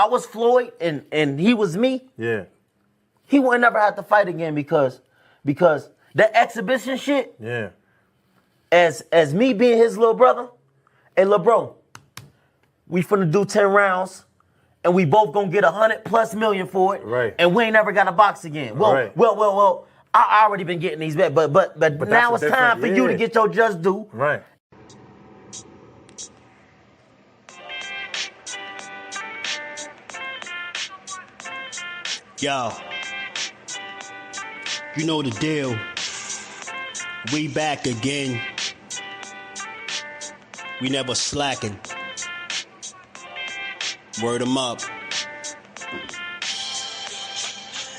I was Floyd and he was me, he would never have to fight again because that exhibition shit. Yeah. As me being his little brother, hey, little bro, we finna do 10 rounds. And we both gonna get 100+ million for it, right? And we ain't never got to box again. Well, right. well. I already been getting these bets, but now it's time for you to get your just due. Right. Yo, you know the deal. We back again. We never slacking. Word 'em up.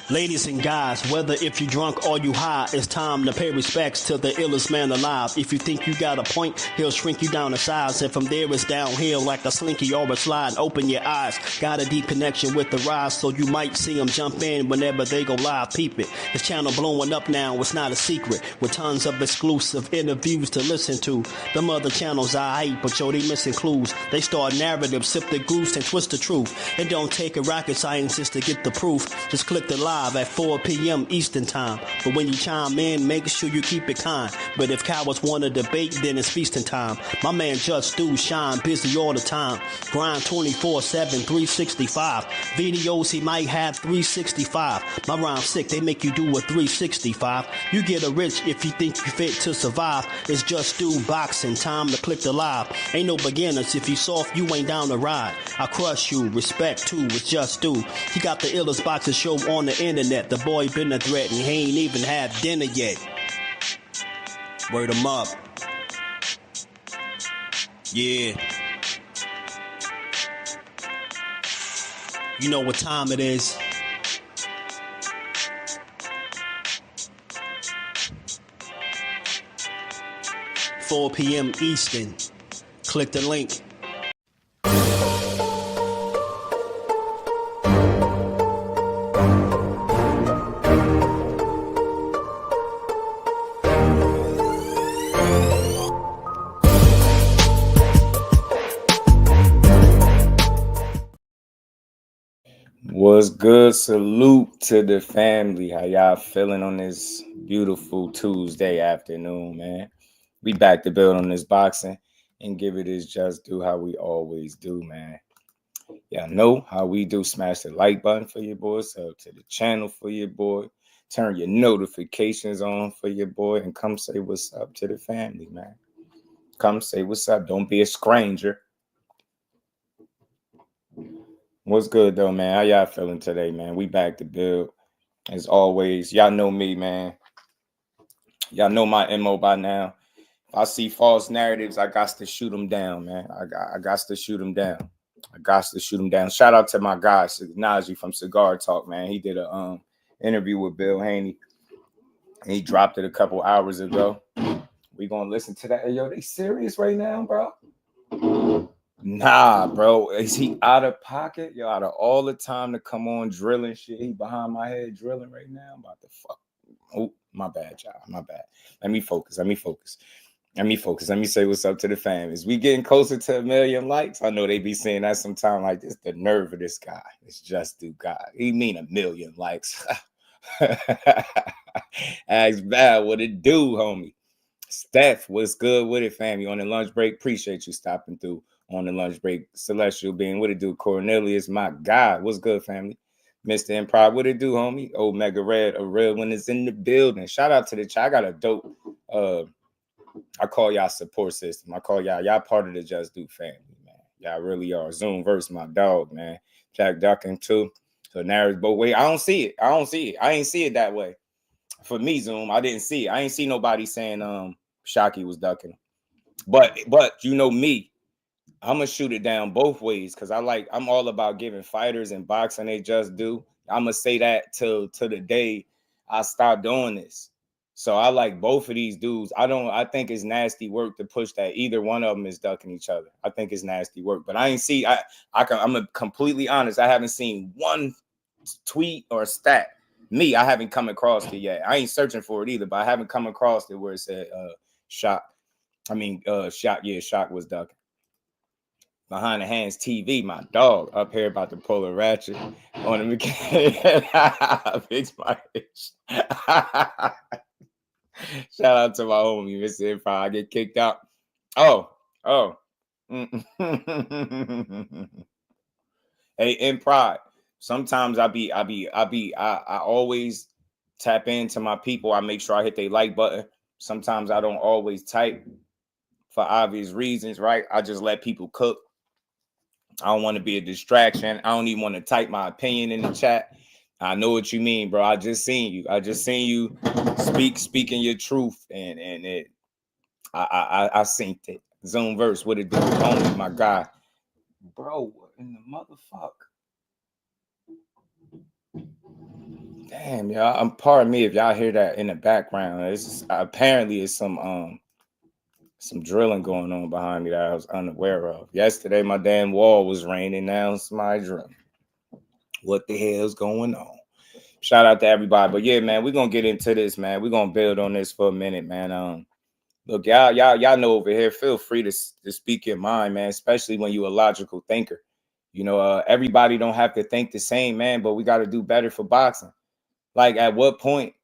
Ladies and guys, whether if you drunk or you high, it's time to pay respects to the illest man alive. If you think you got a point, he'll shrink you down to size. And from there it's downhill like a slinky or a slide. Open your eyes, got a deep connection with the rise, so you might see them jump in whenever they go live. Peep it, this channel blowing up now, it's not a secret. With tons of exclusive interviews to listen to. Them other channels I hate, but yo, they missing clues. They start narratives, sip the goose and twist the truth. It don't take a rocket scientist to get the proof. Just click the live at 4 p.m. Eastern time. But when you chime in, make sure you keep it kind. But if cowards want to debate, then it's feasting time. My man Jusdu shine busy all the time. Grind 24/7, 365. Videos he might have 365. My rhyme sick, they make you do a 365. You get a rich if you think you fit to survive. It's Jusdueboxing, time to click the live. Ain't no beginners, if you soft, you ain't down to ride. I crush you, respect too, it's Jusdu. He got the illest boxing show on the internet. The boy been a threat and he ain't even had dinner yet. Word 'em up. Yeah. You know what time it is. $4 p.m. Eastern. Click the link. What's good? Salute to the family. How y'all feeling on this beautiful Tuesday afternoon, man? We back to build on this boxing and give it his just due how we always do, man. Y'all know how we do. Smash the like button for your boy, sub to the channel for your boy, turn your notifications on for your boy, and come say what's up to the family, man. Come say what's up. Don't be a stranger. What's good, though, man? How y'all feeling today, man? We back to build. As always, y'all know me, man. Y'all know my MO by now. If I see false narratives, I got to shoot them down, man. I got to shoot them down. I got to shoot them down. Shout out to my guy, Najee from CIGAR Talk, man. He did a interview with Bill Haney. And he dropped it a couple hours ago. We gonna listen to that. Hey, yo, they serious right now, bro? Nah, bro. Is he out of pocket? Yo, out of all the time to come on drilling shit. He behind my head drilling right now. I'm about to fuck. Oh, my bad, y'all. My bad. Let me focus. Let me say what's up to the fam. Is we getting closer to 1 million likes? I know they be saying that sometime, like this. The nerve of this guy. It's just do God. He mean 1 million likes. Ask bad what it do, homie. Steph, what's good with it, fam? You on the lunch break? Appreciate you stopping through on the lunch break. Celestial being, what it do? Cornelius, my God, what's good, family? Mr. Improv, what it do, homie? Omega Red, a real one is in the building. Shout out to the chat. I got a dope, I call y'all support system. I call y'all part of the Just Do family, man. Y'all really are. Zoom versus my dog, man. Jack ducking too. So now it's both ways. I don't see it. I ain't see it that way. For me, Zoom, I didn't see it. I ain't see nobody saying Shockey was ducking. But you know me, I'm gonna shoot it down both ways because I'm all about giving fighters and boxing they just do. I'm gonna say that till the day I stop doing this. So I like both of these dudes. I think it's nasty work to push that either one of them is ducking each other. I think it's nasty work. But I ain't see I'm completely honest. I haven't seen one tweet or stat. I haven't come across it yet. I ain't searching for it either, but I haven't come across it where it said Shock was ducking. Behind the Hands TV, my dog up here about to pull a ratchet on the mechanic. Fix my itch. Shout out to my homie, Mr. Improv. I get kicked out. Oh. Hey, in pride. Sometimes I always tap into my people. I make sure I hit their like button. Sometimes I don't always type for obvious reasons, right? I just let people cook. I don't want to be a distraction. I don't even want to type my opinion in the chat. I know what you mean, bro. I just seen you speaking your truth, and I synced it. Zone verse, what it do, homie, my guy, bro. What in the motherfucker? Damn, y'all. Pardon me if y'all hear that in the background. It's apparently it's some drilling going on behind me that I was unaware of. Yesterday, my damn wall was raining. Now it's my drilling. What the hell is going on? Shout out to everybody. But yeah, man, we're gonna get into this, man. We're gonna build on this for a minute, man. Look, y'all know over here, feel free to speak your mind, man, especially when you're a logical thinker. You know, everybody don't have to think the same, man, but we got to do better for boxing. Like, at what point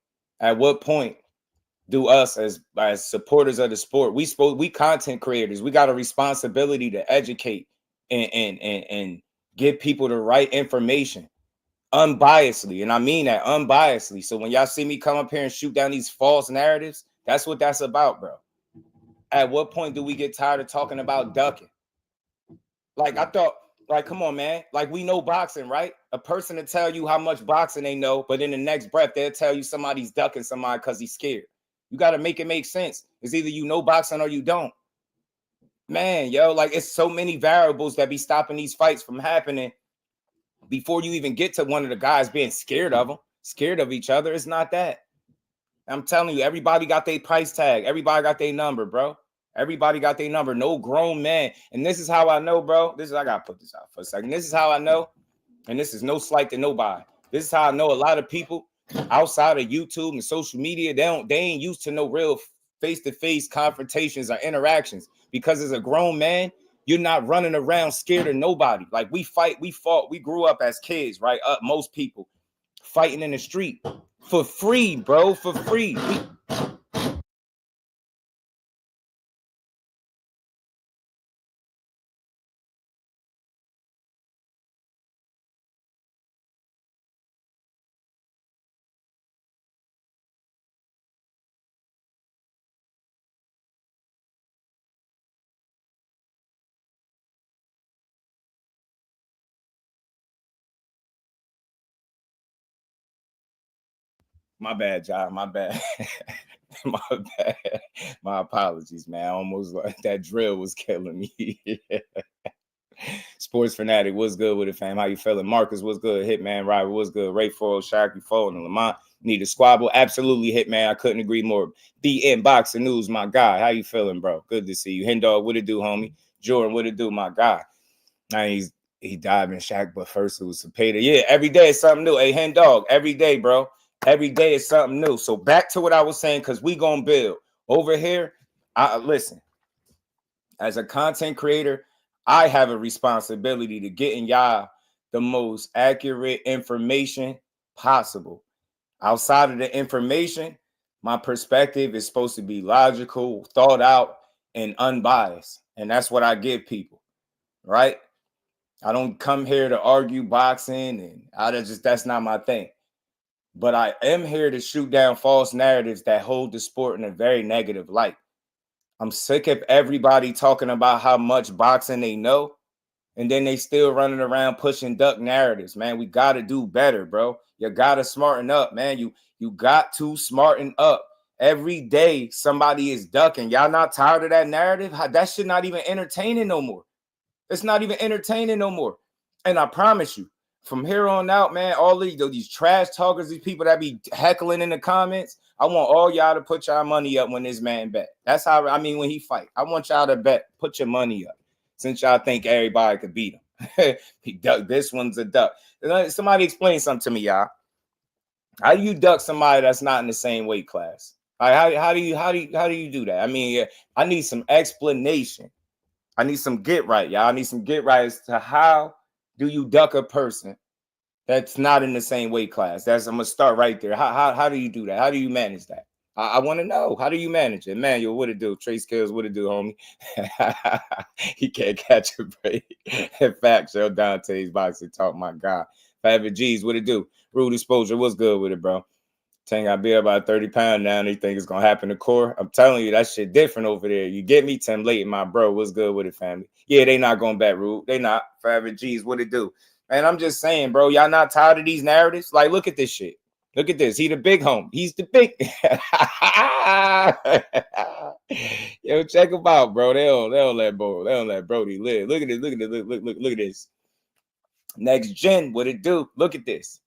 do us as supporters of the sport, we content creators, we got a responsibility to educate and give people the right information unbiasedly. And I mean that unbiasedly. So when y'all see me come up here and shoot down these false narratives, that's what that's about, bro. At what point do we get tired of talking about ducking? Like, I thought, like, come on, man. Like, we know boxing, right? A person to tell you how much boxing they know, but in the next breath, they'll tell you somebody's ducking somebody because he's scared. You got to make it make sense. It's either you know boxing or you don't. Man, yo, like, it's so many variables that be stopping these fights from happening before you even get to one of the guys being scared of them, scared of each other. It's not that. I'm telling you, everybody got their price tag. Everybody got their number, bro. Everybody got their number. No grown man. And this is how I know, bro. I got to put this out for a second. This is how I know. And this is no slight to nobody. This is how I know a lot of people outside of YouTube and social media, they ain't used to no real face-to-face confrontations or interactions. Because as a grown man, you're not running around scared of nobody. Like, we fought. We grew up as kids, right? Most people fighting in the street for free, bro, for free. My bad, John. My bad. My bad. My apologies, man. Almost like that drill was killing me. Sports Fanatic, what's good with it, fam? How you feeling? Marcus, what's good? Hitman Rival, what's good? Ray Foyle, Shakur Foyle, and Lamont. Need a squabble? Absolutely, Hitman. I couldn't agree more. BN Boxing News, my guy. How you feeling, bro? Good to see you. Hendog, what it do, homie? Jordan, what it do, my guy? Now he died in Shaq, but first it was Cepeda. Yeah, every day is something new. Hey, Hen Dog, every day, bro. Every day is something new. So back to what I was saying, because we gonna build. Over here, listen, as a content creator, I have a responsibility to getting y'all the most accurate information possible. Outside of the information, my perspective is supposed to be logical, thought out, and unbiased. And that's what I give people, right? I don't come here to argue boxing, and that's not my thing. But I am here to shoot down false narratives that hold the sport in a very negative light. I'm sick of everybody talking about how much boxing they know, and then they still running around pushing duck narratives, man. We got to do better, bro. You got to smarten up, man. You got to smarten up. Every day somebody is ducking. Y'all not tired of that narrative? That shit not even entertaining no more. It's not even entertaining no more. And I promise you, from here on out, man, all these trash talkers, these people that be heckling in the comments, I want all y'all to put y'all money up when this man bet. That's how, when he fight. I want y'all to bet. Put your money up. Since y'all think everybody could beat him. He ducked. This one's a duck. Somebody explain something to me, y'all. How do you duck somebody that's not in the same weight class? How do you do that? I need some explanation. I need some get right, y'all. I need some get right as to how do you duck a person that's not in the same weight class. I'm gonna start right there. How do you do that? How do you manage that? I want to know. How do you manage it? Manuel, what it do? Trey Skills, what it do, homie? He can't catch a break. In fact, Joe Dante's boxing talk, my God. Fabio G's, what it do? Rude exposure, what's good with it, bro? Tang, I be about 30 pounds now, and you think it's gonna happen to core. I'm telling you, that shit different over there. You get me, Tim Layton, my bro. What's good with it, family? Yeah, they not going back, Rude. They not. Fabio G's, what it do? Man, I'm just saying, bro, y'all not tired of these narratives? Like, look at this shit. Look at this. He the big home. He's the big. Yo, check him out, bro. They don't let Brody live. Look at this. Look at this. Next gen, what it do? Look at this.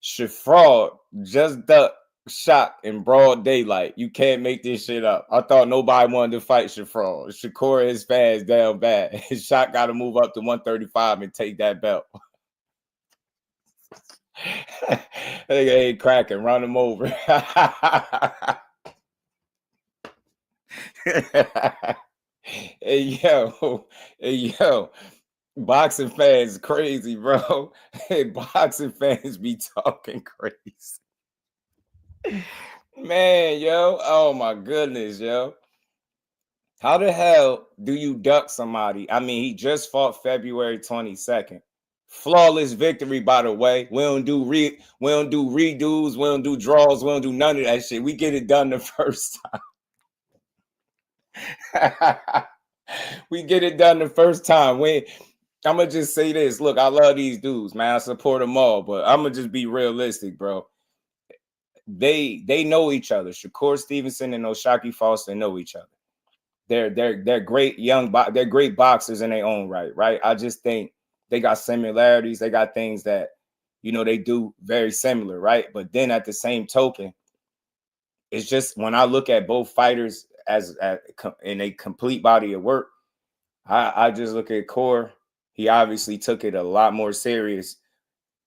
Shafraud just ducked shot in broad daylight. You can't make this shit up. I thought nobody wanted to fight Shafraud. Shakur is fast down bad. His shot got to move up to 135 and take that belt. Nigga ain't cracking. Run him over. Hey yo, boxing fans crazy, bro. Hey, boxing fans be talking crazy. Man, yo, oh my goodness, yo. How the hell do you duck somebody? I mean, he just fought February 22nd. Flawless victory, by the way. We don't do redos, we don't do draws, we don't do none of that shit. We get it done the first time. We get it done the first time. I'm gonna just say this. Look, I love these dudes, man. I support them all, but I'm gonna just be realistic, bro. They know each other. Shakur Stevenson and Oshaquie Foster know each other. They're great they're great boxers in their own right, right? I just think they got similarities. They got things that, you know, they do very similar, right? But then at the same token, it's just when I look at both fighters in a complete body of work, I just look at Core. He obviously took it a lot more serious,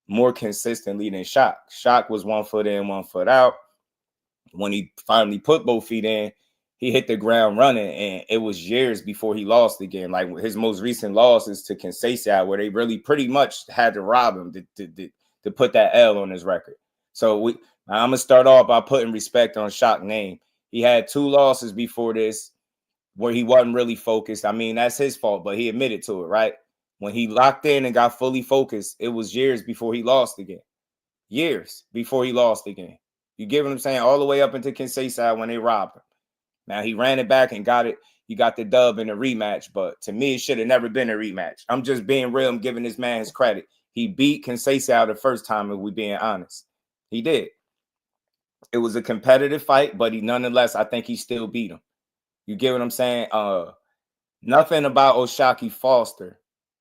more consistently than Shock. Shock was 1 foot in, 1 foot out. When he finally put both feet in, he hit the ground running, and it was years before he lost again. Like his most recent loss is to Conceição, where they really pretty much had to rob him to put that L on his record. So I'm gonna start off by putting respect on Shock's name. He had 2 losses before this where he wasn't really focused. I mean, that's his fault, but he admitted to it, right? When he locked in and got fully focused, it was years before he lost again. Years before he lost again. You get what I'm saying? All the way up into Conceição when they robbed him. Now, he ran it back and got it. He got the dub in a rematch, but to me, it should have never been a rematch. I'm just being real. I'm giving this man his credit. He beat Conceição the first time, if we're being honest. He did. It was a competitive fight, but nonetheless, I think he still beat him. You get what I'm saying? Nothing about Oshaquie Foster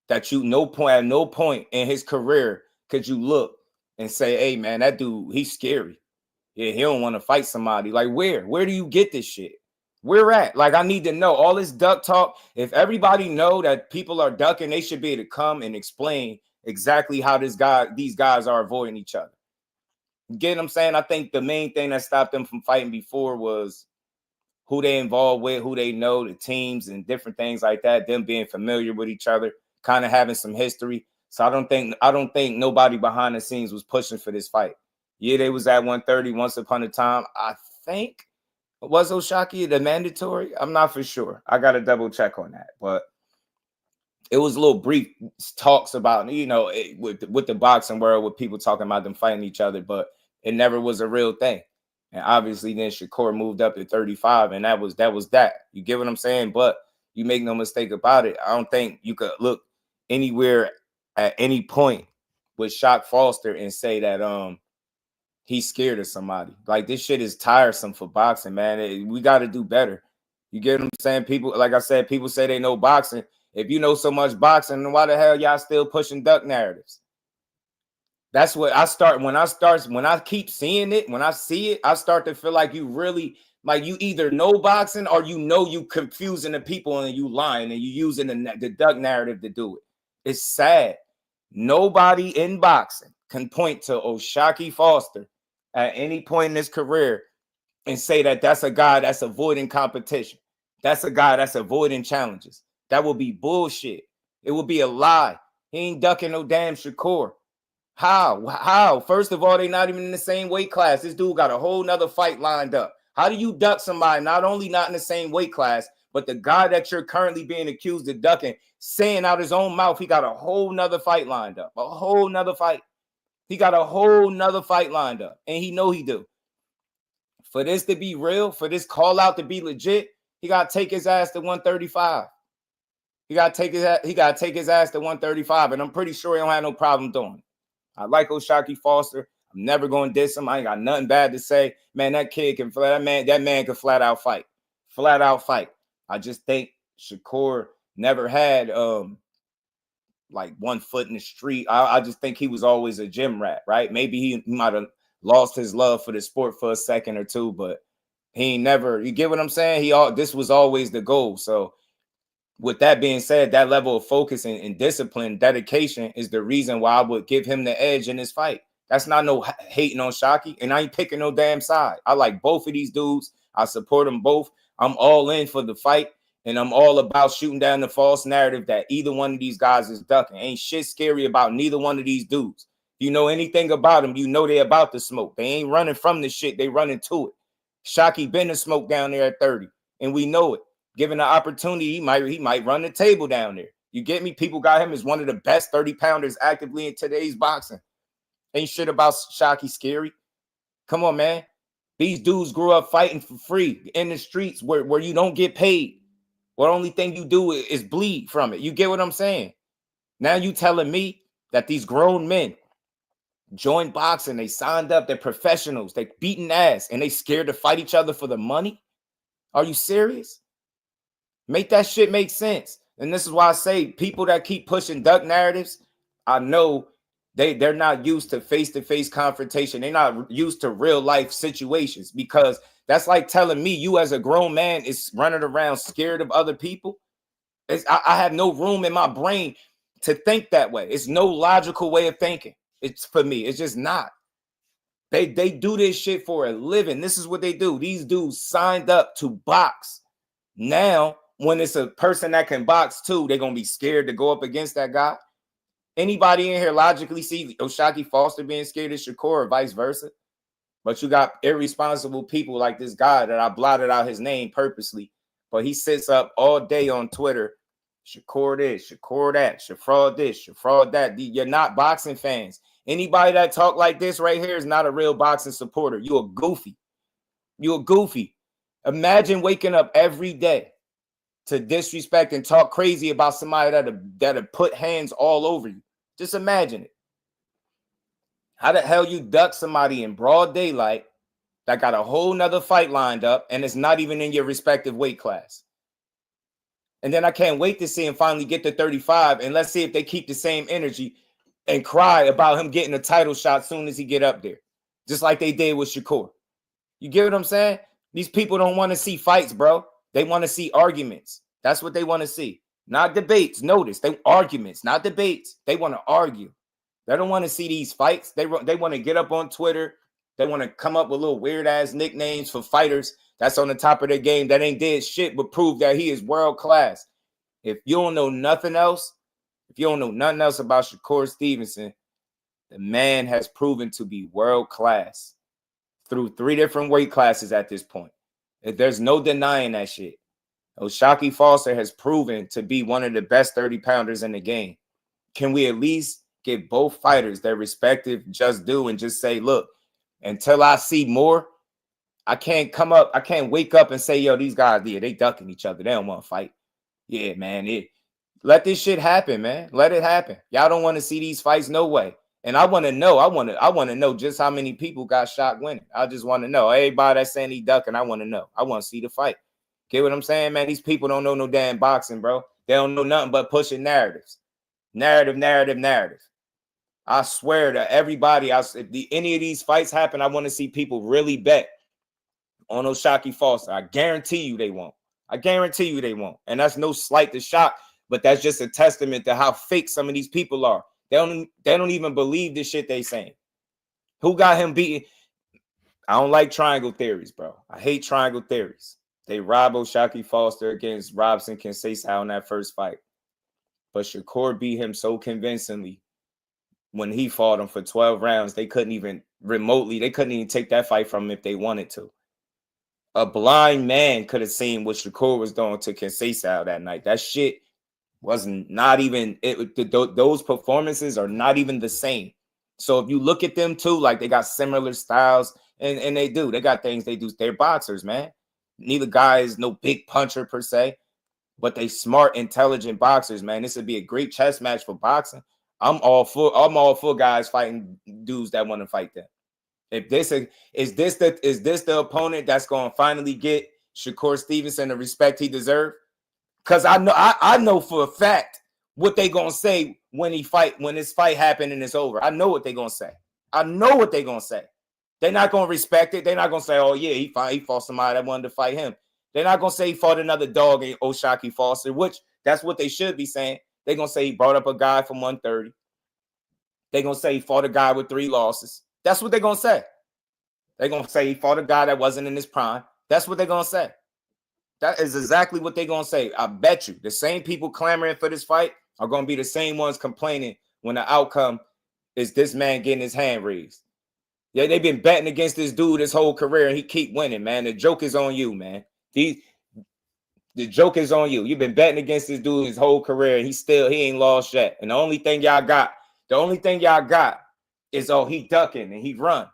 that at no point in his career could you look and say, hey, man, that dude, he's scary. Yeah, he don't want to fight somebody. Like, where do you get this shit? Where at? Like, I need to know all this duck talk. If everybody know that people are ducking, they should be able to come and explain exactly how these guys are avoiding each other. You get what I'm saying? I think the main thing that stopped them from fighting before was who they involved with, who they know, the teams and different things like that, them being familiar with each other, kind of having some history. So I don't think nobody behind the scenes was pushing for this fight. Yeah, they was at 130 once upon a time. I think was Oshaquie the mandatory? I'm not for sure. I got to double check on that. But it was a little brief talks about, you know, with the boxing world, with people talking about them fighting each other, but it never was a real thing. And obviously then Shakur moved up to 35, and that was that. You get what I'm saying? But you make no mistake about it. I don't think you could look anywhere at any point with Shock Foster and say that he's scared of somebody. Like, this shit is tiresome for boxing, man. We got to do better. You get what I'm saying? People, like I said, people say they know boxing. If you know so much boxing, then why the hell y'all still pushing duck narratives? That's what when I keep seeing it, when I see it, I start to feel like you really, like, you either know boxing or you confusing the people and you lying and you using the duck narrative to do it. It's sad. Nobody in boxing can point to Oshaquie Foster at any point in his career and say that that's a guy that's avoiding competition. That's a guy that's avoiding challenges. That would be bullshit. It would be a lie. He ain't ducking no damn Shakur. How? First of all, they not even in the same weight class. This dude got a whole nother fight lined up. How do you duck somebody not only not in the same weight class, but the guy that you're currently being accused of ducking, saying out his own mouth, he got a whole nother fight lined up. A whole nother fight. He got a whole nother fight lined up. And he know he do. For this to be real, for this call out to be legit, he got to take his ass to 135. He got to take his ass to 135. And I'm pretty sure he don't have no problem doing it. I like Oshaquie Foster. I'm never going to diss him. I ain't got nothing bad to say. Man, that kid can that man can flat out fight. Flat out fight. I just think Shakur never had like 1 foot in the street. I just think he was always a gym rat, right? Maybe he might have lost his love for the sport for a second or two, but he ain't never, you get what I'm saying? This was always the goal. So with that being said, that level of focus and discipline, dedication is the reason why I would give him the edge in this fight. That's not no hating on Shockey, and I ain't picking no damn side. I like both of these dudes. I support them both. I'm all in for the fight, and I'm all about shooting down the false narrative that either one of these guys is ducking. Ain't shit scary about neither one of these dudes. If you know anything about them, you know they about the smoke. They ain't running from the shit. They running to it. Shockey been the smoke down there at 30, and we know it. Given the opportunity, he might run the table down there. You get me? People got him as one of the best 30-pounders actively in today's boxing. Ain't shit about Shockey scary. Come on, man. These dudes grew up fighting for free in the streets where you don't get paid. What only thing you do is bleed from it. You get what I'm saying? Now you telling me that these grown men joined boxing, they signed up, they're professionals, they beating ass, and they scared to fight each other for the money? Are you serious? Make that shit make sense. And this is why I say people that keep pushing duck narratives, I know they're not used to face-to-face confrontation. They're not used to real life situations, because that's like telling me you as a grown man is running around scared of other people. I have no room in my brain to think that way. It's no logical way of thinking. It's for me. It's just not. They do this shit for a living. This is what they do. These dudes signed up to box. Now, when it's a person that can box too, they're going to be scared to go up against that guy. Anybody in here logically see Oshaquie Foster being scared of Shakur or vice versa? But you got irresponsible people like this guy that I blotted out his name purposely, but he sits up all day on Twitter. Shakur this, Shakur that, Shafraud this, Shafraud that. You're not boxing fans. Anybody that talk like this right here is not a real boxing supporter. You a goofy. You a goofy. Imagine waking up every day to disrespect and talk crazy about somebody that'll put hands all over you. Just imagine it. How the hell you duck somebody in broad daylight that got a whole nother fight lined up and it's not even in your respective weight class? And then I can't wait to see him finally get to 35, and let's see if they keep the same energy and cry about him getting a title shot soon as he get up there, just like they did with Shakur. You get what I'm saying? These people don't want to see fights, bro. They want to see arguments. That's what they want to see. Not debates. Notice, they arguments, not debates. They want to argue. They don't want to see these fights. They want to get up on Twitter. They want to come up with little weird-ass nicknames for fighters that's on the top of their game that ain't did shit but prove that he is world-class. If you don't know nothing else, if you don't know nothing else about Shakur Stevenson, the man has proven to be world-class through 3 different weight classes at this point. There's no denying that shit. Oshaquie Foster has proven to be one of the best 30-pounders in the game. Can we at least give both fighters their respective just due and just say, look, until I see more, I can't wake up and say, yo, these guys, yeah, they ducking each other. They don't want to fight. Yeah, man. Let this shit happen, man. Let it happen. Y'all don't want to see these fights, no way. And I want to know. I want to know just how many people got shot winning. I just want to know. Everybody that's saying he ducking, I want to know. I want to see the fight. Get what I'm saying, man? These people don't know no damn boxing, bro. They don't know nothing but pushing narratives. Narrative. I swear to everybody, if any of these fights happen, I want to see people really bet on Oshaquie Foster. I guarantee you they won't. And that's no slight to Shock, but that's just a testament to how fake some of these people are. They don't even believe the shit they saying. Who got him beaten? I don't like triangle theories, bro. I hate triangle theories. They robbed Oshaquie Foster against Robson Kinsey in that first fight. But Shakur beat him so convincingly when he fought him for 12 rounds. They couldn't even take that fight from him if they wanted to. A blind man could have seen what Shakur was doing to Kinsey that night. That shit wasn't not even those performances are not even the same. So if you look at them too, like they got similar styles, and they got things they do. They're boxers, man. Neither guy is no big puncher per se, but they smart, intelligent boxers, man. This would be a great chess match for boxing. I'm all for guys fighting dudes that want to fight them. If this is this the opponent that's going to finally get Shakur Stevenson the respect he deserves? Because I know for a fact what they gonna say when this fight happen and it's over. I know what they gonna say. They're not gonna respect it. They're not gonna say, "Oh yeah, he fought somebody that wanted to fight him." They're not gonna say he fought another dog in Oshaquie Foster, which that's what they should be saying. They're gonna say he brought up a guy from 130. They're gonna say he fought a guy with 3 losses. That's what they're gonna say. They're gonna say he fought a guy that wasn't in his prime. That's what they're gonna say. That is exactly what they're going to say. I bet you the same people clamoring for this fight are going to be the same ones complaining when the outcome is this man getting his hand raised. Yeah, they've been betting against this dude his whole career, and he keep winning, man. The joke is on you, man. The joke is on you. You've been betting against this dude his whole career, and he ain't lost yet. And the only thing y'all got is, oh, he ducking and he run.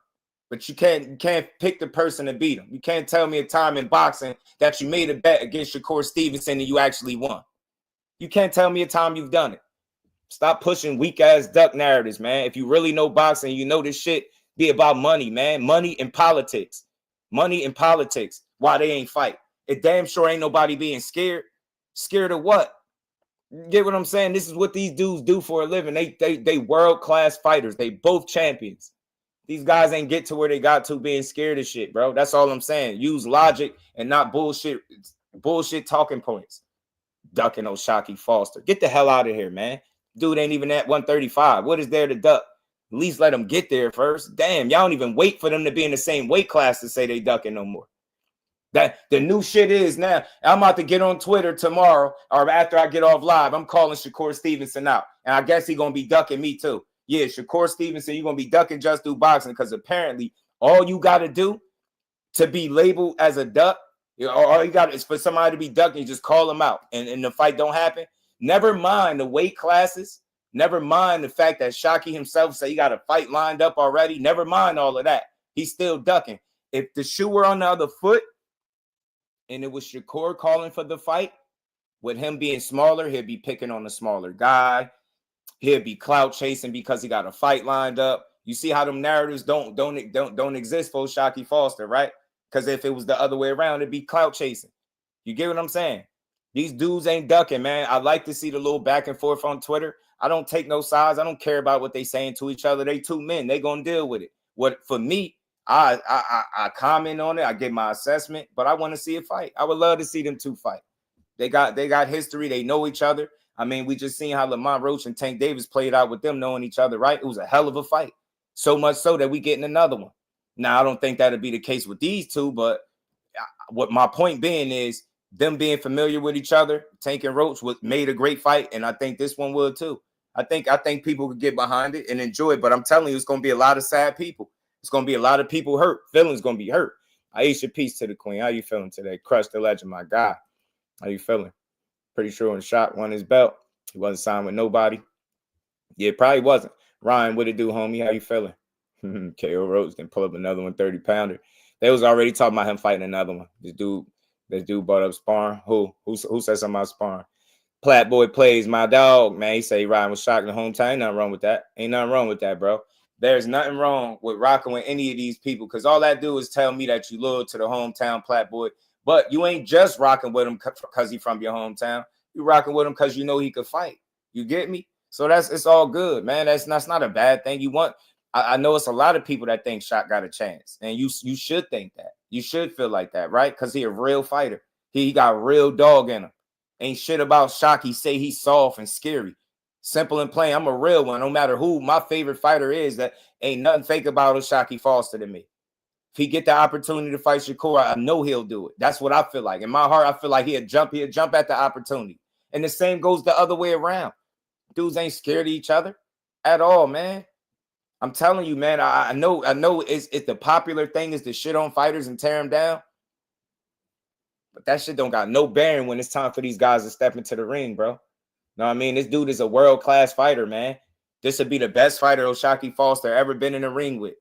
But you can't pick the person to beat him. You can't tell me a time in boxing that you made a bet against Shakur Stevenson and you actually won. You can't tell me a time you've done it. Stop pushing weak-ass duck narratives, man. If you really know boxing, you know this shit be about money, man. Money and politics. Money and politics. Why they ain't fight. It damn sure ain't nobody being scared. Scared of what? You get what I'm saying? This is what these dudes do for a living. They world-class fighters. They both champions. These guys ain't get to where they got to being scared of shit, bro. That's all I'm saying. Use logic and not bullshit talking points. Ducking Oshaquie Foster. Get the hell out of here, man. Dude ain't even at 135. What is there to duck? At least let them get there first. Damn, y'all don't even wait for them to be in the same weight class to say they ducking no more. That the new shit is now. I'm about to get on Twitter tomorrow or after I get off live. I'm calling Shakur Stevenson out. And I guess he going to be ducking me too. Yeah, Shakur Stevenson, you're going to be ducking Jusdueboxing because apparently all you got to do to be labeled as a duck, all you got is for somebody to be ducking, you just call them out and the fight don't happen. Never mind the weight classes. Never mind the fact that Shockey himself said he got a fight lined up already. Never mind all of that. He's still ducking. If the shoe were on the other foot and it was Shakur calling for the fight, with him being smaller, he'd be picking on the smaller guy. He'll be clout chasing because he got a fight lined up. You see how them narratives don't exist for Oshaquie Foster, right? Because if it was the other way around, it'd be clout chasing. You get what I'm saying? These dudes ain't ducking, man. I like to see the little back and forth on Twitter. I don't take no sides. I don't care about what they saying to each other. They two men. They gonna deal with it. What for me? I comment on it. I give my assessment, but I want to see a fight. I would love to see them two fight. They got history. They know each other. I mean, we just seen how Lamont Roach and Tank Davis played out with them knowing each other, right? It was a hell of a fight. So much so that we getting another one. Now, I don't think that'll be the case with these two, but what my point being is them being familiar with each other, Tank and Roach made a great fight, and I think this one will too. I think people could get behind it and enjoy it, but I'm telling you, it's going to be a lot of sad people. It's going to be a lot of people hurt. Feelings going to be hurt. Aisha, peace to the queen. How you feeling today? Crush the legend, my guy. How you feeling? Pretty sure when Shot won his belt, he wasn't signed with nobody. Yeah, probably wasn't. Ryan, what it do, homie? How you feeling? KO Rhodes can pull up another 130-pounder. They was already talking about him fighting another one. This dude brought up sparring. Who said something about sparring? Platt Boy plays my dog, man. He say he riding with Shock in the hometown. Ain't nothing wrong with that. Ain't nothing wrong with that, bro. There's nothing wrong with rocking with any of these people because all that do is tell me that you loyal to the hometown Platt Boy. But you ain't just rocking with him because he from your hometown. You rocking with him because you know he could fight. You get me? So it's all good, man. That's not a bad thing. I know it's a lot of people that think Shot got a chance, and you should think that. You should feel like that, right? Because he a real fighter. He got real dog in him. Ain't shit about Shock. He say he's soft and scary. Simple and plain. I'm a real one. No matter who my favorite fighter is, that ain't nothing fake about Oshaquie Foster to me. If he get the opportunity to fight Shakur, I know he'll do it. That's what I feel like. In my heart, I feel like he'll jump at the opportunity. And the same goes the other way around. Dudes ain't scared of each other at all, man. I'm telling you, man. I know it's the popular thing is to shit on fighters and tear them down. But that shit don't got no bearing when it's time for these guys to step into the ring, bro. Know what I mean? This dude is a world-class fighter, man. This would be the best fighter Oshaquie Foster ever been in the ring with.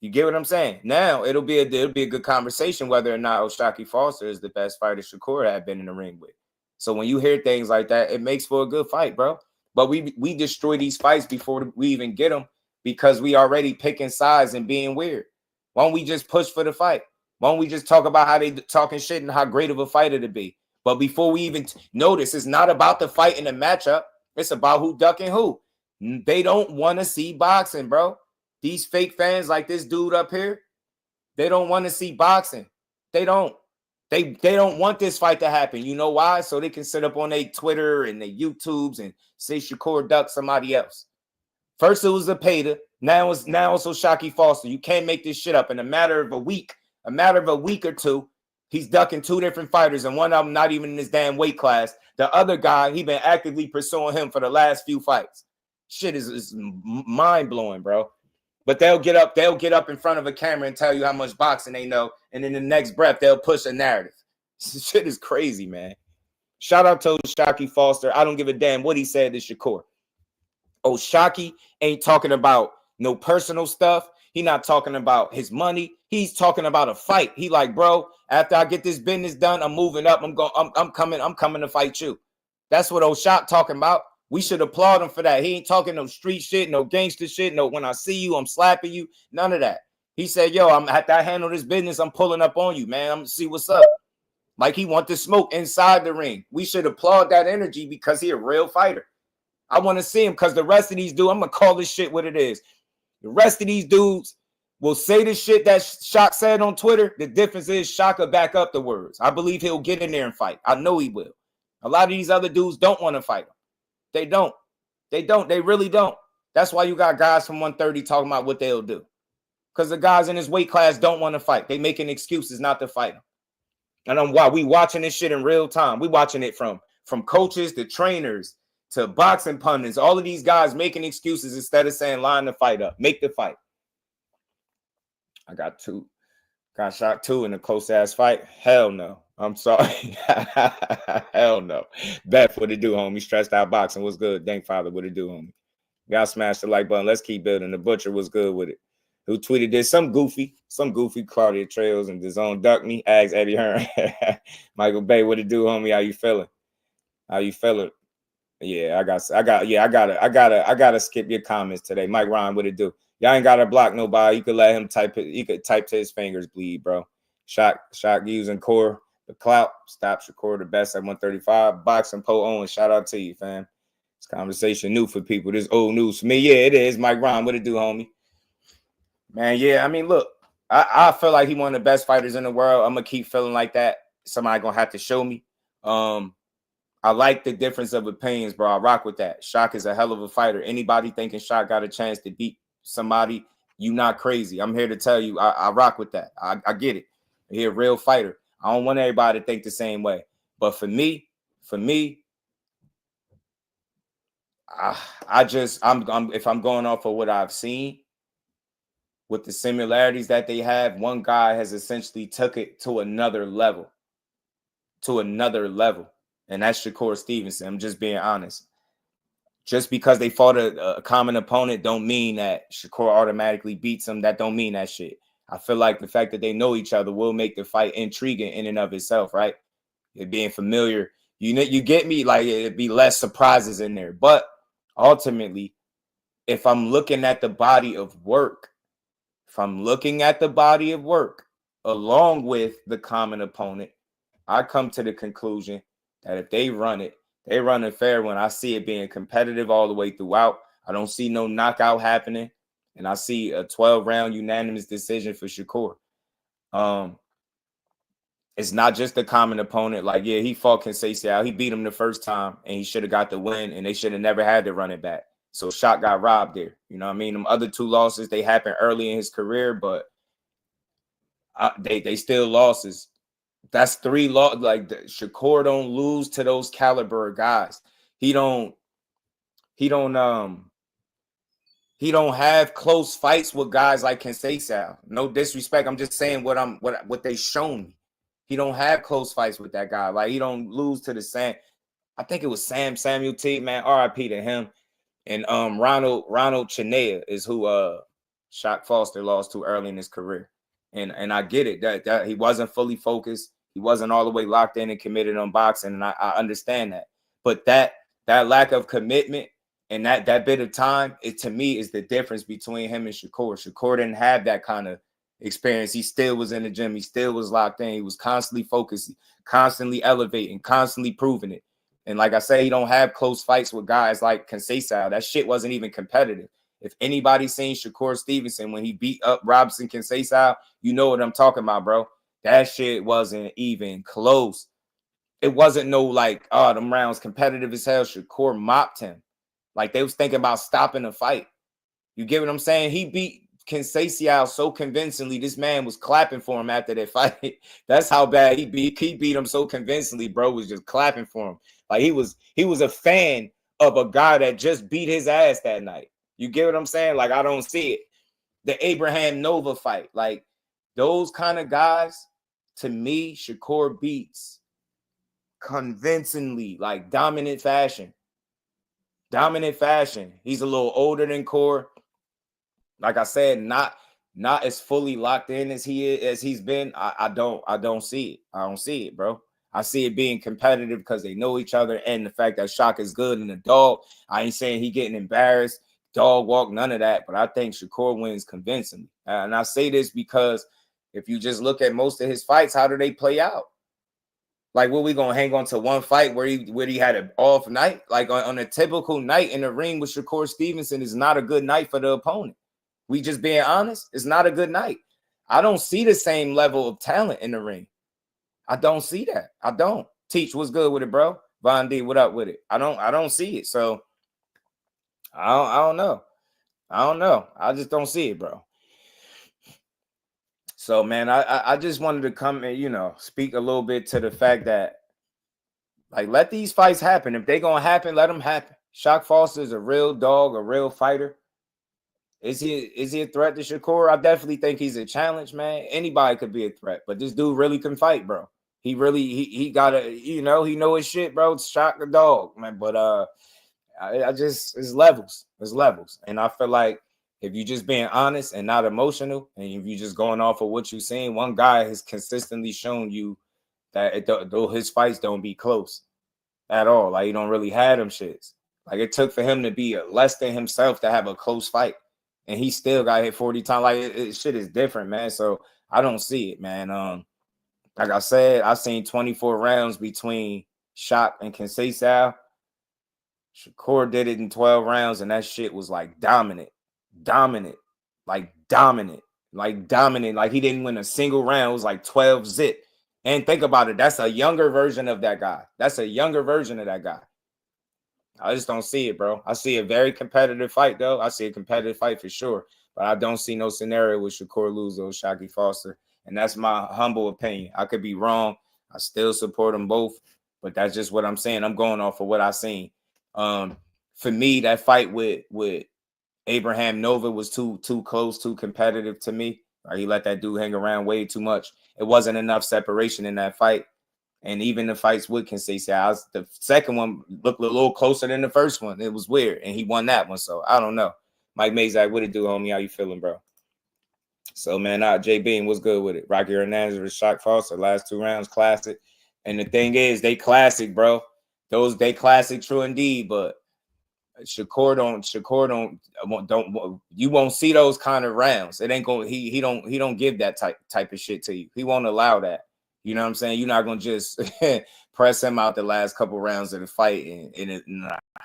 You get what I'm saying? Now it'll be a good conversation whether or not Oshaquie Foster is the best fighter Shakur had been in the ring with. So when you hear things like that, it makes for a good fight, bro. But we destroy these fights before we even get them because we already picking sides and being weird. Why don't we just push for the fight? Why don't we just talk about how they talking shit and how great of a fighter to be? But before we even notice, it's not about the fight and the matchup. It's about who ducking who. They don't want to see boxing, bro. These fake fans like this dude up here, they don't want to see boxing. They don't. They don't want this fight to happen. You know why? So they can sit up on their Twitter and their YouTubes and say Shakur ducked somebody else. First it was a Peta. Now it's Oshaquie Foster. You can't make this shit up in a matter of a week or two. He's ducking two different fighters, and one of them not even in his damn weight class. The other guy, he been actively pursuing him for the last few fights. Shit is mind-blowing, bro. But they'll get up in front of a camera and tell you how much boxing they know, and in the next breath, they'll push a narrative. Shit is crazy, man. Shout out to Oshaquie Foster. I don't give a damn what he said to Shakur. Oshaquie ain't talking about no personal stuff. He not talking about his money. He's talking about a fight. He like, bro, after I get this business done, I'm moving up. I'm coming to fight you. That's what Oshaquie talking about. We should applaud him for that. He ain't talking no street shit, no gangster shit, no when I see you, I'm slapping you. None of that. He said, yo, I'm after I handle this business, I'm pulling up on you, man. I'm gonna see what's up. Like he want to smoke inside the ring. We should applaud that energy because he a real fighter. I want to see him because the rest of these dudes, I'm gonna call this shit what it is. The rest of these dudes will say the shit that Shaq said on Twitter. The difference is Shaq will back up the words. I believe he'll get in there and fight. I know he will. A lot of these other dudes don't want to fight him. They don't. They really don't. That's why you got guys from 130 talking about what they'll do. Because the guys in his weight class don't want to fight. They making excuses not to fight him. And I'm why we watching this shit in real time. We watching it from coaches to trainers to boxing pundits. All of these guys making excuses instead of saying line the fight up. Make the fight. I got shot two in a close ass fight. Hell no. I'm sorry. Hell no. Beth, what it do, homie? Stressed out boxing. What's good? Thank Father, what it do, homie? Y'all smash the like button. Let's keep building. The Butcher was good with it. Who tweeted this? Some goofy Claudia Trails and DAZN duck me. Ask Eddie Hearn. Michael Bay, what it do, homie? How you feeling? Yeah, I gotta skip your comments today. Mike Ryan, what it do? Y'all ain't gotta block nobody. You could let him type it. You could type to his fingers bleed, bro. Shot using core. The clout. Stop Shakur, the best at 135. Boxing Poe Owen. Shout out to you, fam. This conversation new for people. This old news for me. Yeah, it is. Mike Ryan, what it do, homie? Man, yeah. I mean, look, I feel like he's one of the best fighters in the world. I'm gonna keep feeling like that. Somebody gonna have to show me. I like the difference of opinions, bro. I rock with that. Shaq is a hell of a fighter. Anybody thinking Shaq got a chance to beat somebody, you not crazy. I'm here to tell you, I rock with that. I get it. He's a real fighter. I don't want everybody to think the same way. But for me, I'm if I'm going off of what I've seen with the similarities that they have, one guy has essentially took it to another level. And that's Shakur Stevenson. I'm just being honest. Just because they fought a common opponent don't mean that Shakur automatically beats him. That don't mean that shit. I feel like the fact that they know each other will make the fight intriguing in and of itself, right? It being familiar. You get me? Like, it'd be less surprises in there. But ultimately, if I'm looking at the body of work, along with the common opponent, I come to the conclusion that if they run it fair when I see it being competitive all the way throughout. I don't see no knockout happening. And I see a 12-round unanimous decision for Shakur. It's not just the common opponent. Like, yeah, he fought Conceição. He beat him the first time, and he should have got the win, and they should have never had to run it back. So Shaq got robbed there. You know what I mean? Them other two losses, they happened early in his career, but They still losses. That's 3 loss. Like Shakur don't lose to those caliber of guys. He don't have close fights with guys like Conceição. No disrespect. I'm just saying what they shown me. He don't have close fights with that guy. Like he don't lose to the Sam. I think it was Samuel T. Man, RIP to him. And Ronald Chinea is who Shock Foster lost to early in his career. And I get it that he wasn't fully focused. He wasn't all the way locked in and committed on boxing. And I understand that. But that lack of commitment and that bit of time, it to me is the difference between him and Shakur. Shakur didn't have that kind of experience. He still was in the gym. He still was locked in. He was constantly focused, constantly elevating, constantly proving it. And like I say, he don't have close fights with guys like Conceição. That shit wasn't even competitive. If anybody's seen Shakur Stevenson when he beat up Robinson Conceição, you know what I'm talking about, bro. That shit wasn't even close. It wasn't no like, oh, them rounds competitive as hell. Shakur mopped him. Like they was thinking about stopping the fight. You get what I'm saying? He beat Conceição so convincingly. This man was clapping for him after that fight. That's how bad he beat him so convincingly, bro. Was just clapping for him. Like he was a fan of a guy that just beat his ass that night. You get what I'm saying? Like I don't see it. The Abraham Nova fight, like those kind of guys, to me, Shakur beats convincingly, like dominant fashion. Dominant fashion. He's a little older than Core. Like I said, not as fully locked in as he's been. I don't see it. I don't see it, bro. I see it being competitive because they know each other and the fact that Shock is good and the dog. I ain't saying he getting embarrassed, dog walk, none of that. But I think Shakur wins convincingly. And I say this because if you just look at most of his fights, how do they play out? Like, what we gonna hang on to one fight where he had an off night? Like on a typical night in the ring with Shakur Stevenson is not a good night for the opponent. We just being honest, it's not a good night. I don't see the same level of talent in the ring. I don't see that. I don't. Teach, what's good with it, bro? Von D, what up with it? I don't see it. So I don't know. I don't know. I just don't see it, bro. So man, I just wanted to come and speak a little bit to the fact that like let these fights happen. If they gonna happen, let them happen. Shock Foster is a real dog, a real fighter. Is he a threat to Shakur? I definitely think he's a challenge, man. Anybody could be a threat, but this dude really can fight, bro. He really he got a he know his shit, bro. Shock the dog, man. But I just it's levels, and I feel like if you just being honest and not emotional, and if you just going off of what you're seeing, one guy has consistently shown you that though his fights don't be close at all. Like he don't really have them shits. Like it took for him to be less than himself to have a close fight. And he still got hit 40 times. Like shit is different, man. So I don't see it, man. Like I said, I've seen 24 rounds between Shock and Conceição. Shakur did it in 12 rounds, and that shit was like dominant. Like he didn't win a single round. It was like 12 zip. And think about it. That's a younger version of that guy. I just don't see it, bro. I see a very competitive fight, though. I see a competitive fight for sure. But I don't see no scenario with Shakur lose or Oshaquie Foster. And that's my humble opinion. I could be wrong. I still support them both. But that's just what I'm saying. I'm going off of what I seen. For me, that fight with Abraham Nova was too close, too competitive to me. He let that dude hang around way too much. It wasn't enough separation in that fight. And even the fights with Conceição, the second one looked a little closer than the first one. It was weird, and he won that one. So I don't know. Mike Mazak, what it do, homie? How you feeling, bro? So man, J Bean, what's good with it? Rocky Hernandez with Shock Foster, last 2 rounds, classic. And the thing is, they classic, bro. They classic, true indeed. But Shakur don't. You won't see those kind of rounds. It ain't going. He don't give that type of shit to you. He won't allow that. You know what I'm saying? You're not gonna just press him out the last couple rounds of the fight, and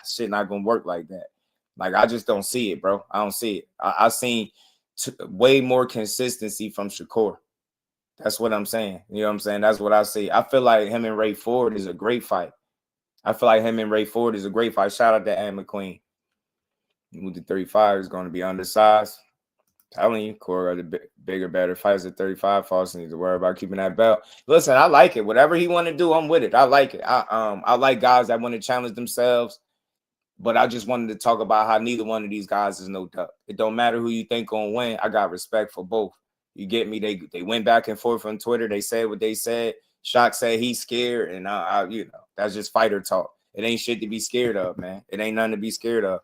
shit not gonna work like that. Like I just don't see it, bro. I don't see it. I've seen way more consistency from Shakur. That's what I'm saying. You know what I'm saying? That's what I see. I feel like him and Ray Ford is a great fight. Shout out to Ann McQueen. He moved to 35. He's going to be undersized. Telling you, Corey got the bigger, better fights at 35. Falls need to worry about keeping that belt. Listen, I like it. Whatever he want to do, I'm with it. I like it. I like guys that want to challenge themselves. But I just wanted to talk about how neither one of these guys is no duck. It don't matter who you think gonna win. I got respect for both. You get me? They went back and forth on Twitter. They said what they said. Shock said he's scared, and you know, that's just fighter talk. It ain't shit to be scared of, man. It ain't nothing to be scared of.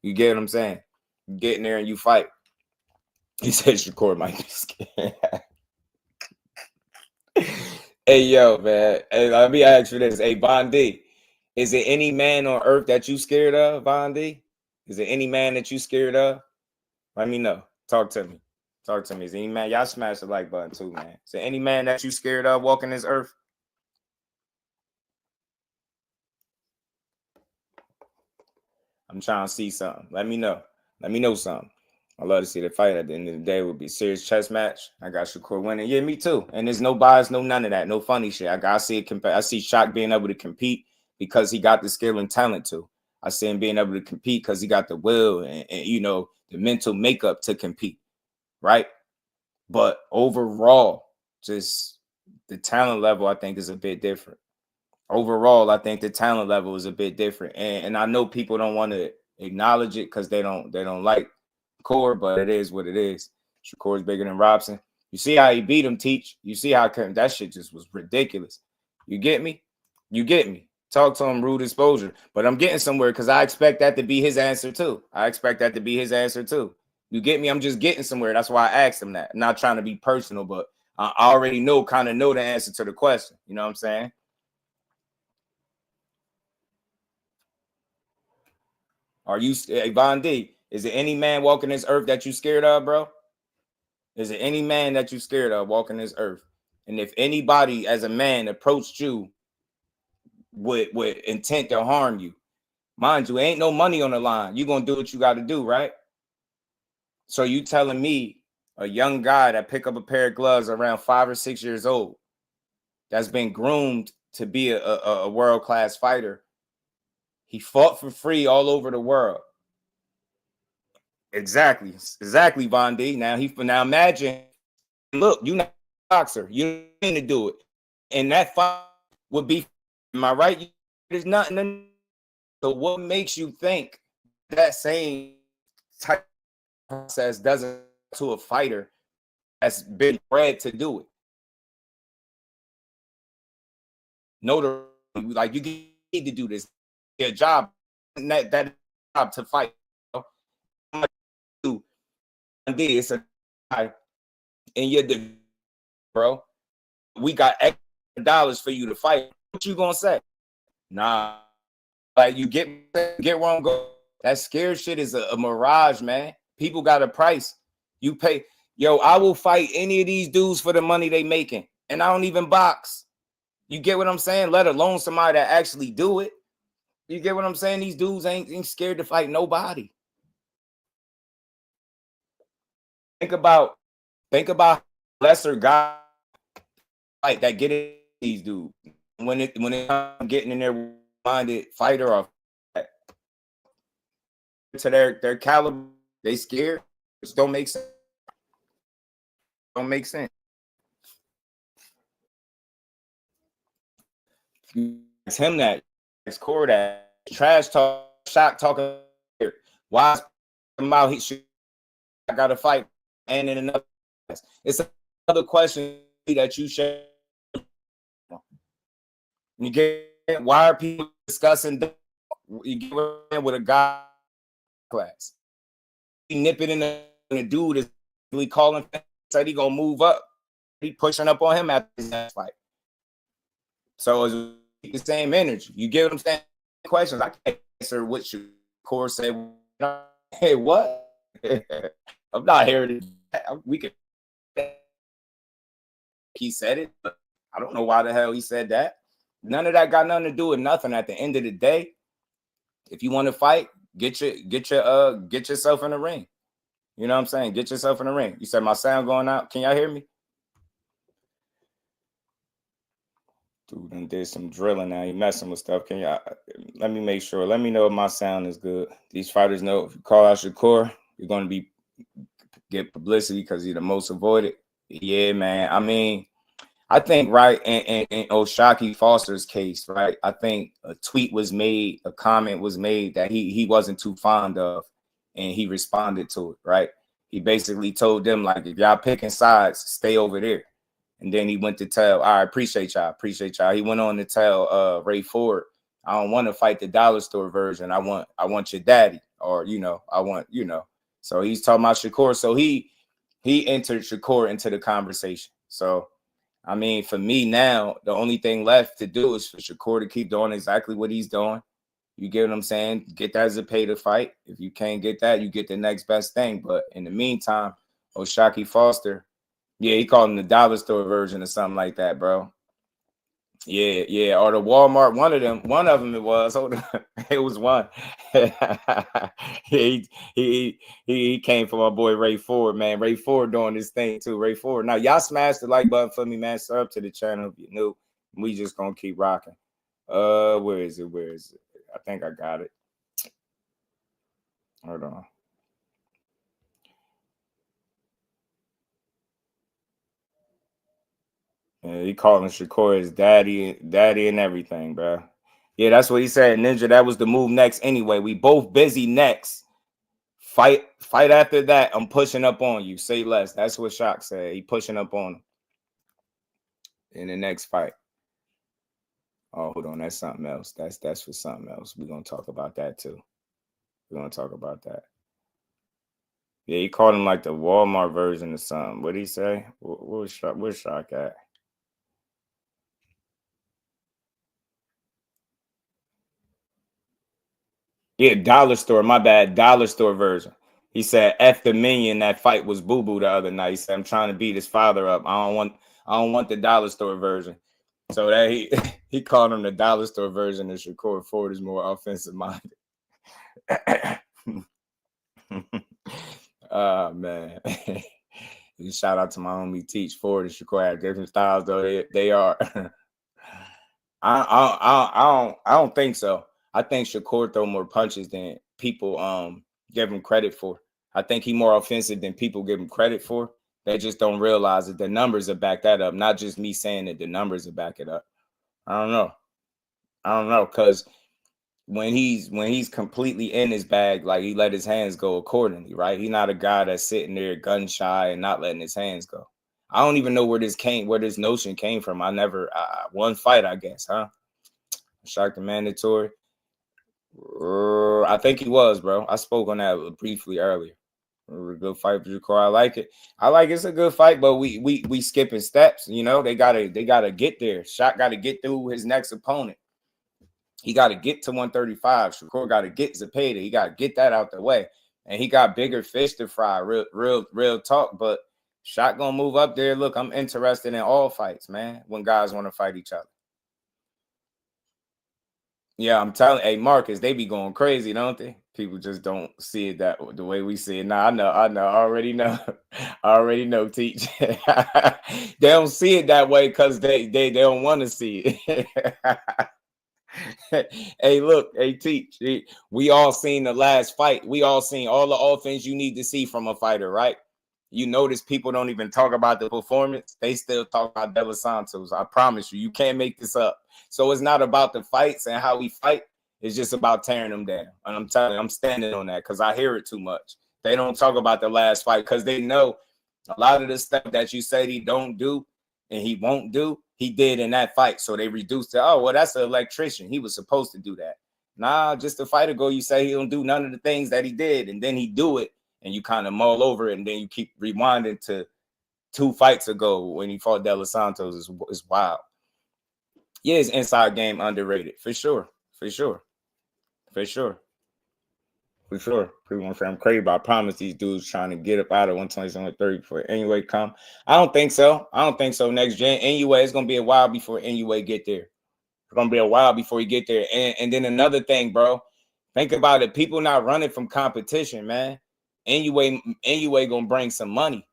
You get what I'm saying? You get in there and you fight. He said Shakur might be scared. Hey, yo, man. Hey, let me ask you this. Hey, Bondi, is there any man on earth that you scared of, Bondi? Is there any man that you scared of? Let me know. Talk to me. Talk to me. Is there any man? Y'all smash the like button too, man. Is there any man that you scared of walking this earth? I'm trying to see something. Let me know. Let me know something. I love to see the fight. At the end of the day, it would be a serious chess match. I got Shakur winning. Yeah, me too. And there's no bias, no none of that, no funny shit. I see it. I see Shock being able to compete because he got the skill and talent to. I see him being able to compete because he got the will and you know the mental makeup to compete, right? But overall, just the talent level, I think, is a bit different. Overall, I think the talent level is a bit different, and I know people don't want to acknowledge it because they don't like Shakur, but it is what it is. Shakur is bigger than Robson. You see how he beat him, Teach. You see how that shit just was ridiculous. You get me? You get me? Talk to him, rude exposure. But I'm getting somewhere because I expect that to be his answer too. I expect that to be his answer too. You get me? I'm just getting somewhere. That's why I asked him that. I'm not trying to be personal, but I already know the answer to the question. You know what I'm saying? Are you, Von D, is there any man walking this earth that you scared of, bro? Is there any man that you scared of walking this earth? And if anybody as a man approached you with intent to harm you, mind you, ain't no money on the line. You're going to do what you got to do, right? So you telling me a young guy that pick up a pair of gloves around 5 or 6 years old that's been groomed to be a world-class fighter, he fought for free all over the world. Exactly, Von D. Now imagine, look, you're not a boxer, you need to do it, and that fight would be. Am I right? There's nothing. So what makes you think that same type of process doesn't to a fighter that's been bred to do it? No, like you need to do this. Your job, that job to fight. It's a guy in your division, bro. We got extra dollars for you to fight. What you gonna say? Nah, like you get where I'm going. That scared shit is a mirage, man. People got a price. You pay. Yo, I will fight any of these dudes for the money they making, and I don't even box. You get what I'm saying? Let alone somebody that actually do it. You get what I'm saying? These dudes ain't scared to fight nobody. Think about lesser guys like that get in these dudes when it getting in their minded fighter or to their caliber, they scared. It don't make sense. Don't make sense. It's him that it's core that trash talk, Shock talking. Why about he should I gotta fight and in another. It's another question that you should. You get why are people discussing? You get with a guy class. He nipping in the dude is really calling. Said he gonna move up. He pushing up on him after his fight. So it's the same energy. You get what I'm saying? Questions I can't answer what your core say. Hey, what? I'm not hearing it. We can. He said it, but I don't know why the hell he said that. None of that got nothing to do with nothing. At the end of the day, if you want to fight, get yourself in the ring. You know what I'm saying? Get yourself in the ring. You said my sound going out. Can y'all hear me? Dude, and did some drilling now. You messing with stuff. Can y'all let me make sure? Let me know if my sound is good. These fighters know if you call out Shakur, you're going to be get publicity because he's the most avoided. Yeah, man. I mean, I think right in Oshaquie Foster's case, right? I think a tweet was made, a comment was made that he wasn't too fond of, and he responded to it, right? He basically told them, like, if y'all picking sides, stay over there. And then he went to tell, all right, appreciate y'all. He went on to tell Ray Ford, I don't want to fight the dollar store version. I want your daddy, or I want. So he's talking about Shakur. So he entered Shakur into the conversation. So I mean, for me now, the only thing left to do is for Shakur to keep doing exactly what he's doing. You get what I'm saying? Get that as a pay to fight. If you can't get that, you get the next best thing. But in the meantime, Oshaquie Foster, yeah, he called him the dollar store version or something like that, bro. Yeah, or the Walmart. One of them it was. Hold on. It was one. he came from my boy Ray Ford, man. Ray Ford doing this thing too. Ray Ford. Now y'all smash the like button for me, man. Sub to the channel if you're new. We just gonna keep rocking. Where is it? I think I got it. Hold on. Yeah, he calling Shakur his daddy and everything, bro. Yeah, that's what he said. Ninja, that was the move next anyway. We both busy next. Fight after that. I'm pushing up on you. Say less. That's what Shock said. He pushing up on him in the next fight. Oh, hold on. That's something else. That's for something else. We're going to talk about that too. We're going to talk about that. Yeah, he called him like the Walmart version or something. What did he say? Where's Shock at? Yeah, dollar store. My bad. Dollar store version. He said, F the minion. That fight was boo-boo the other night. He said, I'm trying to beat his father up. I don't want the dollar store version. So that he called him the dollar store version, and Shakur Ford is more offensive minded. Oh man. Shout out to my homie Teach Ford and Shakur have different styles, though they are. I don't think so. I think Shakur throw more punches than people give him credit for. I think he's more offensive than people give him credit for. They just don't realize that the numbers will back that up. Not just me saying that, the numbers will back it up. I don't know, because when he's completely in his bag, like, he let his hands go accordingly, right? He's not a guy that's sitting there gun shy and not letting his hands go. I don't even know where this notion came from. One fight, I guess, huh? Shocked the mandatory. I think he was, bro. I spoke on that briefly earlier. A good fight for Shakur. I like it. It's a good fight, but we skipping steps. They gotta get there. Shot got to get through his next opponent. He got to get to 135. Shakur got to get Zepeda. He got to get that out the way, and he got bigger fish to fry. Real talk. But Shot gonna move up there. Look, I'm interested in all fights, man. When guys want to fight each other. Yeah, I'm telling. Hey, Marcus, they be going crazy, don't they? People just don't see it the way we see it. Nah, I know. I already know. I already know. Teach. They don't see it that way because they don't want to see it. Hey, look. Hey, Teach. We all seen the last fight. We all seen all the offense you need to see from a fighter, right? You notice people don't even talk about the performance. They still talk about De Los Santos. I promise you, you can't make this up. So it's not about the fights and how we fight. It's just about tearing them down. And I'm telling you, I'm standing on that because I hear it too much. They don't talk about the last fight because they know a lot of the stuff that you said he don't do and he won't do, he did in that fight. So they reduced it. Oh, well, that's an electrician. He was supposed to do that. Nah, just a fight ago, you say he don't do none of the things that he did, and then he do it. And you kind of mull over it, and then you keep rewinding to 2 fights ago when he fought De Los Santos is wild. Yeah, his inside game underrated. For sure. People want to say I'm crazy, but I promise these dudes trying to get up out of 120, 130 before anyway come. I don't think so. Next gen. Anyway, it's going to be a while before anyway get there. It's going to be a while before you get there. And then another thing, bro. Think about it. People not running from competition, man. Anyway gonna bring some money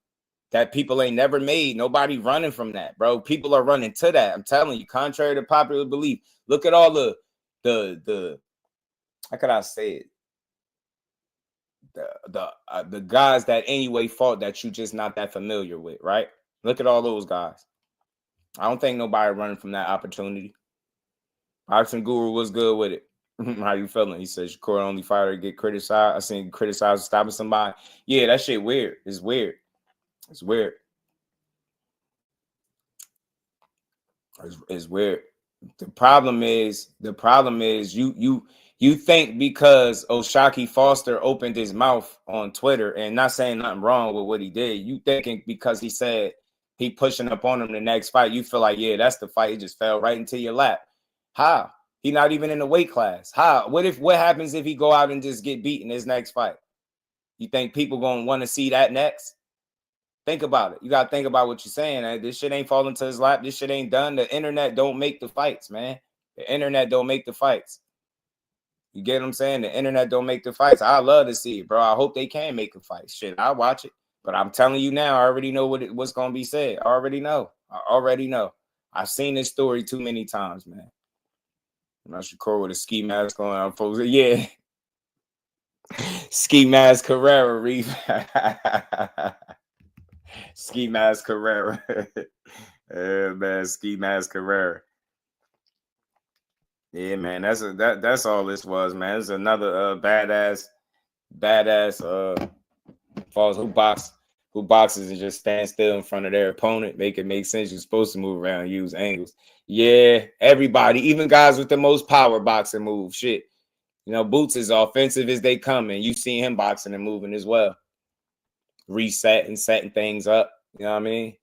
that people ain't never made. Nobody running from that, bro. People are running to that. I'm telling you, contrary to popular belief. Look at all the how could I say it? the guys that anyway fought that you just not that familiar with, right? Look at all those guys. I don't think nobody running from that opportunity. Boxing Guru was good with it. How you feeling? He says Shakur only fighter get criticized. I seen criticized for stopping somebody. Yeah, that shit weird. It's weird. It's weird. It's weird. The problem is you think because Oshaquie Foster opened his mouth on Twitter and not saying nothing wrong with what he did, you thinking because he said he pushing up on him the next fight, you feel like, yeah, that's the fight. It just fell right into your lap. How? He not even in the weight class. How? What happens if he go out and just get beaten his next fight? You think people gonna want to see that next? Think about it. You got to think about what you're saying. This shit ain't falling to his lap. This shit ain't done. The internet don't make the fights, man. The internet don't make the fights. You get what I'm saying? The internet don't make the fights. I love to see it, bro. I hope they can make a fight. Shit, I'll watch it. But I'm telling you now, I already know what's going to be said. I already know. I've seen this story too many times, man. I'm not Shakur with a ski mask on. Folks. Yeah. Ski mask Carrera, Reef. Ski Mask Carrera. Yeah, man, Ski Mask Carrera. Yeah, man, that's all this was, man. It's another badass falls who boxes and just stand still in front of their opponent, make it make sense. You're supposed to move around, use angles. Yeah, everybody, even guys with the most power boxing move. Shit. You know, Boots is offensive as they come, and you see him boxing and moving as well. Resetting, setting things up. You know what I mean?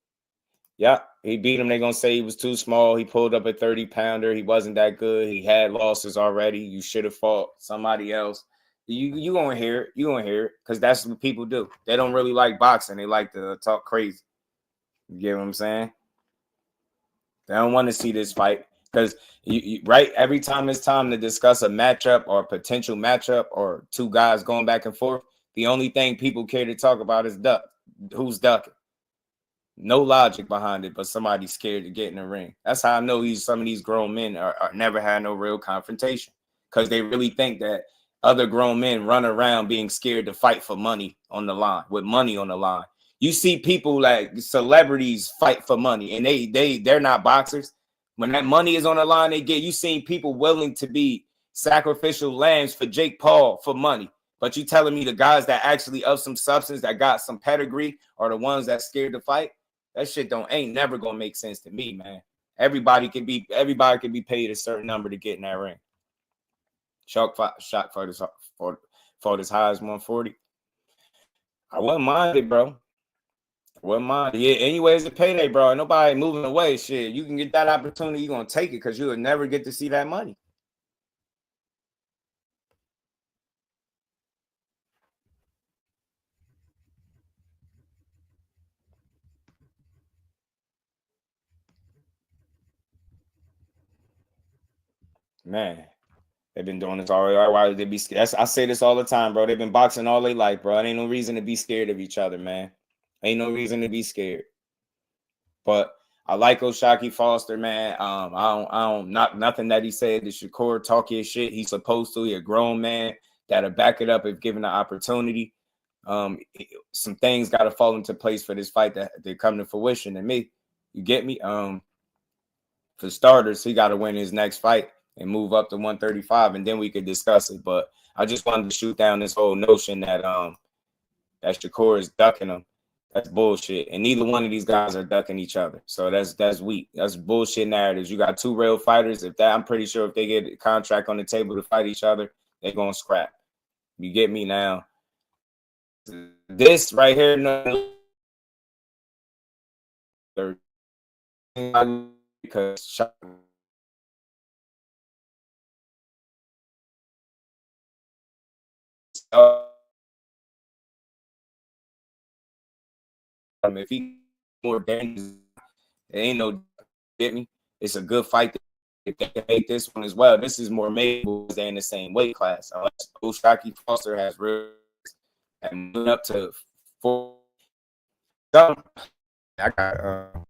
Yeah, he beat him. They're going to say he was too small. He pulled up a 30-pounder. He wasn't that good. He had losses already. You should have fought somebody else. You going to hear it. You going to hear it because that's what people do. They don't really like boxing. They like to talk crazy. You get what I'm saying? They don't want to see this fight because, right, every time it's time to discuss a matchup or a potential matchup or two guys going back and forth, the only thing people care to talk about is who's ducking. No logic behind it, but somebody's scared to get in the ring. That's how I know some of these grown men are never had no real confrontation because they really think that other grown men run around being scared to fight for money on the line, with money on the line. You see people like celebrities fight for money, and they're not boxers. When that money is on the line, you seen people willing to be sacrificial lambs for Jake Paul for money. But you telling me the guys that actually of some substance that got some pedigree are the ones that scared to fight? That shit ain't never gonna make sense to me, man. Everybody can be paid a certain number to get in that ring. Shot for as high as 140. I wouldn't mind it, bro. Wouldn't mind. Yeah, anyways, a payday, bro. Ain't nobody moving away. Shit, you can get that opportunity, you're gonna take it because you'll never get to see that money. Man. They've been doing this all right. Why would they be scared? I say this all the time, bro. They've been boxing all their life, bro. Ain't no reason to be scared of each other, man. Ain't no reason to be scared. But I like Oshaquie Foster, man. Not nothing that he said to Shakur talk his shit. He's supposed to. He a grown man that'll back it up if given the opportunity. Some things got to fall into place for this fight that they come to fruition. To me, you get me? For starters, he got to win his next fight and move up to 135, and then we could discuss it. But I just wanted to shoot down this whole notion that that Shakur is ducking him. That's bullshit. And neither one of these guys are ducking each other. So that's weak. That's bullshit narratives. You got two real fighters. I'm pretty sure if they get a contract on the table to fight each other, they're gonna scrap. You get me now? This right here, because if he more dangerous, it ain't no get me. It's a good fight. If they can make this one as well, this is more makeable. They in the same weight class. Unless Oshaquie Foster has real and moving up to 4. I got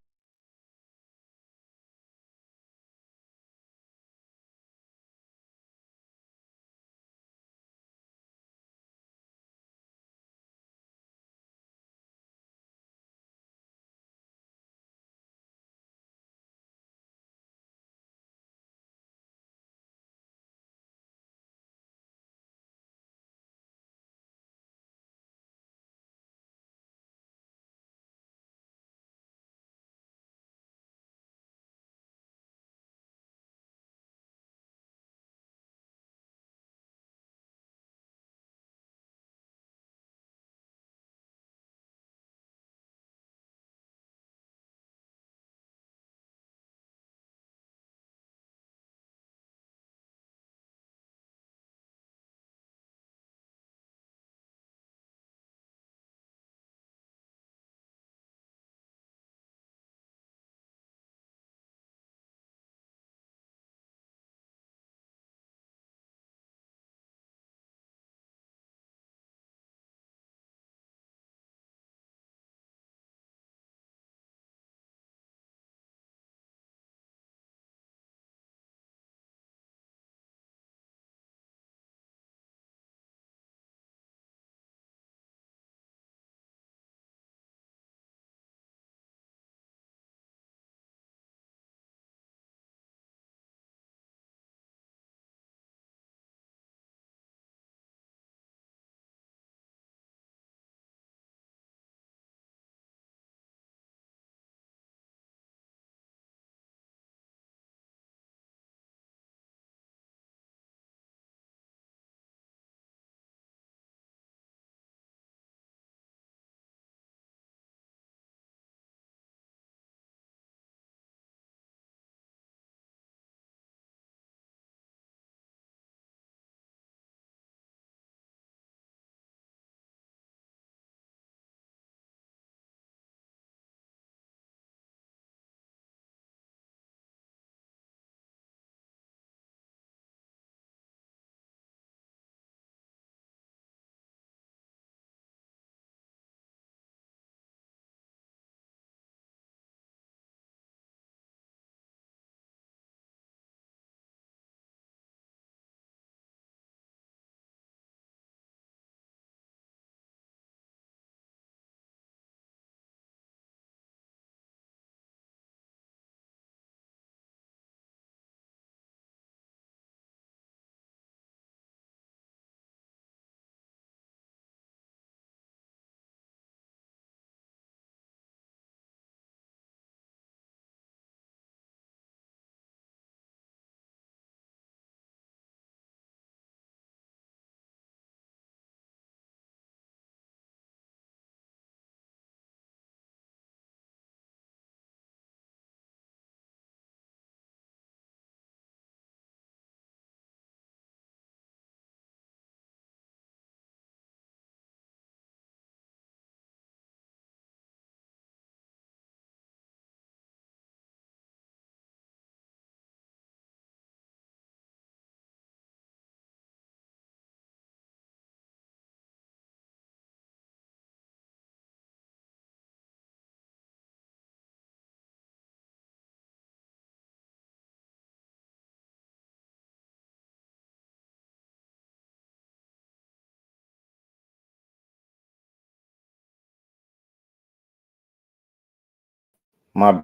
My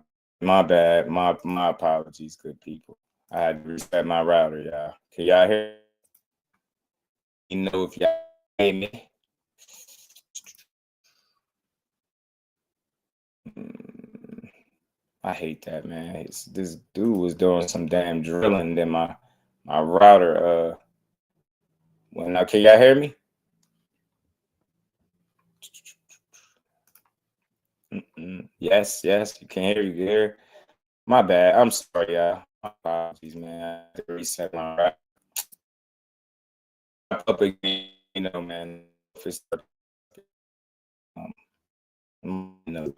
bad. My apologies, good people. I had to reset my router, y'all. Can y'all hear? You know if y'all hear me. I hate that, man. This dude was doing some damn drilling, then my router went out. Can y'all hear me? Yes, you can hear. You can hear. My bad. I'm sorry, y'all. My apologies, man. I had to reset my router. Up again, you know, man. If it's, you know,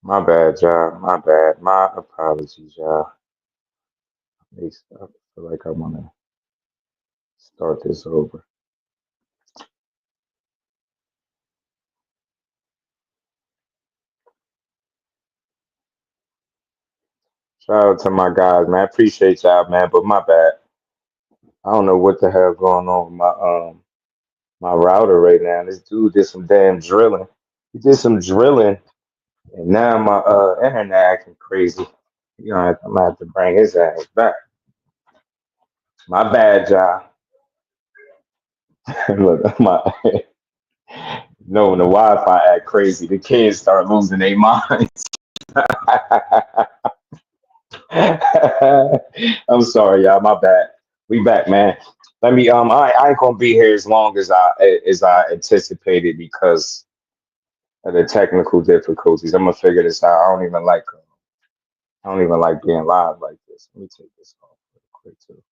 my bad, y'all. My bad. My apologies, y'all. I feel like I want to start this over. Shout out to my guys, man. I appreciate y'all, man. But my bad. I don't know what the hell going on with my router right now. This dude did some damn drilling. He did some drilling, and now my internet acting crazy. I'm gonna have to bring his ass back. My bad, y'all. Look, when the Wi-Fi act crazy, the kids start losing their minds. I'm sorry, y'all. My bad. We back, man. Let me. I ain't gonna be here as long as I anticipated because of the technical difficulties. I'm gonna figure this out. I don't even like being live like this. Let me take this off real quick too.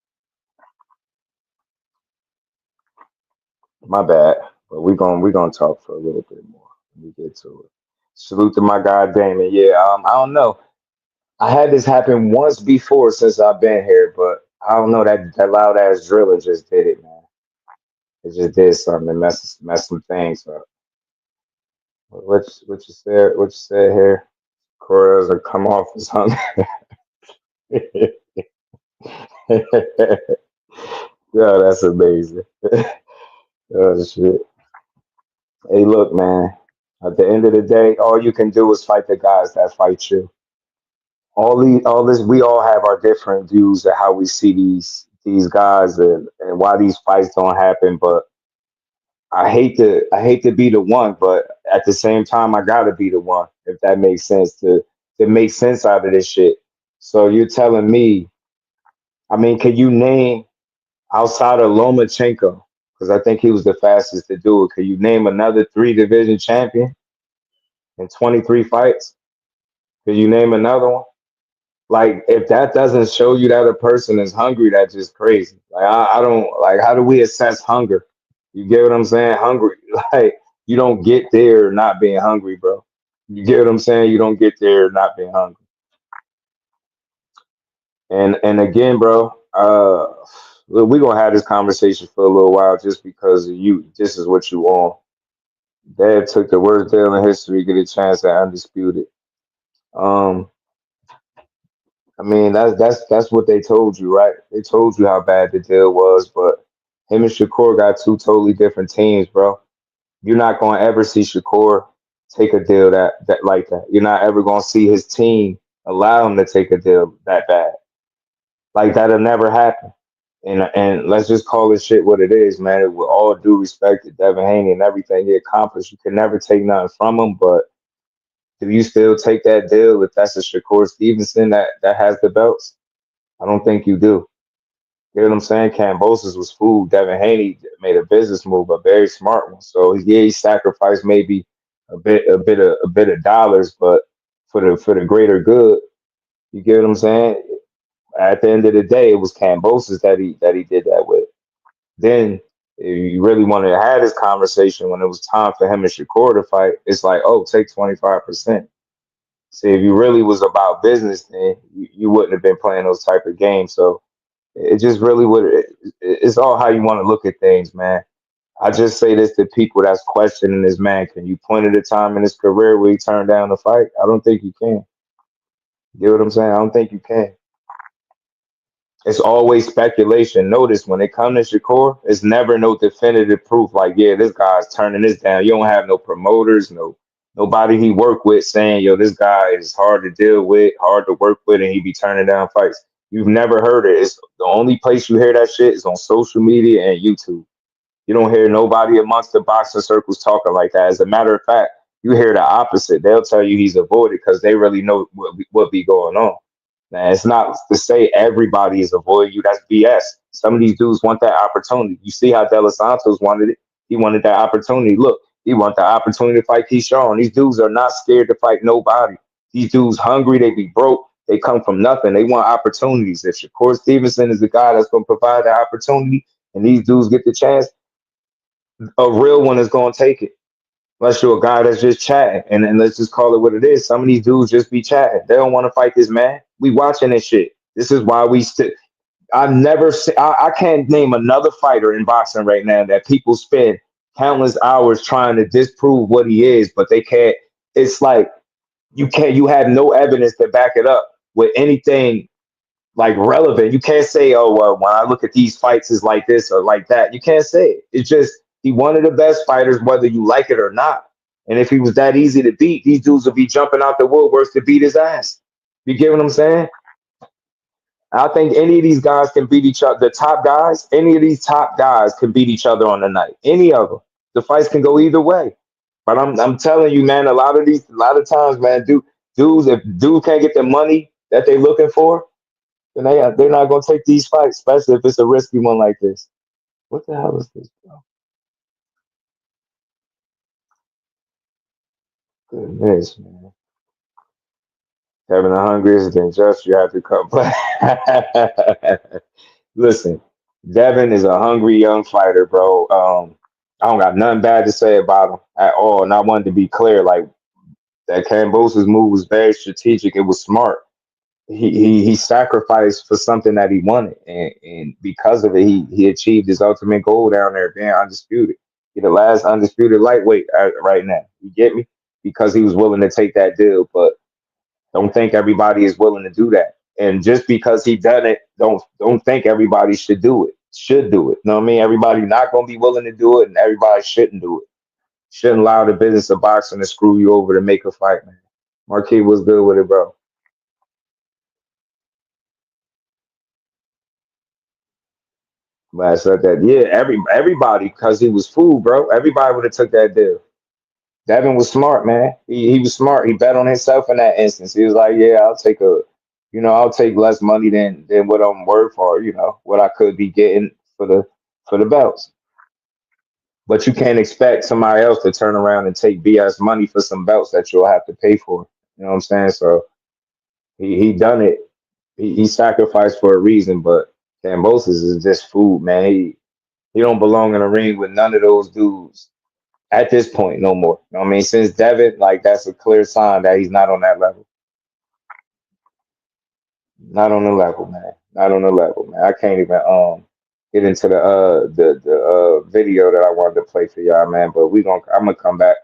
My bad. But we gonna talk for a little bit more. Let me get to it. Salute to my guy Damon. Yeah. I don't know. I had this happen once before since I've been here, but I don't know that loud ass driller just did it, man. It just did something and mess some things up. What you said? What you said here? Chorus are come off as hungry. Yeah, that's amazing. Oh shit. Hey, look, man. At the end of the day, all you can do is fight the guys that fight you. All this, we all have our different views of how we see these guys and why these fights don't happen. But I hate to be the one, but at the same time, I gotta be the one, if that makes sense, to make sense out of this shit. So you're telling me, I mean, can you name outside of Lomachenko? Because I think he was the fastest to do it. Can you name another three division champion in 23 fights? Can you name another one? Like, if that doesn't show you that a person is hungry, that's just crazy. Like, I don't like. How do we assess hunger? You get what I'm saying? Hungry, like you don't get there not being hungry, bro. You get what I'm saying? You don't get there not being hungry. And again, bro, look, we gonna have this conversation for a little while just because you. This is what you want. Dad took the worst deal in history, get a chance at undisputed. Um, I mean, that's what they told you, right? They told you how bad the deal was, but him and Shakur got two totally different teams, bro. You're not going to ever see Shakur take a deal that like that. You're not ever going to see his team allow him to take a deal that bad. Like that'll never happen. And let's just call this shit what it is, man. With all due respect to Devin Haney and everything he accomplished, you can never take nothing from him. But do you still take that deal if that's a Shakur Stevenson that has the belts? I don't think you do. You know what I'm saying? Cambosis was food. Devin Haney made a business move, a very smart one. So yeah, he sacrificed maybe a bit of dollars, but for the greater good. You get what I'm saying? At the end of the day, it was Cambosis that he did that with. Then if you really wanted to have this conversation when it was time for him and Shakur to fight, it's like, oh, take 25%. See, if you really was about business, then you wouldn't have been playing those type of games. So it just really it's all how you want to look at things, man. I just say this to people that's questioning this man. Can you point at a time in his career where he turned down the fight? I don't think you can. You know what I'm saying? I don't think you can. It's always speculation. Notice when it comes to Shakur, it's never no definitive proof. Like, yeah, this guy's turning this down. You don't have no promoters, nobody he worked with saying, yo, this guy is hard to deal with, hard to work with, and he be turning down fights. You've never heard it. It's the only place you hear that shit is on social media and YouTube. You don't hear nobody amongst the boxing circles talking like that. As a matter of fact, you hear the opposite. They'll tell you he's avoided because they really know what be going on. Now, it's not to say everybody is avoiding you. That's BS. Some of these dudes want that opportunity. You see how De Los Santos wanted it. He wanted that opportunity. Look, he wanted the opportunity to fight Keyshawn. These dudes are not scared to fight nobody. These dudes hungry. They be broke. They come from nothing. They want opportunities. If Shakur Stevenson is the guy that's going to provide the opportunity and these dudes get the chance, a real one is going to take it. Unless you're a guy that's just chatting, and let's just call it what it is. Some of these dudes just be chatting. They don't want to fight this man. We watching this shit. This is why we still. I've never seen. I can't name another fighter in boxing right now that people spend countless hours trying to disprove what he is, but they can't. It's like you can't. You have no evidence to back it up with anything like relevant. You can't say, oh, well, when I look at these fights, is like this or like that. You can't say it. It's just he one of the best fighters, whether you like it or not. And if he was that easy to beat, these dudes would be jumping out the woodworks to beat his ass. You get what I'm saying? I think any of these guys can beat each other. The top guys, any of these top guys can beat each other on the night. Any of them. The fights can go either way. But I'm telling you, man, a lot of times, man, dudes, if dudes can't get the money that they looking for, then they're not gonna take these fights, especially if it's a risky one like this. What the hell is this, bro? Goodness, man. Having the hungriest, then just you have to come back. Listen, Devin is a hungry young fighter, bro. I don't got nothing bad to say about him at all. And I wanted to be clear, like that Cambosa's move was very strategic. It was smart. He sacrificed for something that he wanted, and because of it, he achieved his ultimate goal down there, being undisputed. He the last undisputed lightweight right now. You get me? Because he was willing to take that deal, but don't think everybody is willing to do that. And just because he done it, don't think everybody should do it. Should do it. You know what I mean? Everybody not gonna be willing to do it, and everybody shouldn't do it. Shouldn't allow the business of boxing to screw you over to make a fight, man. Marquis was good with it, bro. But I said that, yeah, everybody, because he was fooled, bro. Everybody would have took that deal. Devin was smart, man. He was smart. He bet on himself in that instance. He was like, yeah, I'll take less money than what I'm worth, or what I could be getting for the belts. But you can't expect somebody else to turn around and take BS money for some belts that you'll have to pay for. You know what I'm saying? So he done it. He sacrificed for a reason, but Cambosis is just food, man. He don't belong in a ring with none of those dudes at this point no more. You know what I mean? Since Devin, like, that's a clear sign that he's not on that level. Not on the level, man. Not on the level, man. I can't even get into the video that I wanted to play for y'all, man. But I'm gonna come back.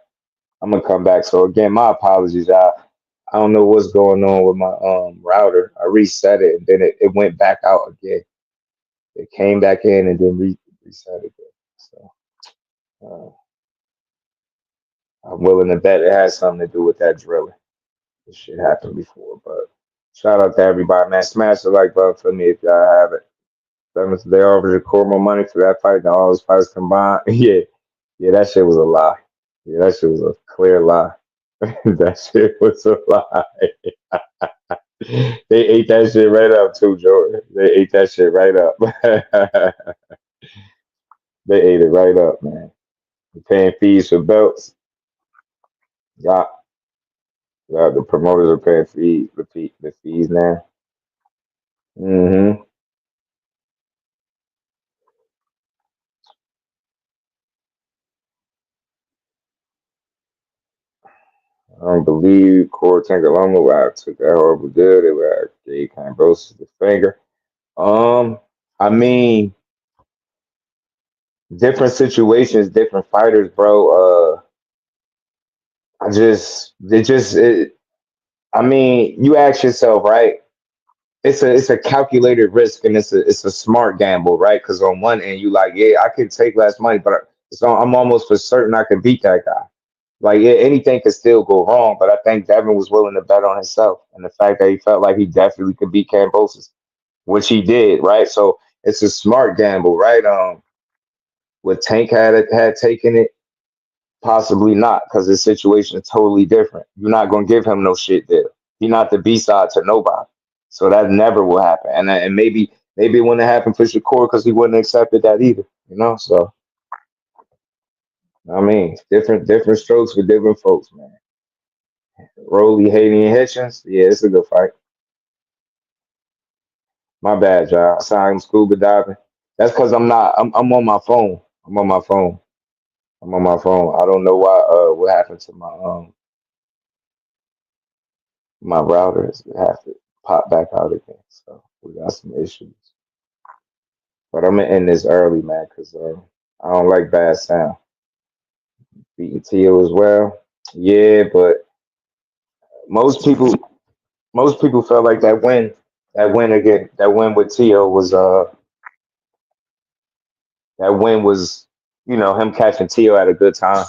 I'm gonna come back. So again, my apologies, y'all. I don't know what's going on with my router. I reset it and then it went back out again. It came back in and then reset again. So I'm willing to bet it has something to do with that drilling. This shit happened before, but shout out to everybody, man. Smash the like button for me if y'all have it. They offered record more money for that fight than all those fights combined. Yeah, that shit was a lie. Yeah, that shit was a clear lie. That shit was a lie. They ate that shit right up too, Jordan. They ate that shit right up. They ate it right up, man. You're paying fees for belts. Yeah, the promoters are paying the fees now. Mm-hmm. I don't believe Core Tangaloma would have took that horrible deal. They would have gave Cambosis the finger. I mean, different situations, different fighters, bro. I mean, you ask yourself, right? It's a calculated risk and it's a smart gamble, right? Because on one end, you like, yeah, I could take less money, but I'm almost for certain I could beat that guy. Like, yeah, anything could still go wrong, but I think Devin was willing to bet on himself and the fact that he felt like he definitely could beat Cambosis, which he did, right? So it's a smart gamble, right? Would Tank had taken it? Possibly not, because the situation is totally different. You're not gonna give him no shit there. He's not the B side to nobody, so that never will happen. And maybe it wouldn't happen for Shakur because he wouldn't have accepted that either. So I mean, different strokes for different folks, man. Rolly, Haney, and Hitchens, yeah, it's a good fight. My bad, y'all. Sorry, I'm scuba diving. That's because I'm not. I'm on my phone. I'm on my phone. I'm on my phone. I don't know why. What happened to my router is have to pop back out again. So we got some issues. But I'm gonna end this early, man, because I don't like bad sound. Beating Tio as well. Yeah, but most people most people felt like that win with Tio was that win was him catching Tio at a good time.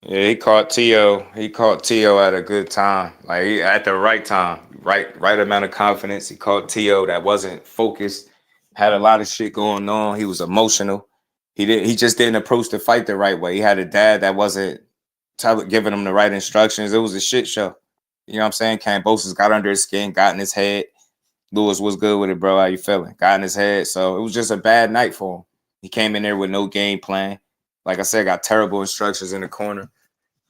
Yeah, he caught Tio. He caught Tio at a good time, like at the right time, right amount of confidence. He caught Tio that wasn't focused, had a lot of shit going on. He was emotional. He just didn't approach the fight the right way. He had a dad that wasn't giving him the right instructions. It was a shit show. You know what I'm saying? Kambosos got under his skin, got in his head. Lewis was good with it, bro. How you feeling? Got in his head. So it was just a bad night for him. He came in there with no game plan. Like I said, got terrible instructions in the corner.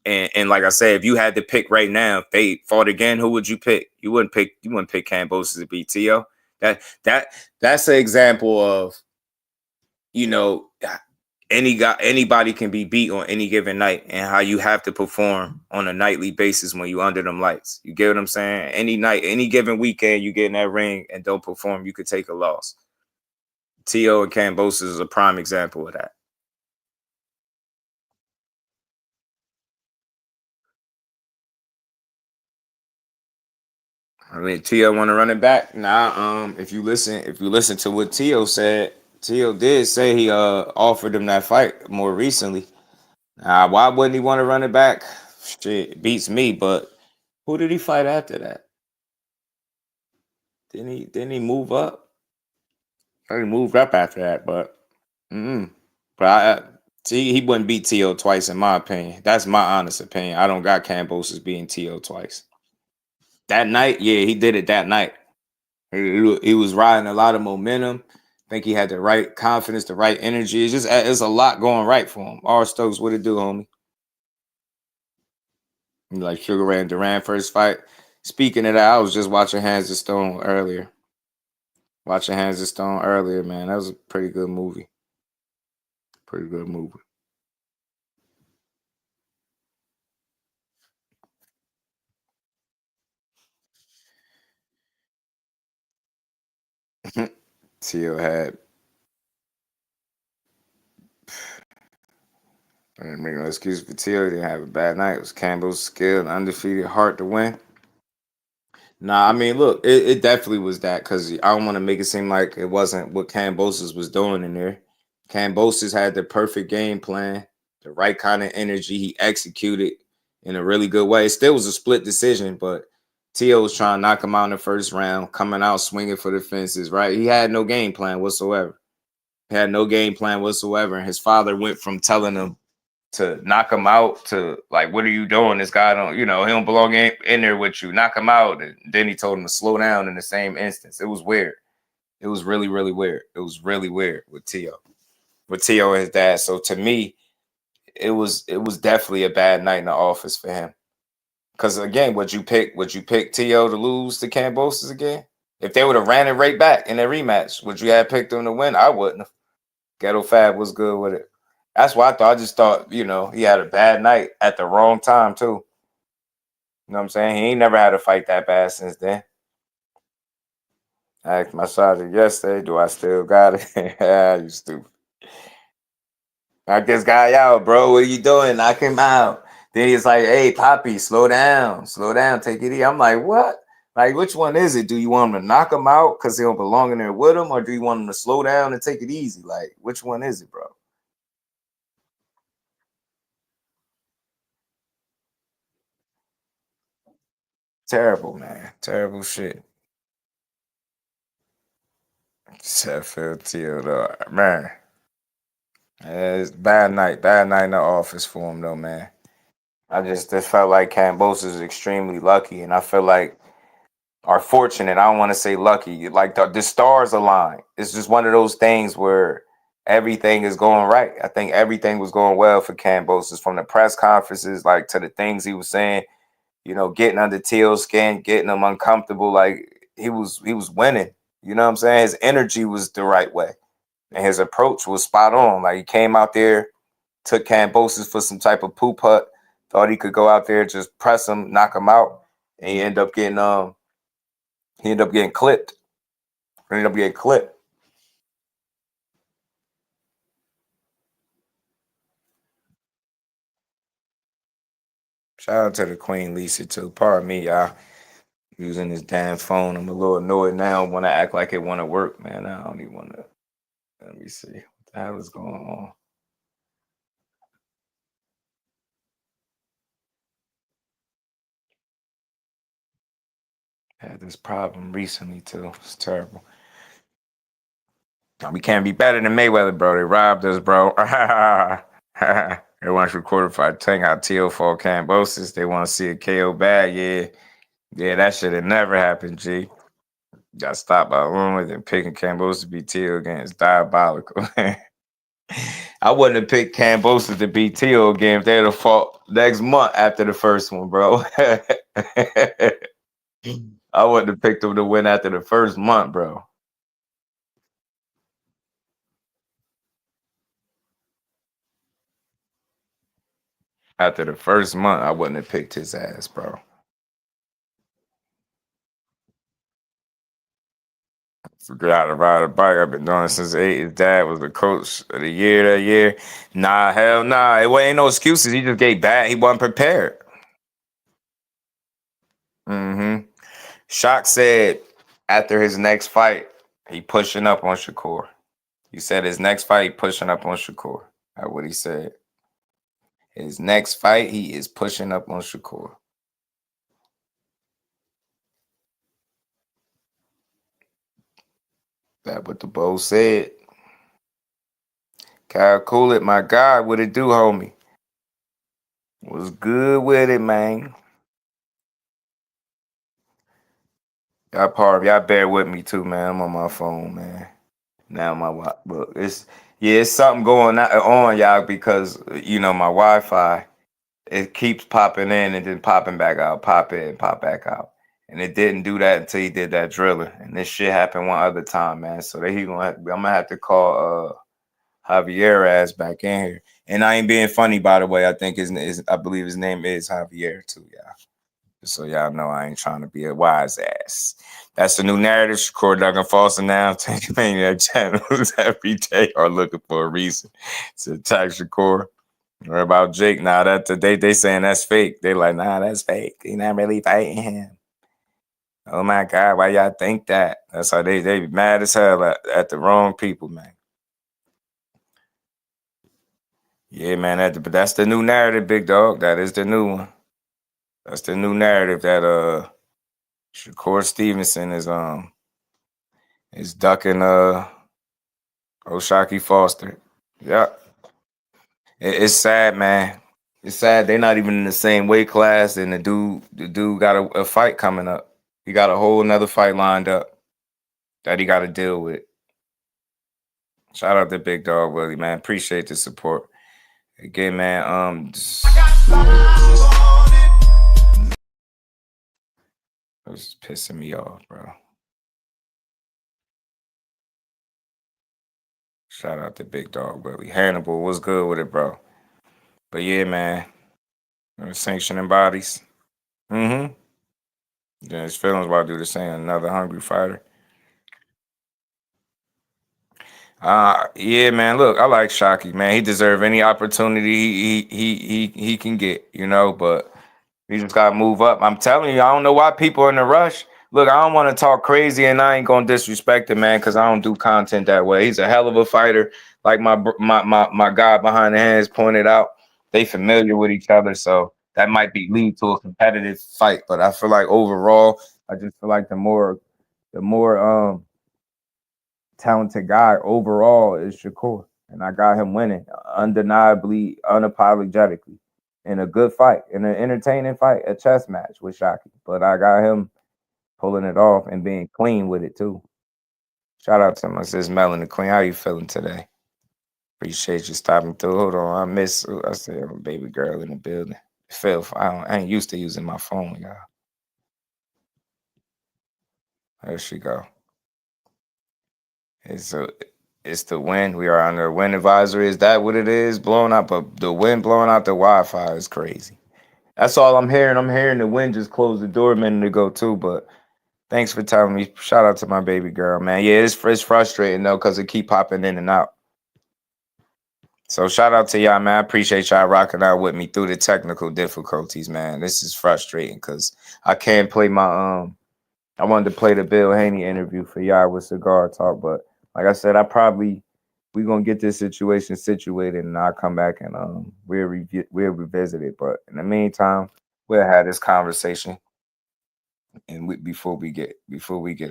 And like I said, if you had to pick right now, if they fought again, who would you pick? You wouldn't pick Kambosos to beat T.O. That's an example of, you know, anybody can be beat on any given night, and how you have to perform on a nightly basis when you under them lights. You get what I'm saying? Any night, any given weekend, you get in that ring and don't perform, you could take a loss. T.O. and Kambosos is a prime example of that. I mean, T.O. want to run it back. Nah, if you listen to what T.O. said, T.O. did say he offered him that fight more recently. Why wouldn't he want to run it back? Shit, it beats me, but who did he fight after that? Didn't he move up? He moved up after that, but but he wouldn't beat T.O. twice in my opinion. That's my honest opinion. I don't got Kambosos beating T.O. twice. That night, yeah, he did it that night. He was riding a lot of momentum. I think he had the right confidence, the right energy. It's a lot going right for him. R. Stokes, what it do, homie? Like Sugar Ray and Durant first fight. Speaking of that, I was just watching Hands of Stone earlier. Man. That was a pretty good movie. Pretty good movie. T.O. had, I didn't make no excuse for T.O. He didn't have a bad night. It was Campbell's skill and undefeated heart to win. Nah, I mean, look, it definitely was that, because I don't want to make it seem like it wasn't what Kambosos was doing in there. Kambosos had the perfect game plan, the right kind of energy. He executed in a really good way. It still was a split decision, but T.O. was trying to knock him out in the first round, coming out swinging for the fences, right? He had no game plan whatsoever. And his father went from telling him to knock him out to like, what are you doing? This guy don't, he don't belong in there with you. Knock him out. And then he told him to slow down in the same instance. It was weird. It was really, really weird. It was really weird with T.O. And his dad. So to me, it was definitely a bad night in the office for him. Because again, would you pick T.O. to lose to Kambosos again? If they would have ran it right back in their rematch, would you have picked him to win? I wouldn't have. Ghetto Fab was good with it. That's why I just thought, he had a bad night at the wrong time, too. You know what I'm saying? He ain't never had a fight that bad since then. I asked my sergeant yesterday, do I still got it? Yeah, you stupid. Knock this guy out, bro. What are you doing? Knock him out. Then he's like, hey, Poppy, slow down. Slow down. Take it easy. I'm like, what? Like, which one is it? Do you want him to knock him out because he don't belong in there with him? Or do you want him to slow down and take it easy? Like, which one is it, bro? Terrible, man. Terrible shit. Sheffield Theodore, man. It's bad night in the office for him, though, man. I just felt like Kambosos is extremely lucky, and I feel like are fortunate. I don't want to say lucky. Like the stars align. It's just one of those things where everything is going right. I think everything was going well for Kambosos, from the press conferences, like to the things he was saying. Getting under Teal's skin, getting him uncomfortable. Like he was winning. You know what I'm saying? His energy was the right way, and his approach was spot on. Like he came out there, took Kambosos for some type of poop hut, thought he could go out there, just press him, knock him out, and he ended up getting clipped. Shout out to the Queen Lisa too. Pardon me, y'all. Using this damn phone. I'm a little annoyed now. Want to act like it want to work, man. I don't even want to. Let me see what the hell is going on. Had this problem recently too. It's terrible. We can't be better than Mayweather, bro. They robbed us, bro. They want to record a fight. Tank out TO4 Cambosis. They want to see a KO bag. Yeah, that should have never happened, G. Got stopped by rumors and picking Cambosis to be TO again. It's diabolical. I wouldn't have picked Cambosis to be TO again if they'd have fought next month after the first one, bro. I wouldn't have picked them to win after the first month, bro. After the first month, I wouldn't have picked his ass, bro. Forgot how to ride a bike. I've been doing it since 8. His dad was the coach of the year that year. Nah, hell nah. It ain't no excuses. He just gave bad. He wasn't prepared. Shock said after his next fight, he pushing up on Shakur. He said his next fight, he pushing up on Shakur. That's what he said. His next fight, he is pushing up on Shakur. That's what the Bo said. Kyle Cool it, my God. What it do, homie? Was good with it, man. Y'all bear with me too, man. I'm on my phone, man. Now my look, it's something going on, y'all, because you know my Wi-Fi, it keeps popping in and then popping back out, pop in, pop back out. And it didn't do that until he did that drilling. And this shit happened one other time, man. So that I'm gonna have to call Javier ass back in here. And I ain't being funny, by the way. I think I believe his name is Javier too, y'all. Just so y'all know I ain't trying to be a wise ass. That's the new narrative. Shakur Duggan false now. Taking maniac channels every day are looking for a reason to attack Shakur. Or about Jake. Nah, they saying that's fake. They like, nah, that's fake. He not really fighting him. Oh my God, why y'all think that? That's how they mad as hell at the wrong people, man. Yeah, man, but that's the new narrative, big dog. That is the new one. That's the new narrative that Shakur Stevenson is ducking Oshaquie Foster. Yeah. It's sad, man. It's sad they're not even in the same weight class, and the dude got a fight coming up. He got a whole another fight lined up that he got to deal with. Shout out to Big Dog Willie, man. Appreciate the support. Again, man, this is pissing me off, bro. Shout out to Big Dog Willie. Hannibal, what's good with it, bro? But yeah, man. Sanctioning bodies. Yeah, his feelings about to do the same. Another hungry fighter. Yeah, man. Look, I like Shockey, man. He deserves any opportunity he can get, you know, but he just gotta move up. I'm telling you, I don't know why people are in a rush. Look, I don't want to talk crazy, and I ain't gonna disrespect him, man, because I don't do content that way. He's a hell of a fighter. Like my guy behind the hands pointed out, they familiar with each other, so that might be lead to a competitive fight. But I feel like overall, I just feel like the more talented guy overall is Shakur, and I got him winning undeniably, unapologetically, in a good fight, in an entertaining fight, a chess match with Shockey. But I got him pulling it off and being clean with it too. Shout out to my sis Melanie Queen. How you feeling today? Appreciate you stopping through. Hold on, I said I'm a baby girl in the building. I ain't used to using my phone, y'all. There she go. It's the wind. We are under a wind advisory. Is that what it is? Blowing out, but the wind blowing out the Wi-Fi is crazy. That's all I'm hearing. I'm hearing the wind just closed the door a minute ago too. But thanks for telling me. Shout out to my baby girl, man. Yeah, it's frustrating though because it keep popping in and out. So shout out to y'all, man. I appreciate y'all rocking out with me through the technical difficulties, man. This is frustrating because I can't play my I wanted to play the Bill Haney interview for y'all with Cigar Talk, but like I said, we're gonna get this situation situated, and I'll come back and we'll revisit it. But in the meantime, we'll have this conversation, and before we get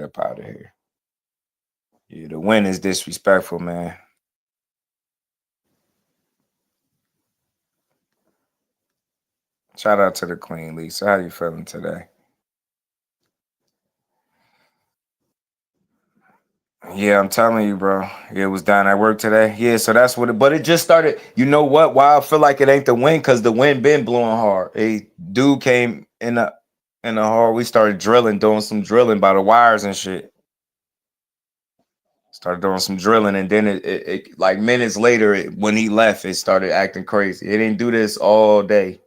up out of here. Yeah, the win is disrespectful, man. Shout out to the Queen, Lisa. How you feeling today? Yeah, I'm telling you, bro. Yeah, it was down at work today. Yeah, so that's what it. But it just started. You know what? Why I feel like it ain't the wind? Because the wind been blowing hard. A dude came in the hall. We started drilling, doing some drilling by the wires and shit. Started doing some drilling, and then it like minutes later, when he left, it started acting crazy. It didn't do this all day.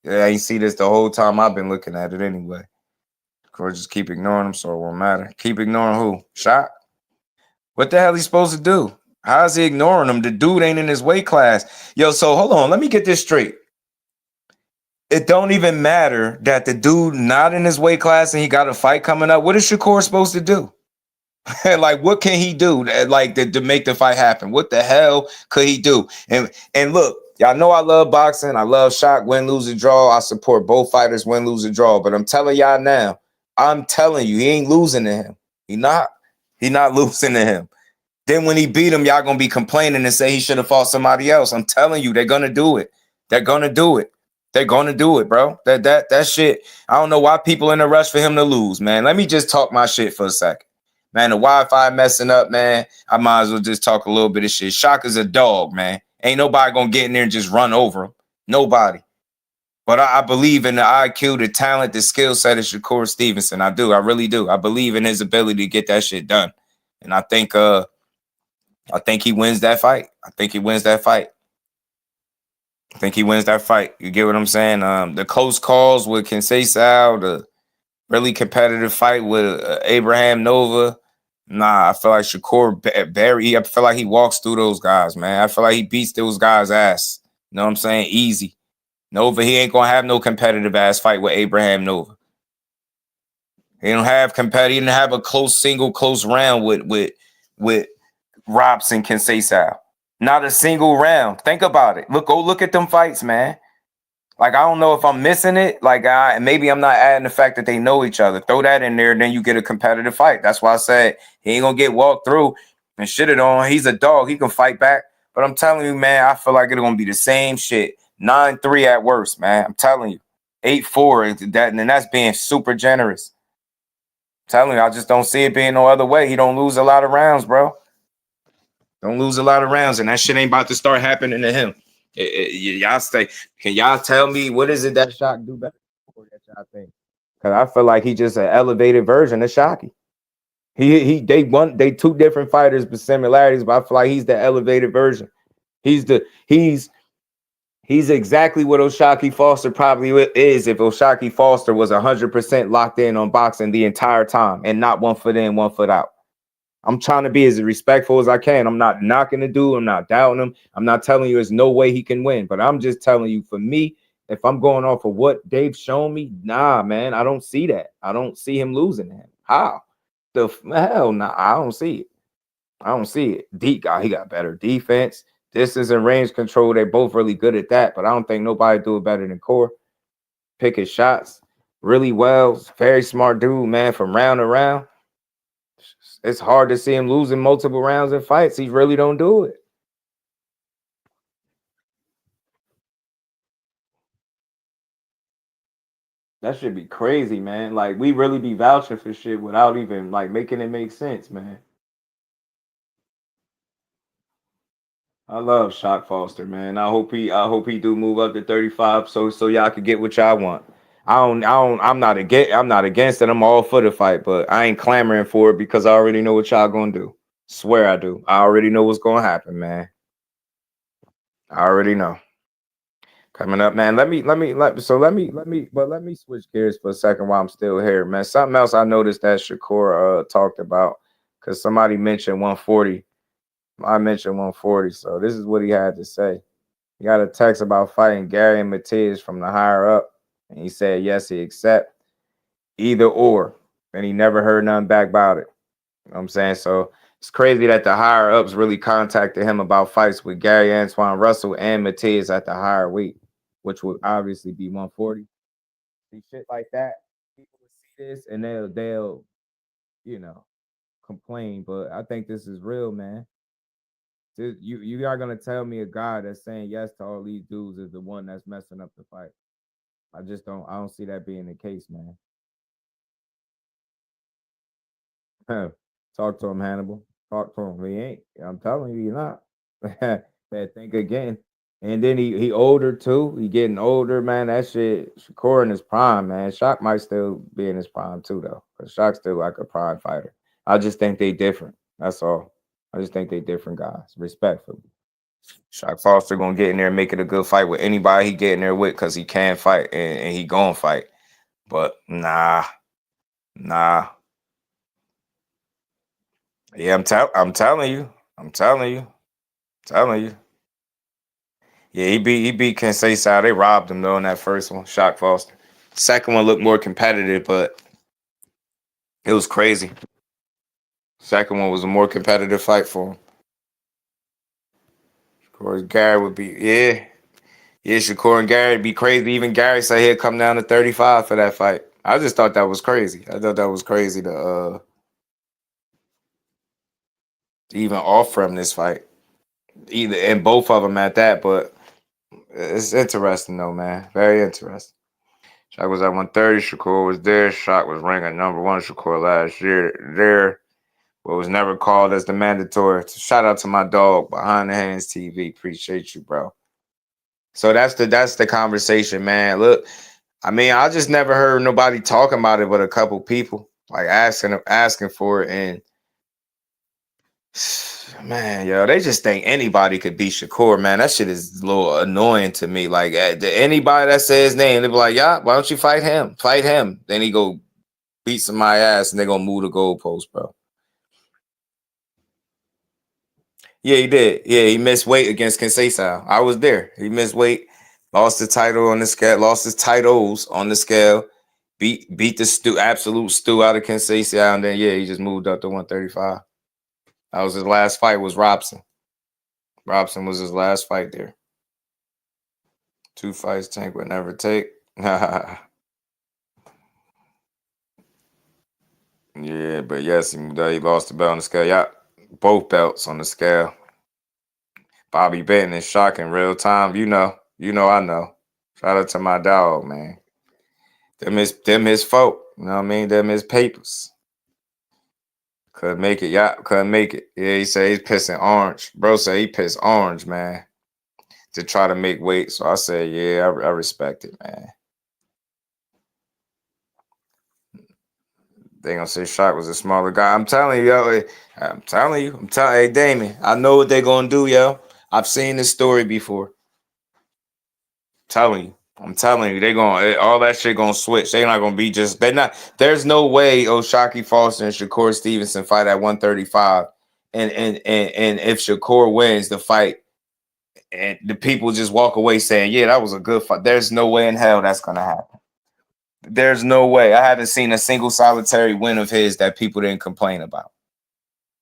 Yeah, I ain't see this the whole time I've been looking at it anyway. Of course, just keep ignoring him, so it won't matter. Keep ignoring who? Shot? What the hell he supposed to do? How's he ignoring him? The dude ain't in his weight class. Yo, so hold on. Let me get this straight. It don't even matter that the dude not in his weight class and he got a fight coming up. What is Shakur supposed to do? Like, what can he do to make the fight happen? What the hell could he do? And look, y'all know I love boxing. I love shot, win, lose, or draw. I support both fighters, win, lose, or draw. But I'm telling y'all now, I'm telling you, he ain't losing to him. He not losing to him. Then when he beat him, y'all gonna be complaining and say he should have fought somebody else. I'm telling you, they're gonna do it. They're gonna do it. They're gonna do it, bro. That shit. I don't know why people in a rush for him to lose, man. Let me just talk my shit for a second. Man, the Wi-Fi messing up, man. I might as well just talk a little bit of shit. Shaka's a dog, man. Ain't nobody gonna get in there and just run over him. Nobody. But I believe in the IQ, the talent, the skill set of Shakur Stevenson. I do. I really do. I believe in his ability to get that shit done. And I think he wins that fight. I think he wins that fight. You get what I'm saying? The close calls with Conceição, the really competitive fight with Abraham Nova. Nah, I feel like Shakur Barry. I feel like he walks through those guys, man. I feel like he beats those guys' ass. You know what I'm saying? Easy. Nova, he ain't gonna have no competitive ass fight with Abraham Nova. He didn't have a close round with Robson Conceição. Not a single round. Think about it. Go look at them fights, man. Like, I don't know if I'm missing it. Like, maybe I'm not adding the fact that they know each other. Throw that in there, then you get a competitive fight. That's why I said he ain't gonna get walked through and shitted on. He's a dog. He can fight back. But I'm telling you, man, I feel like it's gonna be the same shit. 9-3 at worst, man. I'm telling you. 8-4. And that's being super generous. I'm telling you, I just don't see it being no other way. He don't lose a lot of rounds, bro. Don't lose a lot of rounds, and that shit ain't about to start happening to him. Y'all stay. Can y'all tell me what is it that Shock do better? That y'all think? Because I feel like he just an elevated version of Shockey. They two different fighters with similarities, but I feel like he's the elevated version. He's exactly what Oshaquie Foster probably is if Oshaquie Foster was 100% locked in on boxing the entire time and not 1 foot in, 1 foot out. I'm trying to be as respectful as I can. I'm not knocking the dude. I'm not doubting him. I'm not telling you there's no way he can win. But I'm just telling you, for me, if I'm going off of what Dave's shown me, nah, man, I don't see that. I don't see him losing him. How? The hell, nah, I don't see it. I don't see it. He got better defense. Distance and range control. They're both really good at that. But I don't think nobody do it better than Core. Pick his shots really well. Very smart dude, man, from round to round. It's hard to see him losing multiple rounds in fights. He really don't do it. That should be crazy, man. Like, we really be vouching for shit without even like making it make sense, man. I love Shock Foster, man. I hope he do move up to 35 so y'all can get what y'all want. I'm not against it. I'm all for the fight, but I ain't clamoring for it because I already know what y'all gonna do. Swear I do. I already know what's gonna happen, man. I already know. Coming up, man. Let me switch gears for a second while I'm still here, man. Something else I noticed that Shakur talked about, because somebody mentioned 140. I mentioned 140, so this is what he had to say. He got a text about fighting Gary and Matias from the higher up, and he said yes, he accept either or, and he never heard nothing back about it. You know what I'm saying? So it's crazy that the higher ups really contacted him about fights with Gary Antuanne Russell and Matias at the higher weight, which would obviously be 140. See shit like that, people will see this and they'll, you know, complain, but I think this is real, man. You are gonna tell me a guy that's saying yes to all these dudes is the one that's messing up the fight. I don't see that being the case, man. Talk to him, Hannibal. Talk to him. He ain't. I'm telling you, you're not. Think again. And then he older too. He getting older, man. That shit. Shakur in his prime, man. Shock might still be in his prime too, though. Cause Shock's still like a prime fighter. I just think they different. That's all. I just think they different guys. Respectfully. Shock Foster gonna get in there and make it a good fight with anybody he get in there with, cause he can fight and he gonna fight. But nah. Yeah, I'm telling you. Yeah, he beat Kensei. They robbed him though in that first one. Shock Foster. Second one looked more competitive, but it was crazy. Second one was a more competitive fight for him. Shakur and Gary would be Shakur and Gary would be crazy. Even Gary said he'd come down to 35 for that fight. I just thought that was crazy. I thought that was crazy to even offer him this fight. Either and both of them at that, but it's interesting though, man. Very interesting. Shock was at 130. Shakur was there. Shock was ranked at number 1. Shakur last year there, but was never called as the mandatory. So shout out to my dog behind the hands TV. Appreciate you, bro. So that's the conversation, man. Look, I mean, I just never heard nobody talking about it but a couple people like asking for it, and man, yo, they just think anybody could beat Shakur, man. That shit is a little annoying to me. Like, anybody that says his name, they be like, yeah, why don't you fight him? Fight him. Then he go beat somebody ass and they gonna move the goalpost, bro. Yeah, he did. Yeah, he missed weight against Kensei. I was there. He missed weight, lost the title on the scale, lost his titles on the scale, beat the absolute stew out of Kensei, and then he just moved up to 135. That was his last fight, was Robson. Robson was his last fight there. 2 fights Tank would never take. Yeah, but yes, he lost the belt on the scale. Yeah, both belts on the scale. Bobby Benton is shocking real time. You know, I know. Shout out to my dog, man. Them his folk. You know what I mean? Them his papers. Couldn't make it. Yeah, couldn't make it. Yeah, he said he's pissing orange. Bro said he pissed orange, man, to try to make weight. So I said, yeah, I respect it, man. They gonna say Shock was a smaller guy. I'm telling you, yo. Hey, Damien, I know what they gonna do, yo. I've seen this story before. I'm telling you, they gonna all that shit gonna switch. They're not gonna be just. They're not. There's no way Oshaquie Foster and Shakur Stevenson fight at 135, and if Shakur wins the fight, and the people just walk away saying, yeah, that was a good fight. There's no way in hell that's gonna happen. There's no way. I haven't seen a single solitary win of his that people didn't complain about.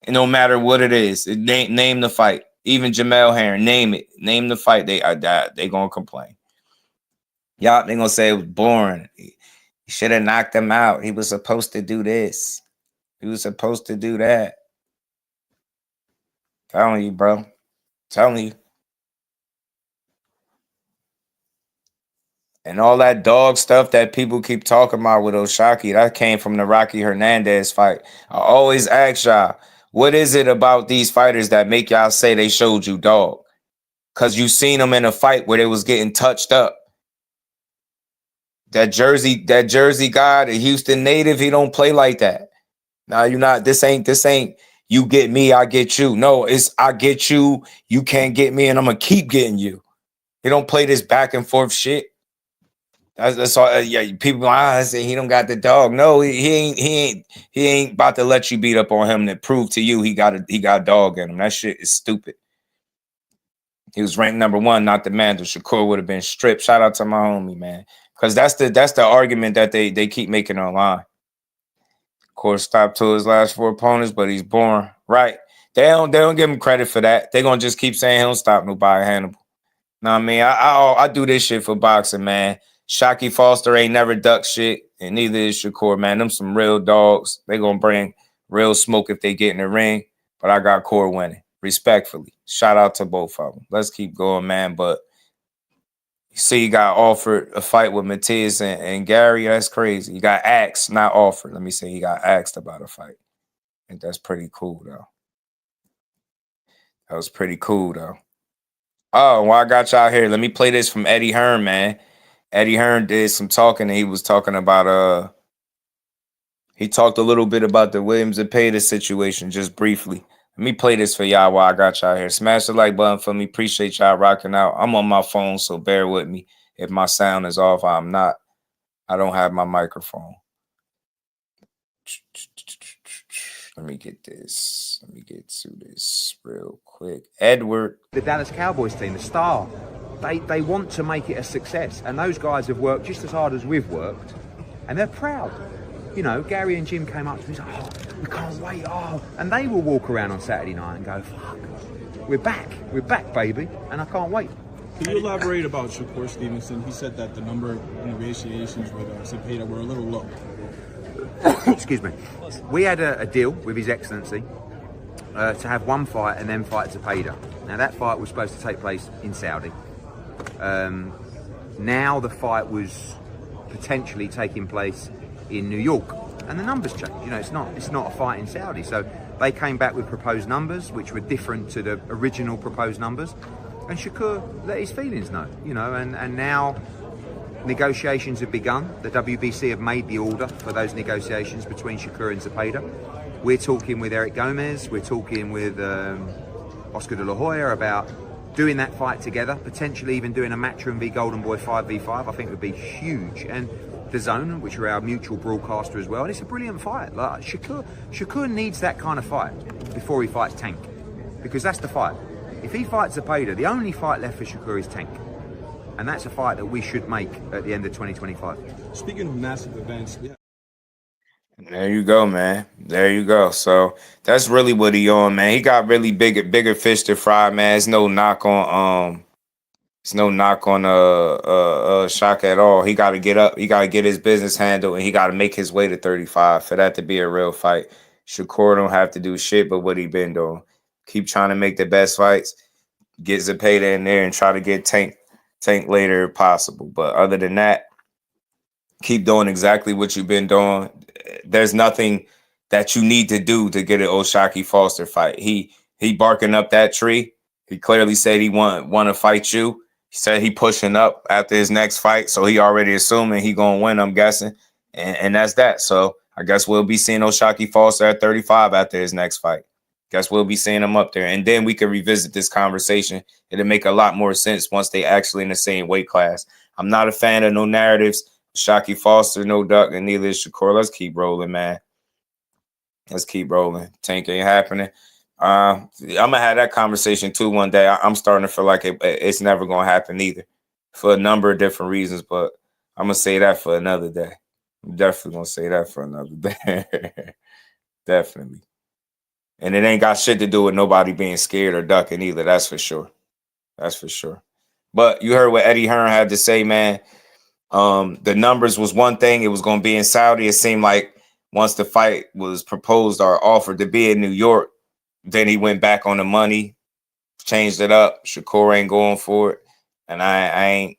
And no matter what it is, name the fight. Even Jamel Herring, name it. Name the fight. They gonna complain. Y'all, they gonna say it was boring. He should have knocked him out. He was supposed to do this. He was supposed to do that. Telling you, bro. Telling you. And all that dog stuff that people keep talking about with Oshaquie, that came from the Rocky Hernandez fight. I always ask y'all, what is it about these fighters that make y'all say they showed you dog? Because you seen them in a fight where they was getting touched up. That Jersey guy, the Houston native, he don't play like that. Now you're not. This ain't. You get me, I get you. No, it's I get you. You can't get me, and I'm gonna keep getting you. He don't play this back and forth shit. That's all. Yeah, people. I say he don't got the dog. No, he ain't about to let you beat up on him to prove to you he got dog in him. That shit is stupid. He was ranked number 1, not the Mandel. Shakur would have been stripped. Shout out to my homie, man. Because that's the argument that they keep making online. Of course, stopped to his last 4 opponents, but he's born right. They don't give him credit for that. They're gonna just keep saying he don't stop nobody, Hannibal. Know what I mean? I do this shit for boxing, man. Shockey Foster ain't never ducked shit, and neither is Shakur, man. Them some real dogs. They gonna bring Real smoke if they get in the ring, but I got Core winning. Respectfully. Shout out to both of them. Let's keep going, man. But you see, he got offered a fight with Matias and Gary. That's crazy. He got asked, not offered. Let me say he got asked about a fight. I think that's pretty cool, though. That was pretty cool, though. Oh, well, I got y'all here. Let me play this from Eddie Hearn, man. Eddie Hearn did some talking, and he was talking about he talked a little bit about the Williams and Payda situation, just briefly. Let me play this for y'all while I got y'all here. Smash the like button for me. Appreciate y'all rocking out. I'm on my phone, so bear with me. If my sound is off, I don't have my microphone. Let me get this. Let me get to this real quick. Edward. The Dallas Cowboys team, the star, they want to make it a success. And those guys have worked just as hard as we've worked. And they're proud. You know, Gary and Jim came up to me and said, oh, we can't wait. Oh, and they will walk around on Saturday night and go, fuck, we're back, baby. And I can't wait. Can you elaborate about Shakur Stevenson? He said that the number of negotiations with Cepeda were a little low. Excuse me. We had a deal with His Excellency to have one fight and then fight Cepeda. Now that fight was supposed to take place in Saudi. Now the fight was potentially taking place in New York, and the numbers changed. You know, it's not a fight in Saudi. So they came back with proposed numbers which were different to the original proposed numbers, and Shakur let his feelings know. You know, and now negotiations have begun. The WBC have made the order for those negotiations between Shakur and Cepeda. We're talking with Eric Gomez. We're talking with Oscar de la Hoya about doing that fight together, potentially even doing a Matchroom v Golden Boy 5v5. I think would be huge. And the Zone, which are our mutual broadcaster as well, and it's a brilliant fight. Like Shakur needs that kind of fight before he fights Tank, because that's the fight. If he fights Cepeda, the only fight left for Shakur is Tank. And that's a fight that we should make at the end of 2025. Speaking of massive events, yeah. There you go, man. There you go. So that's really what he on, man. He got really bigger fish to fry, man. It's no knock on Shaq at all. He got to get up. He got to get his business handled, and he got to make his way to 35 for that to be a real fight. Shakur don't have to do shit but what he been doing. Keep trying to make the best fights. Get Cepeda in there and try to get Tank later if possible. But other than that, keep doing exactly what you've been doing. There's nothing that you need to do to get an Oshaquie Foster fight. He barking up that tree. He clearly said he want to fight you. He said he pushing up after his next fight, so he already assuming he gonna win, I'm guessing. And that's that. So I guess we'll be seeing Oshaquie Foster at 35 after his next fight. Guess we'll be seeing him up there. And then we can revisit this conversation. It'll make a lot more sense once they actually in the same weight class. I'm not a fan of no narratives. Oshaquie Foster, no duck, and neither is Shakur. Let's keep rolling, man. Let's keep rolling. Tank ain't happening. I'm gonna have that conversation too one day. I'm starting to feel like it's never gonna happen either, for a number of different reasons. But I'm gonna say that for another day. I'm definitely gonna say that for another day. Definitely. And it ain't got shit to do with nobody being scared or ducking either. That's for sure. That's for sure. But you heard what Eddie Hearn had to say, man. The numbers was one thing. It was going to be in Saudi. It seemed like once the fight was proposed or offered to be in New York, then he went back on the money, changed it up. Shakur ain't going for it. And I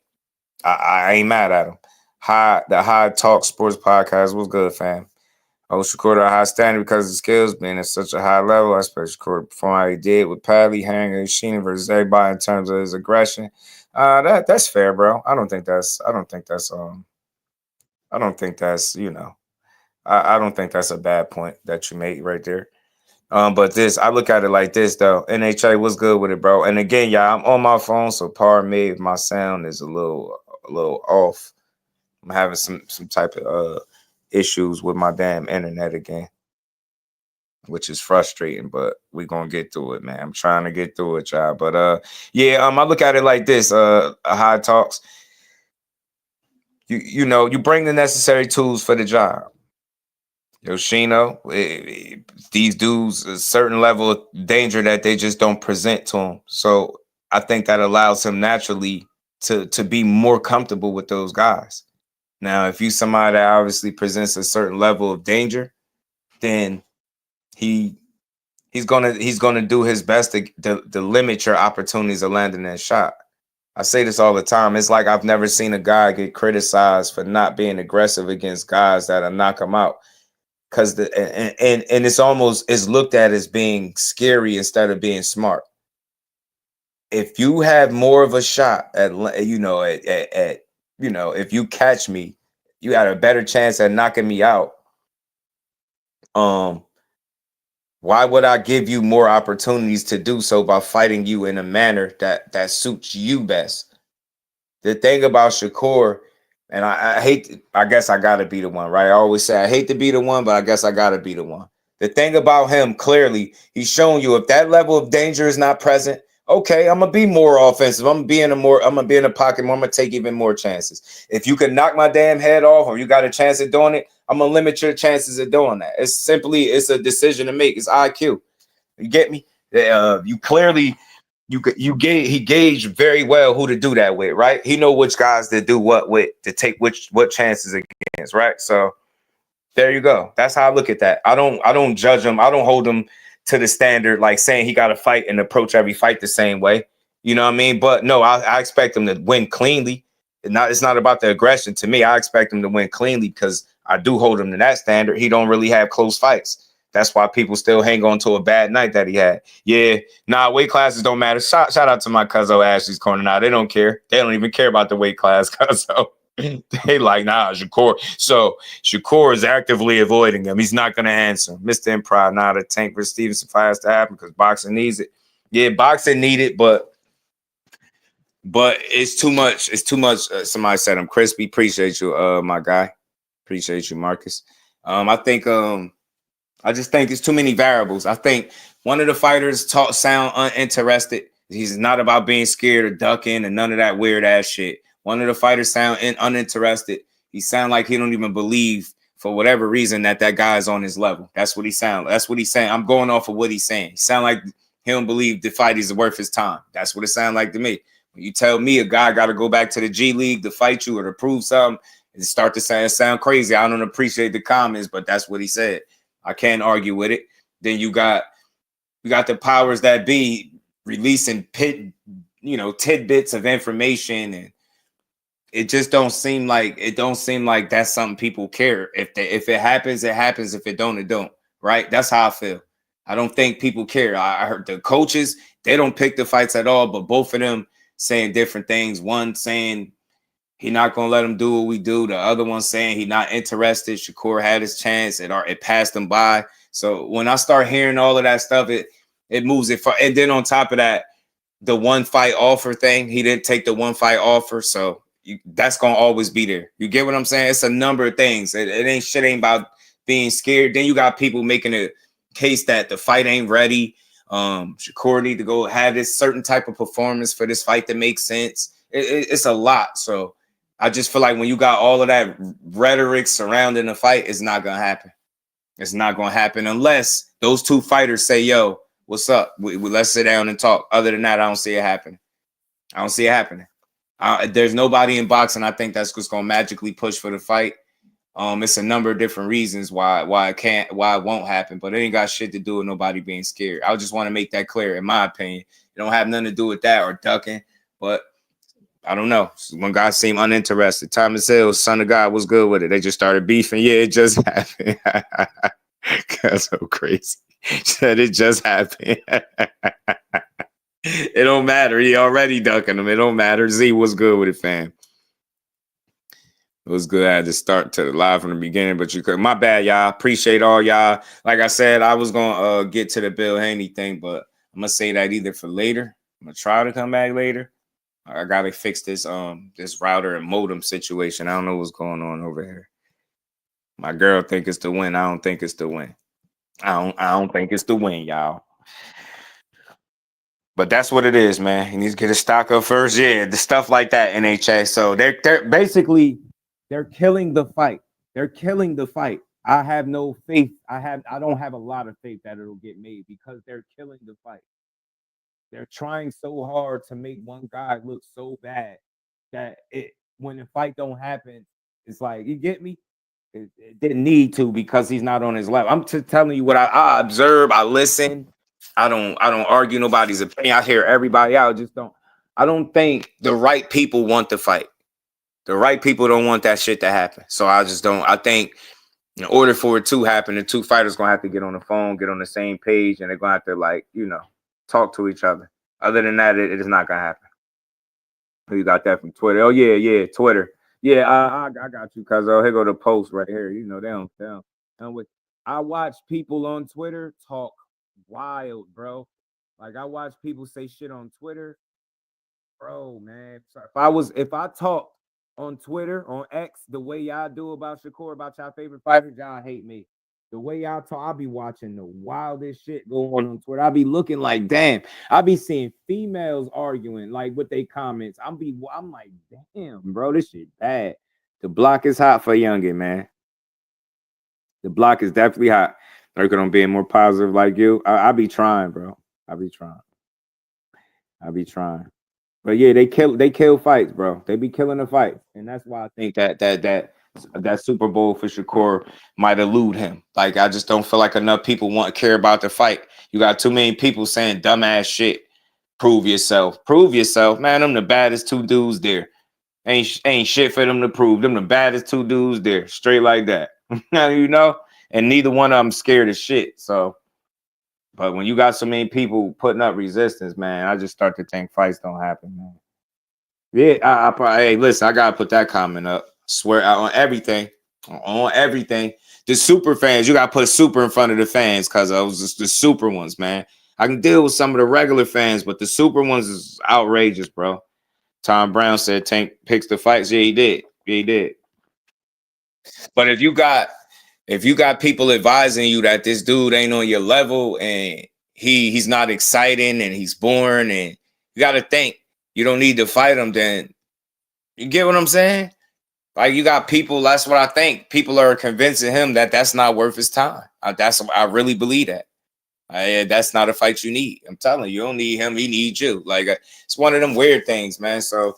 ain't mad at him. The High Talk Sports Podcast was good, fam. I was Shakur at a high standard because of his skills being at such a high level. I expect Shakur to perform how he did with Padley, Hanger, and Sheena versus everybody in terms of his aggression. That's fair, bro. I don't think that's a bad point that you made right there. But I look at it like this though. NHA was good with it, bro. And again, y'all, I'm on my phone, so pardon me if my sound is a little off. I'm having some type of issues with my damn internet again, which is frustrating, but we're gonna get through it, man. I'm trying to get through it, y'all. But I look at it like this, High Talks. You bring the necessary tools for the job. Yoshino, these dudes, a certain level of danger that they just don't present to him. So I think that allows him naturally to be more comfortable with those guys. Now, if you somebody that obviously presents a certain level of danger, then he's gonna do his best to limit your opportunities of landing that shot. I say this all the time. It's like I've never seen a guy get criticized for not being aggressive against guys that'll knock him out. Because and it's almost is looked at as being scary instead of being smart. If you have more of a shot at if you catch me, you got a better chance at knocking me out. Why would I give you more opportunities to do so by fighting you in a manner that suits you best? The thing about Shakur, and I guess I gotta be the one, right? I always say I hate to be the one, but I guess I gotta be the one. The thing about him, clearly, he's showing you if that level of danger is not present, okay, I'm gonna be more offensive. I'm gonna be in the pocket more. I'm gonna take even more chances. If you can knock my damn head off, or you got a chance at doing it, I'm gonna limit your chances of doing that. It's a decision to make. It's IQ. You get me? You clearly. He gauged very well who to do that with, right? He know which guys to do what with, to take what chances against, right? So there you go. That's how I look at that. I don't judge him. I don't hold him to the standard like saying he got to fight and approach every fight the same way. You know what I mean? But no, I expect him to win cleanly. It's not about the aggression. To me, I expect him to win cleanly because I do hold him to that standard. He don't really have close fights. That's why people still hang on to a bad night that he had. Yeah, weight classes don't matter. Shout out to my cousin Ashley's Corner now. They don't care. They don't even care about the weight class, cousin. They like, Shakur. So Shakur is actively avoiding him. He's not going to answer. Mr. Improv, the tank for Stevenson has to happen because boxing needs it. Yeah, boxing need it, but it's too much. It's too much. Somebody said I'm crispy. Appreciate you, my guy. Appreciate you, Marcus. I just think it's too many variables. I think one of the fighters sound uninterested. He's not about being scared or ducking and none of that weird ass shit. One of the fighters sound uninterested. He sound like he don't even believe for whatever reason that guy is on his level. That's what he sound. That's what he's saying. I'm going off of what he's saying. He sound like he don't believe the fight is worth his time. That's what it sound like to me. When you tell me a guy got to go back to the G League to fight you or to prove something, and start to sound crazy. I don't appreciate the comments, but that's what he said. I can't argue with it. Then you got the powers that be releasing tidbits of information, and it just don't seem like that's something people care. If it happens, it happens. If it don't, it don't. Right? That's how I feel. I don't think people care. I heard the coaches, they don't pick the fights at all, but both of them saying different things. One saying he not gonna let him do what we do. The other one saying he not interested. Shakur had his chance. It passed him by. So when I start hearing all of that stuff, it moves it far. And then on top of that, the one fight offer thing, he didn't take the one fight offer. So that's gonna always be there. You get what I'm saying? It's a number of things. It ain't about being scared. Then you got people making a case that the fight ain't ready. Shakur need to go have this certain type of performance for this fight to make sense. It's a lot. So I just feel like when you got all of that rhetoric surrounding the fight, it's not going to happen. It's not going to happen unless those two fighters say, yo, what's up? Let's sit down and talk. Other than that, I don't see it happening. I don't see it happening. There's nobody in boxing I think that's just going to magically push for the fight. It's a number of different reasons why it won't happen, but it ain't got shit to do with nobody being scared. I just want to make that clear. In my opinion, it don't have nothing to do with that or ducking, but I don't know. One guy seemed uninterested. Thomas Hill, son of God, was good with it. They just started beefing. Yeah, it just happened. That's so crazy. Said it just happened. It don't matter. He already ducking him. It don't matter. Z was good with it, fam. It was good. I had to start to live from the beginning, but you could. My bad, y'all. Appreciate all y'all. Like I said, I was gonna get to the Bill Haney thing, but I'm gonna say that either for later. I'm gonna try to come back later. I gotta fix this this router and modem situation. I don't know what's going on over here. My girl think it's the win. I don't think it's the win. I don't think it's the win, y'all. But that's what it is, man. He needs to get his stock up first. Yeah, the stuff like that, NHA. So they're basically killing the fight. They're killing the fight. I have no faith. I don't have a lot of faith that it'll get made because they're killing the fight. They're trying so hard to make one guy look so bad that when the fight don't happen, it's like, you get me? It didn't need to because he's not on his level. I'm just telling you what I observe. I listen. I don't argue nobody's opinion. I hear everybody out. I don't think the right people want to fight. The right people don't want that shit to happen. So I just don't. I think in order for it to happen, the two fighters gonna have to get on the phone, get on the same page, and they're gonna have to, like, talk to each other. Other than that, it is not gonna happen. You got that from Twitter? Oh yeah, Twitter. Yeah, I got you, cuz here go the post right here. They don't. I watch people on Twitter talk wild, bro. Like, I watch people say shit on Twitter, bro, man. If I talk on Twitter, on X, the way y'all do about Shakur, about y'all favorite fighters, y'all hate me. The way y'all talk, I'll be watching the wildest shit going on Twitter. I'll be looking like, damn. I'll be seeing females arguing, like, with their comments. I'm like, damn, bro, this shit bad. The block is hot for youngin, man. The block is definitely hot. Working on being more positive like you. I be trying, bro. I be trying. But yeah, they kill fights, bro. They be killing the fights. And that's why I think that Super Bowl for Shakur might elude him. Like, I just don't feel like enough people care about the fight. You got too many people saying dumbass shit. Prove yourself, man. Them the baddest two dudes there. Ain't shit for them to prove. Them the baddest two dudes there, straight like that. And neither one of them scared of shit. So, but when you got so many people putting up resistance, man, I just start to think fights don't happen, man. Yeah, hey, listen, I gotta put that comment up. Swear on everything. The super fans, you gotta put super in front of the fans, because I was just the super ones, man. I can deal with some of the regular fans, but the super ones is outrageous, bro. Tom Brown said Tank picks the fights. Yeah, he did. But if you got people advising you that this dude ain't on your level and he's not exciting and he's boring, and you got to think you don't need to fight him, then you get what I'm saying? Like, you got people, that's what I think. People are convincing him that that's not worth his time. I really believe that. That's not a fight you need. I'm telling you, you don't need him. He needs you. Like, it's one of them weird things, man. So,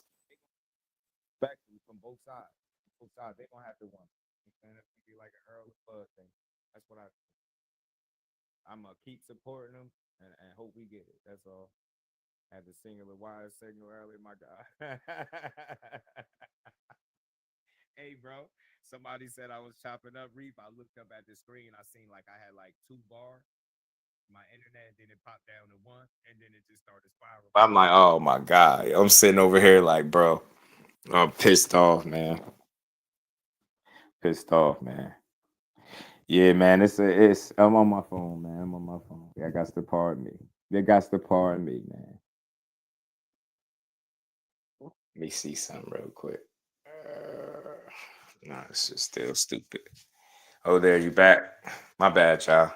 from both sides. They're going to have to win. It's going to be like an early flood thing. That's what I'm going to keep supporting them and hope we get it. That's all. Had the singular wire signal earlier, my God. Hey, bro. Somebody said I was chopping up Reef. I looked up at the screen. I seen like I had like 2 bars. My internet, then it popped down to 1, and then it just started spiraling. I'm like, oh my God. I'm sitting over here like, bro, I'm pissed off, man. Yeah, man. I'm on my phone, man. I'm on my phone. Yeah, I got to pardon me. Man. Let me see something real quick. No, it's just still stupid. Oh, there, you back. My bad, y'all.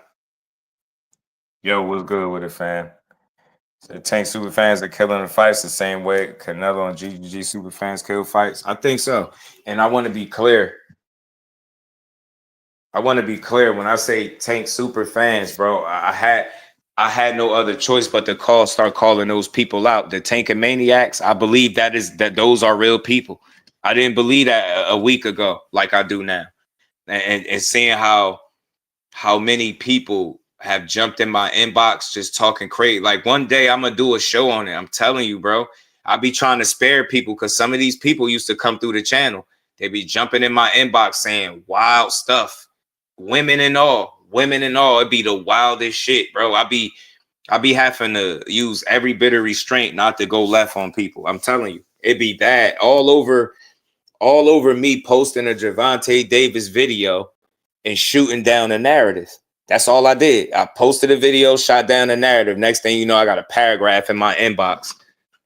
Yo, what's good with it, fam? So Tank super fans are killing the fights the same way Canelo and GGG super fans kill fights. I think so. And I want to be clear. When I say Tank super fans, bro. I had no other choice but to start calling those people out. The Tank and Maniacs, I believe that those are real people. I didn't believe that a week ago like I do now. And seeing how many people have jumped in my inbox just talking crazy. Like, one day I'm gonna do a show on it. I'm telling you, bro. I be trying to spare people because some of these people used to come through the channel. They be jumping in my inbox saying wild stuff. Women and all. It'd be the wildest shit, bro. I be having to use every bit of restraint not to go left on people. I'm telling you, it'd be bad. All over me posting a Gervonta Davis video and shooting down the narrative. That's all I did. I posted a video, shot down the narrative. Next thing you know, I got a paragraph in my inbox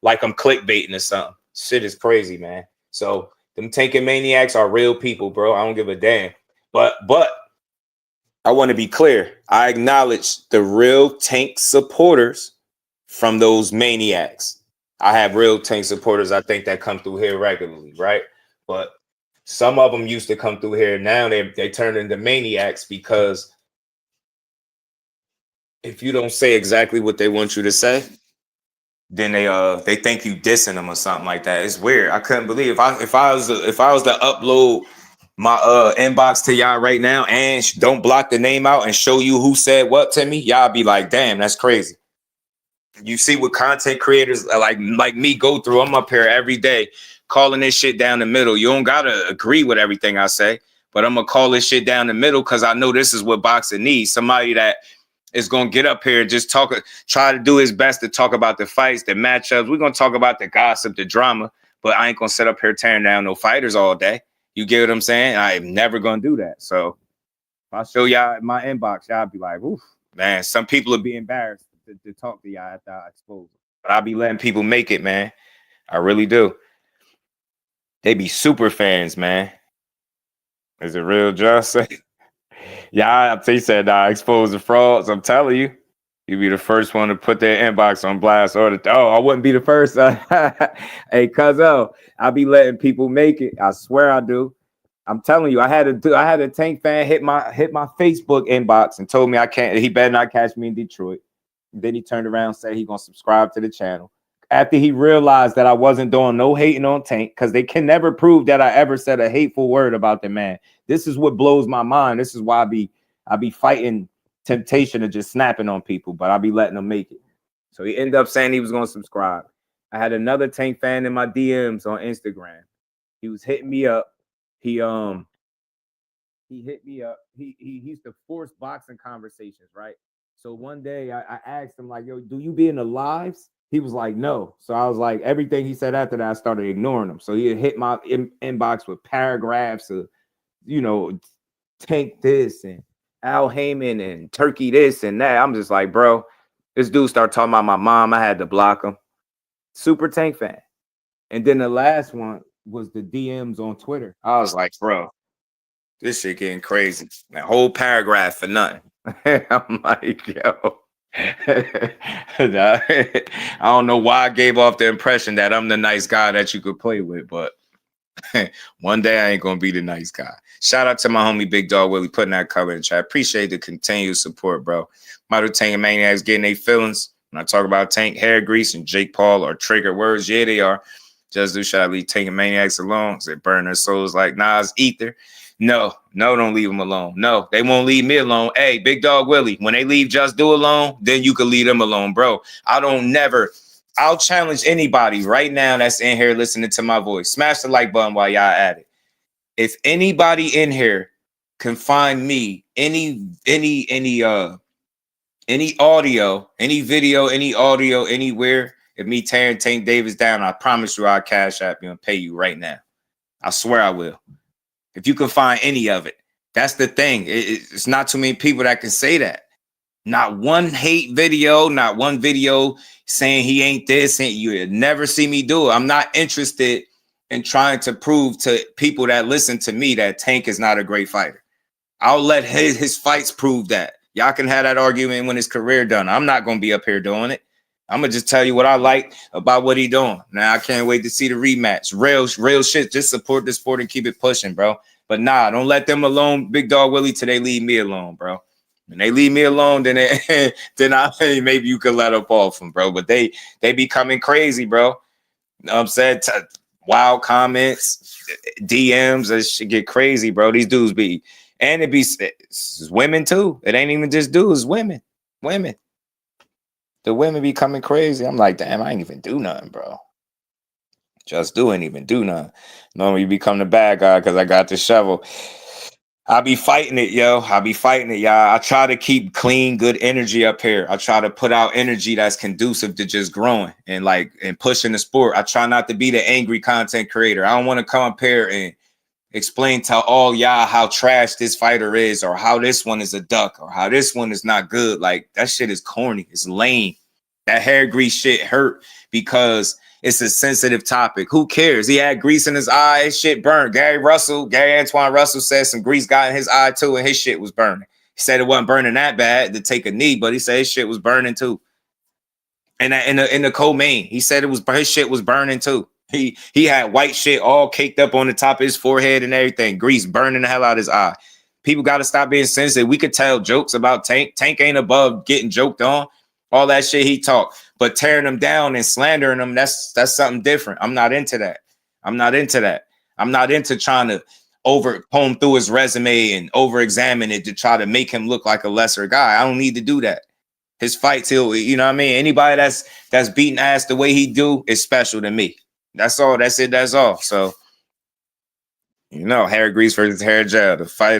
like I'm clickbaiting or something. Shit is crazy, man. So them Tanking Maniacs are real people, bro. I don't give a damn. But I want to be clear. I acknowledge the real Tank supporters from those maniacs. I have real Tank supporters, I think, that come through here regularly, right? But some of them used to come through here. Now they turn into maniacs because if you don't say exactly what they want you to say, then they think you dissing them or something like that. It's weird. I couldn't believe if I was to upload my inbox to y'all right now and don't block the name out and show you who said what to me, y'all be like, damn, that's crazy. You see what content creators like me go through. I'm up here every day calling this shit down the middle. You don't gotta agree with everything I say, but I'm gonna call this shit down the middle because I know this is what boxing needs. Somebody that is gonna get up here and just try to do his best to talk about the fights, the matchups. We're gonna talk about the gossip, the drama, but I ain't gonna sit up here tearing down no fighters all day. You get what I'm saying? I am never gonna do that. So if I show y'all my inbox, y'all be like, oof, man, some people will be embarrassed to talk to y'all after I expose them. But I'll be letting people make it, man. I really do. They be super fans, man. Is it real, Just? Yeah, he said, I expose the frauds. I'm telling you. You be the first one to put their inbox on blast. I wouldn't be the first. Hey, Cuzzo, I'll be letting people make it. I swear I do. I'm telling you, I had a Tank fan hit my Facebook inbox and told me he better not catch me in Detroit. Then he turned around and said he gonna subscribe to the channel. After he realized that I wasn't doing no hating on Tank, because they can never prove that I ever said a hateful word about the man. This is what blows my mind. This is why I be fighting temptation of just snapping on people, but I'll be letting them make it. So he ended up saying he was gonna subscribe. I had another Tank fan in my DMs on Instagram. He was hitting me up. He hit me up. He used to force boxing conversations, right? So one day I asked him, like, yo, do you be in the lives? He was like, no. So I was like, everything he said after that, I started ignoring him. So he hit my inbox with paragraphs of, Tank this and Al Heyman and Turkey this and that. I'm just like, bro, this dude started talking about my mom. I had to block him. Super Tank fan. And then the last one was the DMs on Twitter. I was like, bro, this shit getting crazy. That whole paragraph for nothing. I'm like, yo. I don't know why I gave off the impression that I'm the nice guy that you could play with, but one day I ain't gonna be the nice guy. Shout out to my homie Big Dog Willie putting that color in chat. Appreciate the continued support, bro. Model Tank and Maniacs getting their feelings. When I talk about Tank, hair grease, and Jake Paul are trigger words, yeah, they are. Just do should I leave Tank and Maniacs alone? They burn their souls like Nas Ether. No, don't leave them alone. No, they won't leave me alone. Hey, Big Dog Willie, when they leave Just Do alone, then you can leave them alone, bro. I'll challenge anybody right now that's in here listening to my voice. Smash the like button while y'all at it. If anybody in here can find me any audio, any video, any audio, anywhere, if me tearing Tank Davis down, I promise you I'll cash app you and pay you right now. I swear I will. If you can find any of it. That's the thing. It's not too many people that can say that. Not one hate video, not one video saying he ain't this, and you never see me do it. I'm not interested in trying to prove to people that listen to me that Tank is not a great fighter. I'll let his fights prove that. Y'all can have that argument when his career done. I'm not going to be up here doing it. I'm going to just tell you what I like about what he doing. Now, I can't wait to see the rematch. Real shit. Just support the sport and keep it pushing, bro. But nah, don't let them alone, Big Dog Willie, till they leave me alone, bro. When they leave me alone, then maybe you could let up off them, bro. But they be coming crazy, bro. You know what I'm saying? Wild comments, DMs, that shit get crazy, bro. These dudes be, and it's women too. It ain't even just dudes, women. The women be coming crazy. I'm like, damn, I ain't even do nothing, bro. Just do ain't even do nothing. Normally you become the bad guy because I got the shovel. I be fighting it, yo. Y'all. I try to keep clean, good energy up here. I try to put out energy that's conducive to just growing and pushing the sport. I try not to be the angry content creator. I don't want to come up here and explain to all y'all how trash this fighter is, or how this one is a duck, or how this one is not good. Like, that shit is corny. It's lame. That hair grease shit hurt because it's a sensitive topic. Who cares? He had grease in his eye. His shit burned. Gary Antuanne Russell said some grease got in his eye too, and his shit was burning. He said it wasn't burning that bad to take a knee, but he said his shit was burning too. And in the co-main, he said his shit was burning too. He had white shit all caked up on the top of his forehead and everything. Grease burning the hell out of his eye. People got to stop being sensitive. We could tell jokes about Tank. Tank ain't above getting joked on. All that shit he talked. But tearing them down and slandering them, that's something different. I'm not into that. I'm not into trying to comb through his resume and over-examine it to try to make him look like a lesser guy. I don't need to do that. His fights, you know what I mean? Anybody that's beating ass the way he do is special to me. That's all. That's it. That's all. So, you know, hair grease versus hair gel, the fight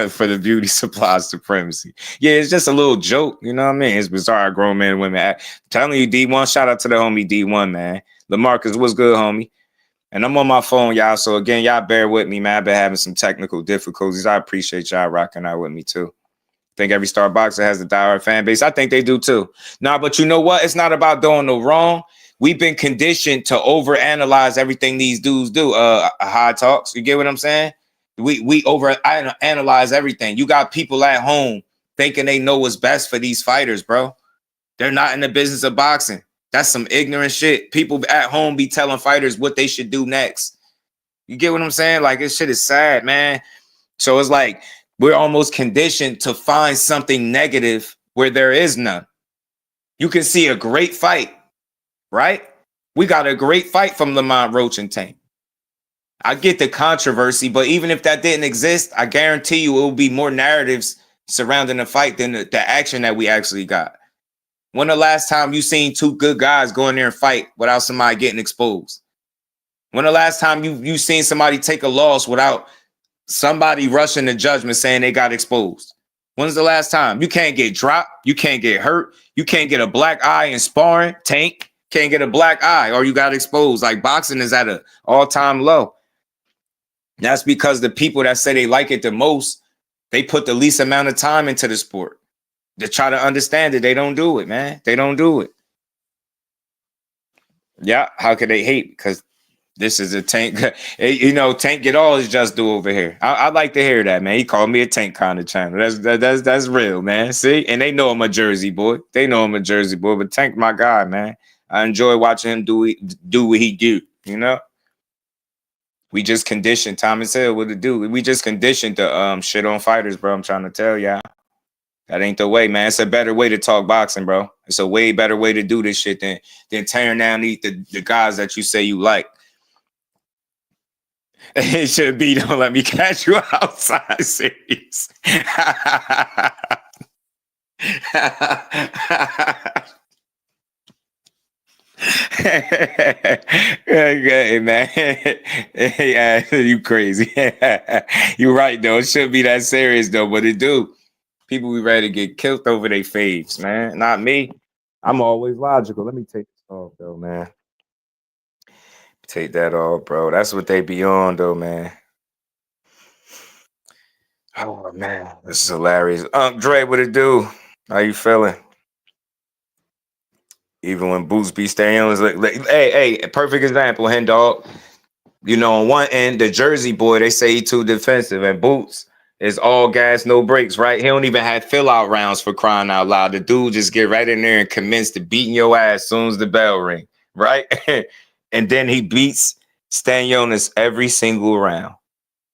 for the beauty supply supremacy. Yeah, it's just a little joke. You know what I mean? It's bizarre. Grown men and women. I'm telling you, D1, shout out to the homie D1, man. LaMarcus, what's good, homie? And I'm on my phone, y'all. So, again, y'all bear with me, man. I've been having some technical difficulties. I appreciate y'all rocking out with me, too. I think every star boxer has a diehard fan base. I think they do, too. Nah, but you know what? It's not about doing no wrong. We've been conditioned to overanalyze everything these dudes do. High talks. You get what I'm saying? We overanalyze everything. You got people at home thinking they know what's best for these fighters, bro. They're not in the business of boxing. That's some ignorant shit. People at home be telling fighters what they should do next. You get what I'm saying? Like, this shit is sad, man. So it's like we're almost conditioned to find something negative where there is none. You can see a great fight. Right? We got a great fight from Lamont Roach and Tank. I get the controversy, but even if that didn't exist, I guarantee you it will be more narratives surrounding the fight than the action that we actually got. When the last time you seen two good guys go in there and fight without somebody getting exposed? When the last time you seen somebody take a loss without somebody rushing to judgment saying they got exposed? When's the last time? You can't get dropped. You can't get hurt. You can't get a black eye in sparring. Tank can't get a black eye or you got exposed. Like, boxing is at an all-time low. That's because the people that say they like it the most, they put the least amount of time into the sport. To try to understand it, they don't do it, man. They don't do it. Yeah, how could they hate? Because this is a Tank. You know, Tank get all his just do over here. I like to hear that, man. He called me a Tank kind of channel. That's real, man. See? And they know I'm a Jersey boy. But Tank my guy, man. I enjoy watching him do what he do, you know? We just conditioned, Thomas Hill, what to do. We just conditioned to shit on fighters, bro. I'm trying to tell y'all. That ain't the way, man. It's a better way to talk boxing, bro. It's a way better way to do this shit than tearing down the guys that you say you like. It should be don't let me catch you outside series. Okay, man. Yeah, you crazy. You're right, though. It shouldn't be that serious, though, but it do. People be ready to get killed over their faves, man. Not me. I'm always logical. Let me take this off, though, man. Take that off, bro. That's what they be on, though, man. Oh, man. This is hilarious. Dre, what it do? How you feeling? Even when Boots be staying on, hey, perfect example, Hen Dog. You know, on one end, the Jersey boy, they say he too defensive, and Boots is all gas, no brakes, right? He don't even have fill-out rounds for crying out loud. The dude just get right in there and commence to beating your ass as soon as the bell ring, right? And then he beats Stanionis every single round.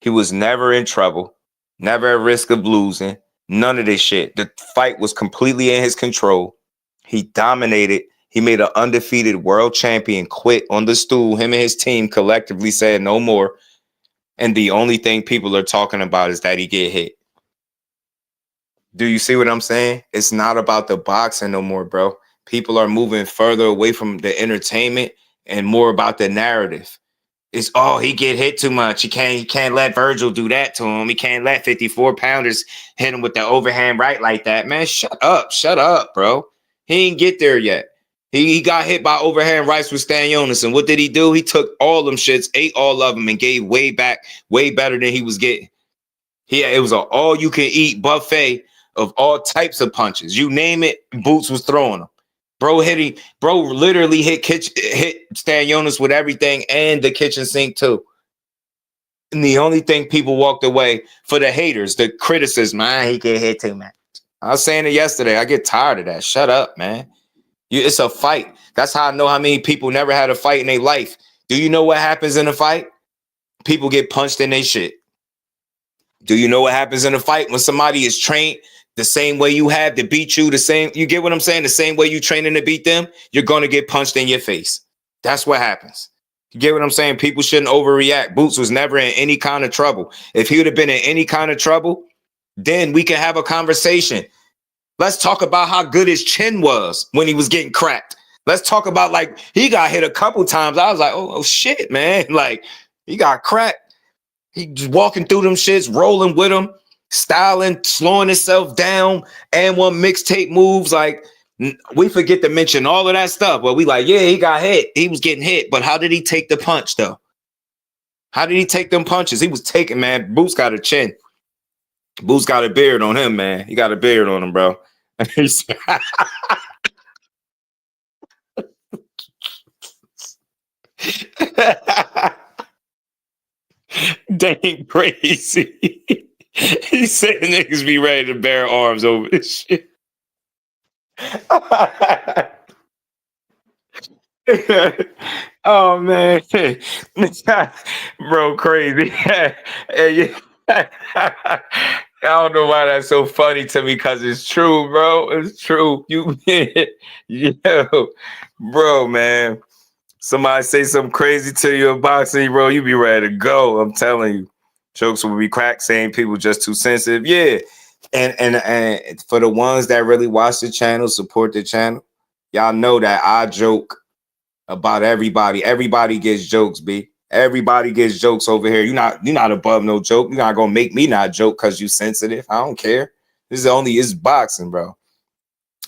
He was never in trouble, never at risk of losing, none of this shit. The fight was completely in his control. He dominated. He made an undefeated world champion quit on the stool. Him and his team collectively said no more. And the only thing people are talking about is that he get hit. Do you see what I'm saying? It's not about the boxing no more, bro. People are moving further away from the entertainment and more about the narrative. It's, oh, he get hit too much. He can't let Virgil do that to him. He can't let 54-pounders hit him with the overhand right like that. Man, shut up, bro. He ain't get there yet. He got hit by overhand rights with Stanionis. And what did he do? He took all them shits, ate all of them, and gave way better than he was getting. It was an all-you-can-eat buffet of all types of punches. You name it, Boots was throwing them. Bro literally hit Stanionis with everything and the kitchen sink too. And the only thing people walked away for the haters, the criticism, he get hit too much. I was saying it yesterday. I get tired of that. Shut up, man. It's a fight. That's how I know how many people never had a fight in their life. Do you know what happens in a fight? People get punched in their shit. Do you know what happens in a fight when somebody is trained the same way you have to beat you? You get what I'm saying? The same way you training to beat them, you're going to get punched in your face. That's what happens. You get what I'm saying? People shouldn't overreact. Boots was never in any kind of trouble. If he would have been in any kind of trouble, then we can have a conversation. Let's talk about how good his chin was when he was getting cracked. Let's talk about, like, he got hit a couple times. I was like, oh shit, man. Like, he got cracked. He just walking through them shits, rolling with them, styling, slowing himself down, and one mixtape moves. Like, we forget to mention all of that stuff. But we like, yeah, he got hit. He was getting hit. But how did he take the punch, though? How did he take them punches? He was taking, man. Boots got a chin. Boots got a beard on him, man. He got a beard on him, bro. Dang crazy. He said niggas be ready to bear arms over this shit. Oh man, bro, crazy. I don't know why that's so funny to me, because it's true, bro. It's true. You, yo, bro, man. Somebody say something crazy to you in boxing, bro, you be ready to go. I'm telling you, jokes will be cracked, saying people just too sensitive. Yeah, and for the ones that really watch the channel, support the channel, y'all know that I joke about everybody. Everybody gets jokes, B. Everybody gets jokes over here. You're not above no joke. You're not gonna make me not joke because you sensitive. I don't care. This is it's boxing, bro.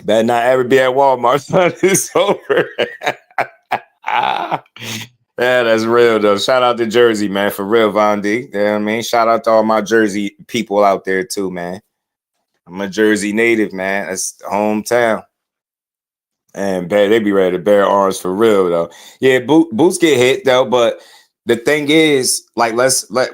Better not ever be at Walmart. It's over. Yeah, that's real though. Shout out to Jersey, man, for real, Von D. You know what I mean? Shout out to all my Jersey people out there too, man. I'm a Jersey native, man. That's the hometown. And they be ready to bear arms for real though. Yeah, boots get hit though, but the thing is, like,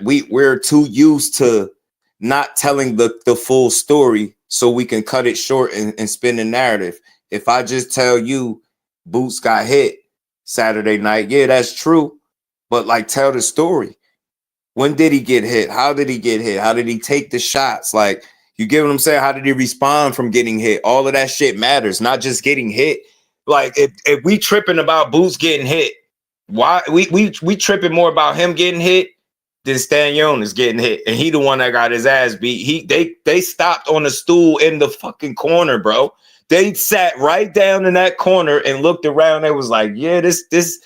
we're too used to not telling the full story, so we can cut it short and spin the narrative. If I just tell you Boots got hit Saturday night, yeah, that's true. But like, tell the story. When did he get hit? How did he get hit? How did he take the shots? Like, you get what I'm saying? How did he respond from getting hit? All of that shit matters, not just getting hit. Like, if we tripping about Boots getting hit, why we tripping more about him getting hit than Stan Jonas getting hit, and he the one that got his ass beat. They stopped on the stool in the fucking corner, bro. They sat right down in that corner and looked around. They was like, yeah, this is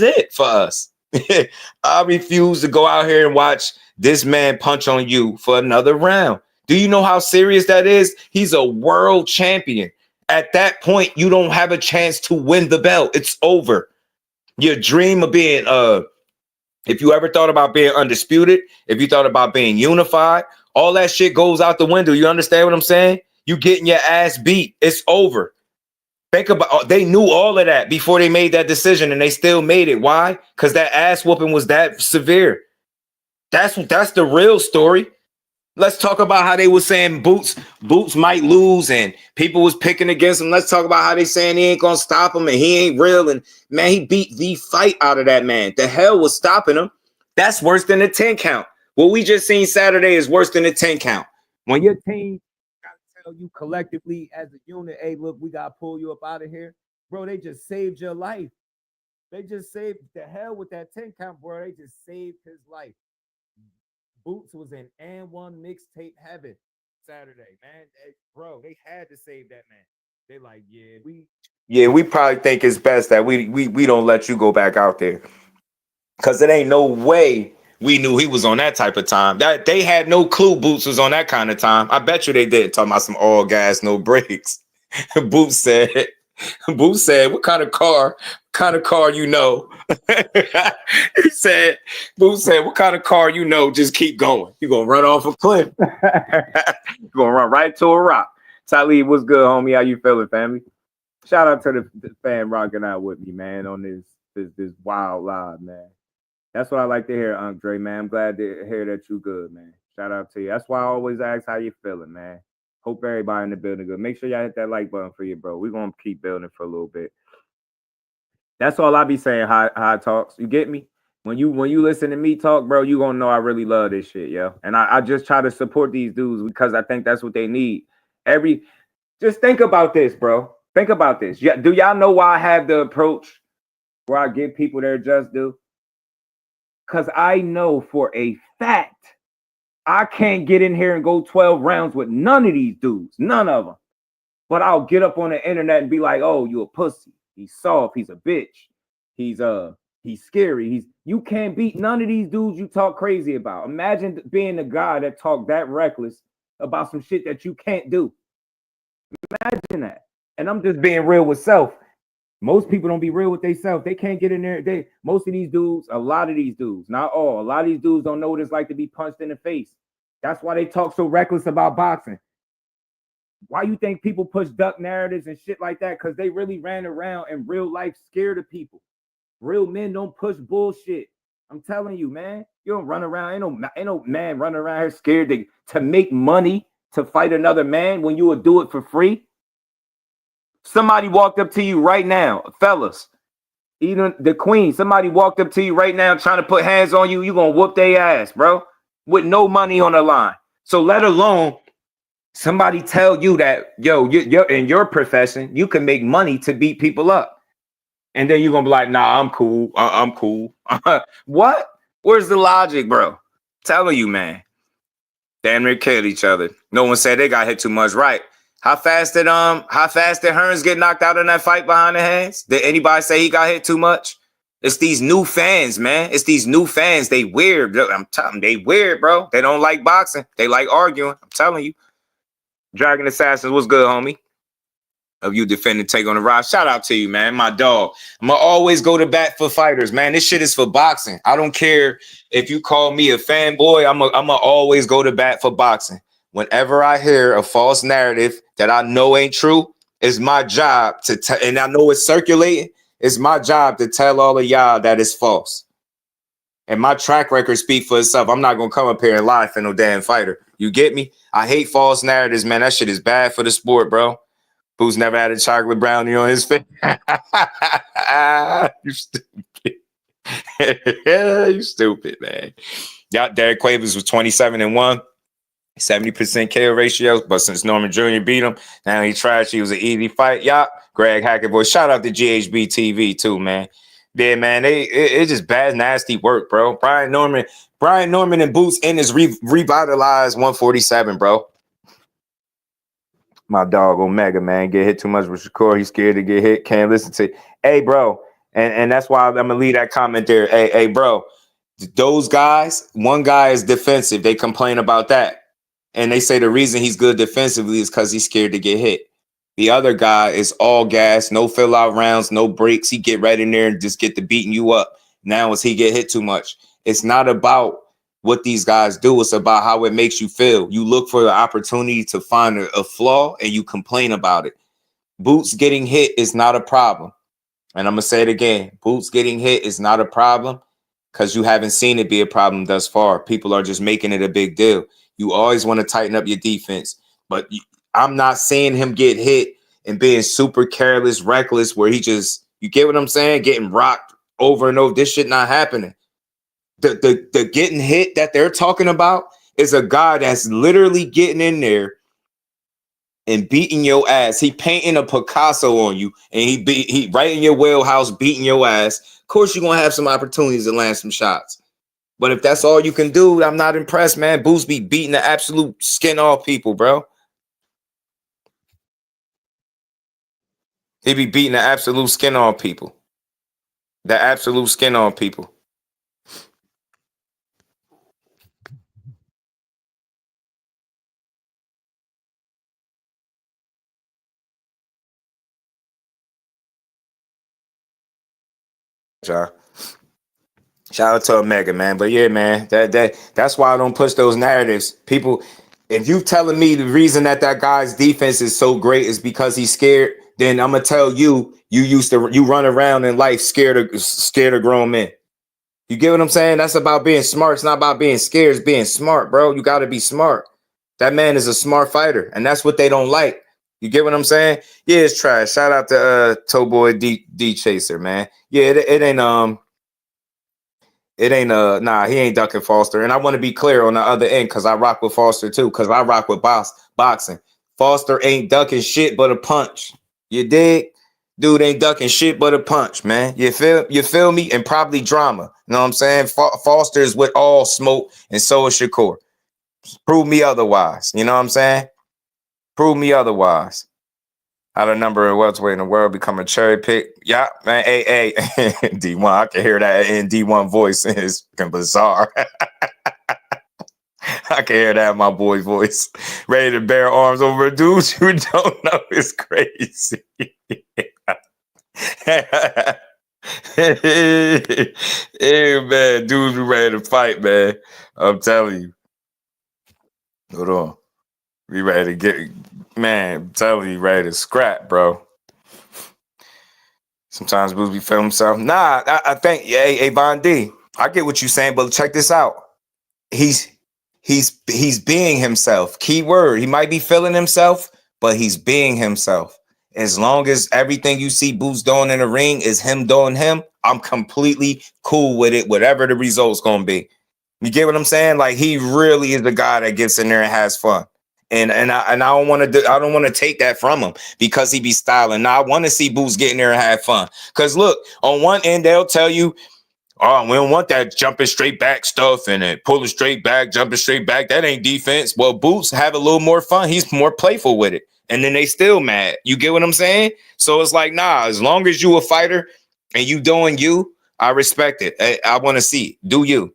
it for us. I refuse to go out here and watch this man punch on you for another round. Do you know how serious that is? He's a world champion. At that point, you don't have a chance to win the belt. It's over. Your dream of being, if you ever thought about being undisputed, if you thought about being unified, all that shit goes out the window. You understand what I'm saying? You getting your ass beat. It's over. Think about, they knew all of that before they made that decision, and they still made it. Why? Because that ass whooping was that severe. That's the real story. Let's talk about how they were saying Boots might lose and people was picking against him. Let's talk about how they saying he ain't gonna stop him and he ain't real. And man, he beat the fight out of that man. The hell was stopping him? That's worse than a 10 count. What we just seen Saturday is worse than a 10 count. When your team gotta tell you collectively as a unit, hey, look, we gotta pull you up out of here. Bro, they just saved your life. They just saved the hell with that 10 count, bro. They just saved his life. Boots was in and1 mixtape heaven Saturday, man. Bro, they had to save that man. They like, we probably think it's best that we don't let you go back out there, because it ain't no way we knew he was on that type of time. That they had no clue Boots was on that kind of time. I bet you they did. Talking about some all gas, no brakes. Boots said, what kind of car you know? Boots said, what kind of car you know, just keep going. You're going to run off a cliff. You're going to run right to a rock. Talib, what's good, homie? How you feeling, family? Shout out to the fan rocking out with me, man, on this wild live, man. That's what I like to hear, Andre, man. I'm glad to hear that you good, man. Shout out to you. That's why I always ask how you feeling, man. Hope everybody in the building good. Make sure y'all hit that like button for you, bro. We're going to keep building for a little bit. That's all I be saying, high talks. You get me? When you listen to me talk, bro, you gonna know I really love this shit, yo. And I just try to support these dudes because I think that's what they need. Just think about this, bro. Think about this. Yeah, do y'all know why I have the approach where I give people their just due? Because I know for a fact I can't get in here and go 12 rounds with none of these dudes. None of them. But I'll get up on the internet and be like, oh, you a pussy. He's soft. He's a bitch. He's scary. You can't beat none of these dudes you talk crazy about. Imagine being the guy that talk that reckless about some shit that you can't do. Imagine that. And I'm just being real with self. Most people don't be real with themselves. They can't get in there. Most of these dudes, a lot of these dudes, not all, a lot of these dudes don't know what it's like to be punched in the face. That's why they talk so reckless about boxing. Why you think people push duck narratives and shit like that? Because they really ran around in real life scared of people. Real men don't push bullshit. I'm telling you, man. You don't run around. Ain't no man running around here scared to make money to fight another man when you would do it for free. Somebody walked up to you right now, fellas, even the queen, somebody walked up to you right now trying to put hands on you, you're going to whoop their ass, bro, with no money on the line. So let alone somebody tell you that, yo, you're in your profession, you can make money to beat people up. And then you're going to be like, nah, I'm cool. I'm cool. What? Where's the logic, bro? Telling you, man. Damn near killed each other. No one said they got hit too much, right? How fast did Hearns get knocked out in that fight behind the hands? Did anybody say he got hit too much? It's these new fans, man. It's these new fans. They weird. I'm telling you, they weird, bro. They don't like boxing. They like arguing. I'm telling you. Dragon Assassins, what's good, homie? Of you defending Take on the Ride. Shout out to you, man. My dog. I'm going to always go to bat for fighters, man. This shit is for boxing. I don't care if you call me a fanboy. I'm going to always go to bat for boxing. Whenever I hear a false narrative that I know ain't true, it's my job to tell, and I know it's circulating, it's my job to tell all of y'all that it's false. And my track record speak for itself. I'm not going to come up here and lie for no damn fighter. You get me? I hate false narratives, man. That shit is bad for the sport, bro. Who's never had a chocolate brownie on his face? You stupid. You stupid, man. Yeah, Derek Quavers was 27-1. 70% KO ratio, but since Norman Jr. beat him, now he trash. He was an easy fight. Yup. Greg Hackett, boy. Shout out to GHB TV too, man. Yeah, man. It's just bad, nasty work, bro. Brian Norman and Boots in his revitalized 147, bro. My dog Omega, man, get hit too much with Shakur. He's scared to get hit. Can't listen to it. Hey, bro. And that's why I'm gonna leave that comment there. Hey, bro. Those guys, one guy is defensive. They complain about that. And they say the reason he's good defensively is because he's scared to get hit. The other guy is all gas, no fill out rounds, no breaks. He get right in there and just get to beating you up. Now as he get hit too much. It's not about what these guys do. It's about how it makes you feel. You look for the opportunity to find a flaw and you complain about it. Boots getting hit is not a problem. And I'm going to say it again. Boots getting hit is not a problem because you haven't seen it be a problem thus far. People are just making it a big deal. You always want to tighten up your defense, but I'm not seeing him get hit and being super careless, reckless, where he just, you get what I'm saying? Getting rocked over and over. This shit not happening. The getting hit that they're talking about is a guy that's literally getting in there and beating your ass. He painting a Picasso on you and he right in your wheelhouse beating your ass. Of course, you're going to have some opportunities to land some shots. But if that's all you can do, I'm not impressed, man. Boots be beating the absolute skin off people, bro. He be beating the absolute skin off people. The absolute skin off people. Shout out to Omega, man. But yeah, man, that's why I don't push those narratives. People, if you telling me the reason that guy's defense is so great is because he's scared, then I'm gonna tell you, you run around in life scared of grown men. You get what I'm saying? That's about being smart. It's not about being scared. It's being smart, bro. You got to be smart. That man is a smart fighter, and that's what they don't like. You get what I'm saying? Yeah, it's trash. Shout out to Towboy D Chaser, man. Yeah, it ain't nah, he ain't ducking Foster. And I want to be clear on the other end because I rock with Foster too, because I rock with boxing. Foster ain't ducking shit but a punch. You dig? Dude ain't ducking shit but a punch, man. You feel me? And probably drama. You know what I'm saying? Foster is with all smoke, and so is Shakur. Prove me otherwise. You know what I'm saying? Prove me otherwise. How the number of welterweight in the world become a cherry pick? Yeah, man. Hey, D1. I can hear that in D1 voice. It's fucking bizarre. I can hear that in my boy voice. Ready to bear arms over a dude you don't know is crazy. Hey, man, dudes be ready to fight, man. I'm telling you. Hold on. We ready to get, man, I'm telling you, ready to scrap, bro. Sometimes Boots be feeling himself. Nah, I think, hey, Von D, I get what you're saying, but check this out. He's being himself. Key word. He might be feeling himself, but he's being himself. As long as everything you see Boots doing in the ring is him doing him, I'm completely cool with it, whatever the result's gonna be. You get what I'm saying? Like, he really is the guy that gets in there and has fun. And I don't want to take that from him because he be styling. Now, I want to see Boots get in there and have fun. Because look, on one end, they'll tell you, oh, we don't want that jumping straight back stuff and it pulling straight back, jumping straight back. That ain't defense. Well, Boots have a little more fun. He's more playful with it. And then they still mad. You get what I'm saying? So it's like, nah, as long as you a fighter and you doing you, I respect it. I want to see it. Do you.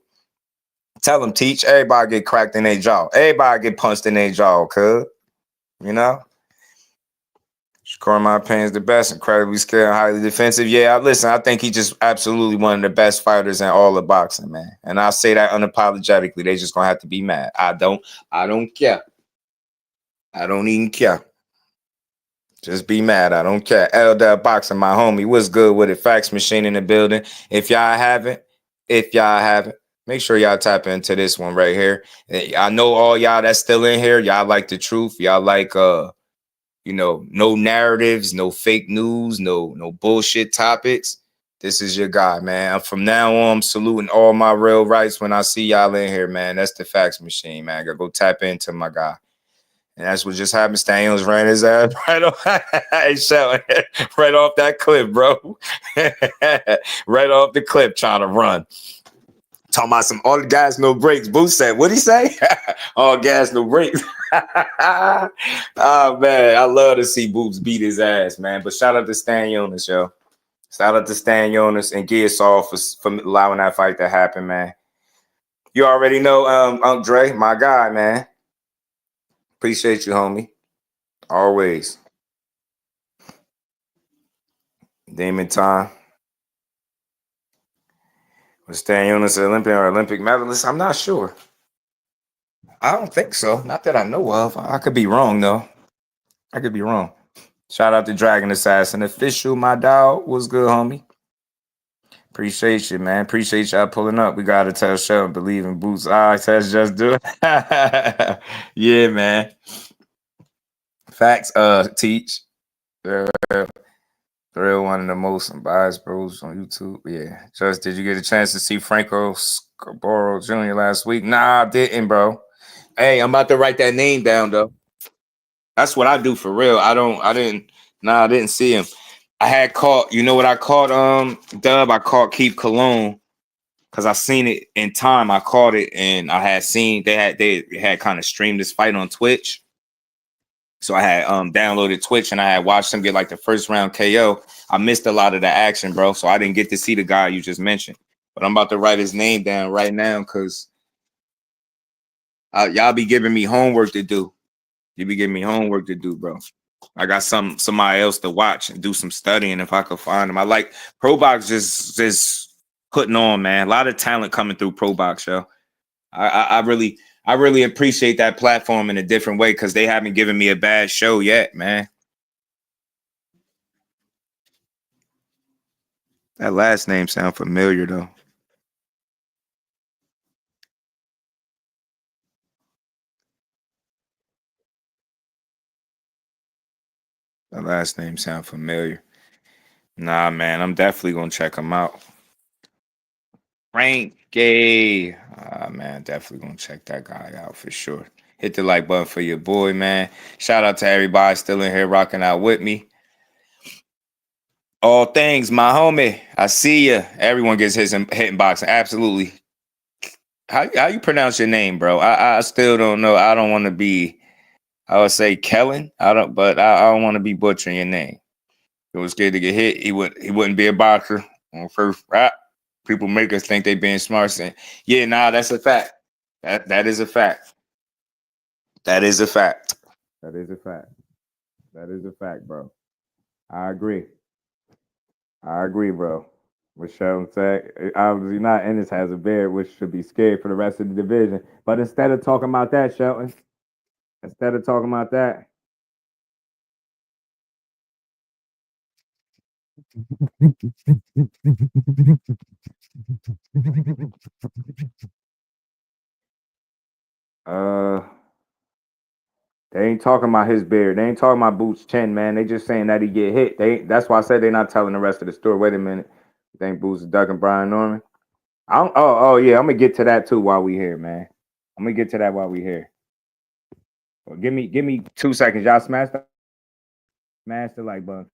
Tell them, teach. Everybody get cracked in their jaw. Everybody get punched in their jaw, cuz. You know? Shakur, in my opinion, is the best. Incredibly skilled and highly defensive. Yeah, listen, I think he's just absolutely one of the best fighters in all of boxing, man. And I'll say that unapologetically. They just gonna have to be mad. I don't care. I don't even care. Just be mad. I don't care. LetsBuild, my homie. What's good with it? Fax machine in the building. If y'all haven't, make sure y'all tap into this one right here. I know all y'all that's still in here. Y'all like the truth. Y'all like no narratives, no fake news, no bullshit topics. This is your guy, man. From now on, I'm saluting all my real rights when I see y'all in here, man. That's the fax machine, man. Go tap into my guy. And that's what just happened. Staniels ran his ass right off, right off that clip, bro. Right off the clip, trying to run. Talking about some all gas, no brakes. Boots said, what'd he say? All gas, no brakes. Oh, man, I love to see Boots beat his ass, man. But shout out to Stan Jonas, yo. Shout out to Stan Jonas and Gearsaw for allowing that fight to happen, man. You already know, Unc Dre, my guy, man. Appreciate you, homie. Always. Damon Time. Was Stan Jonas an Olympian or Olympic medalist? I'm not sure. I don't think so. Not that I know of. I could be wrong, though. I could be wrong. Shout out to Dragon Assassin Official. My dog. What's good, homie? Appreciate you, man. Appreciate y'all pulling up. We got to tell Sheldon, believe in Boots' eyes. That's just do it. Yeah, man. Facts, teach. Thrill, one of the most unbiased bros on YouTube. Yeah. Just, did you get a chance to see Franco Scarborough Jr. last week? Nah, I didn't, bro. Hey, I'm about to write that name down, though. That's what I do for real. I didn't see him. I had caught, you know what I caught, Dub? I caught Keith Cologne because I seen it in time. I caught it and I had seen they had kind of streamed this fight on Twitch. So I had downloaded Twitch and I had watched him get like the first round KO. I missed a lot of the action, bro. So I didn't get to see the guy you just mentioned. But I'm about to write his name down right now because y'all be giving me homework to do. You be giving me homework to do, bro. I got somebody else to watch and do some studying if I could find them. I like ProBox just putting on, man. A lot of talent coming through ProBox, yo. I really appreciate that platform in a different way because they haven't given me a bad show yet, man. That last name sound familiar though. That last name sound familiar. Nah, man, I'm definitely gonna check him out. Frankie. Man, definitely gonna check that guy out for sure. Hit the like button for your boy, man. Shout out to everybody still in here rocking out with me. All things, my homie. I see ya. Everyone gets hit in boxing. Absolutely. How you pronounce your name, bro? I still don't know. I don't want to be. I would say Kellen. I don't want to be butchering your name. He was scared to get hit. He wouldn't be a boxer on first rap. People make us think they being smart. Saying, yeah, nah, that's a fact. That is a fact. That is a fact. That is a fact. That is a fact, bro. I agree. I agree, bro. What Sheldon said, obviously not Ennis has a beard, which should be scared for the rest of the division. But instead of talking about that, Sheldon, instead of talking about that, uh, they ain't talking about his beard. They ain't talking about Boots' chin, man. They just saying that he get hit. That's why I said they're not telling the rest of the story. Wait a minute. You think Boots is ducking Brian Norman? Oh yeah, I'm gonna get to that too while we here, man. I'm gonna get to that while we here. Well, give me 2 seconds. Y'all smash the like button.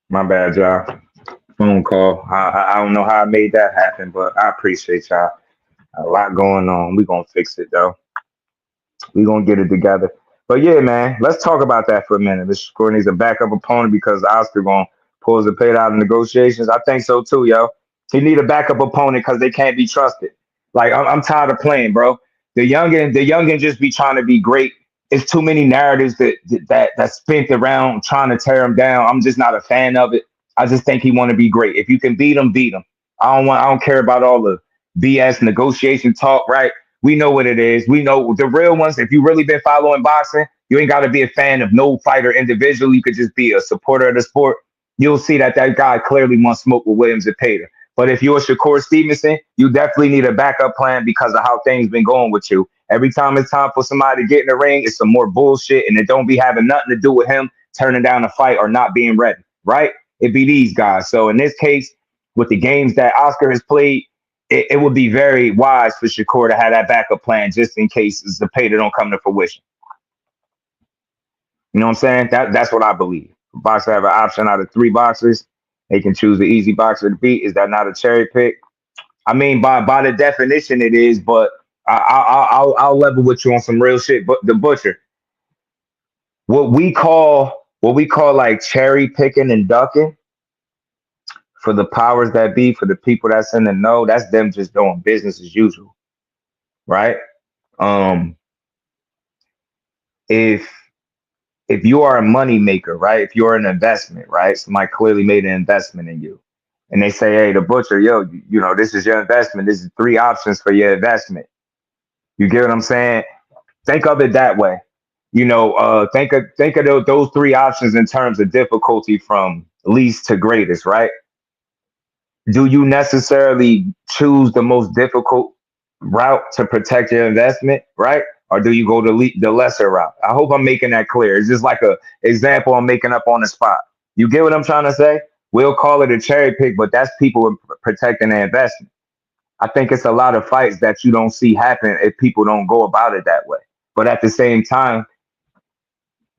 My bad, y'all. Phone call. I don't know how I made that happen, but I appreciate y'all. A lot going on. We gonna fix it though. We gonna get it together. But yeah, man, let's talk about that for a minute. This score needs a backup opponent because Oscar gonna pull the paid out of negotiations. I think so too, yo. He need a backup opponent because they can't be trusted. Like I'm tired of playing, bro. The youngin just be trying to be great. It's too many narratives that spent around trying to tear him down. I'm just not a fan of it. I just think he want to be great. If you can beat him, beat him. I don't care about all the BS negotiation talk, right? We know what it is. We know the real ones. If you really been following boxing, you ain't got to be a fan of no fighter individually. You could just be a supporter of the sport. You'll see that guy clearly wants smoke with Williams and Pater. But if you're Shakur Stevenson, you definitely need a backup plan because of how things been going with you. Every time it's time for somebody to get in the ring, it's some more bullshit, and it don't be having nothing to do with him turning down a fight or not being ready, right? It be these guys. So in this case, with the games that Oscar has played, it would be very wise for Shakur to have that backup plan just in case the Pater don't come to fruition. You know what I'm saying? That's what I believe. Boxer have an option out of 3 boxers. They can choose the easy boxer to beat. Is that not a cherry pick? I mean, by the definition, it is. But I'll level with you on some real shit. But the butcher, what we call like cherry picking and ducking for the powers that be, for the people that's in the know, that's them just doing business as usual, right? Um, if if you are a money maker, right? If you're an investment, right? Somebody clearly made an investment in you. And they say, hey, the butcher, yo, this is your investment. This is 3 options for your investment. You get what I'm saying? Think of it that way. Think of those 3 options in terms of difficulty from least to greatest, right? Do you necessarily choose the most difficult route to protect your investment, right? Or do you go the lesser route? I hope I'm making that clear. It's just like a example I'm making up on the spot. You get what I'm trying to say? We'll call it a cherry pick, but that's people protecting their investment. I think it's a lot of fights that you don't see happen if people don't go about it that way. But at the same time,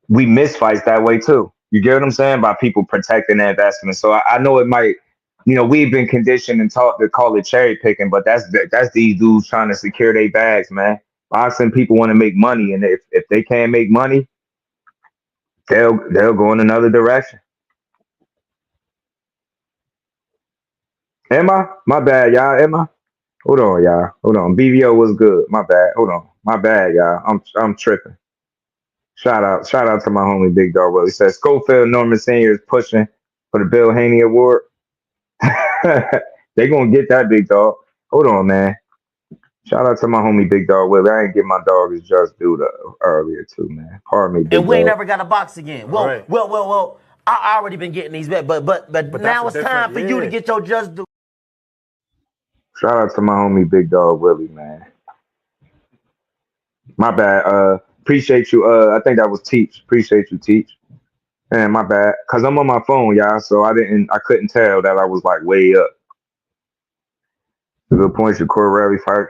we miss fights that way too. You get what I'm saying? By people protecting their investment. So I know it might, we've been conditioned and taught to call it cherry picking, but that's these dudes trying to secure their bags, man. Boxing people want to make money, and if they can't make money, they'll go in another direction. Am I? My bad, y'all. Am I? Hold on, y'all. Hold on. BVO was good. My bad. Hold on. My bad, y'all. I'm tripping. Shout out to my homie Big Dog Will. He says Schofield Norman Sr. is pushing for the Bill Haney Award. They gonna get that, Big Dog. Hold on, man. Shout out to my homie Big Dog Will. I ain't get my dog his Jusdueboxing earlier too, man. Pardon me, Big And we ain't Dog. never got a box again. Well, Right. well. I already been getting these, but now that's it's time for you to yeah. get your just do. Shout out to my homie Big Dog Willie, man. My bad. Appreciate you. I think that was Teach. Appreciate you, Teach. Man, my bad. Cause I'm on my phone, y'all. So I couldn't tell that I was like way up. Good point, Shakur rarely fight.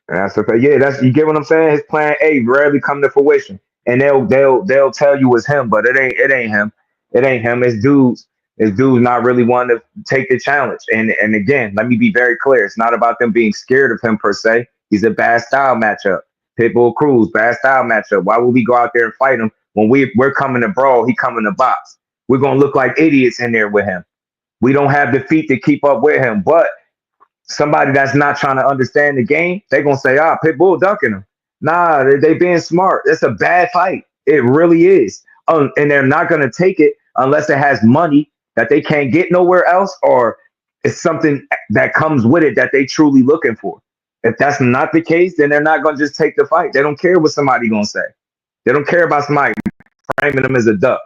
That's okay. Yeah, that's you get what I'm saying. His plan A rarely come to fruition, and they'll tell you it's him, but it ain't him. It ain't him. It's dudes. It's dudes not really wanting to take the challenge. And again, let me be very clear. It's not about them being scared of him per se. He's a bad style matchup. Pitbull Cruz, bad style matchup. Why would we go out there and fight him when we're coming to brawl? He coming to box. We're gonna look like idiots in there with him. We don't have the feet to keep up with him, but somebody that's not trying to understand the game, they gonna say, Pitbull ducking him. Nah, they being smart. It's a bad fight. It really is. And they're not gonna take it unless it has money that they can't get nowhere else, or it's something that comes with it that they truly looking for. If that's not the case, then they're not gonna just take the fight. They don't care what somebody gonna say. They don't care about somebody framing them as a duck.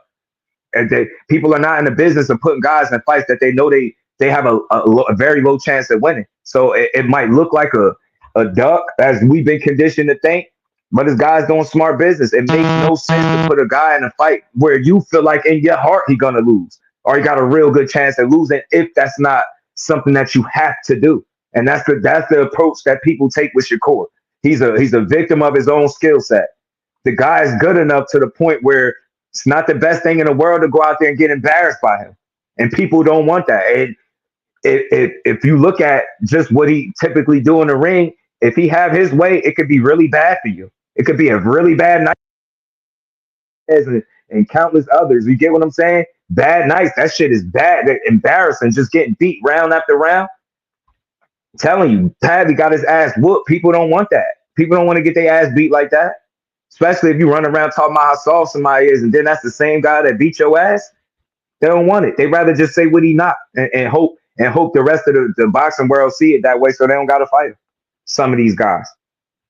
And people are not in the business of putting guys in fights that they know they have a very low chance of winning. So it might look like a duck, as we've been conditioned to think, but this guy's doing smart business. It makes no sense to put a guy in a fight where you feel like in your heart he's gonna lose, or he got a real good chance of losing if that's not something that you have to do. And that's the approach that people take with Shakur. He's a victim of his own skill set. The guy is good enough to the point where it's not the best thing in the world to go out there and get embarrassed by him. And people don't want that. And if you look at just what he typically do in the ring, if he have his way, it could be really bad for you. It could be a really bad night. And countless others. You get what I'm saying? Bad nights. That shit is bad. They're embarrassing. Just getting beat round after round. I'm telling you, Paddy got his ass whooped. People don't want that. People don't want to get their ass beat like that. Especially if you run around talking about how soft somebody is, and then that's the same guy that beat your ass. They don't want it. They rather just say what he not and hope the rest of the boxing world see it that way, so they don't got to fight him. Some of these guys,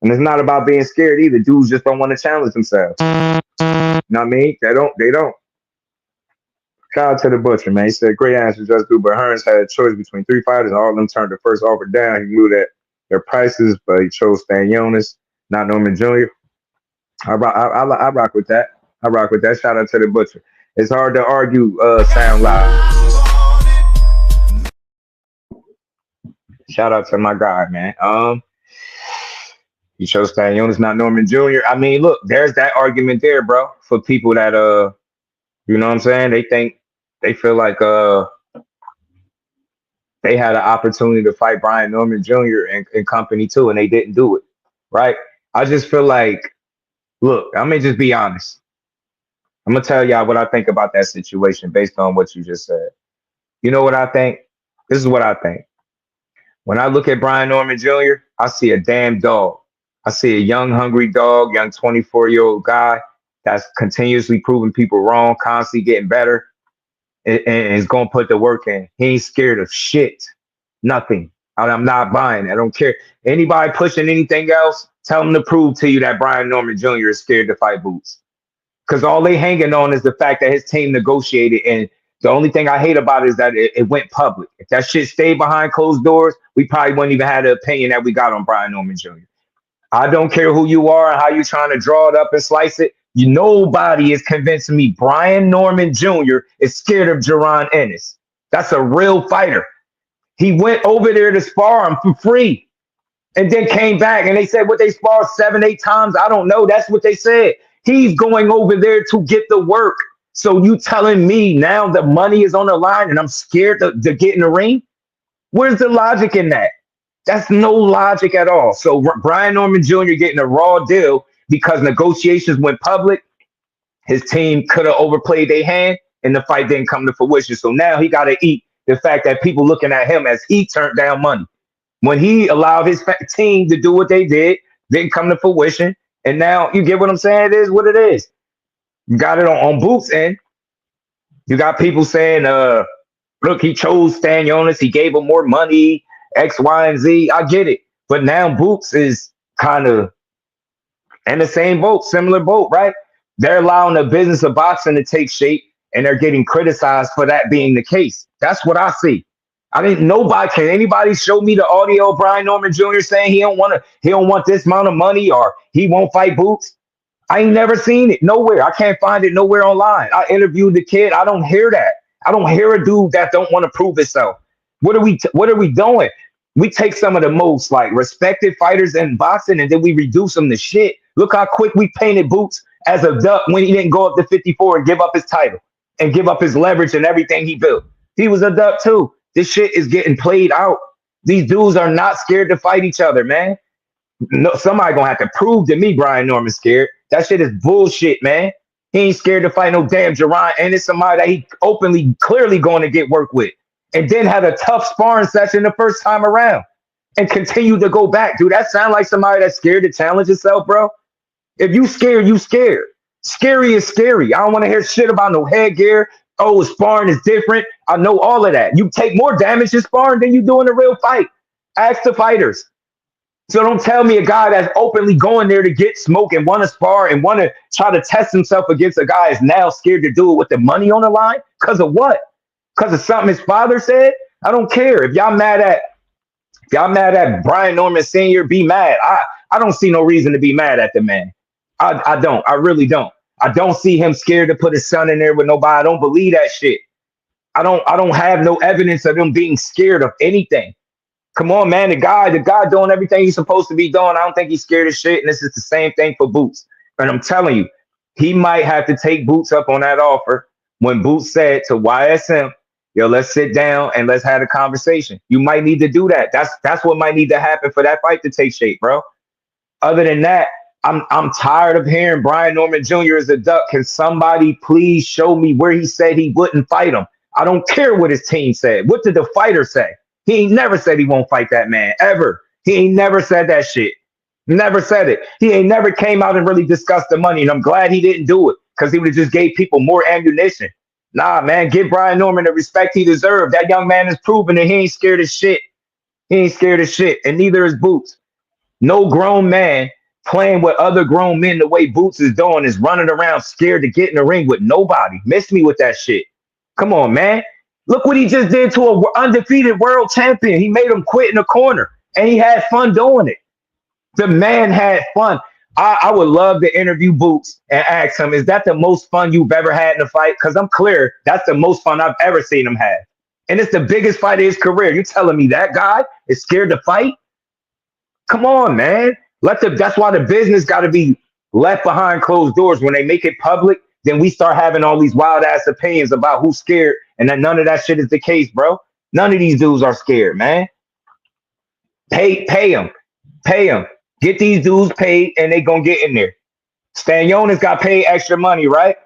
and it's not about being scared either. Dudes just don't want to challenge themselves. You know what I mean? They don't. Shout out to the butcher, man. He said, "Great answer, just do." But Hearns had a choice between three fighters, and all of them turned the first offer down. He knew that their prices, but he chose Stan Jonas, not Norman Jr. I rock with that. I rock with that. Shout out to the butcher. It's hard to argue sound live. Shout out to my guy, man. He chose Stan Jonas, not Norman Jr. I mean, look, there's that argument there, bro, for people that you know what I'm saying? They feel like they had an opportunity to fight Brian Norman Jr. and company too, and they didn't do it. Right? I just feel like, look, I'm gonna just be honest. I'm gonna tell y'all what I think about that situation based on what you just said. You know what I think? This is what I think. When I look at Brian Norman Jr., I see a damn dog. I see a young, hungry dog, young 24-year-old guy that's continuously proving people wrong, constantly getting better, and is gonna put the work in. He ain't scared of shit. Nothing. I'm not buying it. I don't care. Anybody pushing anything else, tell them to prove to you that Brian Norman Jr. is scared to fight Boots. Because all they hanging on is the fact that his team negotiated, and the only thing I hate about it is that it went public. If that shit stayed behind closed doors, we probably wouldn't even have the opinion that we got on Brian Norman Jr. I don't care who you are and how you trying to draw it up and slice it. Nobody is convincing me Brian Norman Jr. is scared of Jaron Ennis. That's a real fighter. He went over there to spar him for free and then came back, and they said what they sparred 7-8 times. I don't know. That's what they said. He's going over there to get the work. So you telling me now the money is on the line and I'm scared to get in the ring? Where's the logic in that? That's no logic at all. So Brian Norman Jr. getting a raw deal because negotiations went public. His team could have overplayed their hand and the fight didn't come to fruition. So now he got to eat the fact that people looking at him as he turned down money. When he allowed his team to do what they did, didn't come to fruition. And now you get what I'm saying? It is what it is. You got it on Boots end. You got people saying, look, he chose Stanionis, he gave him more money, X, Y, and Z. I get it. But now Boots is kind of in the same boat, similar boat, right? They're allowing the business of boxing to take shape, and they're getting criticized for that being the case. That's what I see. I didn't nobody can anybody show me the audio of Brian Norman Jr. saying he don't want this amount of money or he won't fight Boots? I ain't never seen it nowhere. I can't find it nowhere online. I interviewed the kid. I don't hear that. I don't hear a dude that don't want to prove himself. What are we doing? We take some of the most like respected fighters in boxing and then we reduce them to shit. Look how quick we painted Boots as a duck when he didn't go up to 54 and give up his title and give up his leverage and everything he built. He was a duck too. This shit is getting played out. These dudes are not scared to fight each other, man. No, somebody gonna have to prove to me Brian Norman's scared. That shit is bullshit, man. He ain't scared to fight no damn Jerron, and it's somebody that he openly, clearly going to get work with. And then had a tough sparring session the first time around and continue to go back. Dude, that sound like somebody that's scared to challenge himself, bro. If you scared, you scared. Scary is scary. I don't want to hear shit about no headgear. Oh, sparring is different. I know all of that. You take more damage in sparring than you do in a real fight. Ask the fighters. So don't tell me a guy that's openly going there to get smoke and want to spar and want to try to test himself against a guy is now scared to do it with the money on the line. Because of what? Because of something his father said? I don't care. If y'all mad at Brian Norman Sr., be mad. I don't see no reason to be mad at the man. I don't. I really don't. I don't see him scared to put his son in there with nobody. I don't believe that shit. I don't have no evidence of him being scared of anything. Come on, man. The guy doing everything he's supposed to be doing. I don't think he's scared of shit. And this is the same thing for Boots. And I'm telling you, he might have to take Boots up on that offer when Boots said to YSM, yo, let's sit down and let's have a conversation. You might need to do that. That's what might need to happen for that fight to take shape, bro. Other than that, I'm tired of hearing Brian Norman Jr. is a duck. Can somebody please show me where he said he wouldn't fight him? I don't care what his team said. What did the fighter say? He ain't never said he won't fight that man, ever. He ain't never said that shit. Never said it. He ain't never came out and really discussed the money, and I'm glad he didn't do it because he would have just gave people more ammunition. Nah, man, give Brian Norman the respect he deserved. That young man is proven that he ain't scared of shit. He ain't scared of shit, and neither is Boots. No grown man playing with other grown men the way Boots is doing is running around scared to get in the ring with nobody. Miss me with that shit. Come on, man. Look what he just did to an undefeated world champion. He made him quit in the corner, and he had fun doing it. The man had fun. I would love to interview Boots and ask him, is that the most fun you've ever had in a fight? Because I'm clear that's the most fun I've ever seen him have. And it's the biggest fight of his career. You telling me that guy is scared to fight? Come on, man. That's why the business got to be left behind closed doors. When they make it public, then we start having all these wild ass opinions about who's scared, and that none of that shit is the case, bro. None of these dudes are scared, man. Pay them. Get these dudes paid, and they gonna get in there. Stanionis got paid extra money, right?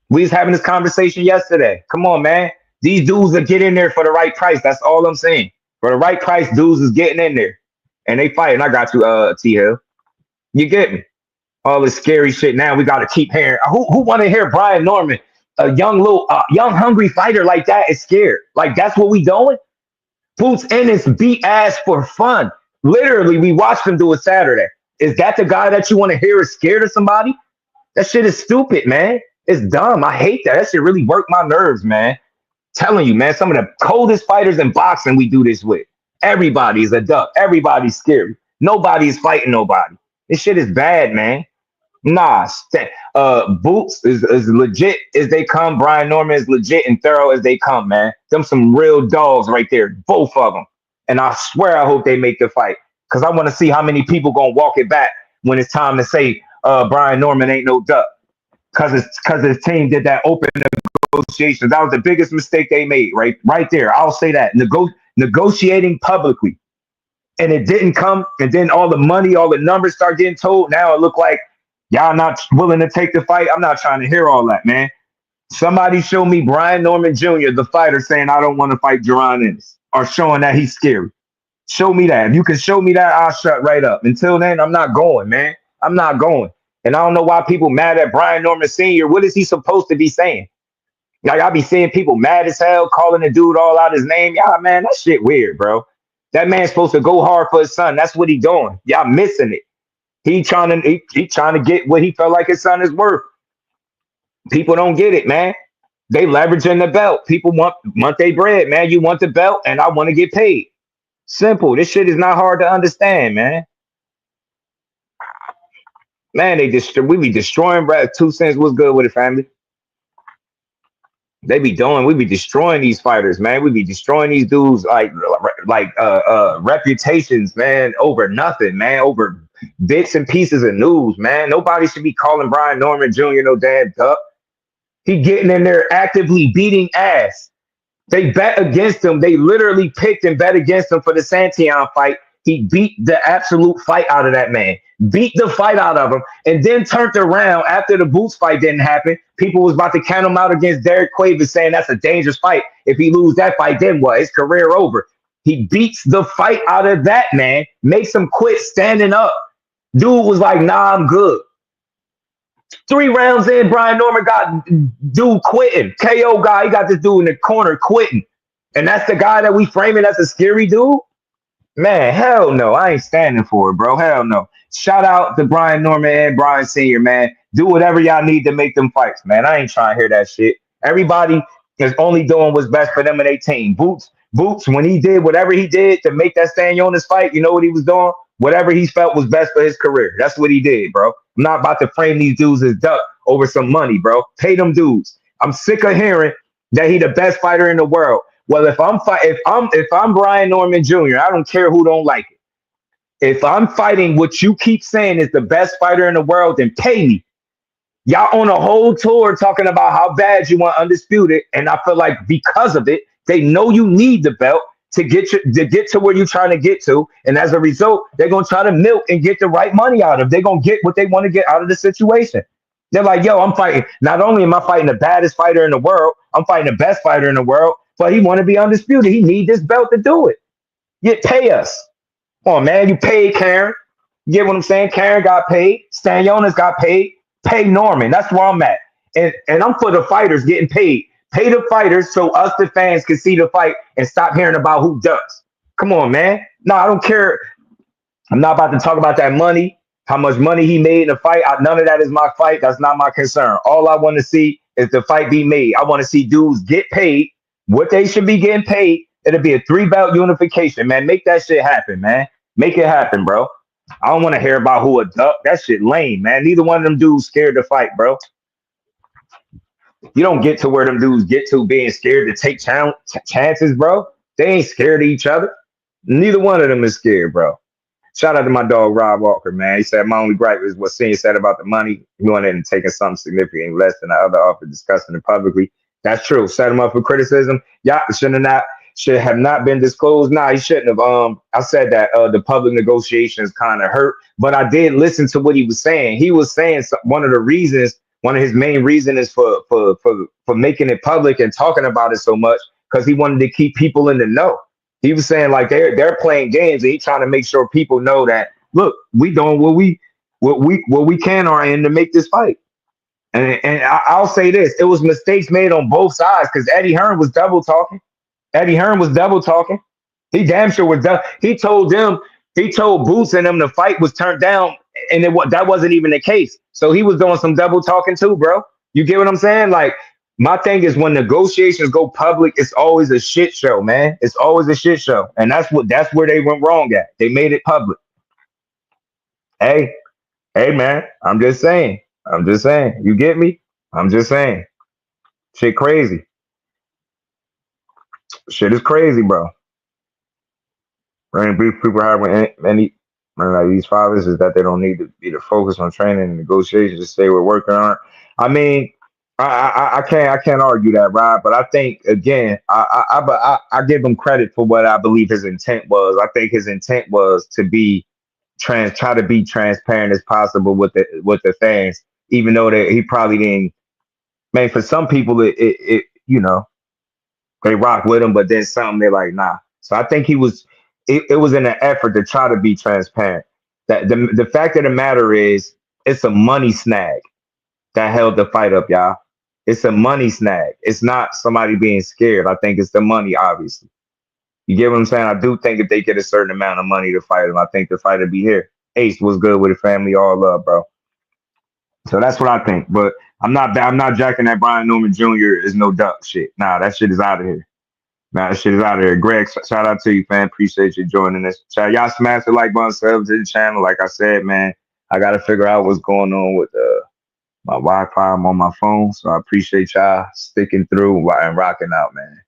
We was having this conversation yesterday. Come on, man. These dudes are getting in there for the right price. That's all I'm saying. For the right price, dudes is getting in there, and they fighting. I got you, T Hill. You get me? All this scary shit. Now we got to keep hearing. Who want to hear Brian Norman, a young hungry fighter like that, is scared? Like that's what we doing? Boots in his beat ass for fun. Literally, we watched him do it Saturday. Is that the guy that you want to hear is scared of somebody? That shit is stupid, man. It's dumb. I hate that. That shit really worked my nerves, man. Telling you, man, some of the coldest fighters in boxing we do this with. Everybody is a duck. Everybody's scary. Nobody's fighting nobody. This shit is bad, man. Nah, Boots is legit as they come. Brian Norman is legit and thorough as they come, man. Them some real dogs right there, both of them. And I swear I hope they make the fight because I want to see how many people gonna walk it back when it's time to say Brian Norman ain't no duck because his team did that open negotiations. That was the biggest mistake they made, right there. I'll say that negotiating publicly, and it didn't come. And then all the money, all the numbers start getting told. Now it look like y'all not willing to take the fight. I'm not trying to hear all that, man. Somebody show me Brian Norman Jr., the fighter, saying I don't want to fight Jerron Ennis, or showing that he's scary. Show me that. If you can show me that, I'll shut right up. Until then, I'm not going, man. I'm not going. And I don't know why people mad at Brian Norman Sr. What is he supposed to be saying? Like, I be seeing people mad as hell, calling the dude all out his name. Y'all, man, that shit weird, bro. That man's supposed to go hard for his son. That's what he doing. Y'all missing it. He trying to get what he felt like his son is worth. People don't get it, man. They leveraging the belt. People want their bread, man. You want the belt, and I want to get paid. Simple. This shit is not hard to understand, man. Man, we be destroying, bro. 2 cents. What's good with it, family? We be destroying these fighters, man. We be destroying these dudes like reputations, man, over nothing, man, over bits and pieces of news, man. Nobody should be calling Brian Norman Jr. no damn duck. He getting in there actively beating ass. They bet against him. They literally picked and bet against him for the Santiago fight. He beat the absolute fight out of that man. Beat the fight out of him. And then turned around after the Boots fight didn't happen. People was about to count him out against Derek Quavis, saying that's a dangerous fight. If he lose that fight, then what? His career over. He beats the fight out of that man. Makes him quit standing up. Dude was like, nah, I'm good. 3 rounds in, Brian Norman got dude quitting. KO guy, he got this dude in the corner quitting. And that's the guy that we framing as a scary dude? Man, hell no. I ain't standing for it, bro. Hell no. Shout out to Brian Norman and Brian Sr., man. Do whatever y'all need to make them fights, man. I ain't trying to hear that shit. Everybody is only doing what's best for them and their team. Boots, when he did whatever he did to make that Stanionis fight, you know what he was doing? Whatever he felt was best for his career. That's what he did, bro. I'm not about to frame these dudes as duck over some money, bro. Pay them dudes. I'm sick of hearing that he the best fighter in the world. Well, if I'm Brian Norman Jr., I don't care who don't like it. If I'm fighting what you keep saying is the best fighter in the world, then pay me. Y'all on a whole tour talking about how bad you want Undisputed, and I feel like because of it, they know you need the belt to get to where you're trying to get to, and as a result, they're gonna try to milk and get the right money out of. They're gonna get what they want to get out of the situation. They're like, yo, I'm fighting. Not only am I fighting the baddest fighter in the world, I'm fighting the best fighter in the world, but he want to be undisputed. He need this belt to do it. You pay us. Come on, man. You paid Karen. You get what I'm saying? Karen got paid. Stanionis got paid. Pay Norman. That's where I'm at. And I'm for the fighters getting paid. Pay the fighters so us, the fans, can see the fight and stop hearing about who ducks. Come on, man. No, I don't care. I'm not about to talk about that money, how much money he made in the fight. None of that is my fight. That's not my concern. All I want to see is the fight be made. I want to see dudes get paid what they should be getting paid. It'll be a 3-belt unification, man. Make that shit happen, man. Make it happen, bro. I don't want to hear about who a duck. That shit lame, man. Neither one of them dudes scared to fight, bro. You don't get to where them dudes get to being scared to take chances, bro. They ain't scared of each other. Neither one of them is scared, bro. Shout out to my dog, Rob Walker, man. He said, my only gripe is what Senior said about the money. He went in and taking something significantly less than the other offer, discussing it publicly. That's true. Set him up for criticism. Yeah, should have not been disclosed. Nah, he shouldn't have. I said that the public negotiations kind of hurt, but I did listen to what he was saying. He was saying one of his main reasons for making it public and talking about it so much because he wanted to keep people in the know. He was saying like they're playing games and he's trying to make sure people know that look, we doing what we can our end to make this fight. And I'll say this: it was mistakes made on both sides because Eddie Hearn was double talking. He damn sure was done. He told Boots and them the fight was turned down, and that wasn't even the case. So he was doing some double talking too, bro. You get what I'm saying? Like, my thing is when negotiations go public, it's always a shit show, man. It's always a shit show, and that's where they went wrong at. They made it public. Hey, man, I'm just saying. You get me? I'm just saying. Shit crazy. Shit is crazy, bro. Running brief people having any like these fathers is that they don't need to be the focus on training and negotiations to say we're working on it. I mean, I can't argue that, Rob. But I think again, I give him credit for what I believe his intent was. I think his intent was to try to be transparent as possible with the fans, even though that he probably didn't. Man, for some people, it you know, they rock with him, but then some they're like, nah. So I think it was in an effort to try to be transparent. That the fact of the matter is, It's a money snag that held the fight up, y'all. It's a money snag. It's not somebody being scared. I think it's the money, obviously. You get what I'm saying? I do think if they get a certain amount of money to fight him, I think the fight would be here. Ace was good with the family, all love, bro. So that's what I think. But I'm not jacking that Brian Newman Jr. is no duck shit. Nah, that shit is out of here. Nah, that shit is out of here. Greg, shout out to you, fam. Appreciate you joining us. Y'all smash the like button, sub to the channel. Like I said, man, I gotta figure out what's going on with my Wi-Fi. I'm on my phone, so I appreciate y'all sticking through and rocking out, man.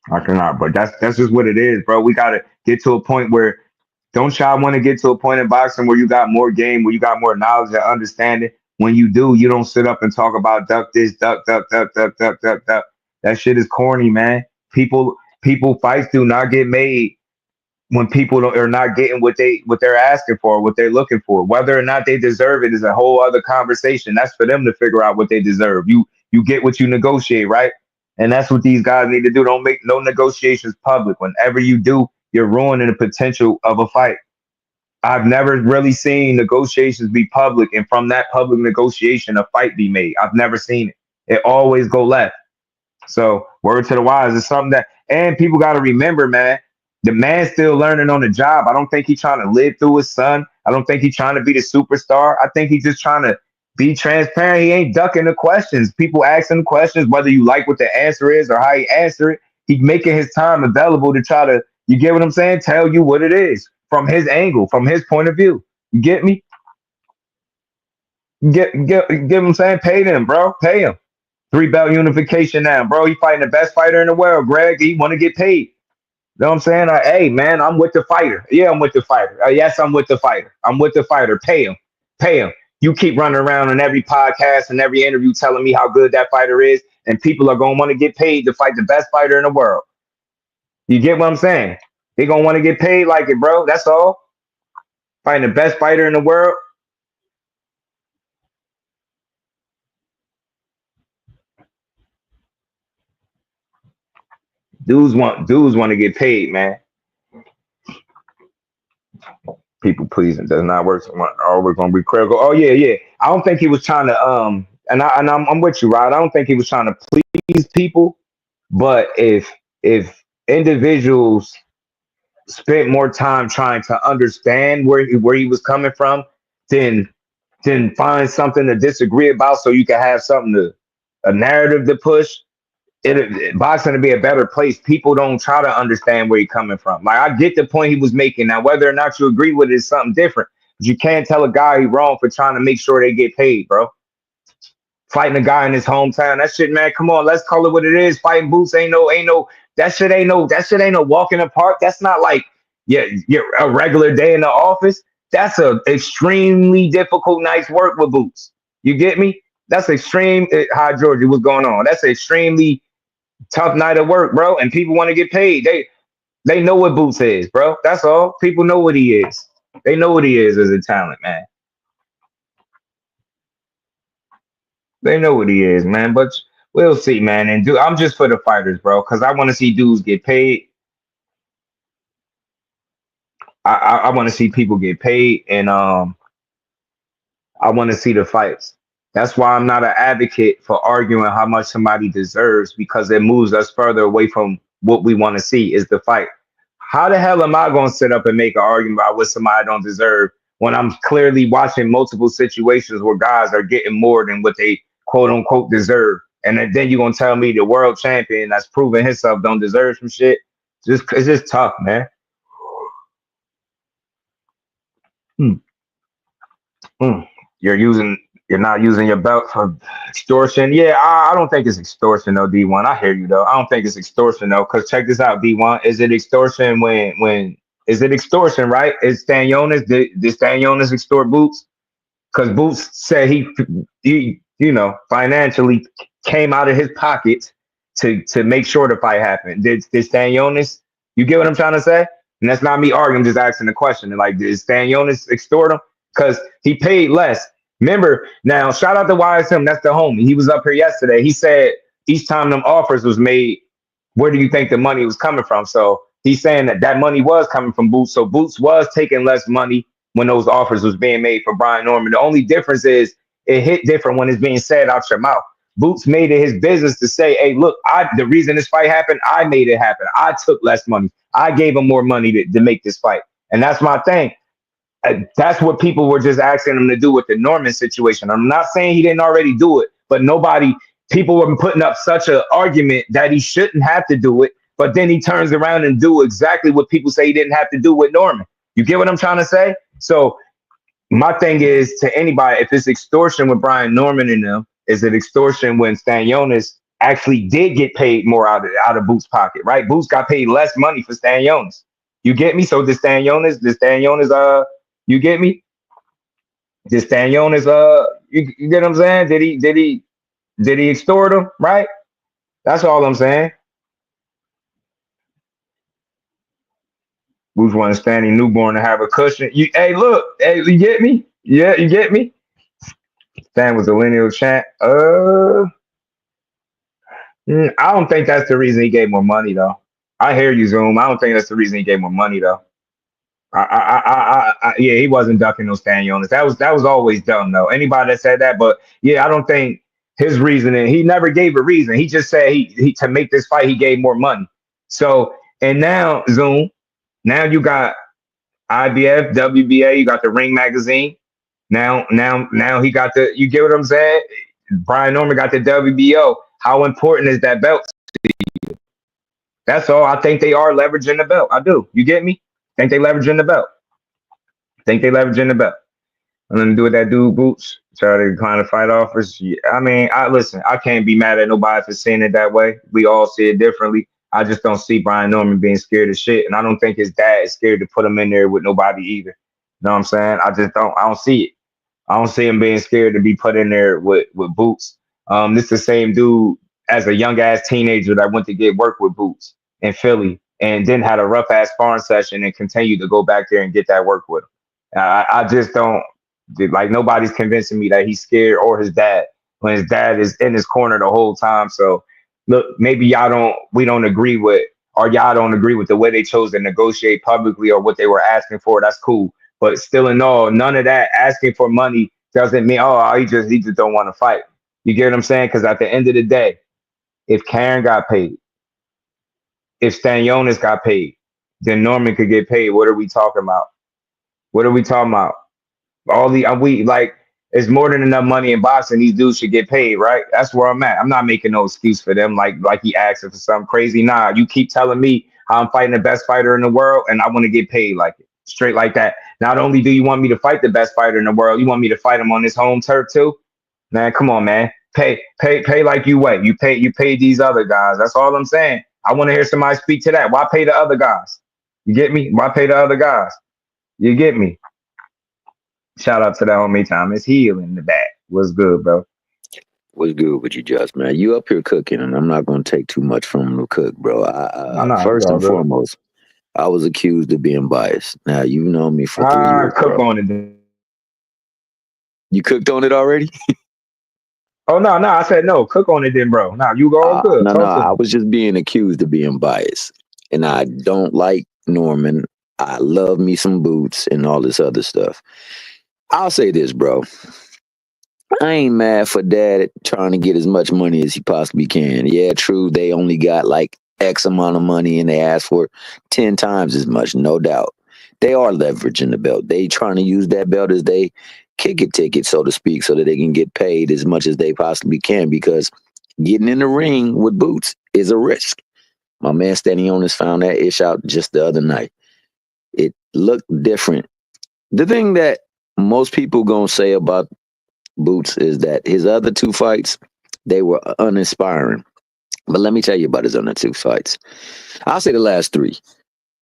Rocking out, but that's just what it is, bro. We gotta get to a point where don't y'all want to get to a point in boxing where you got more game, where you got more knowledge and understanding. When you do, you don't sit up and talk about duck this, duck, duck, duck, duck, duck, duck, duck. That shit is corny, man. People fights do not get made when people are not getting what they're asking for, what they're looking for. Whether or not they deserve it is a whole other conversation. That's for them to figure out what they deserve. You get what you negotiate, right? And that's what these guys need to do. Don't make no negotiations public. Whenever you do, you're ruining the potential of a fight. I've never really seen negotiations be public, and from that public negotiation, a fight be made. I've never seen it. It always go left. So word to the wise is something that, and people got to remember, man, the man's still learning on the job. I don't think he's trying to live through his son. I don't think he's trying to be the superstar. I think he's just trying to be transparent. He ain't ducking the questions. People asking questions, whether you like what the answer is or how he answer it. He's making his time available to try to, you get what I'm saying? Tell you what it is from his angle, from his point of view. You get me? Get what I'm saying? Pay them, bro. Pay him. 3-belt unification now, bro. He fighting the best fighter in the world, Greg. He want to get paid. You know what I'm saying? Hey, man, I'm with the fighter. Yeah, I'm with the fighter. Yes, I'm with the fighter. I'm with the fighter. Pay him. Pay him. You keep running around on every podcast and every interview telling me how good that fighter is, and people are going to want to get paid to fight the best fighter in the world. You get what I'm saying? They're going to want to get paid like it, bro. That's all. Fighting the best fighter in the world. Dudes want to get paid, man. People pleasing does not work. Always gonna be critical. Oh yeah. I don't think he was trying to and I'm with you, Rod. I don't think he was trying to please people. But if individuals spent more time trying to understand where he was coming from, then find something to disagree about, so you can have a narrative to push. Boxing to be a better place. People don't try to understand where he's coming from. Like, I get the point he was making. Now, whether or not you agree with it is something different. But you can't tell a guy he's wrong for trying to make sure they get paid, bro. Fighting a guy in his hometown, that shit, man. Come on, let's call it what it is. Fighting boots ain't no that shit ain't no walk in the park. That's not like a regular day in the office. That's a extremely difficult night's work with boots. You get me? That's extreme. Hi, Georgia, what's going on? That's extremely tough night of work, bro, and people want to get paid. They know what Boots is, bro. That's all. People know what he is. They know what he is as a talent, man. They know what he is, man. But we'll see, man. And I'm just for the fighters, bro, because I want to see dudes get paid. I want to see people get paid, and I want to see the fights. That's why I'm not an advocate for arguing how much somebody deserves, because it moves us further away from what we want to see is the fight. How the hell am I going to sit up and make an argument about what somebody don't deserve when I'm clearly watching multiple situations where guys are getting more than what they quote unquote deserve? And then you're going to tell me the world champion that's proven himself don't deserve some shit? It's just tough, man. You're not using your belt for extortion. Yeah, I don't think it's extortion though, D1. I hear you though. I don't think it's extortion though, because check this out, D1. Is it extortion when is it extortion, right? Is Stanionis, did Stanionis extort Boots? Because Boots said he financially came out of his pocket to make sure the fight happened. Did Stanionis, you get what I'm trying to say? And that's not me arguing, I'm just asking the question. And like, did Stanionis extort him? Because he paid less. Remember, now, shout out to YSM, that's the homie. He was up here yesterday. He said each time them offers was made, where do you think the money was coming from? So he's saying that money was coming from Boots. So Boots was taking less money when those offers was being made for Brian Norman. The only difference is it hit different when it's being said out your mouth. Boots made it his business to say, hey, look, the reason this fight happened, I made it happen. I took less money. I gave him more money to make this fight. And that's my thing. That's what people were just asking him to do with the Norman situation. I'm not saying he didn't already do it, but people were putting up such an argument that he shouldn't have to do it. But then he turns around and do exactly what people say he didn't have to do with Norman. You get what I'm trying to say? So my thing is to anybody, if it's extortion with Brian Norman in them, is it extortion when Stanionis actually did get paid more out of Boots' pocket, right? Boots got paid less money for Stanionis. You get me? So the Stanionis, you get me? Did Stanionis, you get what I'm saying? Did he extort him? Right? That's all I'm saying. Boots wanted Stanley Newborn to have a cushion. Hey, look, hey, you get me? Yeah, you get me? Stan was a lineal champ. I don't think that's the reason he gave more money though. I hear you, Zoom. I don't think that's the reason he gave more money though. Yeah, he wasn't ducking those Stanionis. That was always dumb though. Anybody that said that, but yeah, I don't think his reasoning. He never gave a reason. He just said he to make this fight he gave more money. So and now Zoom, now you got IBF, WBA, you got the Ring magazine. Now he got the. You get what I'm saying? Brian Norman got the WBO. How important is that belt? That's all. I think they are leveraging the belt. I do. You get me? Think they leveraging the belt. Think they leveraging the belt. I'm gonna do what that dude Boots. Try to decline the fight offers. Yeah, I mean, listen. I can't be mad at nobody for seeing it that way. We all see it differently. I just don't see Brian Norman being scared of shit, and I don't think his dad is scared to put him in there with nobody either. You know what I'm saying? I don't see it. I don't see him being scared to be put in there with Boots. This is the same dude as a young ass teenager that went to get work with Boots in Philly and then had a rough ass sparring session and continued to go back there and get that work with him. I just don't like nobody's convincing me that he's scared or his dad when his dad is in his corner the whole time. So look, maybe we don't agree with or y'all don't agree with the way they chose to negotiate publicly or what they were asking for. That's cool. But still in all, none of that asking for money doesn't mean, he just don't want to fight. You get what I'm saying? Because at the end of the day, if Karen got paid, if Stanionis got paid, then Norman could get paid. What are we talking about? What are we talking about? It's more than enough money in boxing. These dudes should get paid, right? That's where I'm at. I'm not making no excuse for them like he asking for something crazy. Nah, you keep telling me how I'm fighting the best fighter in the world and I want to get paid like it. Straight like that. Not only do you want me to fight the best fighter in the world, you want me to fight him on his home turf too? Man, come on, man. Pay like you weigh. You pay these other guys. That's all I'm saying. I want to hear somebody speak to that. Why pay the other guys? You get me? Why pay the other guys? You get me? Shout out to that homie Thomas Heel in the back. What's good, bro? What's good with you, Just, man? You up here cooking, and I'm not going to take too much from the cook, bro. First and foremost, I was accused of being biased. Now, you've known me for 3 years, cook bro. on it. You cooked on it already? Oh, no, I said no. Cook on it then, bro. Now, you go good. No, I was just being accused of being biased. And I don't like Norman. I love me some Boots and all this other stuff. I'll say this, bro. I ain't mad for Dad trying to get as much money as he possibly can. Yeah, true. They only got like X amount of money and they asked for 10 times as much, no doubt. They are leveraging the belt. They trying to use that belt as they kick it ticket, so to speak, so that they can get paid as much as they possibly can, because getting in the ring with Boots is a risk. My man Stanionis found that ish out just the other night. It looked different. The thing that most people gonna say about Boots is that his other 2 fights, they were uninspiring. But let me tell you about his other 2 fights. I'll say the last 3.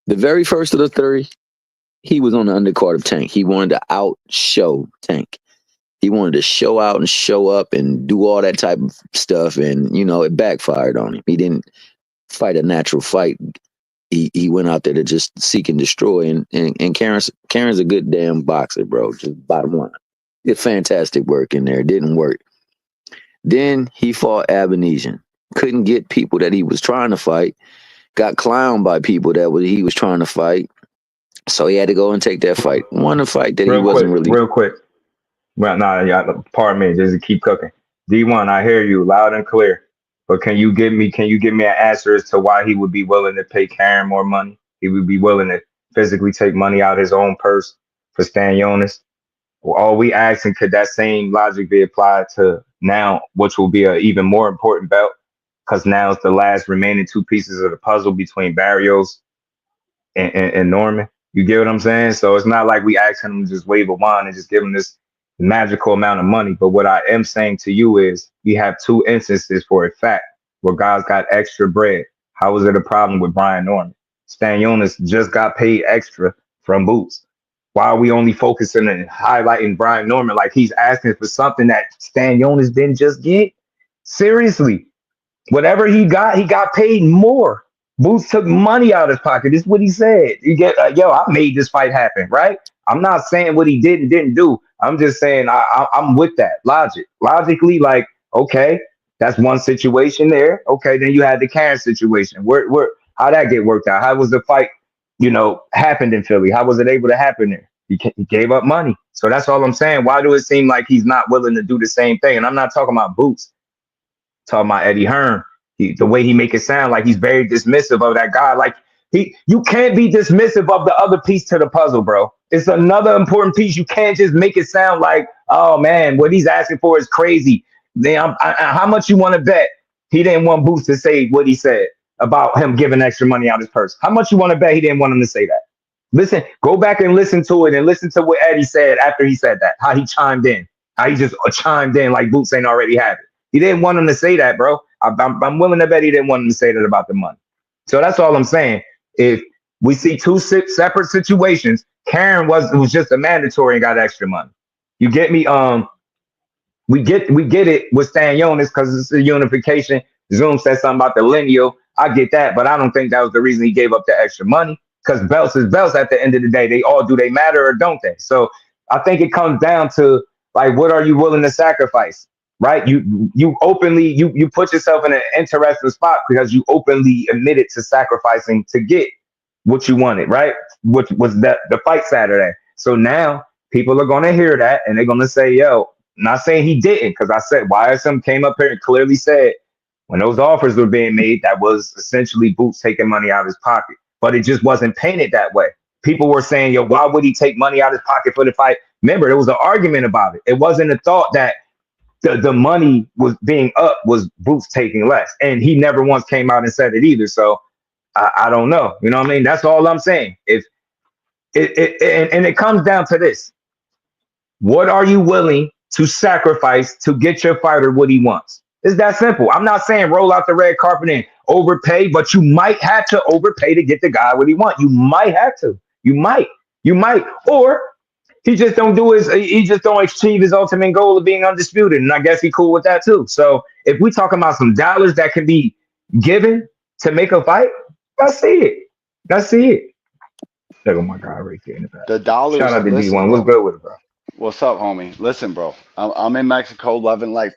The very first of the 3, he was on the undercard of Tank. He wanted to outshow Tank. He wanted to show out and show up and do all that type of stuff. And, it backfired on him. He didn't fight a natural fight. He went out there to just seek and destroy. And Karen's a good damn boxer, bro. Just bottom line. Did fantastic work in there. It didn't work. Then he fought Abanesian. Couldn't get people that he was trying to fight. Got clowned by people that he was trying to fight. So he had to go and take that fight. Won a fight that he Real wasn't quick, really. real quick. Well, nah, yeah, pardon me, just to keep cooking. D1, I hear you loud and clear. But can you give me an answer as to why he would be willing to pay Karen more money? He would be willing to physically take money out of his own purse for Stan Jonas. Well, all we asking, could that same logic be applied to now, which will be an even more important belt? Because now it's the last remaining two pieces of the puzzle between Barrios and Norman. You get what I'm saying? So it's not like we asking them to just wave a wand and just give them this magical amount of money. But what I am saying to you is we have two instances for a fact where guys got extra bread. How is it a problem with Brian Norman? Stan Jonas just got paid extra from Boots. Why are we only focusing and highlighting Brian Norman like he's asking for something that Stan Jonas didn't just get? Seriously, whatever he got paid more. Boots took money out of his pocket. This is what he said. You get, yo, I made this fight happen, right? I'm not saying what he did and didn't do. I'm just saying I'm with that logic. Logically, like, okay, that's one situation there. Okay, then you had the Karen situation. Where how that get worked out? How was the fight, happened in Philly? How was it able to happen there? He gave up money. So that's all I'm saying. Why do it seem like he's not willing to do the same thing? And I'm not talking about Boots. Talking about Eddie Hearn, the way he make it sound like he's very dismissive of that guy. Like you can't be dismissive of the other piece to the puzzle, bro. It's another important piece. You can't just make it sound like, oh man, what he's asking for is crazy. Then how much you want to bet he didn't want Boots to say what he said about him giving extra money out his purse? How much you want to bet he didn't want him to say that? Listen, go back and listen to it and listen to what Eddie said after he said that. How he chimed in. How he just chimed in like Boots ain't already have it. He didn't want him to say that, bro. I'm willing to bet he didn't want him to say that about the money. So that's all I'm saying. If we see two separate situations, Karen was just a mandatory and got extra money. You get me? We get it with Stan Jonas because it's a unification. Zoom said something about the lineal. I get that, but I don't think that was the reason he gave up the extra money. Because belts is belts at the end of the day. They all do they matter or don't they? So I think it comes down to like, what are you willing to sacrifice? Right? You openly you put yourself in an interesting spot because you openly admitted to sacrificing to get what you wanted, right? Which was that the fight Saturday. So now people are gonna hear that and they're gonna say, yo, not saying he didn't, because I said YSM came up here and clearly said when those offers were being made, that was essentially Boots taking money out of his pocket. But it just wasn't painted that way. People were saying, yo, why would he take money out of his pocket for the fight? Remember, there was an argument about it. It wasn't a thought that the money was being up was Boots taking less. And he never once came out and said it either. So I don't know. You know what I mean? That's all I'm saying. If it comes down to this. What are you willing to sacrifice to get your fighter what he wants? It's that simple. I'm not saying roll out the red carpet and overpay, but you might have to overpay to get the guy what he wants. You might have to. You might. Or he just don't achieve his ultimate goal of being undisputed. And I guess he cool with that too. So if we talking about some dollars that can be given to make a fight, let's see it. Look at my guy right there in the back. The dollars. Shout out to Listen, D1. bro. What's good with it, bro? What's up, homie? Listen, bro. I'm in Mexico loving life.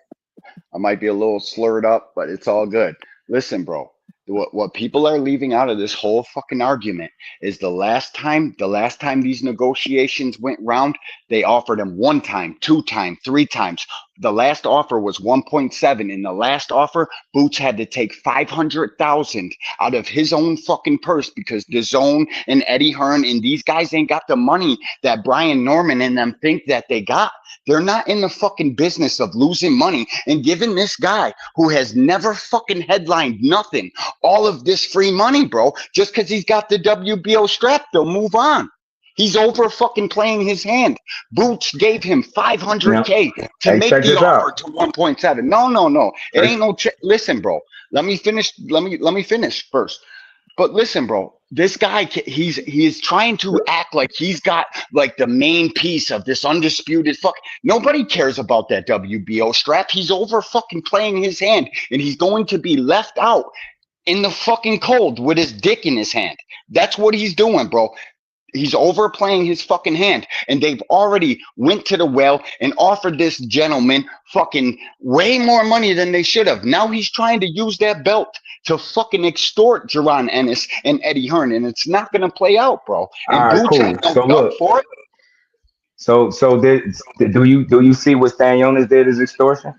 I might be a little slurred up, but it's all good. Listen, bro. What people are leaving out of this whole fucking argument is the last time these negotiations went round, they offered him 1 time, 2 times, 3 times. The last offer was 1.7. In the last offer, Boots had to take 500,000 out of his own fucking purse because DAZN and Eddie Hearn and these guys ain't got the money that Brian Norman and them think that they got. They're not in the fucking business of losing money and giving this guy who has never fucking headlined nothing all of this free money, bro. Just because he's got the WBO strap, they'll move on. He's over fucking playing his hand. Boots gave him 500K to make the offer to 1.7. No. It ain't no. Listen, bro. Let me finish. Let me finish first. But listen, bro. This guy, he is trying to act like he's got like the main piece of this undisputed fuck. Nobody cares about that WBO strap. He's over fucking playing his hand, and he's going to be left out in the fucking cold with his dick in his hand. That's what he's doing, bro. He's overplaying his fucking hand, and they've already went to the well and offered this gentleman fucking way more money than they should have. Now he's trying to use that belt to fucking extort Jaron Ennis and Eddie Hearn, and it's not going to play out, bro. And All right, Boots cool. has no So belt look, for it. so do you see what Stan Jonas did as extortion?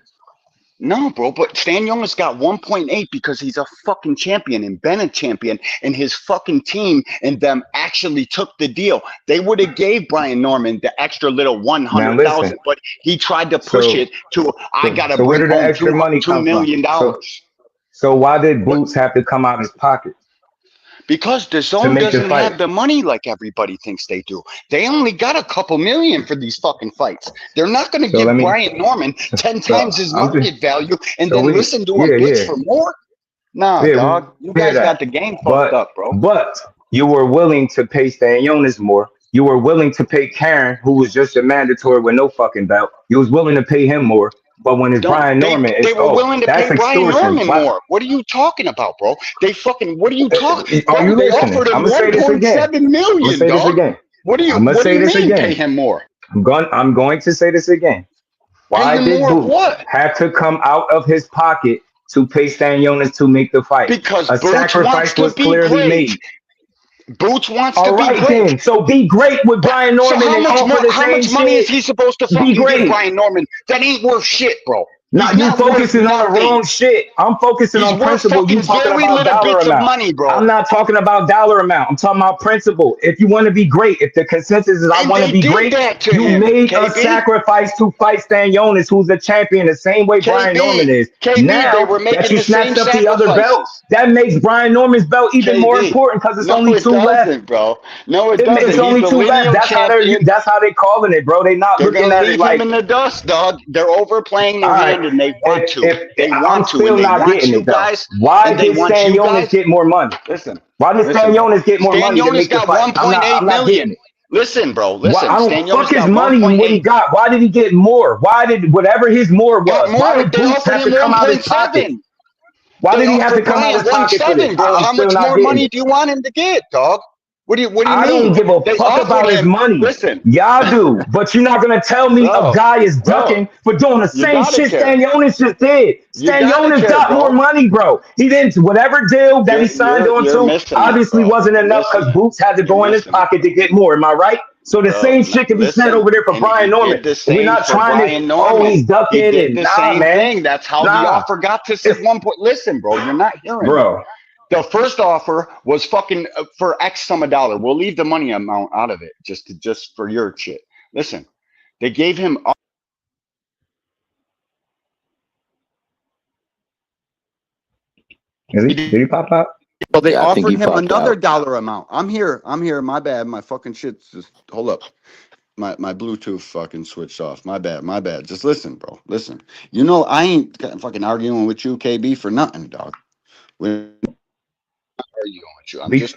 No, bro, but Stan Jonas got 1.8 because he's a fucking champion and been a champion, and his fucking team and them actually took the deal. They would have gave Brian Norman the extra little 100,000, but he tried to push it to I gotta so where bring did the home extra money $2 come million. from? So why did Boots have to come out of his pocket? Because the zone make the doesn't fight. have the money like everybody thinks they do. They only got a couple million for these fucking fights. They're not going to give Brian Norman 10 times his market value and then listen to him bitch for more. Nah, dog. You guys got the game fucked up, bro. But you were willing to pay Stan Jonas more. You were willing to pay Karen, who was just a mandatory with no fucking belt. You was willing to pay him more. But when it's Brian Norman, they were willing to pay Brian Norman more. What are you talking about, bro? They fucking. What are you talking? Are you they listening? offered him I'm gonna say this again. $1.7 million, dog. What do you? What do you mean? Pay him more? I'm going to say this again. Why did Boots have to come out of his pocket to pay Stan Jonas to make the fight? Because a sacrifice was clearly made. Boots wants to be great. Then. So be great with Brian Norman. So how much money is he supposed to fucking give Brian Norman? That ain't worth shit, bro. Nah, you focusing on the wrong shit. I'm focusing on principle. You talking about dollar amount. Money, bro. I'm not talking about dollar amount. I'm talking about principle. If you want to be great, if the consensus is I want to be great, you made a sacrifice to fight Stan Jonas, who's a champion, the same way Brian Norman is. Now that you snatched up the other belt, that makes Brian Norman's belt even more important because it's only two left, bro. No, it doesn't. It's only two left. That's how they calling it, bro. They not looking at it like him in the dust, dog. They're overplaying their hand. And they want to. They want to. Still not getting it, guys. Why did Stan Jonas get more money? Listen. Why did Stan Jonas get more money? Stan Jonas got 1.8 million. Listen, bro. Listen. I don't fuck his money and what he got. Why did he get more? Why did whatever his more was? Why did Boots have to come out of his pocket? Why did he have to come out of his pocket for this? Bro, how much more money do you want him to get, dog? What do you mean? I don't give a fuck about his money. Listen. Y'all do, but you're not gonna tell me a guy is ducking for doing the same shit Stan Jonas just did. Stan Jonas got more money, bro. He didn't, whatever deal that he signed on to obviously wasn't enough because Boots had to go in his pocket to get more. Am I right? So the same shit can be said over there for Brian Norman. We're not trying to, he's ducking and nah, man. That's how the offer got to sit 1 point. Listen, bro, you're not hearing bro. The first offer was fucking for X sum of dollar. We'll leave the money amount out of it just for your shit. Listen, they gave him. Did he pop out? Well, they offered him another dollar amount. I'm here. My bad. My fucking shit's just hold up. My Bluetooth fucking switched off. My bad. Just listen, bro. Listen. You know I ain't fucking arguing with you, KB, for nothing, dog. Arguing with you.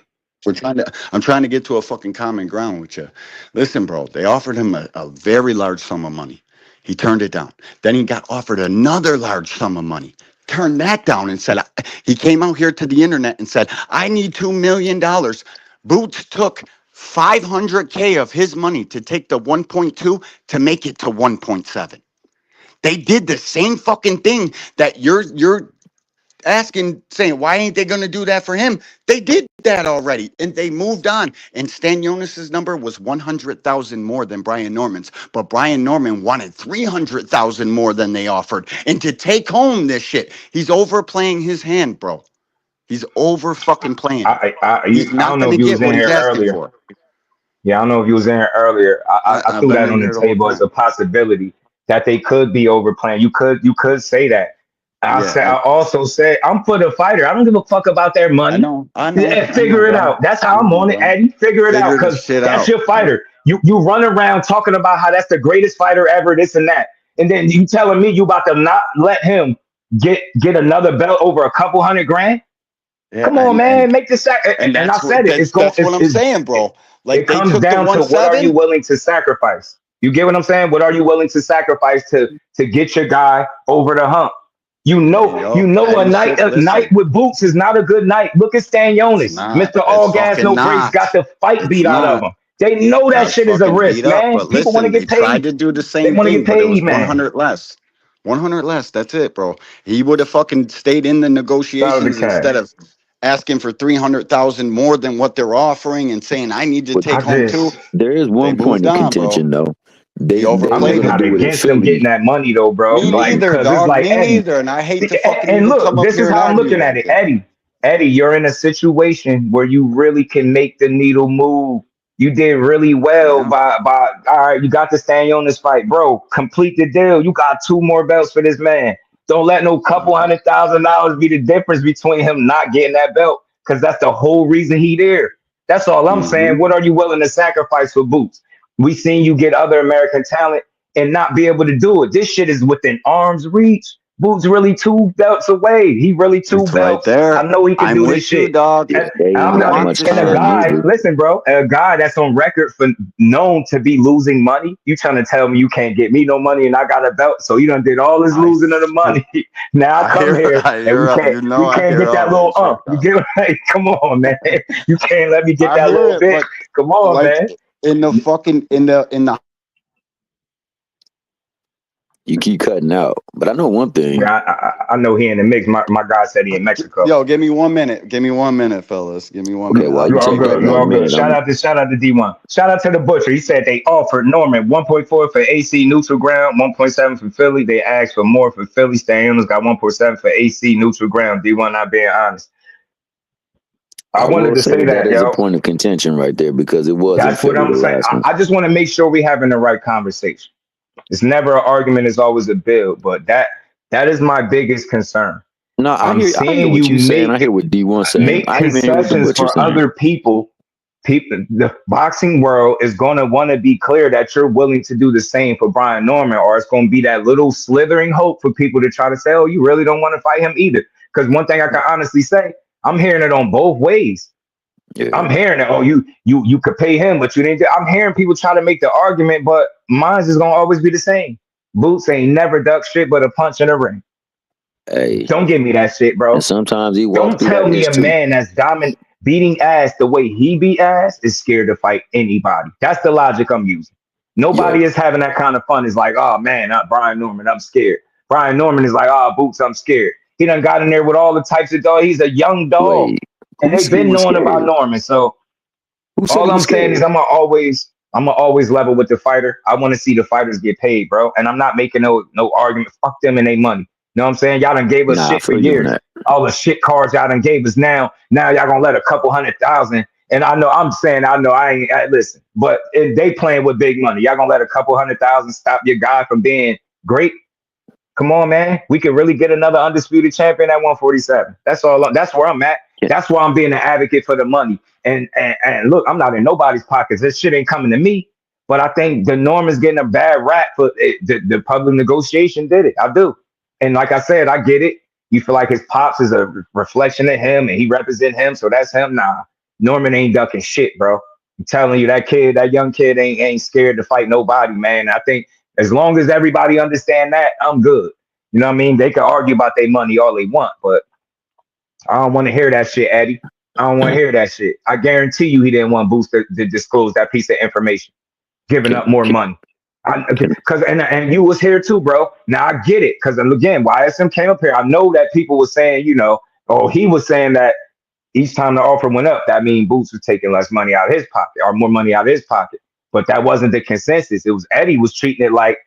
I'm trying to get to a fucking common ground with you. Listen, bro, they offered him a very large sum of money. He turned it down. Then he got offered another large sum of money. Turned that down and said, he came out here to the internet and said, I need $2 million. Boots took $500K of his money to take the 1.2 to make it to 1.7. They did the same fucking thing that you're asking, saying, why ain't they going to do that for him? They did that already, and they moved on. And Stan Jonas's number was 100,000 more than Brian Norman's, but Brian Norman wanted 300,000 more than they offered. And to take home this shit, he's overplaying his hand, bro. He's over fucking playing. He's not going to get what he's asking for. Yeah, I don't know if you was in here earlier. I threw that on the table as a possibility that they could be overplaying. You could say that. I also said I'm for the fighter. I don't give a fuck about their money. I know. Figure it out. That's how I'm on it, Eddie. Figure it out because that's your fighter. You run around talking about how that's the greatest fighter ever, this and that, and then you telling me you about to not let him get another belt over a couple $100,000? Yeah, come on, man, make the sack. And I said it. That's what I'm saying, bro. Like it comes down to what are you willing to sacrifice? You get what I'm saying? What are you willing to sacrifice to get your guy over the hump? You know, a night with Boots is not a good night. Look at Stan Jonas, Mr. All Gas No Brakes, got the fight beat out of him. They know that Got shit is a fucking risk, beat up. man. But People want to listen, they get tried paid. to do the They same want to thing, get but it paid, was man. 100 less. 100 less. That's it, bro. He would have fucking stayed in the Shout out to negotiations Cash. instead of asking for 300,000 more than what they're offering and saying I need to But take I home just, too. there is They one point moved in on, bro. contention though. He They I'm were just overplayed gonna it. not do it in against them getting Philly. that money though, bro. Me Like, neither, cause it's dog. like Me Eddie. neither. And I hate to fucking And even look, come up this is here and how I'm argue looking at like it, this. Eddie. Eddie, you're in a situation where you really can make the needle move. You did really well Yeah. by all right, you got to stay on this fight, bro. Complete the deal. You got 2 more belts for this man. Don't let no couple $100,000 be the difference between him not getting that belt, because that's the whole reason he there. That's all I'm Mm-hmm. saying. What are you willing to sacrifice for Boots? We seen you get other American talent and not be able to do it. This shit is within arm's reach. Boots really 2 belts away. He really 2 It's right belts. I there. know he can I'm do this with you, shit. dog. Yeah, And they ain't I'm I got not, want much this and a shit. time guy, neither. listen, bro, a guy that's on record for known to be losing money. You trying to tell me you can't get me no money and I got a belt? So you done did all this I losing of the money. Now I come here I and hear, you know, we I can't hear get that all little that shit, You dog. get like, come on, man. You can't let me get I that hear little it, bit. but Come on, like man. in the fucking in the You keep cutting out. But I know one thing. Yeah, I know he in the mix. My guy said he in Mexico. yo, give me 1 minute. Give me 1 minute, fellas. Give me 1 Okay, minute. while I'll you You be all take that good. right You back. all 1 good. minute, Shout I'm out to D1. Shout out to the Butcher. He said they offered Norman 1.4 for AC neutral ground, 1.7 for Philly. They asked for more for Philly. Stay-Owners got 1.7 for AC neutral ground. D1 not being honest. I I wanted will to say say that that, is a yo. point of contention right there because it was in That's what Philly I'm the saying. last one. I just want to make sure we having the right conversation. It's never an argument. It's always a build. But that is my biggest concern. No, I'm I hear seeing what you you saying. I hear what D1 saying. make I even hear what the concessions butcher for saying. other people. People, the boxing world is going to want to be clear that you're willing to do the same for Brian Norman, or it's going to be that little slithering hope for people to try to say, "Oh, you really don't want to fight him either." Because one thing I can honestly say, I'm hearing it on both ways. Yeah. I'm hearing it. Oh, you could pay him, but you didn't. I'm hearing people try to make the argument, but mine's is going to always be the same. Boots ain't never duck shit but a punch in the ring. Hey. Don't give me that shit, And bro. sometimes he walks Don't through tell that me ish a too. man that's dominant beating ass the way he beat ass is scared to fight anybody. That's the logic I'm using. Yeah. Nobody is having that kind of fun. It's like, oh man, not Brian Norman, I'm scared. Brian Norman is like, oh, Boots, I'm scared. He done got in there with all the types of dog. He's a young dog. Wait. And they've Who been was knowing about scared? Norman. So Who said all he was I'm saying is scared? I'm gonna always level with the fighter. I want to see the fighters get paid, bro. And I'm not making no argument. Fuck them and their money. You know what I'm saying? Y'all done gave us Nah, I shit for feel you on years. that. All the shit cards y'all done gave us now y'all gonna let a couple 100,000. And I know I'm saying I know listen, but they playing with big money. Y'all gonna let a couple 100,000 stop your guy from being great? Come on, man. We could really get another undisputed champion at 147. That's all. That's where I'm at. That's why I'm being an advocate for the money. And look, I'm not in nobody's pockets. This shit ain't coming to me. But I think the norm is getting a bad rap for it. The public negotiation did it. I do. And like I said, I get it. You feel like his pops is a reflection of him and he represent him, so that's him. Nah, Norman ain't ducking shit, bro. I'm telling you, that young kid ain't scared to fight nobody, man. I think as long as everybody understand that, I'm good. You know what I mean? They can argue about their money all they want, but I don't want to hear that shit, Eddie. I don't want to hear that shit. I guarantee you he didn't want Boost to disclose that piece of information, giving Can, up more can, money. can, Cause and you was here too, bro. Now I get it. Cause again, YSM came up here. I know that people were saying, oh, he was saying that each time the offer went up, that means Boots was taking less money out of his pocket or more money out of his pocket. But that wasn't the consensus. It was Eddie was treating it like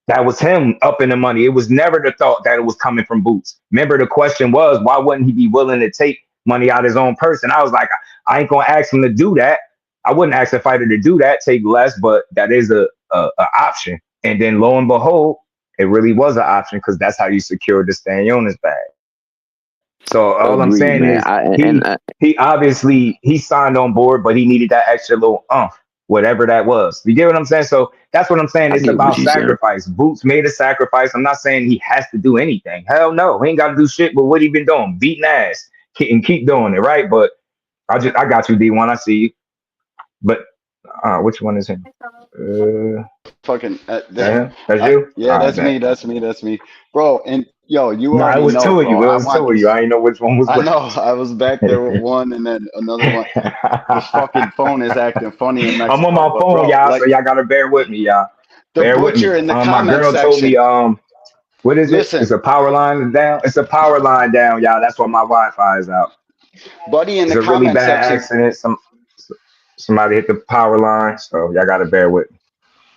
that was him up in the money. It was never the thought that it was coming from Boots. Remember, the question was, why wouldn't he be willing to take money out of his own purse? And I was like, I ain't gonna ask him to do that. I wouldn't ask a fighter to do that, take less, but that is a option. And then lo and behold, it really was an option because that's how you secure the staying on his bag. So all I'm Agreed, saying man. is he obviously he signed on board, but he needed that extra little whatever that was. You get what I'm saying? So that's what I'm saying. I It's get what about you're saying. sacrifice. Boots made a sacrifice. I'm not saying he has to do anything. Hell no, he ain't got to do shit. But what he been doing? Beating ass and keep doing it, right? But I got you, D1. I see you. But which one is him? Fucking That's you. yeah, that's me. That's me. That's me, bro. And Yo, you No, it already was know, two of you. bro. It I was two want of you. this. I didn't know which one was I which. know. I was back there with one, and then another one. This fucking phone is acting funny in I'm on Mexico, my but phone, bro, y'all, so like y'all gotta bear with me, y'all. the Bear with me. butcher in the My comment girl told me, section. what is it? It's Listen, a power line down. It's a power line down, y'all. That's why my Wi-Fi is out. buddy in It's the a really comment bad section. accident. Somebody hit the power line, so y'all gotta bear with me.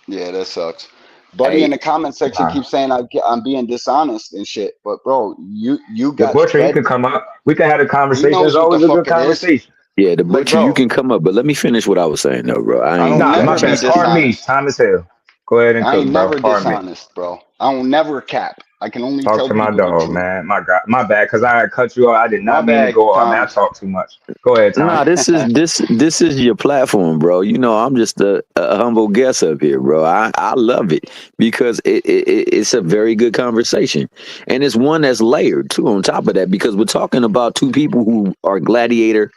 Yeah, that sucks. Buddy in Hey, the comment section Uh, keeps saying I'm being dishonest and shit. But bro, you the got butcher, he fed. could come up. We could have a He conversation. It's knows what the always a good fuck it is. conversation. yeah, the Like, butcher, you bro, can come up, but let me finish what I was saying though, bro. I I ain't don't Nah, got my never be time. bad. Pardon me. dishonest. Time is hell. Go ahead and I cook, ain't bro. never Pardon me. dishonest, bro. I don't never cap. I can only Talk tell to my people the dog, truth. man. My God, my bad, cause I cut you off. I did My not mean to bad, go on. Man, I Thomas. talk too much. Go ahead, Tom. Nah, this is your platform, bro. You know, I'm just a humble guest up here, bro. I love it because it's a very good conversation, and it's one that's layered too. On top of that, because we're talking about two people who are gladiator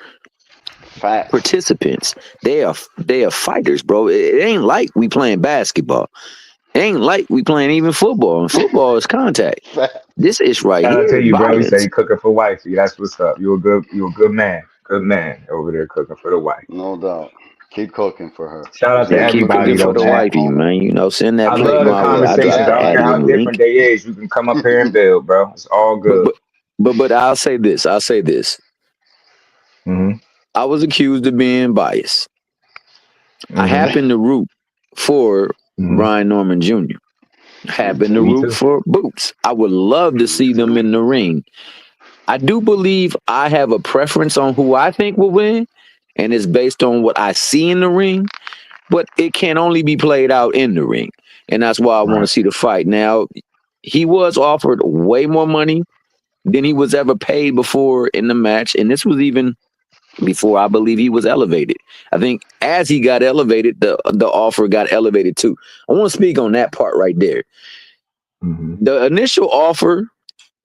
Facts. participants. They are fighters, bro. It ain't like we playing basketball. It ain't like we playing even football. And football is contact. Fact. This is right Shout out here, to you, bro. He said violence. he cooking for wifey. That's what's up. You a good man. Good man over there cooking for the wife. No doubt. Keep cooking for her. Shout out to Yeah, She's keep looking cooking everybody at for though, the the man. chat wifey, moment. man. You know, send that I plate love the my way. conversations. I I don't add care it how in the different link. they is. You can come up here and build, bro. It's all But good. but but I'll say this. I'll say this. hmm I was accused of being biased. I hmm happen to root for hmm Brian Norman Jr. Me Happen to too. Me root too. for Boots. I would love to Me see them too. in the ring. I do believe I have a preference on who I think will win, and it's based on what I see in the ring, but it can only be played out in the ring. And that's why I want to Right. see the fight. Now, he was offered way more money than he was ever paid before in the match. And this was even before I believe he was elevated. I think as he got elevated, the offer got elevated too. I want to speak on that part right there. hmm The initial offer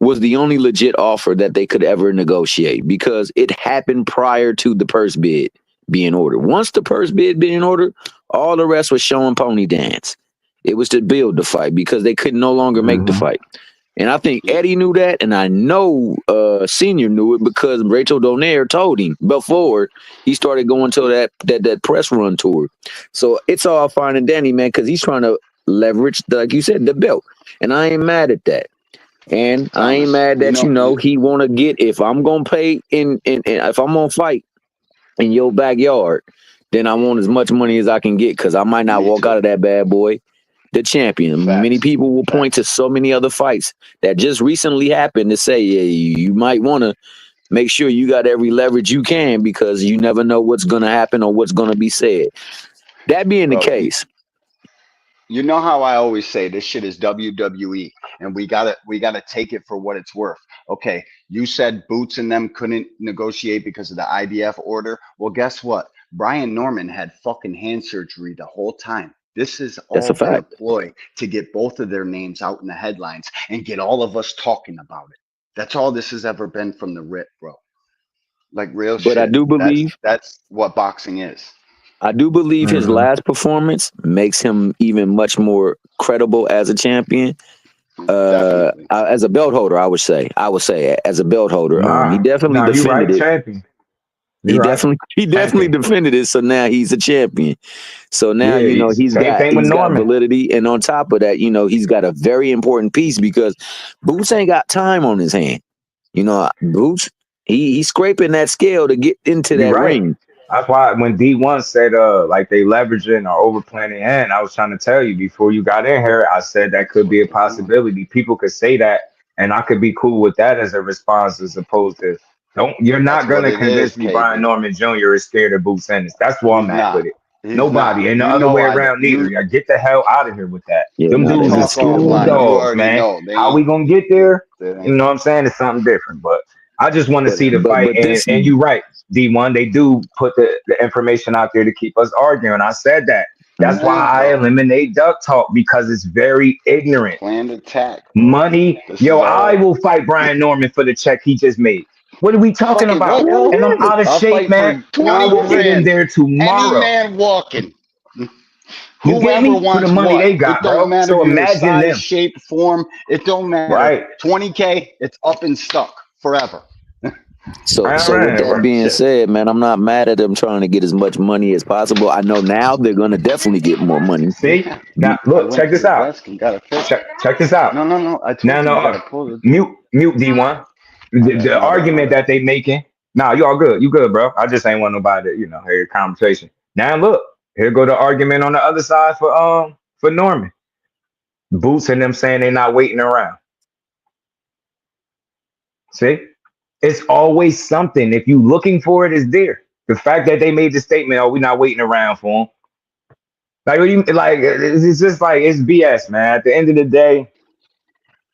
was the only legit offer that they could ever negotiate because it happened prior to the purse bid being ordered. Once the purse bid being ordered, all the rest was showing pony dance. It was to build the fight because they could no longer make the hmm fight. And I think Yeah. Eddie knew that, and I know Senior knew it because Rachel Donaire told him before he started going to that press run tour. So it's all fine and dandy, man, because he's trying to leverage, like you said, the belt. And I ain't mad at that. And I ain't Thomas, mad that he want to get, if I'm gonna pay in if I'm gonna fight in your backyard, then I want as much money as I can get because I might not me walk too. out of that bad boy the champion. Many Facts. people will point to Facts. so many other fights that just recently happened to say, yeah, you might want to make sure you got every leverage you can because you never know what's gonna happen or what's gonna be said. That being the Bro, case, you know how I always say this shit is WWE and we gotta take it for what it's worth. Okay, you said Boots and them couldn't negotiate because of the IBF order. Well, guess what? Brian Norman had fucking hand surgery the whole time. This has that's all a been a fact. ploy to get both of their names out in the headlines and get all of us talking about it. That's all this has ever been from the rip, bro. Like real But shit. That's what boxing is. I do believe his hmm last performance makes him even much more credible as a champion. Definitely. As a belt holder, I would say as a belt holder, he Nah, definitely nah, you defended right, it. champion. You right, He definitely champion. defended it. So now he's a champion. So now Yeah, same thing with he's got Norman. validity, and on top of that, he's got a very important piece because Boots ain't got time on his hand. Boots he's scraping that scale to get into You that right. ring. That's why when D1 said like they leveraging or overplaying their hand, I was trying to tell you before you got in here, I said that That's could what be a they're doing. possibility. People could say that and I could be cool with that as a response as opposed to you're That's not what gonna it is, convince me Brian KB. Norman Jr. is scared of Boots Ennis. That's where I'm He's at with not. it. He's not. Nobody. And the You other know way I around neither. you Yeah, get the hell out of here with that. Yeah, Them you no, can dudes is talk that's school offline. You dogs, already man. know they How we ain't gonna get there? that You ain't know what I'm saying? It's something different. But I just want to but see the fight. but And this and you right, D1, they do put the information out there to keep us arguing. I said that. That's why yeah, I bro. eliminate duck talk because it's very ignorant. Planned attack, bro. Money, This yo, is I all will fight Brian Norman for the check he just made. What are we talking fucking about? what? And I'm out of I'll shape, fight man. for I 20 will get in grand. there Any tomorrow. man walking. You get Whoever me? For the wants money what? they It got, don't bro. matter So your imagine size, them, shape, form. It don't matter. right? 20K, it's up and stuck forever. So, All so with right, that bro. being Shit. said, man, I'm not mad at them trying to get as much money as possible. I know now they're gonna definitely get more money. See? Yeah. Now I look, went check to this the out. desk and got a fix. Check this out. No. I Now, told you no, you got to pull the. mute D1. My The argument bad. that they making. Nah, you all good. You good, bro. I just ain't want nobody to, hear the conversation. Now look, here go the argument on the other side for Norman. Boots and them saying they not waiting around. See? It's always something. If you looking for it, it's there. The fact that they made the statement, oh, we not waiting around for him. Like, what you like? It's just like it's BS, man. At the end of the day,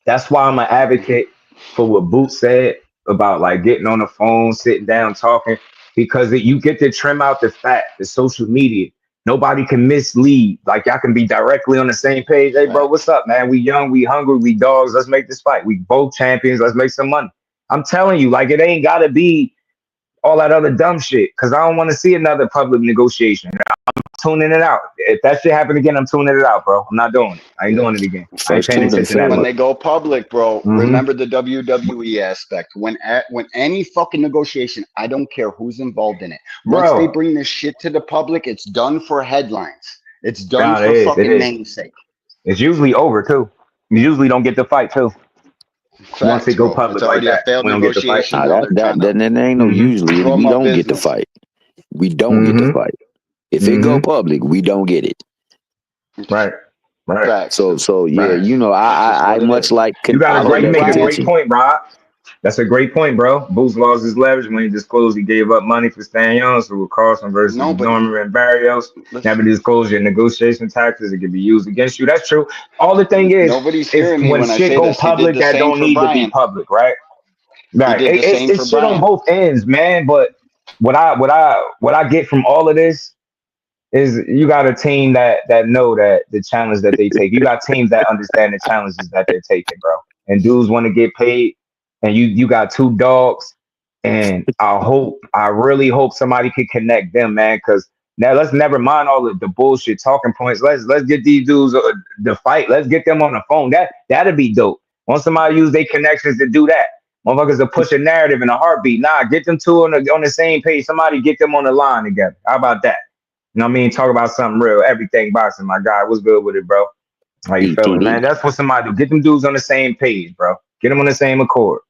that's why I'm an advocate for what Boots said about like getting on the phone, sitting down, talking, because you get to trim out the fat, the social media. Nobody can mislead. Like y'all can be directly on the same page. Hey, bro, what's Facts. up, man? We young, we hungry, we dogs. Let's make this fight. We both champions. Let's make some money. I'm telling you, like it ain't gotta be all that other dumb shit. Cause I don't want to see another public negotiation. Tuning it out. If that shit happen again, I'm tuning it out, bro. I'm not doing it. I ain't Yeah. doing it again. I ain't First paying two done attention that When failed. much. they go public, bro, Mm-hmm. remember the WWE aspect. When any fucking negotiation, I don't care who's involved in it. Once they Bro, bring this shit to the public, it's done for headlines. It's done nah, it for is. It fucking is. namesake. It's usually over too. You usually don't get the fight too. Once it Facts, go bro. It's public like already a that, failed we don't get the fight. negotiation. Nah, Now that they're that trying to that ain't no Mm-hmm. usually. drum We up don't get the business. fight. We don't get the Mm-hmm. fight. If it go Mm-hmm. public, we don't get it. Right. Right. Facts. So yeah, Right. That's just I what it much is. like You got a I great. would You public making a rather. great attention. point, Rob. That's a great point, bro. Boots lost his leverage when he disclosed he gave up money for staying young. So with Carlson versus No, but Norman and Barrios, listen, never disclosed your negotiation tactics. It can be used against you. That's true. All the thing is, nobody's if hearing me when when I shit say go this. He did public, the that same don't for need to be Brian. public, right? He Right. did the same for It's shit on Brian. both ends, man. But what I get from all of this is you got a team that know that the challenge that they take. You got teams that understand the challenges that they're taking, bro. And dudes want to get paid, and you got two dogs. And I really hope somebody could connect them, man. Because now let's never mind all the bullshit talking points. Let's get these dudes the fight. Let's get them on the phone. That'd be dope. Want somebody use their connections to do that. Motherfuckers to push a narrative in a heartbeat. Nah, get them two on the same page. Somebody get them on the line together. How about that? You know what I mean? Talk about something real. Everything boxing, my guy. What's good with it, bro? How you feeling, EPD. man? That's what somebody do. Get them dudes on the same page, bro. Get them on the same accord.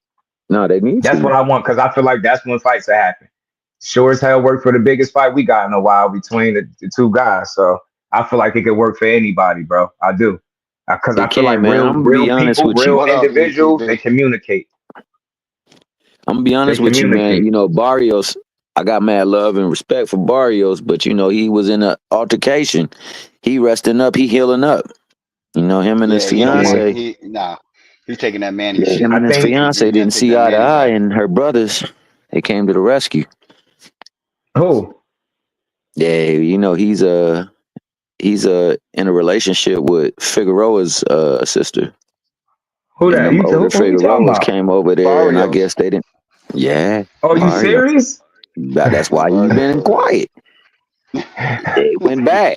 No, they need That's to. what I want because I feel like that's when fights are happening. Sure as hell worked for the biggest fight we got in a while between the two guys. So I feel like it could work for anybody, bro. I do. Because I It feel like can, man. I'm gonna be real honest people, with you. real What up, individuals, they ETB? communicate. I'm gonna be They honest with you, man. communicate. You know, Barrios, I got mad love and respect for Barrios, but you know, he was in an altercation. He resting up, he healing up. You know, him and his Yeah, he don't want Yeah. fiance. he nah. He's taking that Manny Yeah, shit. him I and his think fiance He's gonna didn't take see that eye to Manny eye, fight. and her brothers, they came to the rescue. who? Yeah, you know, he's in a relationship with Figueroa's sister. Who And that? them older Who you talking Figueroas about? came over there, and I Barrios. guess they didn't. Yeah, Oh, you Barrios. serious? That's why you been Barrios. quiet. It went bad.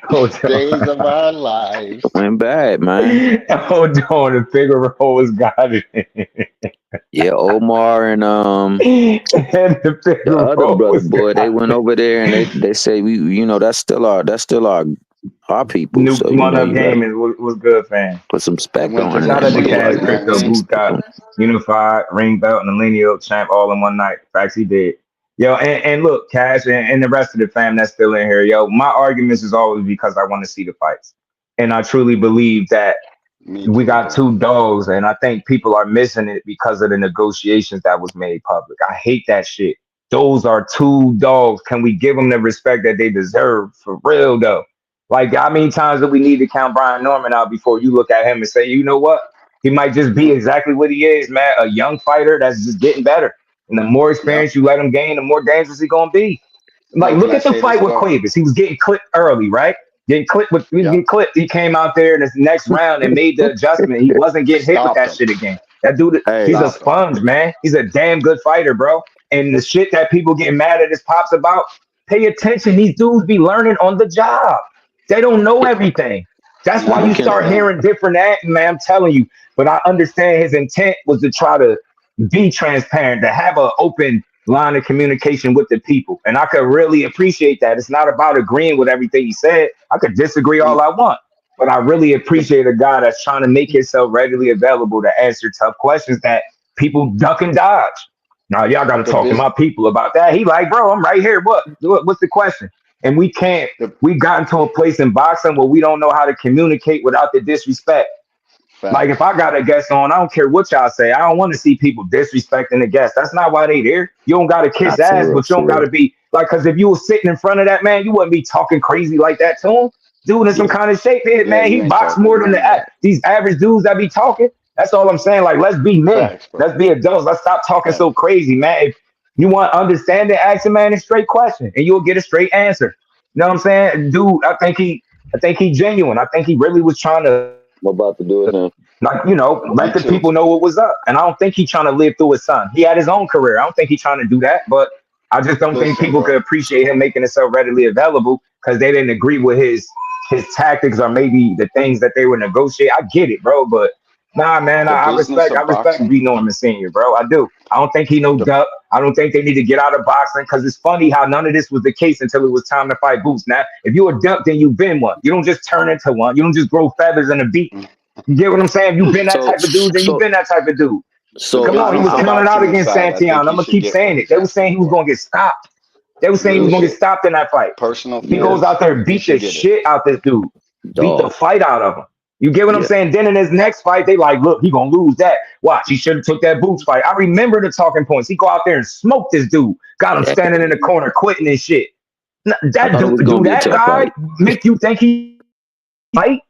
Hold Days of on. our lives. It went bad, man. Hold on. The Figaro has got it. Yeah, Omar and And the the other Figaro brother was boy, they got went over there and they say we, you know, that's still our people. New So you One know, Up you gotta Gaming was good, fam. put some They respect went to on go Shout that out to see Cash it. motherfucker. You know what I Crypto, Put some mean? Boot respect Top, on. Unified, Ring Belt, and the Lineal Champ all in one night. Facts, he did. Yo, and look, Cash and the rest of the fam that's still in here, yo, my arguments is always because I want to see the fights. And I truly believe that Me we too, got bro. two dogs, and I think people are missing it because of the negotiations that was made public. I hate that shit. Those are two dogs. Can we give them the respect that they deserve for real though? Like how many times do we need to count Brian Norman out before you look at him and say, you know what? He might just be exactly what he is, man. A young fighter that's just getting better. And the more Yep. experience you let him gain, the more dangerous he gonna be. Like, Yo, can look I at the say this fight with though? Cuevas. He was getting clipped early, right? He was Yep. getting clipped. He came out there in this next round and made the adjustment. He wasn't getting hit with Stopped that him. shit again. That dude, he's Hey, a Stopped him. sponge, man. He's a damn good fighter, bro. And the shit that people get mad at his pops about, pay attention. These dudes be learning on the job. They don't know everything. That's why Nah, you But can start nah. hearing different man. I'm telling you. But I understand his intent was to try to be transparent, to have an open line of communication with the people. And I could really appreciate that. It's not about agreeing with everything he said. I could disagree all I want. But I really The appreciate a guy that's trying to make himself readily available to answer tough questions that people duck and dodge. Now y'all got to the talk to biz my people about that. He like, bro, I'm right here. What's the question? And we can't. the We gotten to a place in boxing where we don't know how to communicate without the disrespect. Like if facts. I got a guest on, I don't care what y'all say. I don't want to see people disrespecting the guest. That's not why they there. You don't got to kiss not ass, for real, but you don't for got real. to be like. Because if you was sitting in front of that man, you wouldn't be talking crazy like that to him. Dude in some Yeah, kind of shape, here, yeah. man. You He ain't boxed talking more than none of that. these average dudes that be talking. That's all I'm saying. Like, let's be men. Facts, bro. Let's be adults. Let's stop talking so Facts. crazy, man. If you want understanding, ask a man a straight question, and you'll get a straight answer. You know what I'm saying, dude? I think he genuine. I think he really was trying to I'm about to do it now. like, Me let the too. people know what was up. And I don't think he's trying to live through his son. He had his own career. I don't think he's trying to do that. But I just don't think Listen, people could bro. appreciate him making himself readily available because they didn't agree with his tactics or maybe the things that they were negotiating. I get it, bro. But nah, man, The business I of respect boxing. B Norman Sr., bro. I do. I don't think he no The duck. I don't think they need to get out of boxing because it's funny how none of this was the case until it was time to fight Boots. Now, if you a duck, then you've been one. You don't just turn into one. You don't just grow feathers in a beat. You get what I'm saying? If you've been that So type of dude, then you've so been that type of dude. the so Come on, he was business of I'm counted out boxing against aside, I Santiago. think I'm he gonna should keep get what saying it. he's They were saying asking he was for. gonna get stopped. They were He saying he was really gonna get should. stopped in that fight. Personal He yeah, goes feelings. out there and He beat should the get it. shit out this dude. Beat the dog. fight out of him. You get what I'm Yeah, saying? Then in his next fight, they like, look, he gonna lose that. Watch, he should have took that Boots fight. I remember the talking points. He go out there and smoke this dude. Got him yeah. standing in the corner, quitting his shit. I That thought it dude, was gonna do be a that tough guy fight. make you think he fight?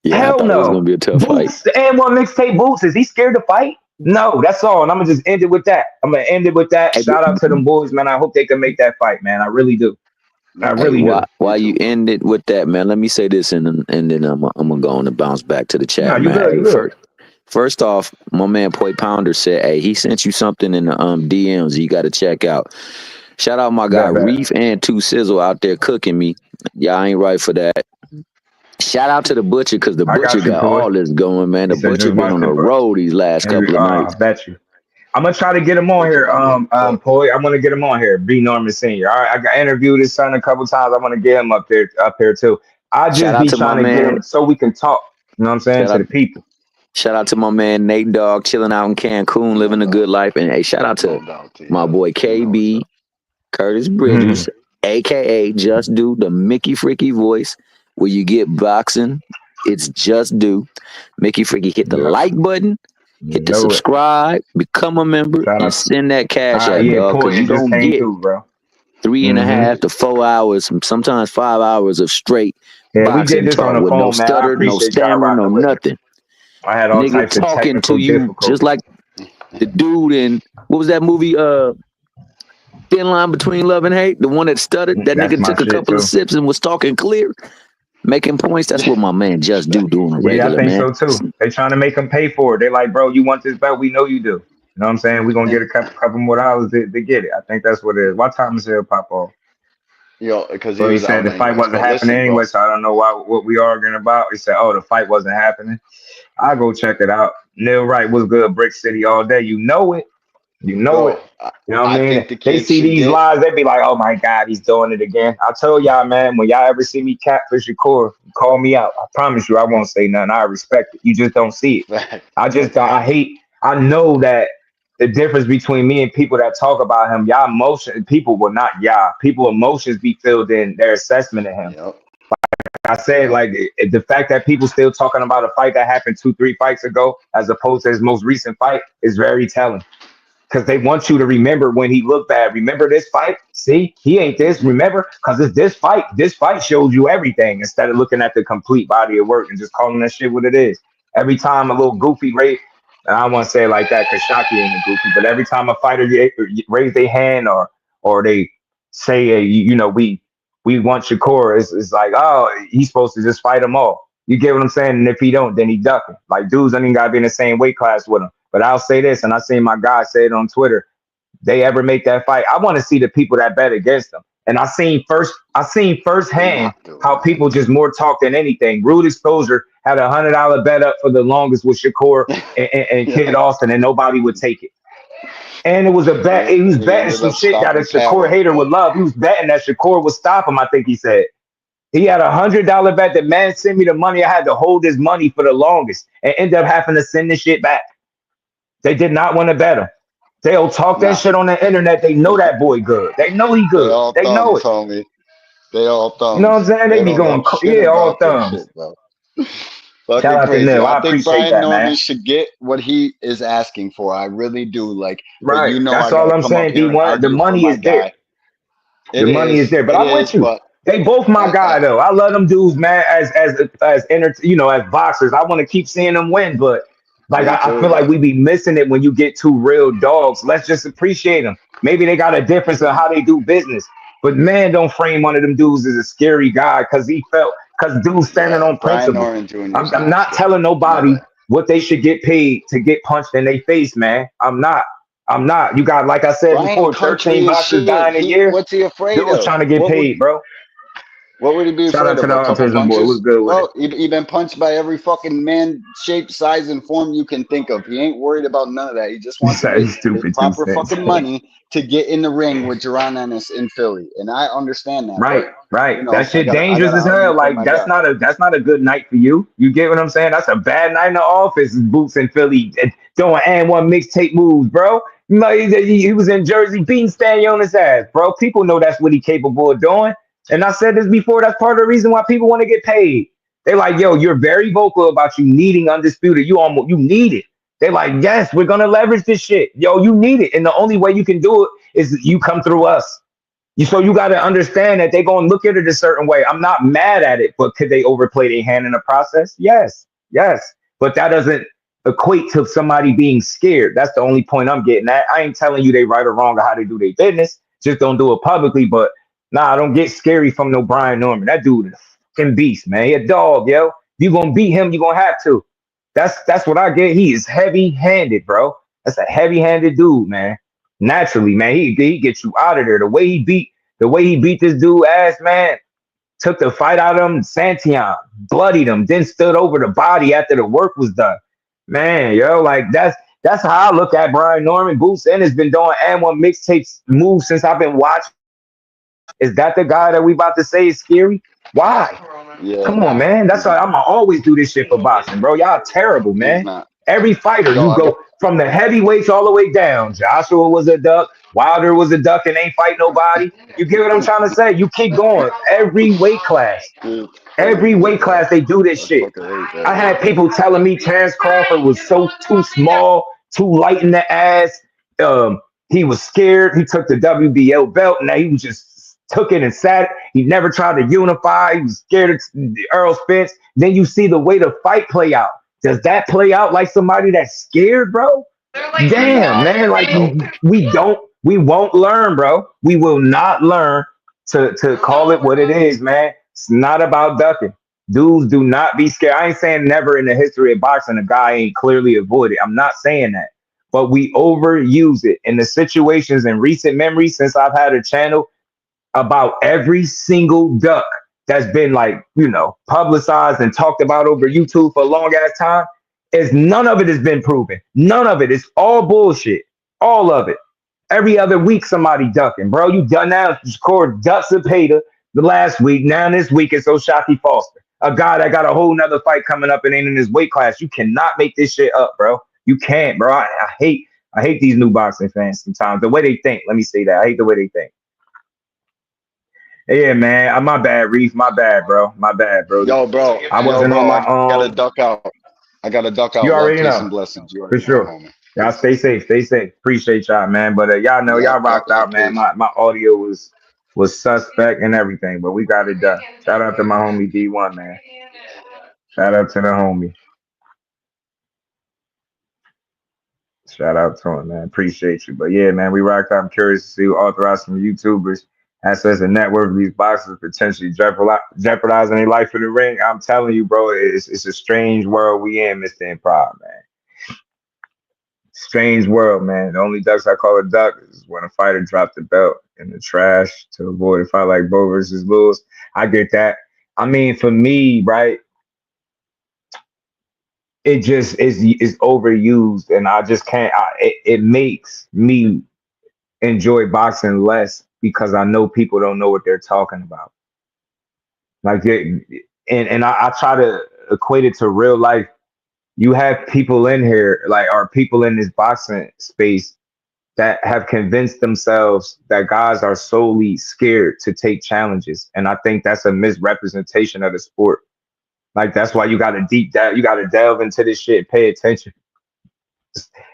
Yeah, I Hell thought it was gonna no. be a tough fight. Boots and one mixtape Boots. Is he scared to fight? No, that's all. And I'm gonna just end it with that. I'm gonna end it with that. Hey, Shout out to them boys, man. I hope they can make that fight, man. I really do. I Me hey, too. really do. Me why you too, bro. end it with that, man? Let me say this, and then I'm gonna go on and bounce back to the No, chat, you man. good. You Hey, good. first off, my man Poi Pounder said, hey, he sent you something in the DMs you got to check out. Shout out my guy Bet, bet. Reef and Two Sizzle out there cooking me. Y'all ain't right for that. Shout out to the butcher because the I butcher got you, got Poi. all this going, man. He The said butcher just been watch on the the book. road these last couple of I nights. bet you. I'm gonna try to get him on Butcher here. been getting cooked. Poi. I'm gonna get him on here. B Norman Senior. All right, I got interviewed his son a couple times. I'm gonna get him up here too. I Shout just out be to my trying to get man. him so we can talk. You know what I'm saying Shout to out the people. Shout out to my man Nate Dogg chilling out in Cancun, No living a doubt. good life. And hey, shout out to No doubt, T my Dub. boy You know what's KB, up. Curtis Bridges, aka Just Do, the Mickey Freaky voice. Where you get boxing, it's Just Do. Mickey Freaky, hit the Yeah, like button, you hit the know it. subscribe, become a member, Shout and out. send that cash app, Yeah, dog, Poi. because It you just don't came get through, bro. 3.5 to 4 hours, sometimes 5 hours of straight Yeah, we did boxing this on talk the with no phone, man. I stutter, no appreciate y'all stammer, no rocking with me. nothing. I had all Nigga types of talking to technical you just difficulties. like the dude in what was that movie? Thin Line Between Love and Hate. The one that stuttered. That That's nigga my took a shit couple of too. sips and was talking clear, making points. That's what my man Just Do on a Yeah, I regular, think man. so too. They trying to make them pay for it. They like, bro, you want this belt? We know you do. You know what I'm saying? We're gonna get a couple more dollars to get it. I think that's what it is. What time is it pop off? Yo, because he Well, he was said out the fight anyways. wasn't But happening listen, anyway, bro. so I don't know what we arguing about. He said, oh, the fight wasn't happening. I'll go check it out. Neil Wright was good. Brick City all day. You know it. You know it. Bro, You know what I I mean? think the They kid see should these get lies, they be like, oh my God, he's doing it again. I told y'all, man, when y'all ever see me catfish Shakur, call me out. I promise you, I won't say nothing. I respect it. You just don't see it. back. I hate, I know that the difference between me and people that talk about him, y'all emotion, people will not y'all. People emotions be filled in their assessment of him. Yep. I said, Yep. like, the fact that people still talking about a fight that happened 2, 3 fights ago, as opposed to his most recent fight, is very telling because they want you to remember when he looked bad. Remember this fight? See, he ain't this. Remember, because it's this fight. This fight shows you everything instead of looking at the complete body of work and just calling that shit what it is. Every time a little goofy raise, and I don't want to say it like that because Shockey ain't a goofy, but every time a fighter raise their hand or they say, we want Shakur, it's like, oh, he's supposed to just fight them all. You get what I'm saying? And if he don't, then he ducking. Like dudes don't even gotta be in the same weight class with him. But I'll say this, and I seen my guy say it on Twitter. They ever make that fight, I want to see the people that bet against them. And I seen They're firsthand not doing how that. people just more talk than anything. Rude Exposure had $100 bet up for the longest with Shakur and Kid Yeah. Austin, and nobody would take it. And it was a bet. Right. He was And he betting ended some up shit that a stopping Shakur Calvin. hater would love. He was betting that Shakur would stop him. I think he said he had $100 bet. The man sent me the money. I had to hold his money for the longest and end up having to send the shit back. They did not want to bet him. They'll talk that Nah. shit on the internet. They know that boy good. They know he They good. all They know thumbs, it. homie. They all You know what I'm thumbs. saying? They They be don't going, know shit yeah, all about this thumbs. shit, bro. Shout Fucking out to crazy. Nil. I I think appreciate Brian that, man. Norman should get what he is asking for. I really do. Like, but Right. you know, I That's all gotta I'm come up saying, here and D1. The argue for money my is there. guy. The money is there. But It I'm with is, you. but They both my guy though. I love them dudes, man. As boxers, I want to keep seeing them win. But like me I too, feel like bro. we be missing it when you get two real dogs. Let's just appreciate them. Maybe they got a difference in how they do business. But man, don't frame one of them dudes as a scary guy because dude's standing Yeah, on Brian principle. Norman Jr. is I'm not not scary. telling nobody Never. what they should get paid to get punched in their face, man. I'm not. I'm not. You got, like I said Brian before, Country 13 is boxers shit. dying a year. What's he afraid Dude's of? trying to get paid, bro. What would he be Shout afraid out to of? the A couple autism boy. What's punches? good with it? Bro, he been punched by every fucking man, shape, size, and form you can think of. He ain't worried about none of that. He just He wants to said get he's his stupid 2 proper cents. fucking money to get in the ring with Jaron Ennis in Philly. And I understand that, but Right. you know, That shit I dangerous gotta as argue hell. for Like my guy. that's not a good night for you. You get what I'm saying? That's a bad night in the office. Boots in Philly doing and one mixtape moves, bro. You know, he was in Jersey beating Stanley on his ass, bro. People know that's what he capable of doing. And I said this before. That's part of the reason why people want to get paid. They like, yo, you're very vocal about you needing undisputed. You need it. They like, yes, we're gonna leverage this shit. Yo, you need it, and the only way you can do it is you come through us. So you got to understand that they're going to look at it a certain way. I'm not mad at it, but could they overplay their hand in the process? Yes. But that doesn't equate to somebody being scared. That's the only point I'm getting at. I ain't telling you they right or wrong or how they do their business. Just don't do it publicly. But nah, don't get scary from no Brian Norman. That dude is a fucking beast, man. He a dog, yo. If you going to beat him, you going to have to. That's what I get. He is heavy-handed, bro. That's a heavy-handed dude, man. Naturally, man, he gets you out of there. The way he beat this dude ass, man, took the fight out of him. Santion bloodied him, then stood over the body after the work was done. Man, yo, like that's how I look at Brian Norman. Boots and has been doing and one mixtapes moves since I've been watching. Is that the guy that we about to say is scary? Why? Yeah, Come on, nah. man. That's why I'm gonna always do this shit for boxing, bro. Y'all terrible, He's man. not. Every fighter, Yo, you I got go from the heavyweights all the way down. Joshua was a duck. Wilder was a duck and ain't fight nobody. You get what I'm trying to say? You keep going. Every weight class. it's Every crazy, weight bro. class, they do this I shit. fucking hate that I had shit. people telling me Terrence Crawford was so too small, too light in the ass. He was scared. He took the WBO belt. Now he was just took it and sat it. He never tried to unify. He was scared of Earl Spence. Then you see the way the fight play out. Does that play out like somebody that's scared, bro? Damn, Nah. man. Like Nope. we won't learn, bro. We will not learn to call it what it is, man. It's not about ducking. Dudes do not be scared. I ain't saying never in the history of boxing a guy ain't clearly avoided. I'm not saying that. But we overuse it in the situations in recent memory since I've had a channel about every single duck that's been publicized and talked about over YouTube for a long ass time. Is none of it has been proven. None of it. It's all bullshit. All of it. Every other week somebody ducking, bro. You done now scored ducks of Peta the last week. Now this week it's Oshaquie Foster, a guy that got a whole nother fight coming up and ain't in his weight class. You cannot make this shit up, bro. You can't, bro. I hate these new boxing fans sometimes. The way they think. Let me say that. I hate the way they think. Yeah, man. My bad, Reef. My bad, bro. My bad, Brody. Yo, bro. I Yo, wasn't on bro. my I gotta duck out. I gotta duck You out. Love, already peace, and know. blessings. You For already know, sure. homie. Y'all Peace. stay safe. Stay safe. Appreciate y'all, man. But y'all know Yep, y'all yep, rocked yep. out, man. Peace. My audio was suspect and everything, but we got it done. Shout out to my homie D1, man. Shout out to the homie. Shout out to him, man. Appreciate you. But yeah, man, we rocked out. I'm curious to see who authorized some YouTubers access and network of these boxes potentially jeopardizing their life in the ring. I'm telling you, bro, it's a strange world we in, Mr. Improv, man. Strange world, man. The only ducks I call a duck is when a fighter dropped the belt in the trash to avoid a fight like Bo versus Lewis. I get that. I mean, for me, right, it just is overused, and I just can't. It makes me enjoy boxing less because I know people don't know what they're talking about. Like, I try to equate it to real life. You have people in here, like, are people in this boxing space that have convinced themselves that guys are solely scared to take challenges. And I think that's a misrepresentation of the sport. Like, that's why you got to deep dive, you got to delve into this shit, pay attention.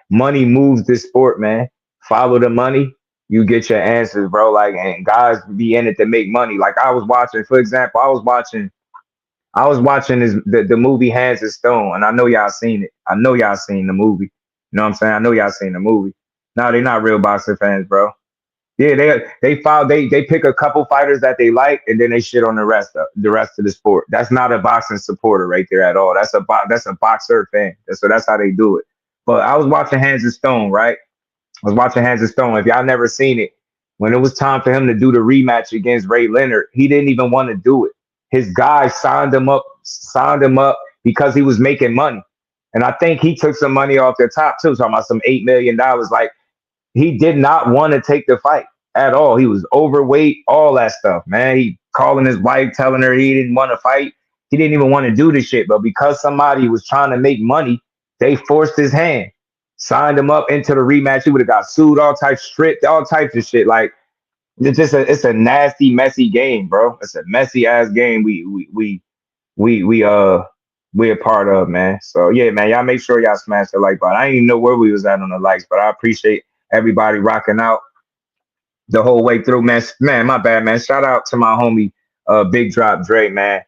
Money moves this sport, man. Follow the money, you get your answers, bro. Like, and guys be in it to make money. Like, I was watching, for example, I was watching the movie Hands of Stone, and I know y'all seen it. I know y'all seen the movie. You know what I'm saying? I know y'all seen the movie. No, they're not real boxing fans, bro. Yeah, they pick a couple fighters that they like, and then they shit on the rest of the sport. That's not a boxing supporter right there at all. That's a boxer fan. That's how they do it. But I was watching Hands of Stone, right? I was watching Hands of Stone. If y'all never seen it, when it was time for him to do the rematch against Ray Leonard, he didn't even want to do it. His guy signed him up because he was making money. And I think he took some money off the top too, talking about some $8 million. Like, he did not want to take the fight at all. He was overweight, all that stuff, man. He calling his wife, telling her he didn't want to fight. He didn't even want to do this shit. But because somebody was trying to make money, they forced his hand, signed him up into the rematch. He would have got sued, all types, stripped, all types of shit. Like, it's a nasty, messy game, bro. It's a messy ass game. We a part of, man. So yeah, man, y'all make sure y'all smash the like button. I didn't even know where we was at on the likes, but I appreciate everybody rocking out the whole way through, man. Man, my bad, man. Shout out to my homie, Big Drop Dre, man.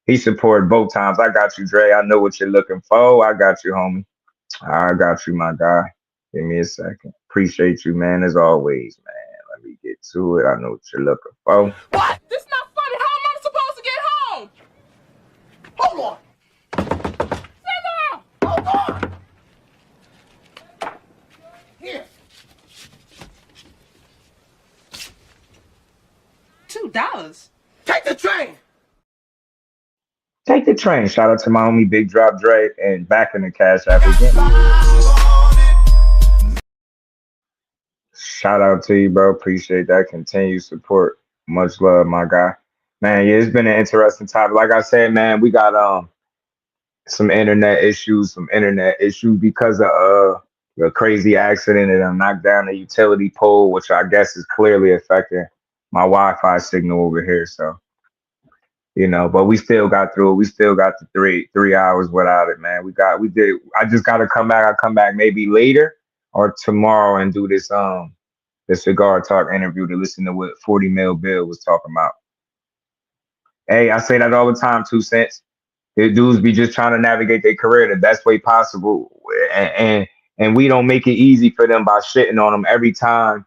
He supported both times. I got you, Dre. I know what you're looking for. I got you, homie. I got you, my guy. Give me a second. Appreciate you, man, as always, man. Let me get to it. I know what you're looking for. What? This not funny. How am I supposed to get home? Hold on. Sit down. Hold on. Here. $2. Take the train. Take the train. Shout out to my homie Big Drop Dre and back in the Cash App again. Shout out to you, bro. Appreciate that continued support. Much love, my guy. Man, yeah, it's been an interesting topic. Like I said, man, we got some internet issues because of the crazy accident that knocked down the utility pole, which I guess is clearly affecting my Wi-Fi signal over here. So, but we still got through it. We still got the three hours without it, man. We did. I just gotta come back. I'll come back maybe later or tomorrow and do this the Cigar Talk interview to listen to what 40 Mil Bill was talking about. Hey, I say that all the time, 2 cents. The dudes be just trying to navigate their career the best way possible, and we don't make it easy for them by shitting on them every time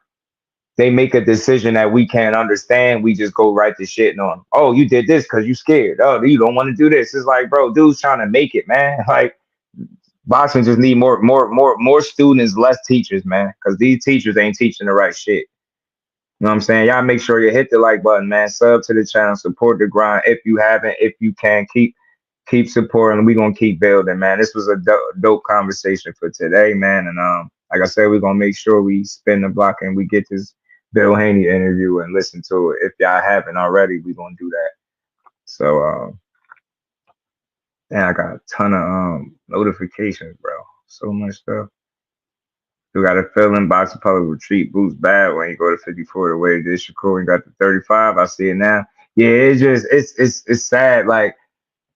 they make a decision that we can't understand. We just go right to shitting on them. Oh, you did this because you scared. Oh, you don't want to do this. It's like, bro, dude's trying to make it, man. Like, boxing just need more students, less teachers, man. Because these teachers ain't teaching the right shit. You know what I'm saying? Y'all make sure you hit the like button, man. Sub to the channel, support the grind. If you haven't, if you can, keep supporting. We're gonna keep building, man. This was a dope conversation for today, man. And like I said, we're gonna make sure we spin the block and we get this Bill Haney interview and listen to it. If y'all haven't already, we're gonna do that. So man, I got a ton of notifications, bro. So much stuff. You got a feeling boxing public retreat boots bad when you go to 54 the way it is. Shakur and got the 35. I see it now. Yeah, it's sad. Like,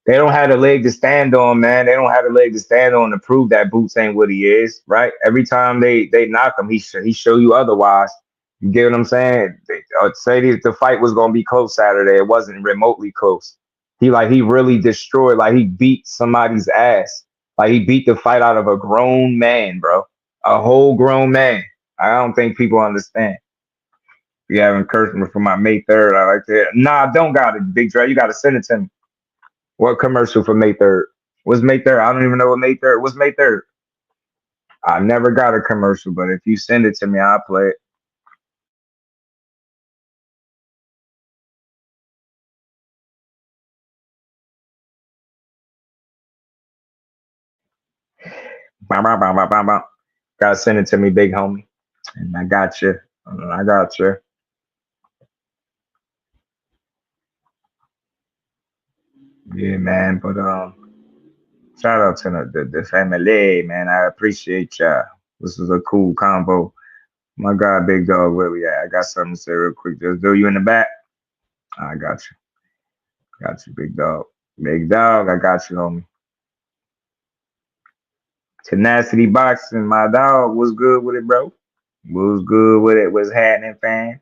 they don't have a leg to stand on, man. They don't have a leg to stand on to prove that Boots ain't what he is, right? Every time they knock him, he show you otherwise. You get what I'm saying? Say the fight was gonna be close Saturday. It wasn't remotely close. He really destroyed. Like, he beat somebody's ass. Like, he beat the fight out of a grown man, bro. A whole grown man. I don't think people understand. If you have encouragement for my May 3rd, I like that. Nah, don't got it, Big Dre. You got to send it to me. What commercial for May 3rd? What's May 3rd? I don't even know what May 3rd. What's May 3rd? I never got a commercial, but if you send it to me, I'll play it. Bow, bow, bow, bow, bow, bow. Gotta send it to me, big homie. And I got you. I got you. Yeah, man. But shout out to the family, man. I appreciate y'all. This is a cool combo. My God, big dog, where we at? I got something to say real quick. Just do you in the back? I got you. Got you, big dog. Big dog, I got you, homie. Tenacity Boxing, my dog. What's good with it, bro? What's good with it? What's happening, fam?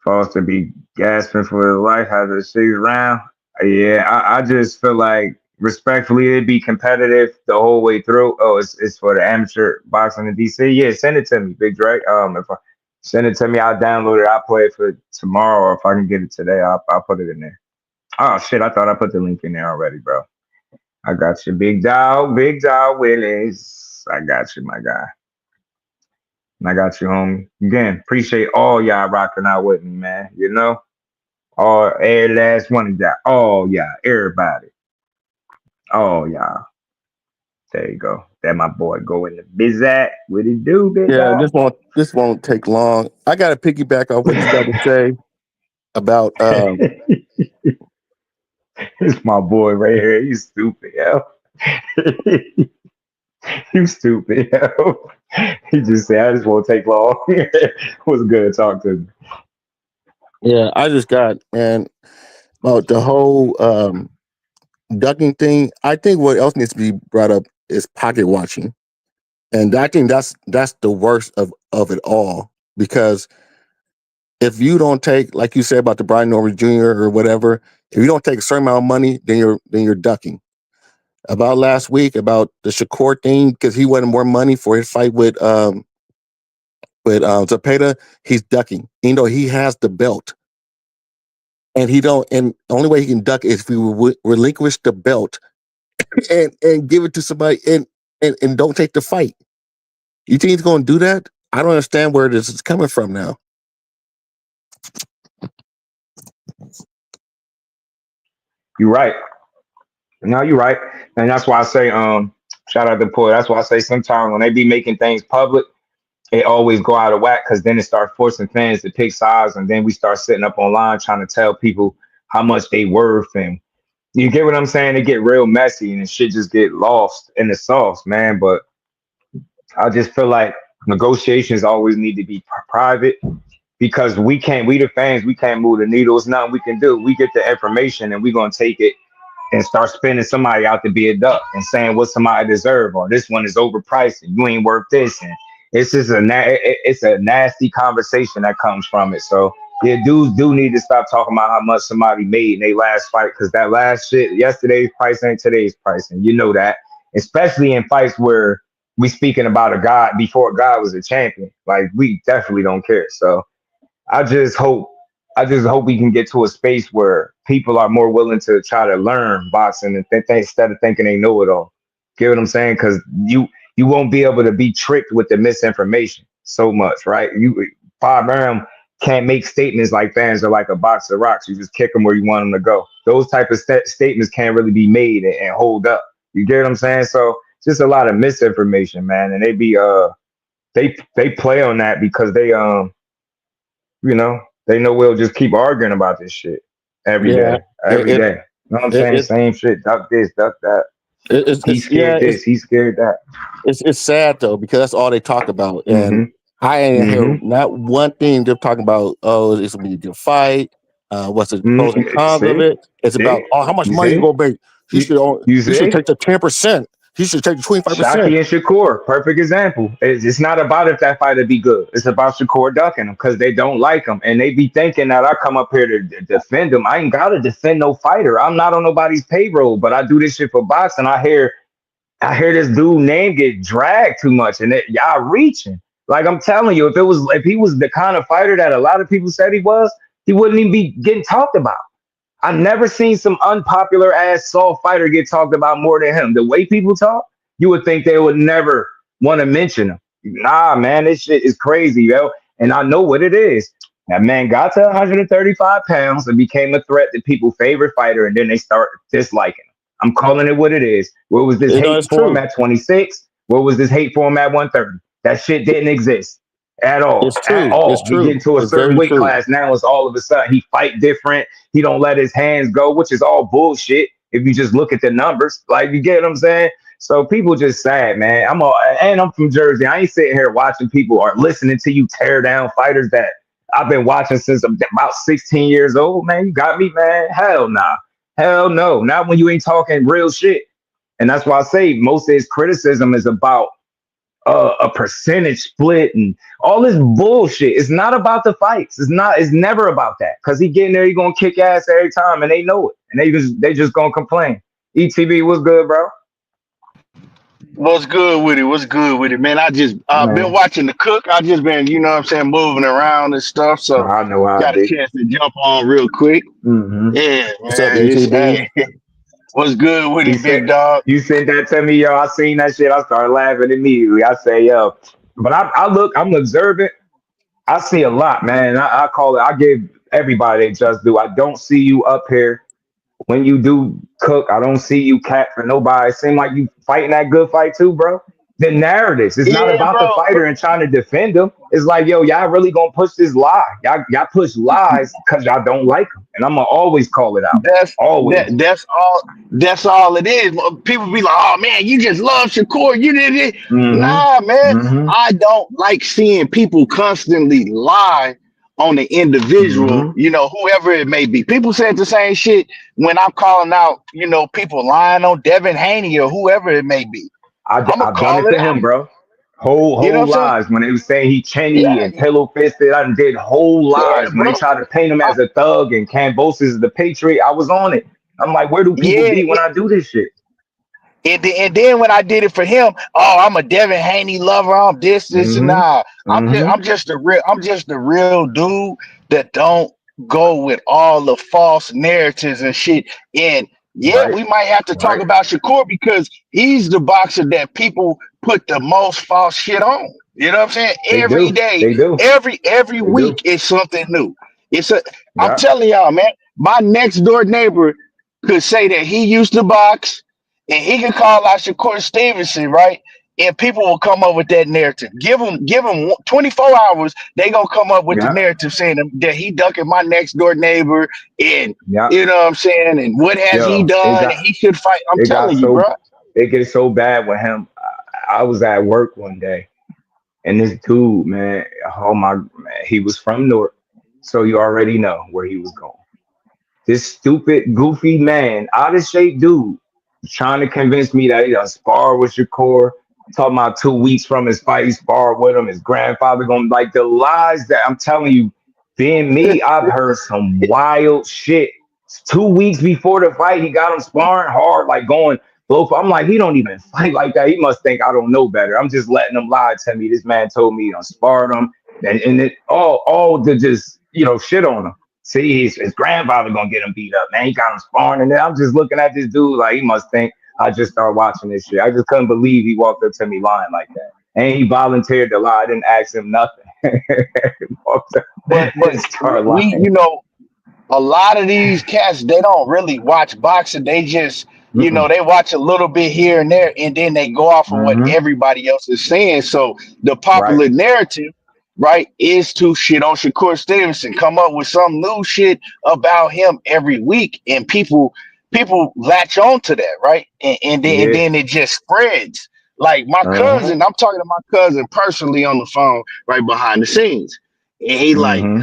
Foster be gasping for his life after the 6th round. Yeah, I just feel like respectfully it'd be competitive the whole way through. Oh, it's for the amateur boxing in DC. Yeah, send it to me, Big Drake. If I send it to me, I'll download it. I'll play it for tomorrow, or if I can get it today, I'll put it in there. Oh shit, I thought I put the link in there already, bro. I got you, Big Dog Willis. I got you, my guy. And I got you, homie. Again, appreciate all y'all rocking out with me, man. You know, all every last one of y'all. All y'all, everybody. All y'all. There you go. That my boy go in the bizat. What it do, big Yeah, dog? this won't take long. I got to piggyback off what you got to say about It's my boy right here. You stupid, yo. You stupid, yo. He just said, I just won't take long. It was good to talk to me. yeah, I just got about the whole ducking thing. I think what else needs to be brought up is pocket watching. And I think that's the worst of it all, because if you don't take, like you said about the Brian Norman Jr. or whatever, if you don't take a certain amount of money, then you're ducking. About last week, about the Shakur thing, because he wanted more money for his fight with Zepeda, he's ducking. You know, he has the belt. And he don't, and the only way he can duck is if we relinquish the belt and give it to somebody and don't take the fight. You think he's going to do that? I don't understand where this is coming from now. You're right. No, you're right. And that's why I say, shout out to Poy. That's why I say sometimes when they be making things public, it always go out of whack, because then it starts forcing fans to pick sides, and then we start sitting up online trying to tell people how much they worth, and you get what I'm saying? It get real messy and shit just get lost in the sauce, man. But I just feel like negotiations always need to be private, because we the fans, we can't move the needle. It's nothing we can do. We get the information and we're gonna take it and start spinning somebody out to be a duck and saying what somebody deserve, or this one is overpriced and you ain't worth this, and it's just it's a nasty conversation that comes from it. So yeah, dudes do need to stop talking about how much somebody made in their last fight, because that last shit, yesterday's price ain't today's price, and you know that, especially in fights where we speaking about a god before God was a champion. Like, we definitely don't care. So I just hope we can get to a space where people are more willing to try to learn boxing and instead of thinking they know it all. Get what I'm saying? Because you won't be able to be tricked with the misinformation so much, right? Bob Arum can't make statements like fans are like a box of rocks. You just kick them where you want them to go. Those type of statements can't really be made and hold up. You get what I'm saying? So just a lot of misinformation, man. And they play on that because they they know we'll just keep arguing about this shit every Yeah, day, every it, day. You know what I'm it, saying? it, Same shit. Duck this, duck that. He yeah, scared this. He scared that. it's sad though, because that's all they talk about, and Mm-hmm. I ain't hear Mm-hmm. not one thing they're talking about. Oh, it's gonna be a good fight. What's the pros and Mm-hmm. cons of See? it? It's about, See? oh, how much You money you see? gonna make. He You, should you he should see? take the 10%. He should take the 25%. Shockey and Shakur, perfect example. It's not about if that fight would be good. It's about Shakur ducking them because they don't like him. And they be thinking that I come up here to defend them. I ain't got to defend no fighter. I'm not on nobody's payroll, but I do this shit for boxing. I hear this dude name get dragged too much, and y'all reaching. Like, I'm telling you, if he was the kind of fighter that a lot of people said he was, he wouldn't even be getting talked about. I've never seen some unpopular ass soft fighter get talked about more than him. The way people talk, you would think they would never want to mention him. Nah, man, this shit is crazy, yo. And I know what it is. That man got to 135 pounds and became a threat to people's favorite fighter, and then they start disliking him. I'm calling it what it is. Where was this hate It's for him true. at 26? Where was this hate for him at 130? That shit didn't exist at all. It's At true. It's all. We get true. into a It's certain very weight true. class now. It's all of a sudden he fight different. He don't let his hands go, which is all bullshit. If you just look at the numbers, like you get what I'm saying. So people just sad, man. I'm from Jersey. I ain't sitting here watching people or listening to you tear down fighters that I've been watching since I'm about 16 years old. Man, you got me, man. Hell nah. Hell no. Not when you ain't talking real shit. And that's why I say most of his criticism is about a percentage split and all this bullshit. It's not about the fights. It's never about that. Cause he getting there, he gonna kick ass every time, and they know it. And they just gonna complain. ETV was good, bro. What's good with it? What's good with it, man? I just been Man, watching the cook. I just been, you know what I'm saying, moving around and stuff. So I know how I got a be. chance to jump on real quick. Mm-hmm. Yeah, What's up, man. It's ETB? what's good with You it, said big dog? you sent that to me, yo. I seen that shit. I started laughing immediately. I say, yo, but I look, I'm observant. I see a lot, man. I call it. I give everybody they just do. I don't see you up here when you do cook. I don't see you cat for nobody. It seem like you fighting that good fight too, bro. The narratives. It's not Yeah, about the bro. fighter and trying to defend him. It's like, yo, y'all really gonna push this lie. Y'all push lies because y'all don't like them, and I'm gonna always call it out. That's Always. that's all. That's all it is. People be like, "Oh man, you just love Shakur. You did it." Nah, Mm-hmm. man. Mm-hmm. I don't like seeing people constantly lie on the individual. Mm-hmm. You know, whoever it may be. People said the same shit when I'm calling out. You know, people lying on Devin Haney or whoever it may be. I'm gonna I've done call it it to out. him, bro. Whole You know whole what I'm saying? lies when they was saying he chinny Yeah, and pillow fisted. I done did whole yeah, lies when they bro. tried to paint him I, as a thug and Cambosis is the patriot. I was on it. I'm like, where do people yeah, be when I do this shit? and then when I did it for him, oh, I'm a Devin Haney lover. I'm this, and Mm-hmm. nah. Mm-hmm. I'm just a real dude that don't go with all the false narratives and shit. And yeah, Right. we might have to talk Right. about Shakur because he's the boxer that people put the most false shit on. You know what I'm saying? They Every do. day, They do. every They do. week is something new. It's a I'm Yeah. telling y'all, man, my next door neighbor could say that he used to box and he can call out Shakur Stevenson, right? And people will come up with that narrative. Give him 24 hours. They gonna come up with the Yeah. narrative saying that he ducking my next door neighbor, and Yeah. you know what I'm saying, and what has he Yo, done, and he should fight. I'm it got telling you, bro. so it gets so bad with him. I was at work one day. And this dude, man, oh my man, he was from Newark. So you already know where he was going. This stupid, goofy man, out of shape dude, trying to convince me that he done spar with Shakur. Talking about 2 weeks from his fight, he sparred with him. His grandfather going like the lies that I'm telling you. Being me, I've heard some wild shit. 2 weeks before the fight, he got him sparring hard, like going blow. I'm like, he don't even fight like that. He must think I don't know better. I'm just letting him lie to me. This man told me he done sparred him, and it all to just shit on him. See, his grandfather gonna get him beat up, man. He got him sparring, and then I'm just looking at this dude like he must think I just started watching this shit. I just couldn't believe he walked up to me lying like that, and he volunteered to lie. I didn't ask him nothing. He walked up But and started we, lying. you know, a lot of these cats, they don't really watch boxing. They just, Mm-mm. they watch a little bit here and there, and then they go off of what Mm-hmm. everybody else is saying. So the Right. popular narrative, right, is to shit on Shakur Stevenson, come up with some new shit about him every week, and people latch on to that, right? And Yeah. then it just spreads. Like my Uh-huh. cousin, I'm talking to my cousin personally on the phone, right behind the scenes, and he like, Mm-hmm.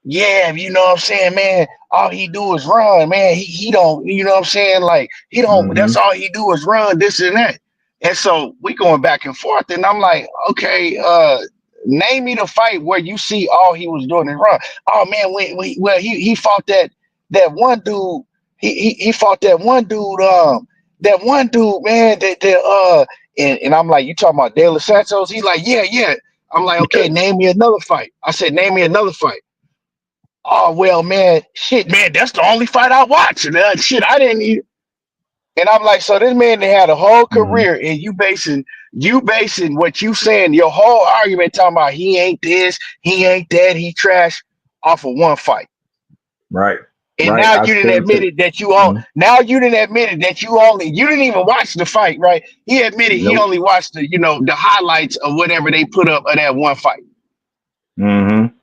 yeah, you know what I'm saying, man. All he do is run, man. He don't, you know what I'm saying? Like he don't, Mm-hmm. that's all he do is run, this and that. And so we going back and forth, and I'm like, okay, name me the fight where you see all he was doing is run. Oh man, well he fought that one dude. He fought that one dude, man, and I'm like, you talking about De Los Santos? He's like, yeah. I'm like, okay, name me another fight. I said, name me another fight. Oh well, man, shit, man, that's the only fight I watched. And shit, I didn't even. And I'm like, so this man they had a whole Mm-hmm. career, and you basing you basing what you saying, your whole argument talking about he ain't this, he ain't that, he trash off of one fight. Right. And Right. now I you didn't still admit took. it that you all. Now you didn't admit it that you didn't even watch the fight, right? He admitted he Nope. only watched the highlights of whatever they put up of that one fight. Mm-hmm.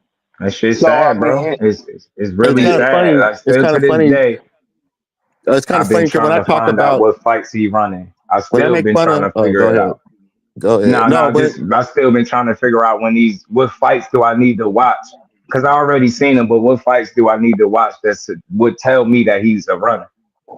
That shit's So I sad, bro. mean, It's It's really kind of sad. funny. Like It's still kind to of this funny. day, It's kind of I've been funny because when trying I to talk find out about what fights he running. I when I still make been fun trying of. to Oh, figure go it ahead. out. Go ahead. No, No, but I still been trying to figure out what fights do I need to watch? Because I already seen him, but what fights do I need to watch that would tell me that he's a runner?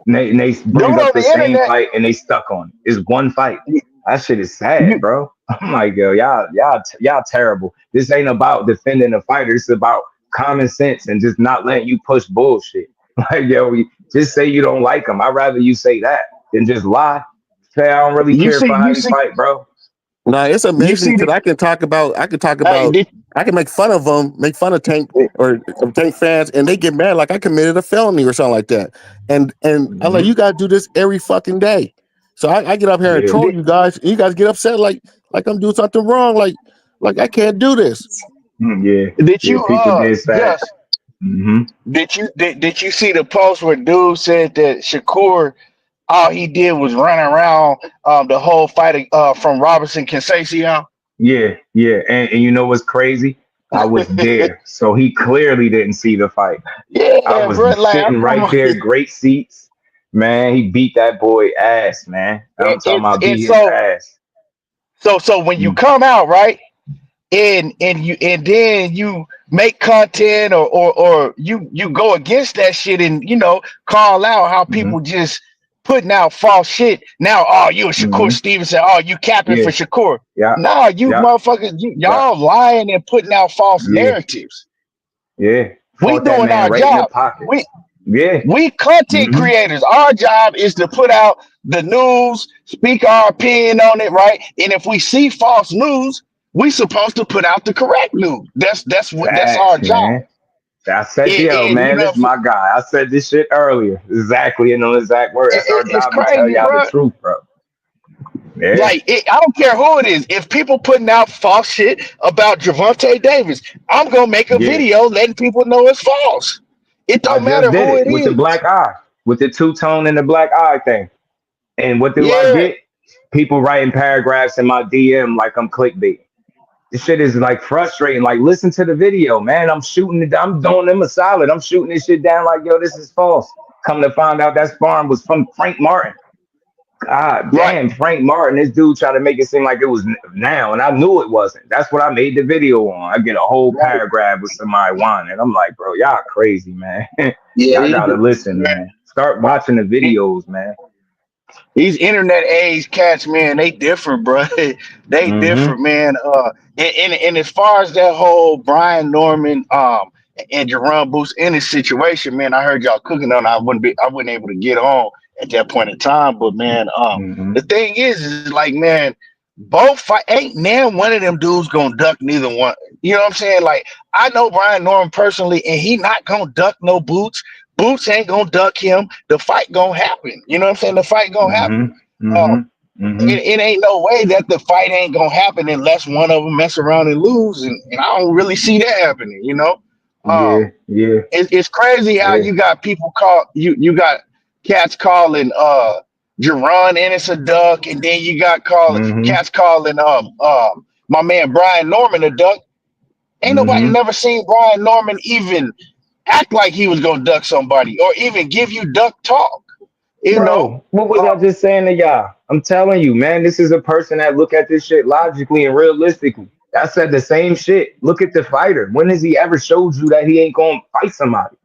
And they dude bring up on the the same internet, fight and they stuck on it. It's one fight. That shit is sad, you, bro. I'm like, yo, y'all terrible. This ain't about defending a fighter. It's about common sense and just not letting you push bullshit. Like, yo, just say you don't like him. I'd rather you say that than just lie. Say I don't really you care see, for how you he see, fight, bro. no, it's you amazing see because the. Did, I can make fun of them, make fun of Tank or of Tank fans, and they get mad like I committed a felony or something like that. And I'm like, Hmm. you gotta do this every fucking day. So I get up here and Yeah, troll you guys, and you guys get upset like I'm doing something wrong, like I can't do this. yeah, did yeah. you People get sad. just Hmm. did you see the post where dude said that Shakur all he did was run around the whole fight from Robinson Conceição? Yeah, yeah. And you know what's crazy? I was there, so he clearly didn't see the fight. I Yeah, was bro. Like sitting I'm right there, great seats. Man, he beat that boy ass, man. I'm talking about and beat his ass. so when you Mm, come out, right, and then you make content or you go against that shit and call out how mm-hmm, people just putting out false shit. Now, oh, you a Shakur mm-hmm. Stevenson, oh, you capping Yeah, for Shakur. yeah, Nah, you yeah, motherfuckers, yeah, y'all lying and putting out false yeah, narratives. yeah. We Fought that doing man our right in the job. pocket. We Yeah. we content Mm-hmm. creators. Our job is to put out the news, speak our opinion on it, right? And if we see false news, we supposed to put out the correct news. That's our Facts, job. man. I said, yo, And man, this is my guy. I said this shit earlier. Exactly in the exact word. That's our it's job to tell crazy, y'all the bro. truth, bro. Yeah. Like I don't care who it is. If people putting out false shit about Javante Davis, I'm gonna make a Yeah. video letting people know it's false. It I don't just matter did who it it with the is. black eye, with the two-tone and the black eye thing. And what do I Yeah, get? People writing paragraphs in my DM like I'm clickbait. This shit is like frustrating. Like, listen to the video, man. I'm shooting it. I'm doing them a solid. I'm shooting this shit down like, yo, this is false. Come to find out that farm was from Frank Martin. God right. damn, Frank Martin. This dude tried to make it seem like it was now, and I knew it wasn't. That's what I made the video on. I get a whole Right. paragraph with somebody whining. I'm like, bro, y'all crazy, man. Yeah, Y'all gotta listen, man. Start watching the videos, man. these internet age cats, man, they different, bro. They Mm-hmm. different, man. And as far as that whole Brian Norman, and Jerome Booth in this situation, man, I heard y'all cooking on. I wasn't able to get on at that point in time. But man, Mm-hmm. the thing is like, man, both fight ain't now one of them dudes gonna duck neither one. You know what I'm saying? Like, I know Brian Norman personally, and he not gonna duck no Boots. Boots ain't gonna duck him. The fight gonna happen. You know what I'm saying? The fight gonna happen. Mm-hmm. Um, Mm-hmm. Mm-hmm. it ain't no way that the fight ain't gonna happen unless one of them mess around and lose, and I don't really see that happening. Yeah, yeah, It's crazy how yeah. you got people you got cats calling Jerron Ennis a duck, and then you got Mm-hmm. cats calling my man Brian Norman a duck. Ain't nobody Mm-hmm. never seen Brian Norman even act like he was gonna duck somebody or even give you duck talk. You know, Bro, what was I just saying to y'all? I'm telling you, man, this is a person that look at this shit logically and realistically. I said the same shit. Look at the fighter. When has he ever showed you that he ain't gonna fight somebody?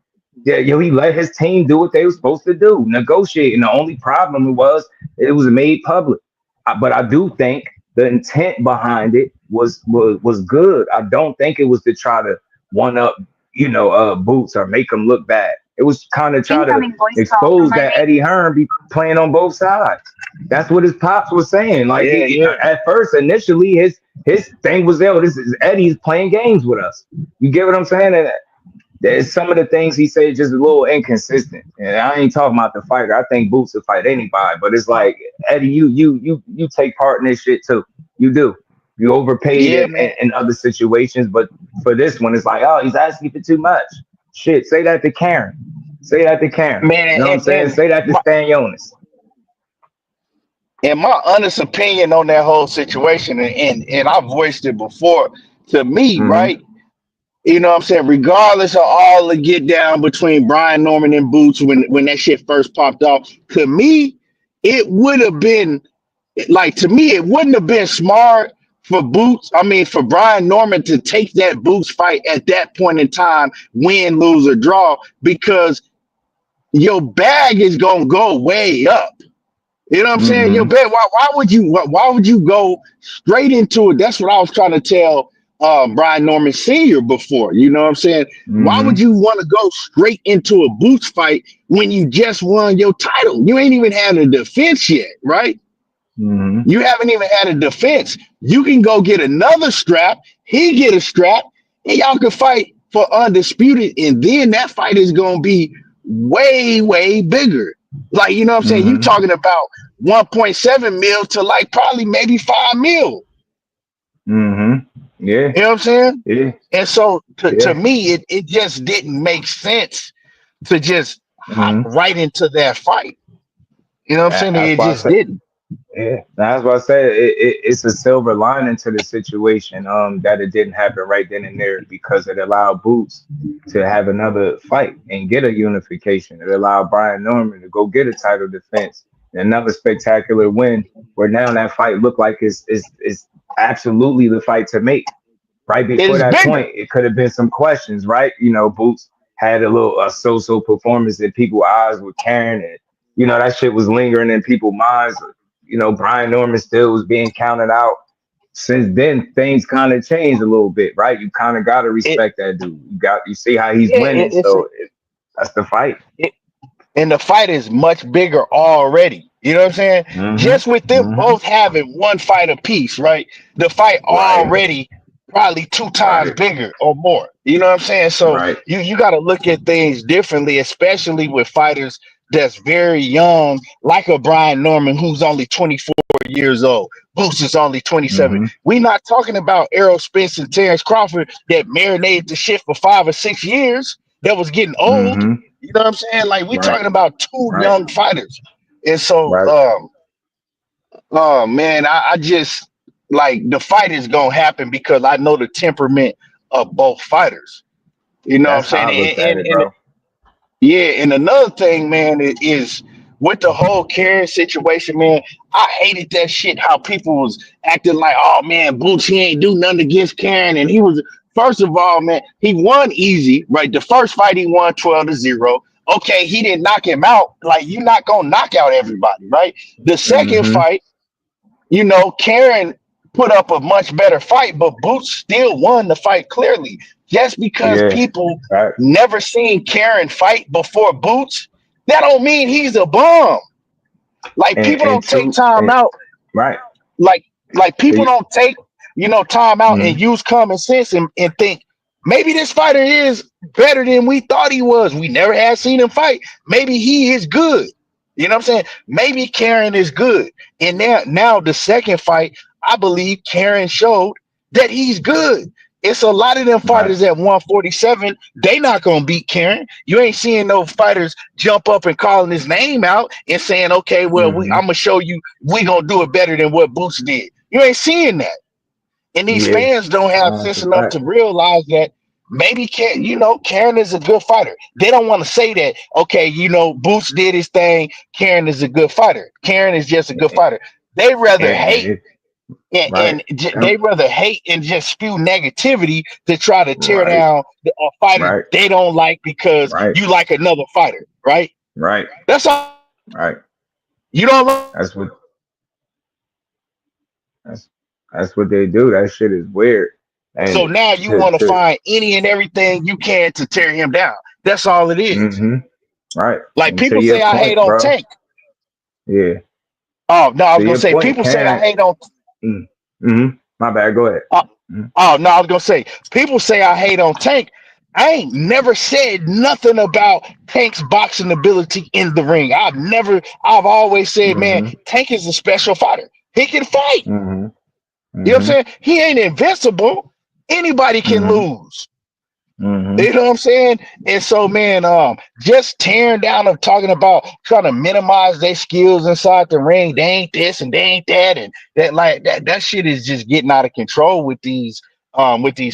Yeah, yo, he let his team do what they were supposed to do, negotiate. And the only problem was it was made public. But I do think the intent behind it was good. I don't think it was to try to one up, Boots or make him look bad. It was kind of try to expose that Eddie Hearn be playing on both sides. That's what his pops was saying. Like yeah, yeah. at first, initially, his thing was, "Yo, this is Eddie's playing games with us." You get what I'm saying? And there's some of the things he said just a little inconsistent. And I ain't talking about the fighter. I think Boots will fight anybody, but it's like, Eddie, you take part in this shit too. You do. You overpaid Yeah, man. in other situations, but for this one, it's like, oh, he's asking for too much. Shit, say that to Karen. Say that to Karen. Man, You know what I'm saying? Say that to Stan Jonas. and my honest opinion on that whole situation, and I voiced it before. To me, Mm-hmm. right? You know what I'm saying? Regardless of all the get down between Brian Norman and Boots when that shit first popped off, to me, it would have been like, to me, it wouldn't have been smart for Boots. I mean, for Brian Norman to take that Boots fight at that point in time, win, lose, or draw, because your bag is gonna go way up. You know what I'm saying? Your Mm-hmm. bag. Why would you go straight into it? That's what I was trying to tell Brian Norman Sr. before. You know what I'm saying? Why Mm-hmm. would you want to go straight into a Boots fight when you just won your title? You ain't even had a defense yet, right? Mm-hmm. You haven't even had a defense. You can go get another strap. He get a strap, and y'all can fight for undisputed. And then that fight is gonna be way, way bigger. Like, you know what I'm saying? You Mm-hmm. talking about 1.7 mil to like probably maybe 5 mil. Mm-hmm. Yeah. You know what I'm saying? Yeah. And so to Yeah. me, it just didn't make sense to just hop Mm-hmm. right into that fight. You know what I'm saying? That's It why I just said. didn't. Yeah, that's what I said. It's a silver lining to the situation. That it didn't happen right then and there because it allowed Boots to have another fight and get a unification. It allowed Brian Norman to go get a title defense, and another spectacular win. Where now that fight looked like is absolutely the fight to make. Right It before is that bigger. point, it could have been some questions. Right, Boots had a so-so performance in people's eyes with Karen, and that shit was lingering in people's minds. Brian Norman still was being counted out. Since then, things kind of changed a little bit, right? You kind of got to It respect that dude. You see how he's yeah, winning, so that's the fight. and the fight is much bigger already. You know what I'm saying? Just with Mm-hmm. them Mm-hmm. both having one fight apiece, right? The fight Right. already probably 2 times Right. bigger or more. You know what I'm saying? So Right. you got to look at things differently, especially with fighters that's very young, like a Brian Norman who's only 24 years old. Boots is only 27. Mm-hmm. We not talking about Errol Spence and Terrence Crawford that marinated the shit for 5 or 6 years that was getting old. Mm-hmm. You know what I'm saying? Like, we Right. talking about two Right. young fighters. And so, Right. oh man, I just like the fight is gonna happen because I know the temperament of both fighters. You know what I'm That's how saying? I looked at it, And bro. yeah, and another thing, man, is with the whole Karen situation, man. I hated that shit. How people was acting like, oh man, Boots, he ain't do nothing against Karen, and he was. First of all, man, he won easy, right? The first fight he won 12-0. Okay, he didn't knock him out. Like, you're not gonna knock out everybody, right? The second Mm-hmm. fight, Karen put up a much better fight, but Boots still won the fight clearly. Just because Yeah. people Right. never seen Karen fight before Boots, that don't mean he's a bum. Like, people And don't take two. time And out. right. Like people They, don't take, time out and mm-hmm. use common sense and think maybe this fighter is better than we thought he was. We never had seen him fight. Maybe he is good. You know what I'm saying? Maybe Karen is good. And now the second fight, I believe Karen showed that he's good. It's a lot of them Right. fighters at 147. They not gonna beat Karen. You ain't seeing no fighters jump up and calling his name out and saying, "Okay, well, Mm-hmm. I'm gonna show you we gonna do it better than what Boots did." You ain't seeing that, and these Yeah. fans don't have That's sense a enough fact. to realize that maybe Karen is a good fighter. They don't want to say that. Okay, Boots did his thing. Karen is a good fighter. Karen is just a good fighter. They rather hate And right. they rather hate and just spew negativity to try to tear Right. down a fighter Right. they don't like because Right. you like another fighter, right? Right. That's all. Right. You don't like. That's what that's that's what they do. That shit is weird. So And now you to want to to find any and everything you can to tear him down. That's all it is. mm-hmm. Right. Like, And to people your say I hate point, on bro. Tank. Yeah. Oh no, I To was gonna your say point, people say I Karen. hate on. Mm-hmm. My bad. Go ahead. Uh, Mm-hmm. oh no, I was gonna say people say I hate on Tank. I ain't never said nothing about Tank's boxing ability in the ring. I've always said, man, Mm-hmm. Tank is a special fighter. He can fight. Mm-hmm. You know what I'm saying? He ain't invincible. Anybody can lose. You know what I'm saying? And so, man, just tearing down of talking about trying to minimize their skills inside the ring. They ain't this and they ain't that, and that like that shit is just getting out of control with these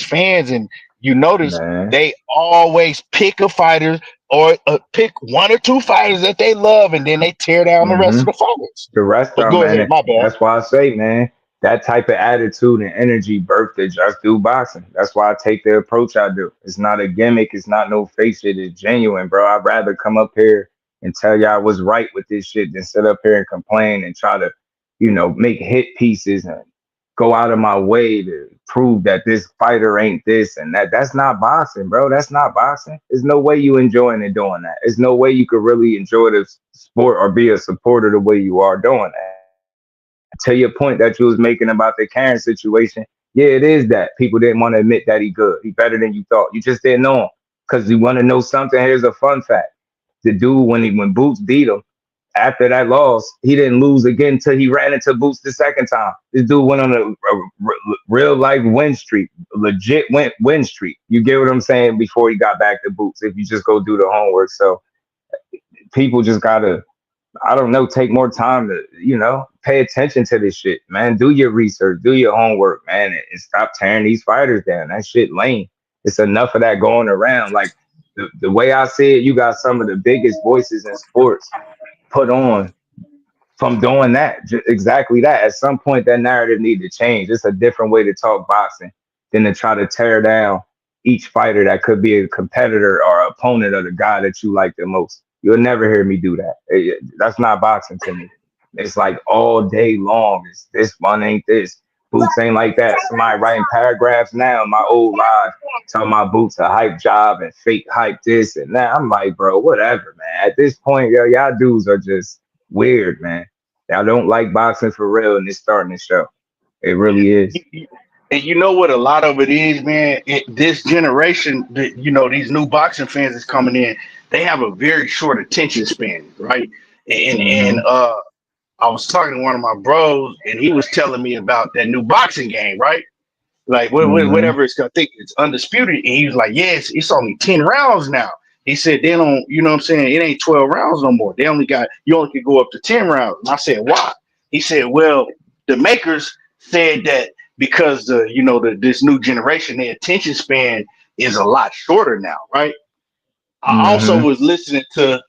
fans. And you notice Man. they always pick a fighter or pick one or two fighters that they love, and then they tear down the rest of the fighters. The rest But of them, go man. ahead, my bad. That's why I say, man, that type of attitude and energy birthed the Just Do Boxing. That's why I take the approach I do. It's not a gimmick. It's not no fake shit. It's genuine, bro. I'd rather come up here and tell y'all I was right with this shit than sit up here and complain and try to, make hit pieces and go out of my way to prove that this fighter ain't this and that. That's not boxing, bro. That's not boxing. There's no way you enjoying it doing that. There's no way you could really enjoy this sport or be a supporter the way you are doing that. To your point that you was making about the Karen situation, yeah, it is that people didn't want to admit that he good. He better than you thought. You just didn't know him. Because you want to know something. Here's a fun fact. The dude, when Boots beat him, after that loss, he didn't lose again until he ran into Boots the second time. This dude went on a real life win streak, legit win streak. You get what I'm saying? Before he got back to Boots, if you just go do the homework. So people just gotta, I don't know, take more time to, pay attention to this shit, man. Do your research, do your homework, man, and stop tearing these fighters down. That shit lame. It's enough of that going around. Like the way I see it, you got some of the biggest voices in sports put on from doing that, exactly that. At some point, that narrative need to change. It's a different way to talk boxing than to try to tear down each fighter that could be a competitor or opponent of the guy that you like the most. You'll never hear me do that. That's not boxing to me. It's like all day long. It's this one ain't this. Boots ain't like that. Somebody writing paragraphs now in my old live telling my Boots a hype job and fake hype this and that. I'm like, bro, whatever, man. At this point, y'all dudes are just weird, man. Y'all don't like boxing for real, and it's starting to show. It really is. And you know what a lot of it is, man? This generation, these new boxing fans that's coming in, they have a very short attention span, right? And I was talking to one of my bros, and he was telling me about that new boxing game, right? Like whatever it's gonna think it's undisputed. And he was like, yes, it's only 10 rounds now. He said they don't, you know what I'm saying? It ain't 12 rounds no more. You only can go up to 10 rounds. And I said, why? He said, well, the makers said that because this new generation, their attention span is a lot shorter now, right? I also was listening to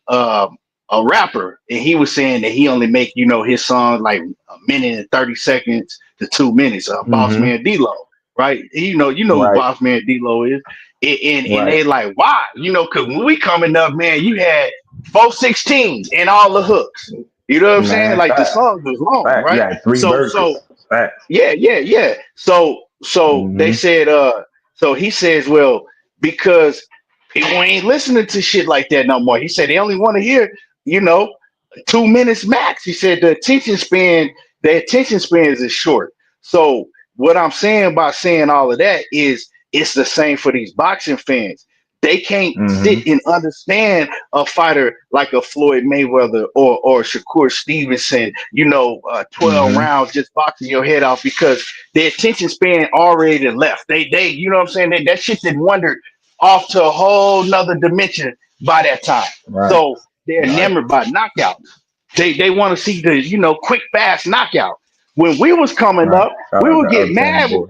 a rapper, and he was saying that he only make his song like a minute and 30 seconds to 2 minutes. Boss Man D-Lo, right? You know who Right. Boss Man D-Lo is, and Right. they like, why? Because when we coming up, man, you had 416s and all the hooks. You know what I'm saying? Man, Like the fact. song was long, Fact. You right? had 3 So verses. Fact. yeah. So they said, so he says, well, because people ain't listening to shit like that no more. He said they only want to hear, 2 minutes max. He said their attention spans is short. So what I'm saying by saying all of that is it's the same for these boxing fans. They can't sit and understand a fighter like a Floyd Mayweather or Shakur Stevenson, 12 rounds just boxing your head off because their attention span already left. They you know what I'm saying? That shit did wandered off to a whole nother dimension by that time. Right. So they're enamored by knockouts. They want to see the quick, fast knockout. When we was coming up, Shout we out would to get Uptown mad. boy.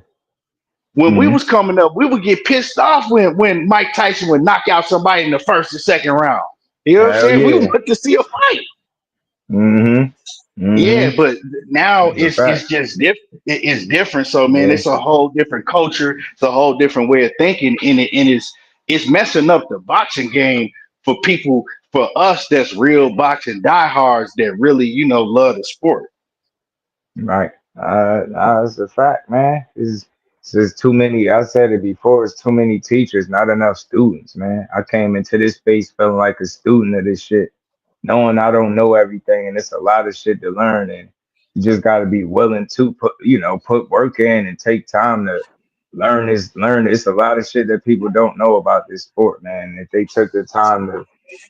When we was coming up, we would get pissed off when Mike Tyson would knock out somebody in the first or second round. You know what I'm Hell saying? We yeah. want to see a fight. Yeah, but now That's a it's fact. just different. It's different. So man, Yeah. it's a whole different culture. It's a whole different way of thinking, and it's messing up the boxing game for people, for us that's real boxing diehards that really love the sport. Right. It's a fact, man. It's just too many. I said it before. It's too many teachers, not enough students, man. I came into this space feeling like a student of this shit, knowing I don't know everything, and it's a lot of shit to learn. And you just got to be willing to put work in and take time to learn this. Learn it's a lot of shit that people don't know about this sport, man. If they took the time to,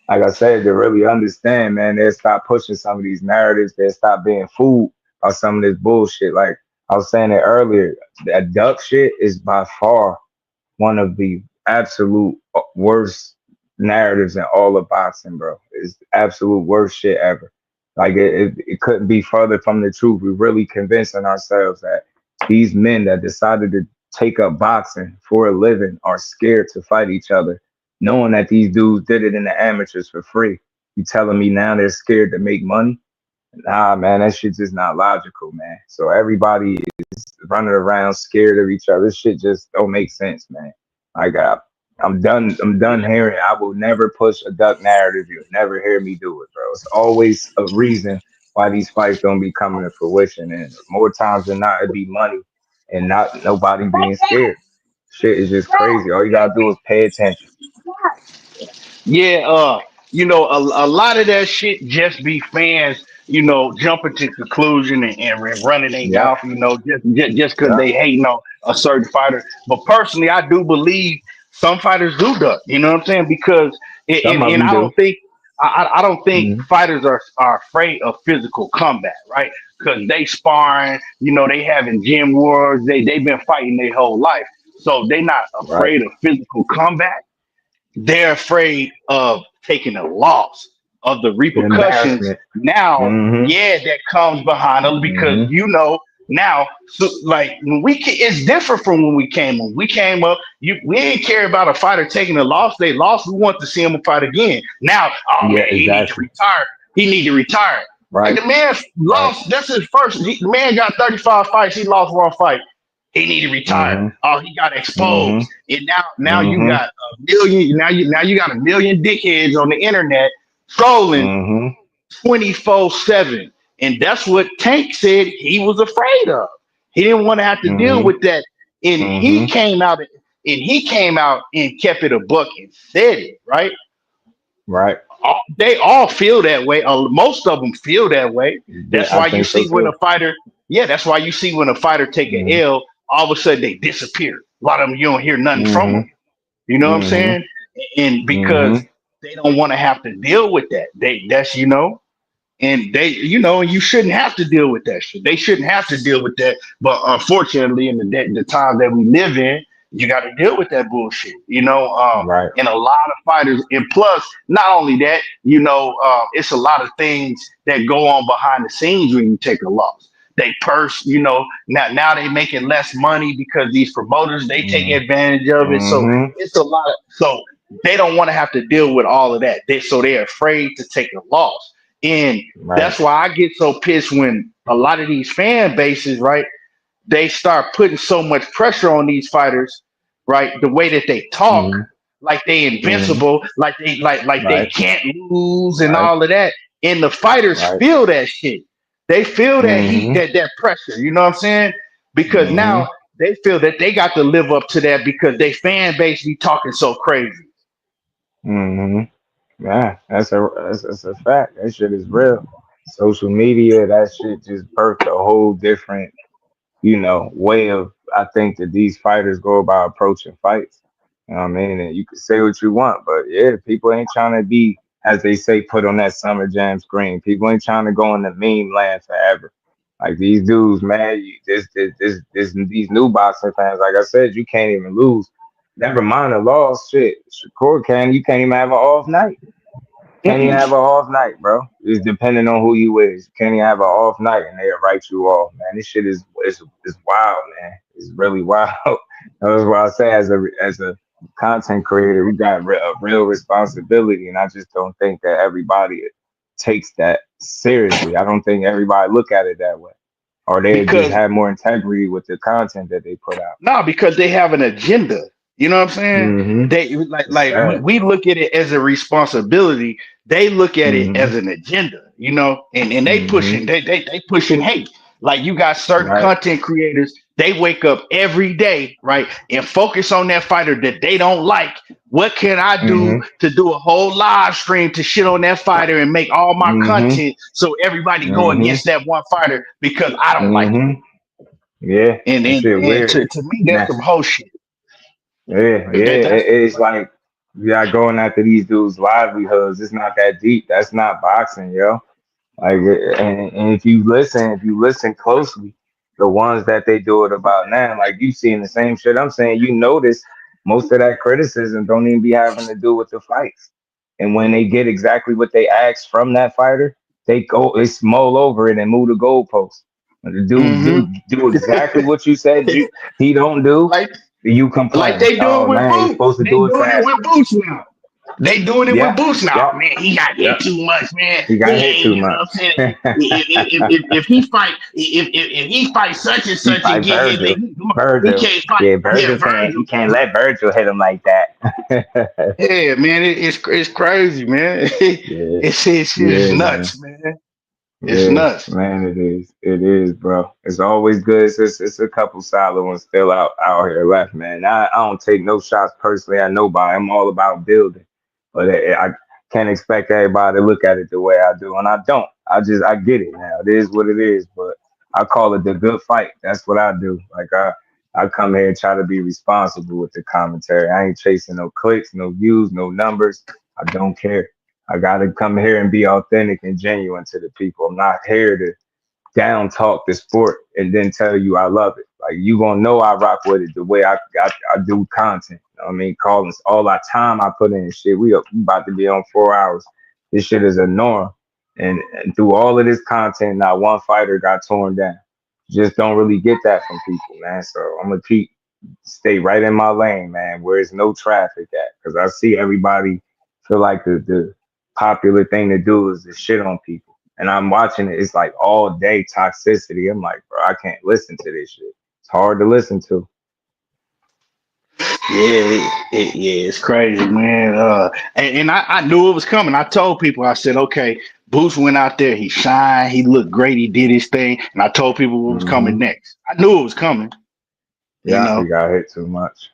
like I said, to really understand, man, they'll stop pushing some of these narratives. They'll stop being fooled by some of this bullshit. Like I was saying it earlier. That duck shit is by far one of the absolute worst narratives in all of boxing, bro. It's absolute worst shit ever. Like it couldn't be further from the truth. We're really convincing ourselves that these men that decided to take up boxing for a living are scared to fight each other, knowing that these dudes did it in the amateurs for free. You telling me now they're scared to make money? Nah, man, that shit's just not logical, man. So everybody is running around scared of each other. This shit just don't make sense, man. Like I'm done. I'm done hearing. I will never push a duck narrative. You'll never hear me do it, bro. It's always a reason why these fights don't be coming to fruition, and more times than not, it be money and not nobody being scared. Shit is just crazy. All you gotta do is pay attention. Yeah, a lot of that shit just be fans, jumping to conclusion and running their Yep. mouth, just because Yep. they hating on a certain fighter. But personally, I do believe some fighters do duck. You know what I'm saying? Because Some of and them I do. don't think I don't think Mm-hmm. fighters are afraid of physical combat, right? Because they sparring, they having gym wars, they've been fighting their whole life, so they not Right. afraid of physical combat. They're afraid of taking a loss, of the The repercussions embarrassment. now, Mm-hmm. yeah, that comes behind them because Mm-hmm. now, so like when it's different from when we came up. We came up, we ain't care about a fighter taking a loss. They lost, we want to see him fight again. Now, oh Yeah, man, he need to exactly. retire. He need to retire. Like Right. the man Right. lost. That's his first. The man got 35 fights. He lost one fight. He need to retire. Mm-hmm. Oh, he got Mm-hmm. exposed, and now you Mm-hmm. got a million. Now you got a million dickheads on the internet trolling Mm-hmm. 24/7, and that's what Tank said he was afraid of. He didn't want to have to deal Mm-hmm. with that, and he Mm-hmm. came out and kept it a buck and said it right. Right. They all feel that way. Most of them feel that way. Yeah, That's I why you think so see when a too. fighter, yeah, that's why you see when a fighter take an Mm-hmm. L, all of a sudden they disappear. A lot of them, you don't hear nothing from Mm-hmm. them. You know what I'm Mm-hmm. saying? And because Mm-hmm. they don't want to have to deal with that. That's and and you shouldn't have to deal with that shit. They shouldn't have to deal with that. But unfortunately, in the time that we live in, you got to deal with that bullshit. Right. And a lot of fighters, and plus, not only that, it's a lot of things that go on behind the scenes when you take a loss. They purse, now they making less money because these promoters they take Mm-hmm. advantage of it. So Mm-hmm. it's a lot of so they don't want to have to deal with all of that. So they're afraid to take a loss. And Right. that's why I get so pissed when a lot of these fan bases, right, they start putting so much pressure on these fighters, right? The way that they talk, Mm-hmm. like they Mm-hmm. invincible, like they Right. can't lose and Right. all of that. And the fighters Right. feel that shit. They feel that heat, Mm-hmm. that pressure. You know what I'm saying? Because Mm-hmm. now they feel that they got to live up to that because they fan base be talking so crazy. Mm-hmm. Yeah, that's a fact. That shit is real. Social media, that shit just birthed a whole different, way of I think that these fighters go about approaching fights. You know what I mean? And you can say what you want, but yeah, people ain't trying to be, as they say, put on that summer jam screen. People ain't trying to go in the meme land forever. Like these dudes, man, these new boxing fans, like I said, you can't even lose. Never mind the loss, shit. Shakur you can't even have an off night. Can't even have Mm-mm. an off night, bro. It's depending on who you is. Can't even have an off night and they'll write you off, man. This shit is wild, man. It's really wild. That's why I say as a content creator, we got a real responsibility, and I just don't think that everybody takes that seriously. I don't think everybody look at it that way, or they just Because have more integrity with the content that they put out. No, because they have an agenda. You know what I'm saying? Mm-hmm. They like It's like we, sad. we look at it as a responsibility. They look at it Mm-hmm. as an agenda, and they Mm-hmm. pushing they pushing hate. Like you got certain Right. content creators, they wake up every day, right, and focus on that fighter that they don't like. What can I do Mm-hmm. to do a whole live stream to shit on that fighter and make all my Mm-hmm. content so everybody go Mm-hmm. against that one fighter because I don't like him? Mm-hmm. Yeah, And that and, shit and weird. to me, that's Nah. some whole shit. Yeah, yeah. That's It's like yeah, going after these dudes' livelihoods. It's not that deep. That's not boxing, yo. Like, and if you listen closely, the ones that they do it about now, like you seeing the same shit I'm saying, you notice most of that criticism don't even be having to do with the fights. And when they get exactly what they ask from that fighter, they mull over it and move the goalposts. The dude Mm-hmm. do exactly what you said he don't do. like You like complain. they do Oh it with man, he's Boots. supposed to They do it doing it with faster. Boots now. They doing it with Yeah, Boots now. yep, Man, he got hit yep. too much, man. He got He hit ain't, too you know much. what I'm saying? If he fight, if he fight such and He such and fight get hit, Virgil. then he Virgil. can't fight. Yeah, Yeah, Virgil can't. Virgil. You can't let Virgil hit him like that. Yeah, man, it's crazy, man. Yeah, It's yeah, man. nuts, man. It's Yeah, nuts. man, it is. It is, bro. It's always good. It's a couple solid ones still out here left, man. I don't take no shots personally at nobody. I'm all about building, but I can't expect everybody to look at it the way I do, and I don't. I get it now. It is what it is, but I call it the good fight. That's what I do. Like I come here and try to be responsible with the commentary. I ain't chasing no clicks, no views, no numbers. I don't care. I gotta come here and be authentic and genuine to the people. I'm not here to down talk the sport and then tell you I love it. Like you gonna know I rock with it the way I do content. You know what I mean, calling all that time I put in shit. We about to be on 4 hours. This shit is a norm. And through all of this content, not one fighter got torn down. Just don't really get that from people, man. So I'm gonna stay right in my lane, man, where there's no traffic at. Because I see everybody feel like the popular thing to do is to shit on people. And I'm watching it, it's like all day toxicity. I'm like, bro, I can't listen to this shit. It's hard to listen to. Yeah, it's crazy, man. And I knew it was coming. I told people, I said, okay, Boots went out there, he shined, he looked great, he did his thing, and I told people what was Hmm. coming next. I knew it was coming, you Yeah, he know. got hit too much.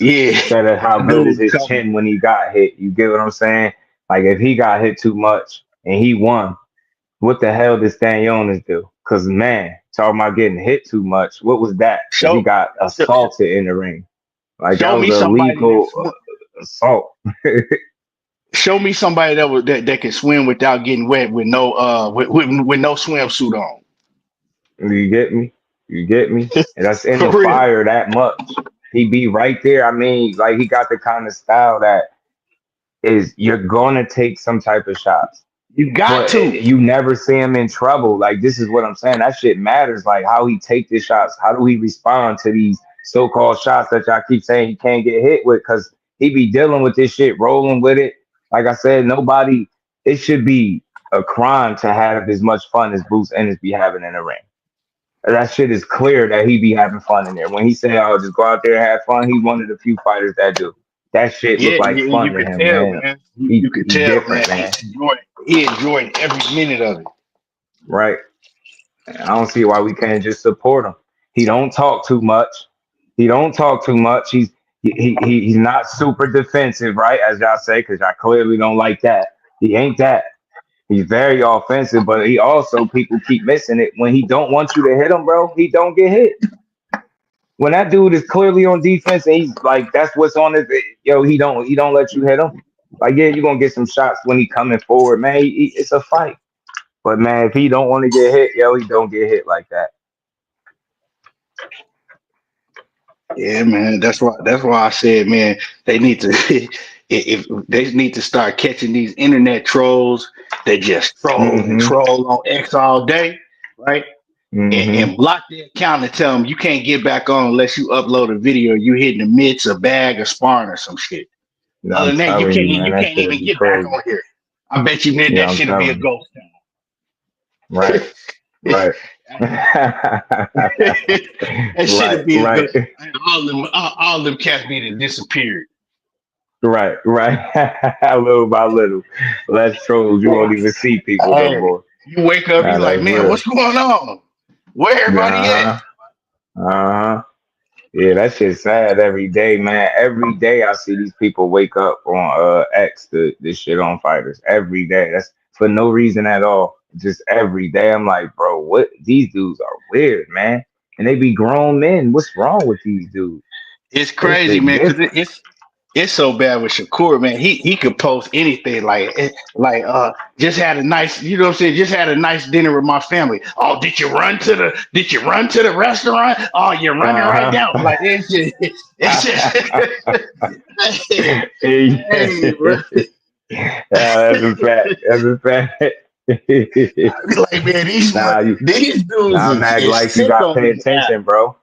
Yeah, Said it, how I knew good it is was his coming. chin when he got hit? You get what I'm saying? Like if he got hit too much and he won, what the hell did Stanionis do? Cause man, talking about getting hit too much. What was that? Cause he Show, got show, assaulted in the ring. Like that show was me a somebody legal assault. show me somebody that can swim without getting wet with no with no swimsuit on. You get me? You get me? And that's in For the real. fire that much. He be right there. I mean, like he got the kind of style that is you're gonna take some type of shots, You got but to. you never see him in trouble. Like this is what I'm saying. That shit matters. Like how he take the shots. How do he respond to these so-called shots that y'all keep saying he can't get hit with? Because he be dealing with this shit, rolling with it. Like I said, nobody. It should be a crime to have as much fun as Boots Ennis be having in the ring. That shit is clear that he be having fun in there. When he say, "I'll just go out there and have fun," he's one of the few fighters that do. That shit look Yeah, like you fun to could him, tell, man. man. He You could he tell, man. different, man. He enjoyed every minute of it. Right? I don't see why we can't just support him. He don't talk too much. He don't talk too much. He's not super defensive, right? As y'all say, because y'all clearly don't like that. He ain't that. He's very offensive, but he also people keep missing it. When he don't want you to hit him, bro, he don't get hit. When that dude is clearly on defense and he's like that's what's on his he don't let you hit him. Like yeah, you're gonna get some shots when he coming forward, man. It's a fight. But man, if he don't want to get hit, he don't get hit like that. Yeah, man. That's why I said, man, they need to if they need to start catching these internet trolls that just troll and Mm-hmm. troll on X all day, right? And Mm-hmm. block their account and tell them you can't get back on unless you upload a video you hitting the mitts, a bag, or sparring or some shit. No, Other I'm than that, telling you, man, you that can't shit'll even be get back crazy. on here. I bet you that Yeah, that I'm shit'll be a telling you. ghost Right. town. Right. That shit'll right. be a Right. ghost. All them cats be to disappeared. Right. Right. Little by little. Less trolls. You won't even see people no Hey, more. you wake up, you Nah, like, that's man, real. what's going on? Where everybody at? Uh-huh. Uh-huh. Yeah, that shit's sad every day, man. Every day I see these people wake up on X this shit on fighters. Every day. That's for no reason at all. Just every day. I'm like, bro, what these dudes are weird, man. And they be grown men. What's wrong with these dudes? It's This crazy, shit man, because different. It's so bad with Shakur, man. He could post anything just had a nice, you know what I'm saying? Just had a nice dinner with my family. Oh, did you run to the restaurant? Oh, you're running right now. Like it's just hey, bro. That's a fact. That's a fact. I be like, man, Nah, these dudes I'm acting is like you sick got to on pay this app. attention, bro.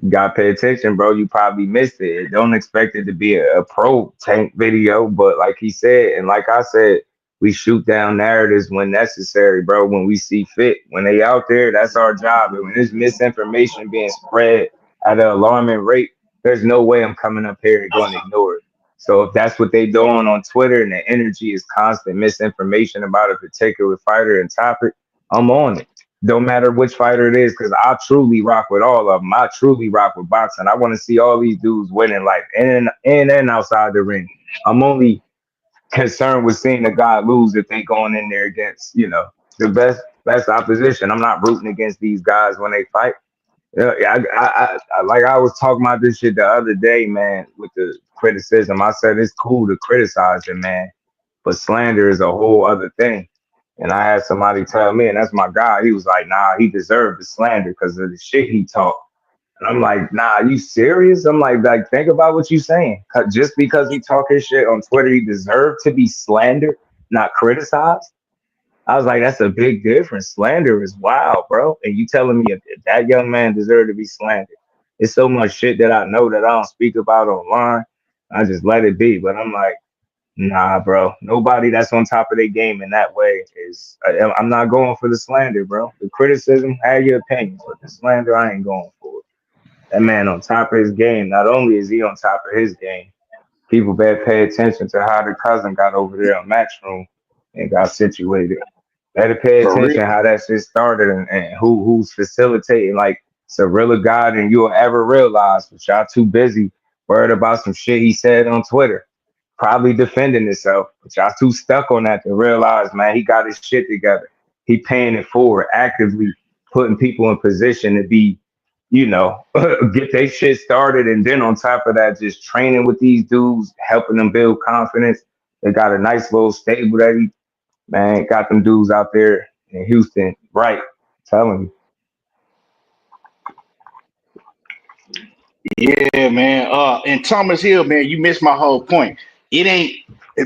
You got to pay attention, bro. You probably missed it. Don't expect it to be a pro tank video, but like he said, and like I said, we shoot down narratives when necessary, bro. When we see fit, when they out there, that's our job. And when there's misinformation being spread at an alarming rate, there's no way I'm coming up here and going to ignore it. So if that's what they doing on Twitter and the energy is constant misinformation about a particular fighter and topic, I'm on it. Don't matter which fighter it is, because I truly rock with all of them. I truly rock with boxing. I want to see all these dudes winning life in and outside the ring. I'm only concerned with seeing the guy lose if they going in there against, the best opposition. I'm not rooting against these guys when they fight. Like I was talking about this shit the other day, man, with the criticism. I said it's cool to criticize him, man, but slander is a whole other thing. And I had somebody tell me, and that's my guy. He was like, "Nah, he deserved the slander because of the shit he talked." And I'm like, "Nah, you serious?" I'm like, think about what you saying. 'Cause just because he talk his shit on Twitter, he deserved to be slandered, not criticized. I was like, that's a big difference. Slander is wild, bro. And you telling me if that young man deserved to be slandered? It's so much shit that I know that I don't speak about online. I just let it be. But I'm like, nah, bro. Nobody that's on top of their game in that way is. I'm not going for the slander, bro. The criticism, have your opinions, but the slander, I ain't going for it. That man on top of his game. Not only is he on top of his game, people better pay attention to how the cousin got over there on Matchroom and got situated. Better pay For real. attention how that shit started and who's facilitating. Like it's a realer guy than you'll ever realize. But y'all too busy worried about some shit he said on Twitter, probably defending himself. But y'all too stuck on that to realize, man, he got his shit together. He paying it forward, actively putting people in position to be, get their shit started. And then on top of that, just training with these dudes, helping them build confidence. They got a nice little stable that he, man, got them dudes out there in Houston, right? Telling you. Yeah, man. And Thomas Hill, man, you missed my whole point. It ain't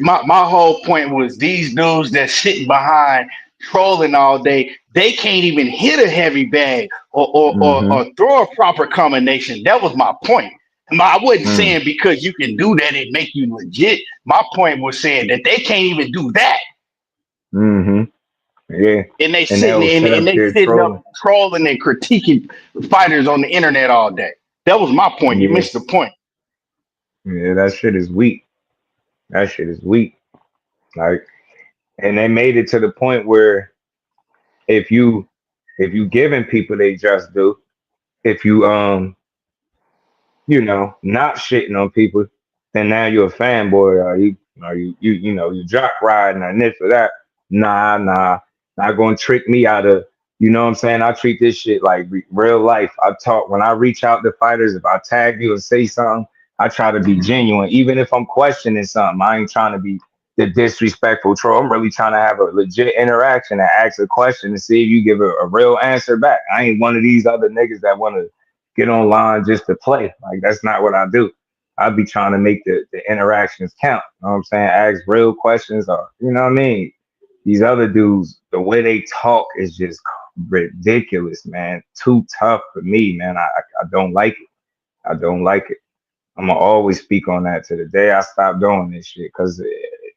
my whole point was these dudes that sitting behind trolling all day. They can't even hit a heavy bag Mm-hmm. or throw a proper combination. That was my point. I wasn't Mm. saying because you can do that it make you legit. My point was saying that they can't even do that, Mm-hmm. Yeah. and they And they sitting will in sit and up they there sitting up trolling. trolling and critiquing fighters on the internet all day. That was my point. You Yeah. missed the point. Yeah, that shit is weak. That shit is weak. Like, and they made it to the point where if you giving people they just do, if you not shitting on people, then now you're a fanboy, or you jock riding and this or that. Nah, not gonna trick me out of, you know what I'm saying? I treat this shit like real life. I talk when I reach out to fighters, if I tag you and say something, I try to be genuine. Even if I'm questioning something, I ain't trying to be the disrespectful troll. I'm really trying to have a legit interaction and ask a question and see if you give a real answer back. I ain't one of these other niggas that want to get online just to play. Like that's not what I do. I be trying to make the interactions count. You know what I'm saying? Ask real questions or you know what I mean? These other dudes, the way they talk is just ridiculous, man. Too tough for me, man. I don't like it. I don't like it. I'm gonna always speak on that to the day I stop doing this shit because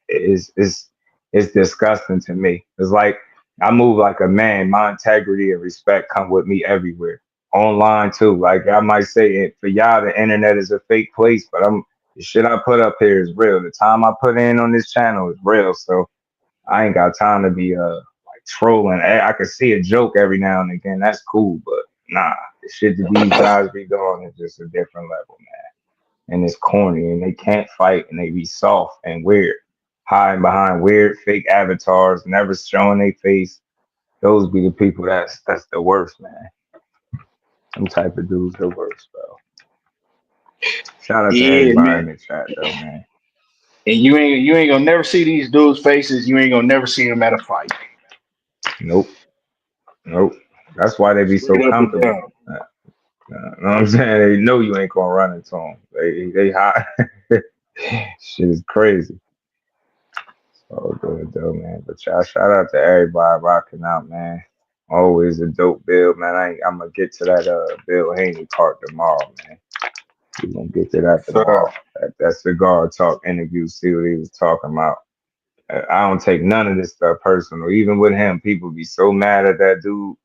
it's disgusting to me. It's like I move like a man. My integrity and respect come with me everywhere. Online too. Like I might say it for y'all, the internet is a fake place, but the shit I put up here is real. The time I put in on this channel is real. So I ain't got time to be like trolling. I can see a joke every now and again. That's cool, but nah, the shit that these guys be doing is just a different level, man, and it's corny and they can't fight and they be soft and weird, hiding behind weird fake avatars, never showing their face. Those be the people that's the worst, man. Them type of dudes the worst, bro. Shout out to Yeah, everybody in man. the chat though, man. And you ain't gonna never see these dudes' faces. You ain't gonna never see them at a fight. Nope, nope. That's why they be so Straight up and comfortable. down. You know what I'm saying? They know you ain't gonna run into them. They hot. Shit is crazy. So good though, man. But y'all, shout out to everybody rocking out, man. Always a dope build, man. I'm gonna get to that Bill Haney part tomorrow, man. We're gonna get to that Sir. tomorrow. That cigar talk interview, see what he was talking about. I don't take none of this stuff personal. Even with him, people be so mad at that dude.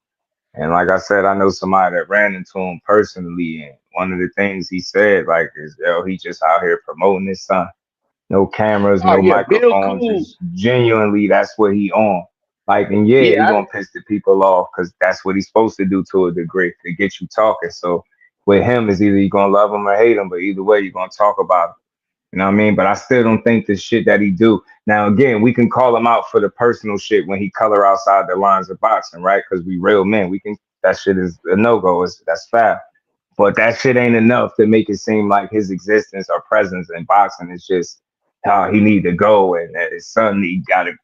And like I said, I know somebody that ran into him personally, and one of the things he said, like, is, yo, he just out here promoting his son. No cameras, Oh no yeah, Bill microphones, cool. just genuinely, that's what he on. Like, and yeah, he Yeah, gonna piss the people off because that's what he's supposed to do to a degree, to get you talking. So with him, is either you gonna love him or hate him, but either way, you're gonna talk about him. You know what I mean? But I still don't think the shit that he do. Now again, we can call him out for the personal shit when he color outside the lines of boxing, right? Because we real men. We can, that shit is a no-go. That's foul. But that shit ain't enough to make it seem like his existence or presence in boxing is just how he need to go and that his son he gotta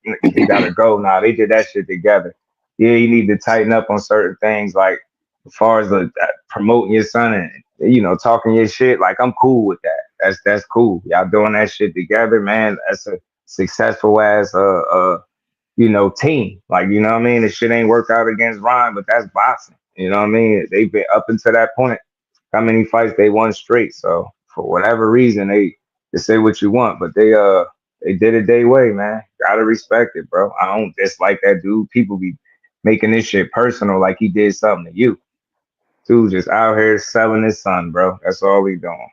go. Now they did that shit together. Yeah, you need to tighten up on certain things, like as far as promoting your son and talking your shit. Like I'm cool with that. That's cool. Y'all doing that shit together, man. That's a successful ass team. Like, you know what I mean? The shit ain't worked out against Ryan, but that's boxing. You know what I mean? They've been up until that point. How many fights they won straight? So for whatever reason, they say what you want, but they did it their way, man. Gotta respect it, bro. I don't dislike that dude. People be making this shit personal, like he did something to you. Dude just out here selling his son, bro. That's all he doing.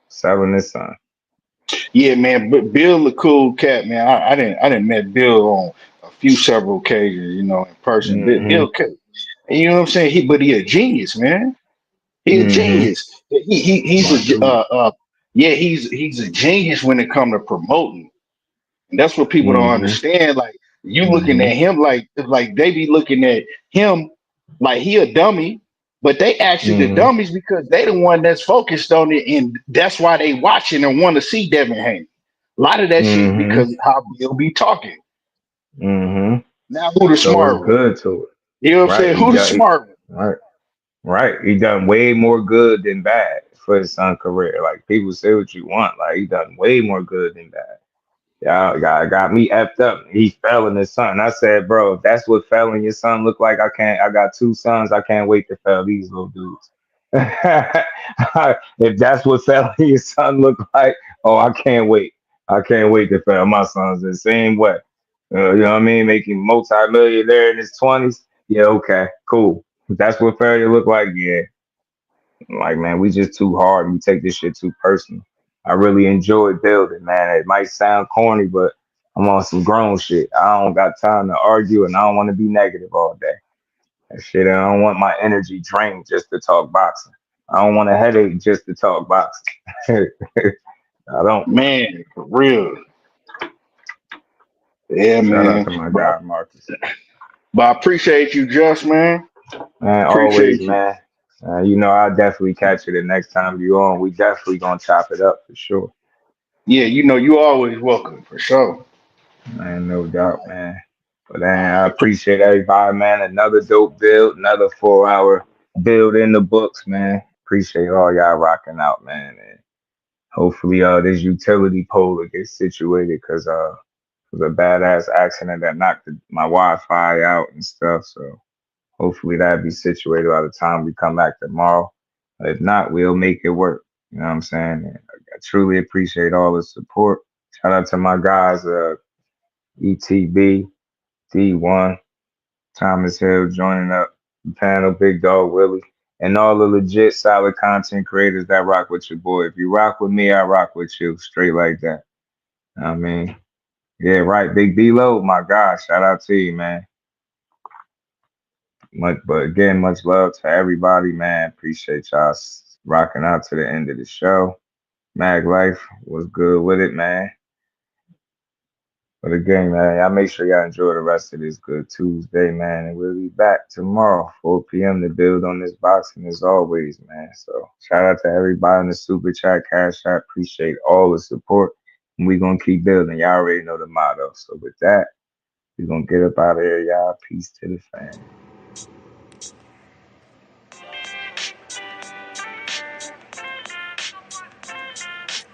Selling his son. Yeah, man. But Bill, a cool cat, man. I didn't met Bill on a few several occasions, in person. Mm-hmm. You know what I'm saying? But he a genius, man. He a Mm-hmm. genius. He's My a dude. yeah, he's a genius when it comes to promoting. And that's what people don't Mm-hmm. understand. Like you looking Mm-hmm. at him like they be looking at him like he a dummy, but they actually the Mm-hmm. dummies because they the one that's focused on it, and that's why they watching and want to see Devin Haney. A lot of that shit Mm-hmm. because of how Bill be talking. Mm-hmm. Now who the So it's smart one? good to it. You know what I'm Right. saying? Who the smart one? Right. Right. He done way more good than bad for his son career. Like people say what you want. Like he done way more good than bad. Y'all got me effed up. He fell in his son. I said, bro, if that's what fell in your son look like, I got two sons. I can't wait to fell these little dudes. If that's what fell in your son look like, oh, I can't wait. I can't wait to fell my sons the same way. You know what I mean? Making multi-millionaire in his 20s. Yeah, okay, cool. If that's what failure look like, yeah. Like, man, we just too hard. We take this shit too personal. I really enjoy building, man. It might sound corny, but I'm on some grown shit. I don't got time to argue and I don't want to be negative all day. That shit, I don't want my energy drained just to talk boxing. I don't want a headache just to talk boxing. I don't. Man, for real. Yeah, Shout out man. to my But, guy, Marcus. but I appreciate you, Just man. Man, always, Appreciate you. man. I'll definitely catch you the next time you on. We definitely gonna chop it up for sure. Yeah, you always welcome for sure. Man, no doubt, man. But man, I appreciate everybody, man. Another dope build, another 4 hour build in the books, man. Appreciate all y'all rocking out, man. And hopefully this utility pole will get situated because it was a badass accident that knocked my Wi-Fi out and stuff. So hopefully that'll be situated by the time we come back tomorrow. If not, we'll make it work. You know what I'm saying? And I truly appreciate all the support. Shout out to my guys, ETB, D1, Thomas Hill joining up the panel, Big Dog Willie, and all the legit solid content creators that rock with your boy. If you rock with me, I rock with you. Straight like that. I mean, yeah, right. Big D-Lo, my gosh, shout out to you, man. But again, much love to everybody, man. Appreciate y'all rocking out to the end of the show. Mag Life was good with it, man. But again, man, y'all make sure y'all enjoy the rest of this good Tuesday, man. And we'll be back tomorrow, 4 p.m. to build on this boxing as always, man. So shout out to everybody in the super chat, cash app. Appreciate all the support. And we're going to keep building. Y'all already know the motto. So with that, we're going to get up out of here, y'all. Peace to the family.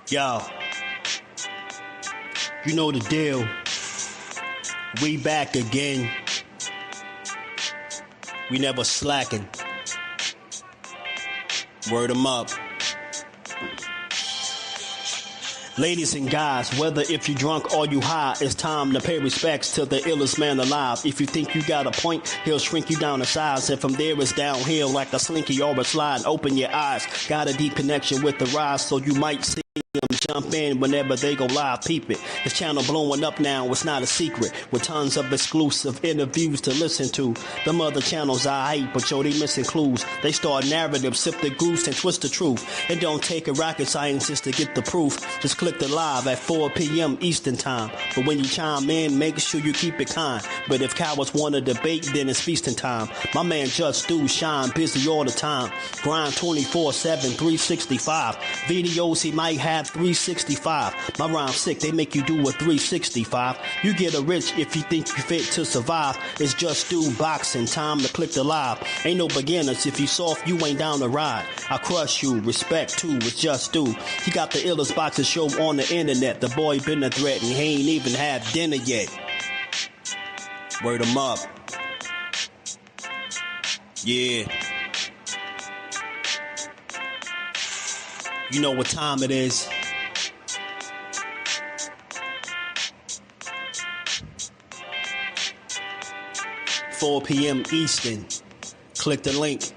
Yo, you know the deal. We back again. We never slacking. Word 'em up. Ladies and guys, whether if you drunk or you high, it's time to pay respects to the illest man alive. If you think you got a point, he'll shrink you down to size. And from there it's downhill like a slinky or a slide. Open your eyes, got a deep connection with the rise, so you might see them jump in whenever they go live. Peep it. This channel blowing up now, it's not a secret. With tons of exclusive interviews to listen to. Them other channels I hate, but yo, they missing clues. They start narratives, sip the goose and twist the truth. It don't take a rocket scientist to get the proof. Just click the live at 4 p.m. Eastern time. But when you chime in, make sure you keep it kind. But if cowards want to debate, then it's feasting time. My man Jusdueboxing shine busy all the time. Grind 24/7, 365. Videos he might have 365. My rhyme sick, they make you do a 365. You get a rich if you think you fit to survive. It's Jusdueboxing, time to click the live. Ain't no beginners, if you soft, you ain't down to ride. I crush you, respect too, it's Jusdu. He got the illest boxing show on the internet. The boy been a threat and he ain't even had dinner yet. Word 'em up. Yeah. You know what time it is. .4 p.m. Eastern. Click the link.